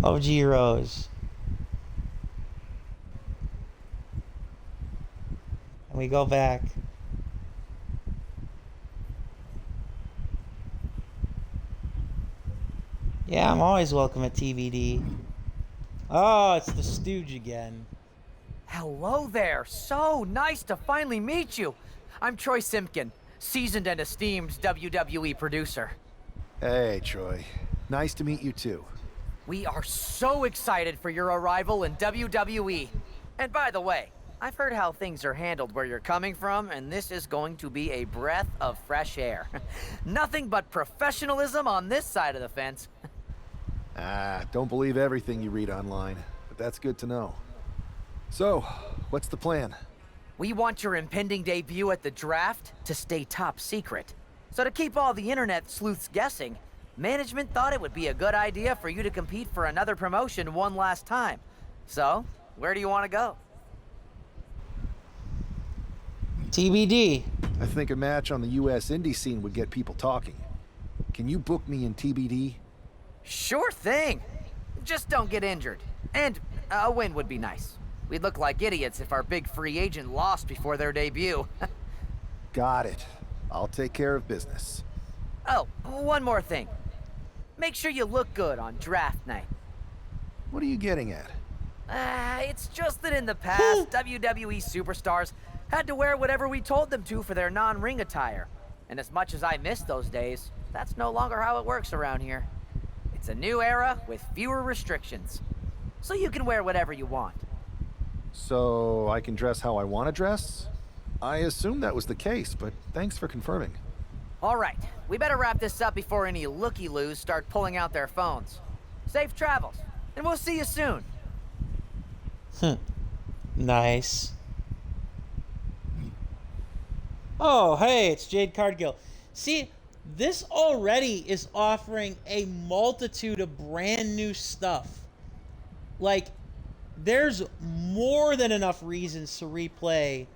OG Rose. And we go back. Yeah, I'm always welcome at TBD. Oh, it's the Stooge again. Hello there. So nice to finally meet you. I'm Troy Simpkin, seasoned and esteemed WWE producer. Hey, Troy. Nice to meet you too. We are so excited for your arrival in WWE. And by the way, I've heard how things are handled where you're coming from, and this is going to be a breath of fresh air. Nothing but professionalism on this side of the fence. Don't believe everything you read online, but that's good to know. So, what's the plan? We want your impending debut at the draft to stay top secret. So to keep all the internet sleuths guessing, management thought it would be a good idea for you to compete for another promotion one last time. So, where do you want to go? TBD. I think a match on the US indie scene would get people talking. Can you book me in TBD? Sure thing. Just don't get injured. And a win would be nice. We'd look like idiots if our big free agent lost before their debut. Got it. I'll take care of business. Oh, one more thing. Make sure you look good on draft night. What are you getting at? It's just that in the past, WWE superstars had to wear whatever we told them to for their non-ring attire. And as much as I miss those days, that's no longer how it works around here. It's a new era with fewer restrictions. So you can wear whatever you want. So I can dress how I want to dress? I assumed that was the case, but thanks for confirming. All right, we better wrap this up before any looky-loos start pulling out their phones. Safe travels, and we'll see you soon. Nice. Oh, hey, it's Jade Cargill. See, this already is offering a multitude of brand new stuff. Like, there's more than enough reasons to replay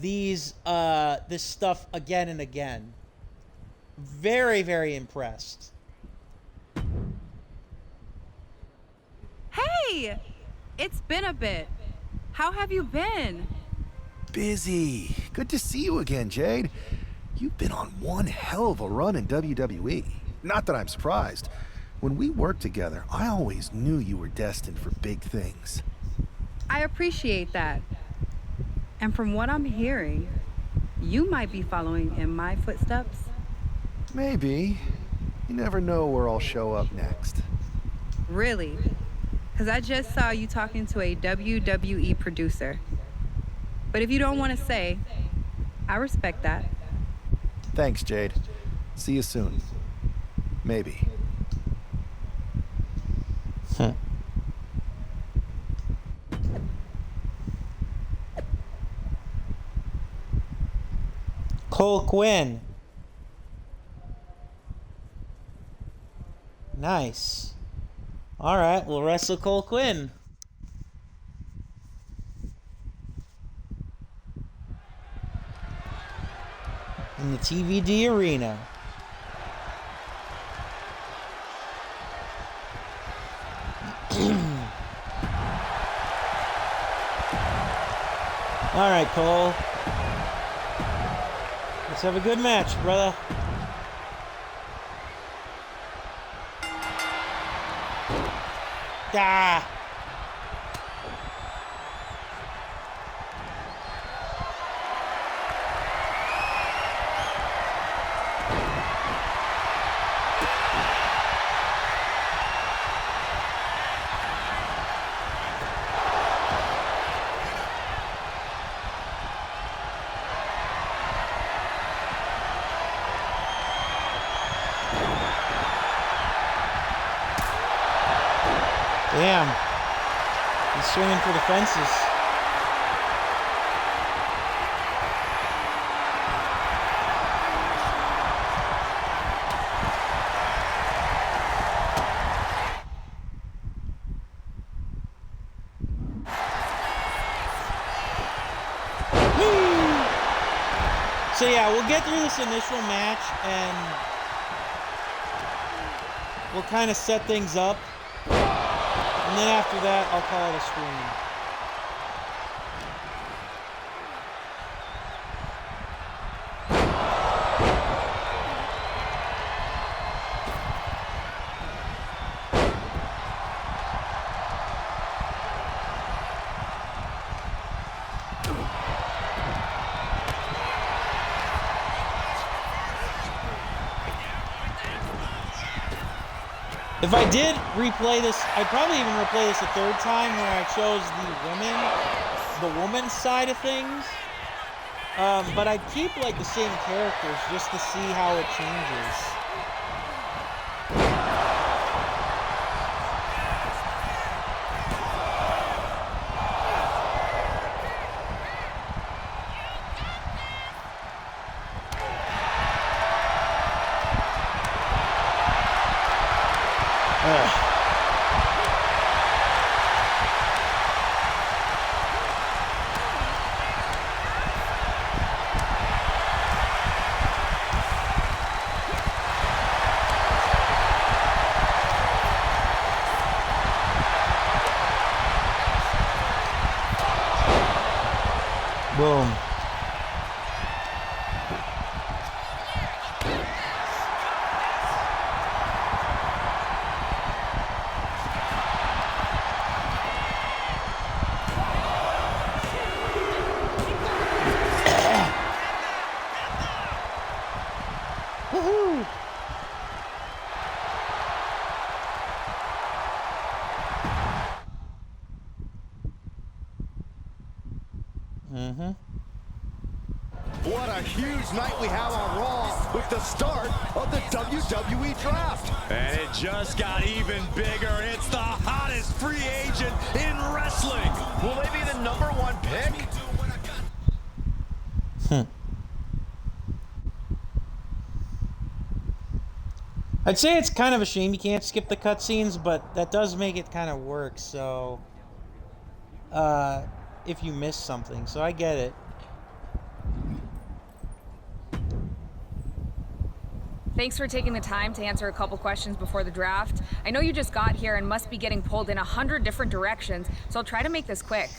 these this stuff again and again. Very, very impressed. Hey! It's been a bit. How have you been? Busy. Good to see you again, Jade. You've been on one hell of a run in WWE. Not that I'm surprised. When we worked together, I always knew you were destined for big things. I appreciate that. And from what I'm hearing, you might be following in my footsteps. Maybe. You never know where I'll show up next. Really? Because I just saw you talking to a WWE producer. But if you don't want to say, I respect that. Thanks, Jade. See you soon. Maybe. Cole Quinn. Nice. All right, we'll wrestle Cole Quinn. In the TVD arena. All right, Cole. have a good match, brother. Ah. Damn. He's swinging for the fences. Woo! So yeah, we'll get through this initial match and we'll kind of set things up. And then after that, I'll call it a stream. If I did replay this, I'd probably even replay this a third time where I chose the woman's side of things. But I'd keep like the same characters just to see how it changes. Boom. Woohoo! Mm-hmm. What a huge night we have on Raw with the start of the WWE Draft. And it just got even bigger. It's the hottest free agent in wrestling. Will they be the #1 pick? I'd say it's kind of a shame you can't skip the cutscenes, but that does make it kind of work, so if you miss something, so I get it. Thanks for taking the time to answer a couple questions before the draft. I know you just got here and must be getting pulled in 100 different directions, so I'll try to make this quick.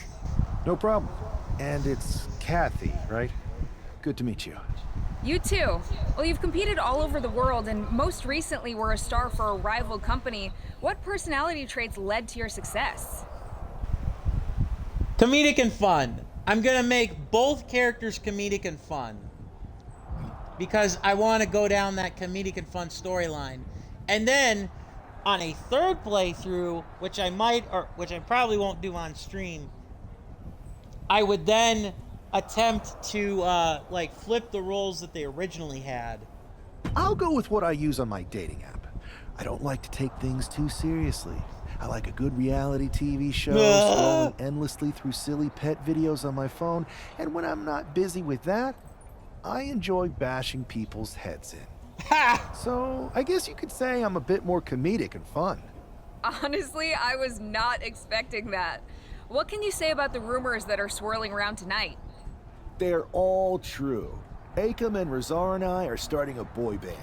No problem. And it's Kathy, right? Good to meet you. You too. Well, you've competed all over the world and most recently were a star for a rival company. What personality traits led to your success? Comedic and fun. I'm gonna make both characters comedic and fun, because I want to go down that comedic and fun storyline. And then on a third playthrough, which I probably won't do on stream, I would then attempt to like flip the roles that they originally had. I'll go with what I use on my dating app. I don't like to take things too seriously. I like a good reality TV show, scrolling endlessly through silly pet videos on my phone, and when I'm not busy with that, I enjoy bashing people's heads in. So I guess you could say I'm a bit more comedic and fun. Honestly, I was not expecting that. What can you say about the rumors that are swirling around tonight? They're all true. Akam and Razar and I are starting a boy band.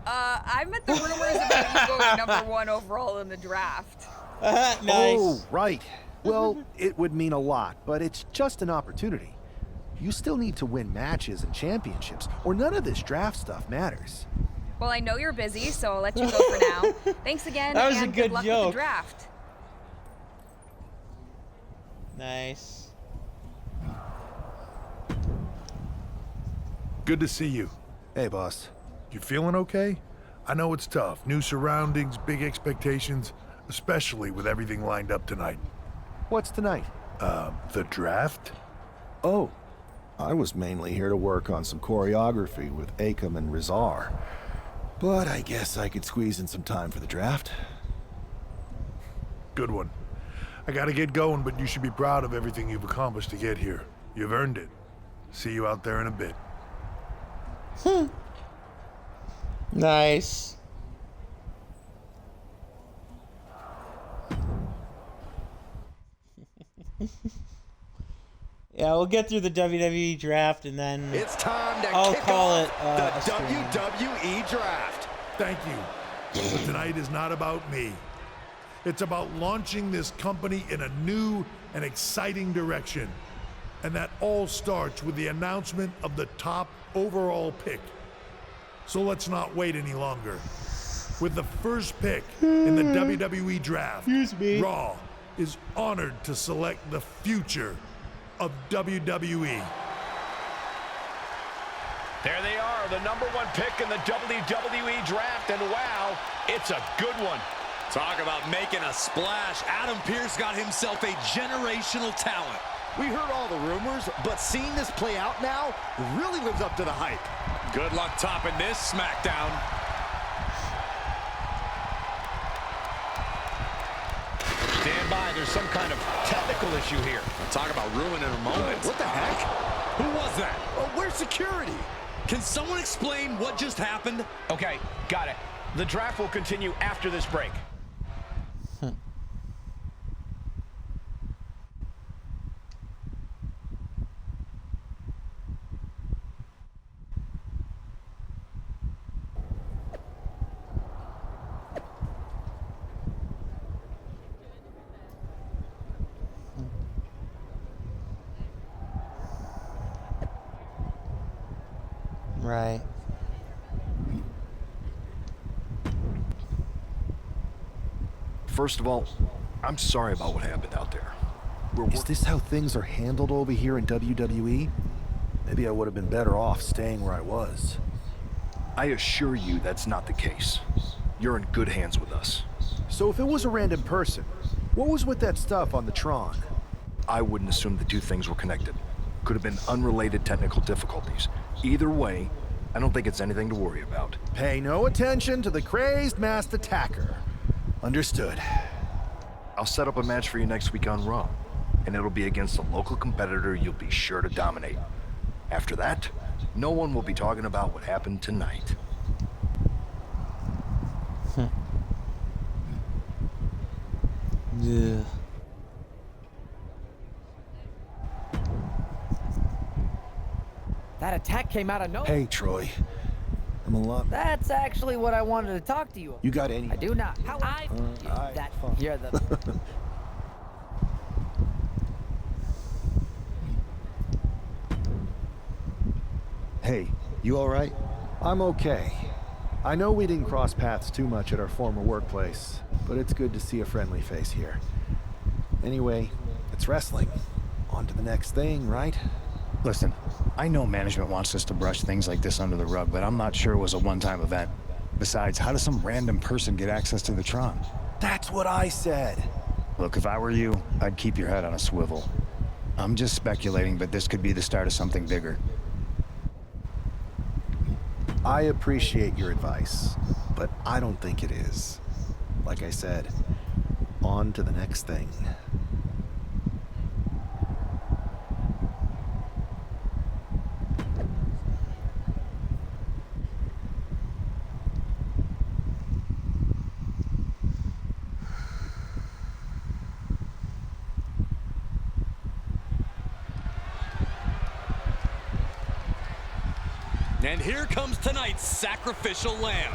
I meant the rumors about you going #1 overall in the draft. Nice. Oh, right. Well, it would mean a lot, but it's just an opportunity. You still need to win matches and championships, or none of this draft stuff matters. Well, I know you're busy, so I'll let you go for now. Thanks again, That was and a good good luck joke. with the draft. Nice. Good to see you. Hey, boss. You feeling okay? I know it's tough. New surroundings, big expectations, especially with everything lined up tonight. What's tonight? The draft? Oh, I was mainly here to work on some choreography with Akam and Rizar. But I guess I could squeeze in some time for the draft. Good one. I gotta get going, but you should be proud of everything you've accomplished to get here. You've earned it. See you out there in a bit. Nice. Yeah, we'll get through the WWE draft and then It's time to I'll kick call off it the a stream. WWE draft. Thank you. But tonight is not about me. It's about launching this company in a new and exciting direction. And that all starts with the announcement of the top overall pick. So let's not wait any longer. With the first pick in the WWE draft, Raw is honored to select the future of WWE. There they are, the #1 pick in the WWE draft, and wow, it's a good one. Talk about making a splash. Adam Pearce got himself a generational talent. We heard all the rumors, but seeing this play out now really lives up to the hype. Good luck topping this SmackDown. Stand by, there's some kind of technical issue here. Talk about ruining a moment. What the heck? Who was that? Where's security? Can someone explain what just happened? Okay, got it. The draft will continue after this break. Right. First of all, I'm sorry about what happened out there. Is this how things are handled over here in WWE? Maybe I would have been better off staying where I was. I assure you that's not the case. You're in good hands with us. So if it was a random person, what was with that stuff on the Tron? I wouldn't assume the two things were connected. Could have been unrelated technical difficulties. Either way, I don't think it's anything to worry about. Pay no attention to the crazed masked attacker. Understood. I'll set up a match for you next week on Raw, and it'll be against a local competitor you'll be sure to dominate. After that, no one will be talking about what happened tonight. Yeah. That attack came out of nowhere. Hey, Troy. I'm a lot... That's actually what I wanted to talk to you about. You got any... I do not. How you're the... Hey, you all right? I'm okay. I know we didn't cross paths too much at our former workplace, but it's good to see a friendly face here. Anyway, it's wrestling. On to the next thing, right? Listen, I know management wants us to brush things like this under the rug, but I'm not sure it was a one-time event. Besides, how does some random person get access to the Tron? That's what I said. Look, if I were you, I'd keep your head on a swivel. I'm just speculating, but this could be the start of something bigger. I appreciate your advice, but I don't think it is. Like I said, on to the next thing. And here comes tonight's sacrificial lamb.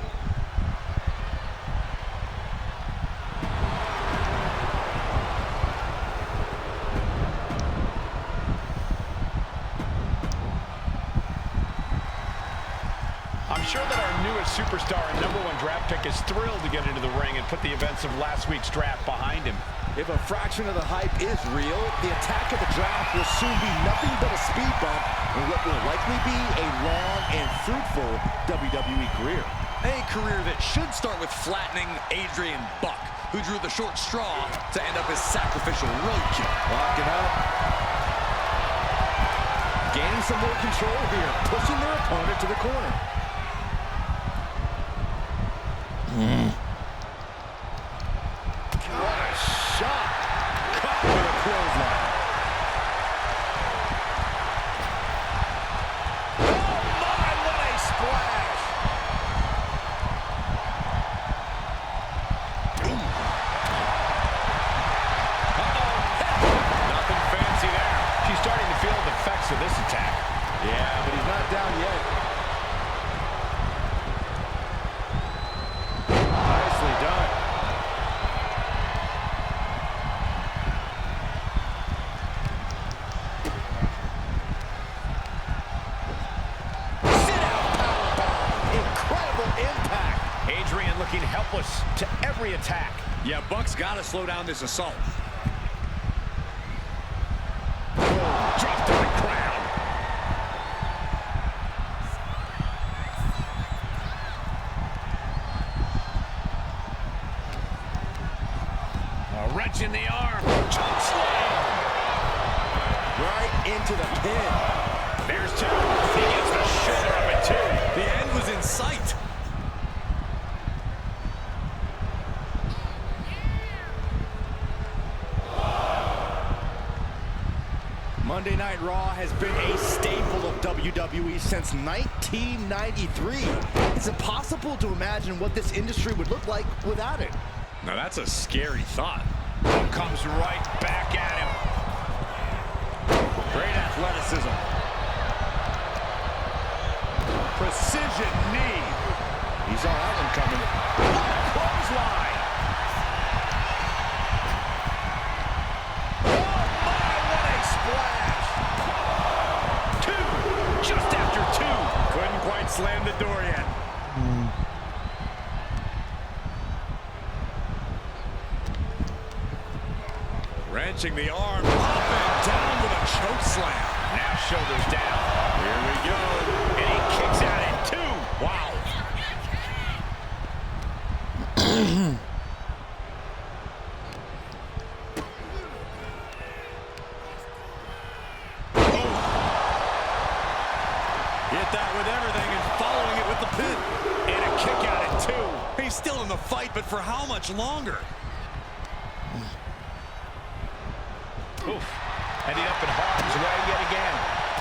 sure that our newest superstar and #1 draft pick is thrilled to get into the ring and put the events of last week's draft behind him. If a fraction of the hype is real, the attack of the draft will soon be nothing but a speed bump in what will likely be a long and fruitful WWE career. A career that should start with flattening Adrian Buck, who drew the short straw to end up as sacrificial roadkill. Locking up. Gaining some more control here, pushing their opponent to the corner. What a shot. Caught with a clothesline. Oh my, what a splash. Nothing fancy there. She's starting to feel the effects of this attack. Yeah, but he's not down yet. Nicely done. Sit-out powerbomb. Incredible impact. Adrian looking helpless to every attack. Yeah, Buck's got to slow down this assault. Dropped to the ground. A wrench in the arm. Choke slam. Right into the pin. There's two. He gets the shoulder of it too. The end was in sight. Monday Night Raw has been a staple of WWE since 1993. It's impossible to imagine what this industry would look like without it. Now that's a scary thought. Comes right back at him. Great athleticism. Precision knee. He saw that one coming. Clothesline. Just after two. Couldn't quite slam the door yet. Wrenching the arm up and down with a choke slam. Now shoulders down. Here we go. And he kicks out at two. Wow. Hit that with everything and following it with the pin. And a kick out at two. He's still in the fight, but for how much longer? Oof. Ending up in harm's way yet again.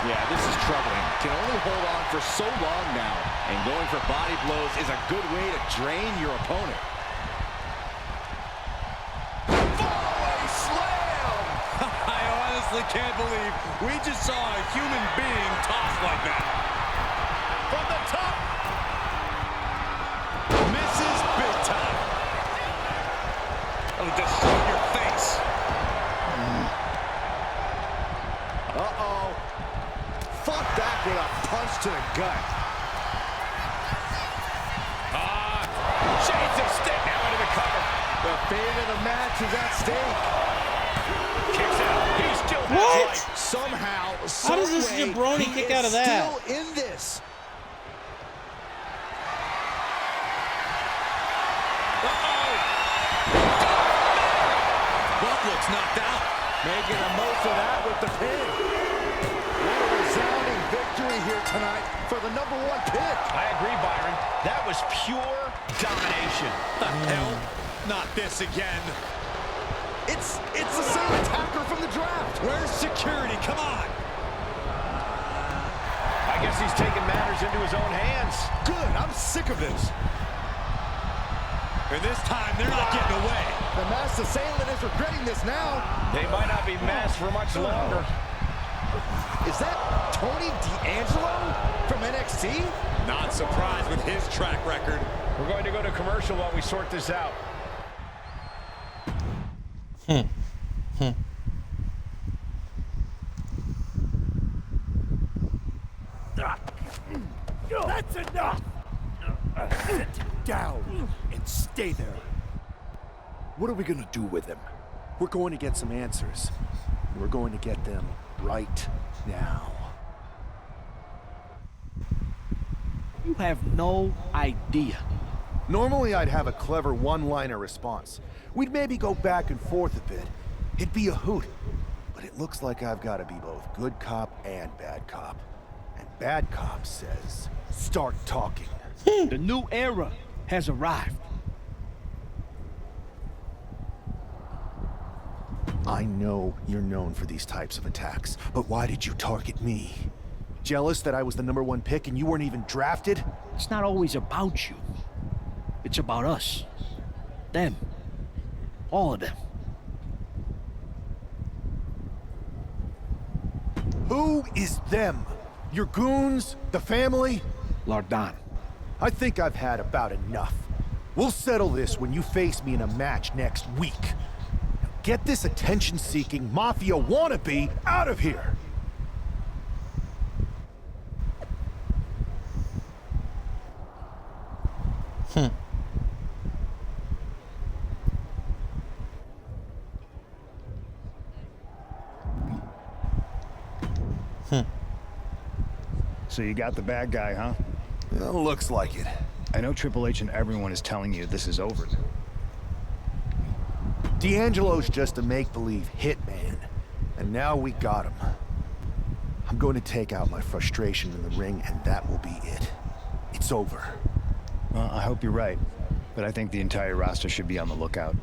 Yeah, this is troubling. Can only hold on for so long now. And going for body blows is a good way to drain your opponent. Follow slam! I honestly can't believe we just saw a human being tossed like that. From the top. Misses big time. It'll destroy your face. Uh-oh. Fought back with a punch to the gut. Shades of stick now into the cover. The fate of the match is at stake. Kicks out. He still has What? life. Somehow, How does this jabroni kick out of that? Still in this. Buck looks knocked out. Making the most of that with the pin. What a resounding victory here tonight for the #1 pick. I agree, Byron. That was pure domination. The hell? Not this again. It's the same attacker from the draft. Where's security? Come on. I guess he's taking matters into his own hands. Good. I'm sick of this. And this time, they're not getting away. The masked assailant is regretting this now. They might not be masked for much longer. Is that Tony D'Angelo from NXT? Not surprised with his track record. We're going to go to commercial while we sort this out. That's enough! Now sit down and stay there. What are we gonna do with him? We're going to get some answers. We're going to get them right now. You have no idea. Normally I'd have a clever one-liner response. We'd maybe go back and forth a bit. It'd be a hoot. But it looks like I've got to be both good cop and bad cop. And bad cop says, start talking. The new era has arrived. I know you're known for these types of attacks, but why did you target me? Jealous that I was the #1 pick and you weren't even drafted? It's not always about you. It's about us. Them. All of them. Who is them? Your goons? The family? Lardan. I think I've had about enough. We'll settle this when you face me in a match next week. Now get this attention-seeking mafia wannabe out of here! So you got the bad guy, huh? Well, looks like it. I know Triple H and everyone is telling you this is over. D'Angelo's just a make-believe hitman, and now we got him. I'm going to take out my frustration in the ring, and that will be it. It's over. Well, I hope you're right, but I think the entire roster should be on the lookout.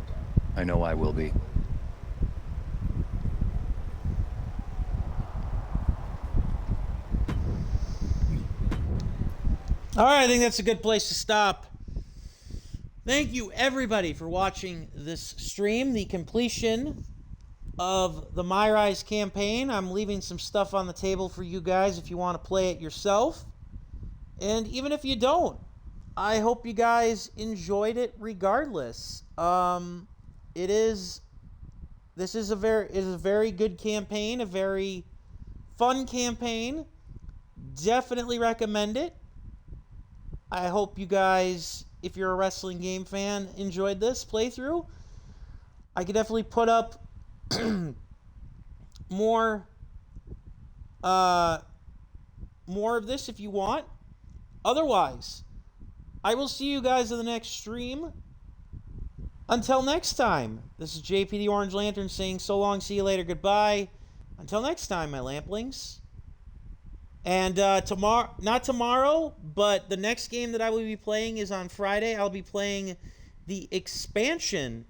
I know I will be. All right, I think that's a good place to stop. Thank you, everybody, for watching this stream, the completion of the MyRise campaign. I'm leaving some stuff on the table for you guys if you want to play it yourself. And even if you don't, I hope you guys enjoyed it regardless. This is a very good campaign, a very fun campaign. Definitely recommend it. I hope you guys, if you're a wrestling game fan, enjoyed this playthrough. I could definitely put up more of this if you want. Otherwise, I will see you guys in the next stream. Until next time, this is JPtheOrangeLantern saying so long, see you later, goodbye. Until next time, my lamplings. And not tomorrow, but the next game that I will be playing is on Friday. I'll be playing the expansion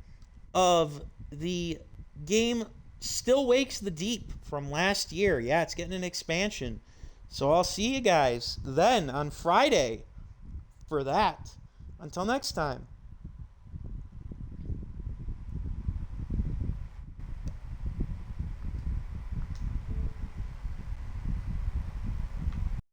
of the game Still Wakes the Deep from last year. Yeah, it's getting an expansion. So I'll see you guys then on Friday for that. Until next time.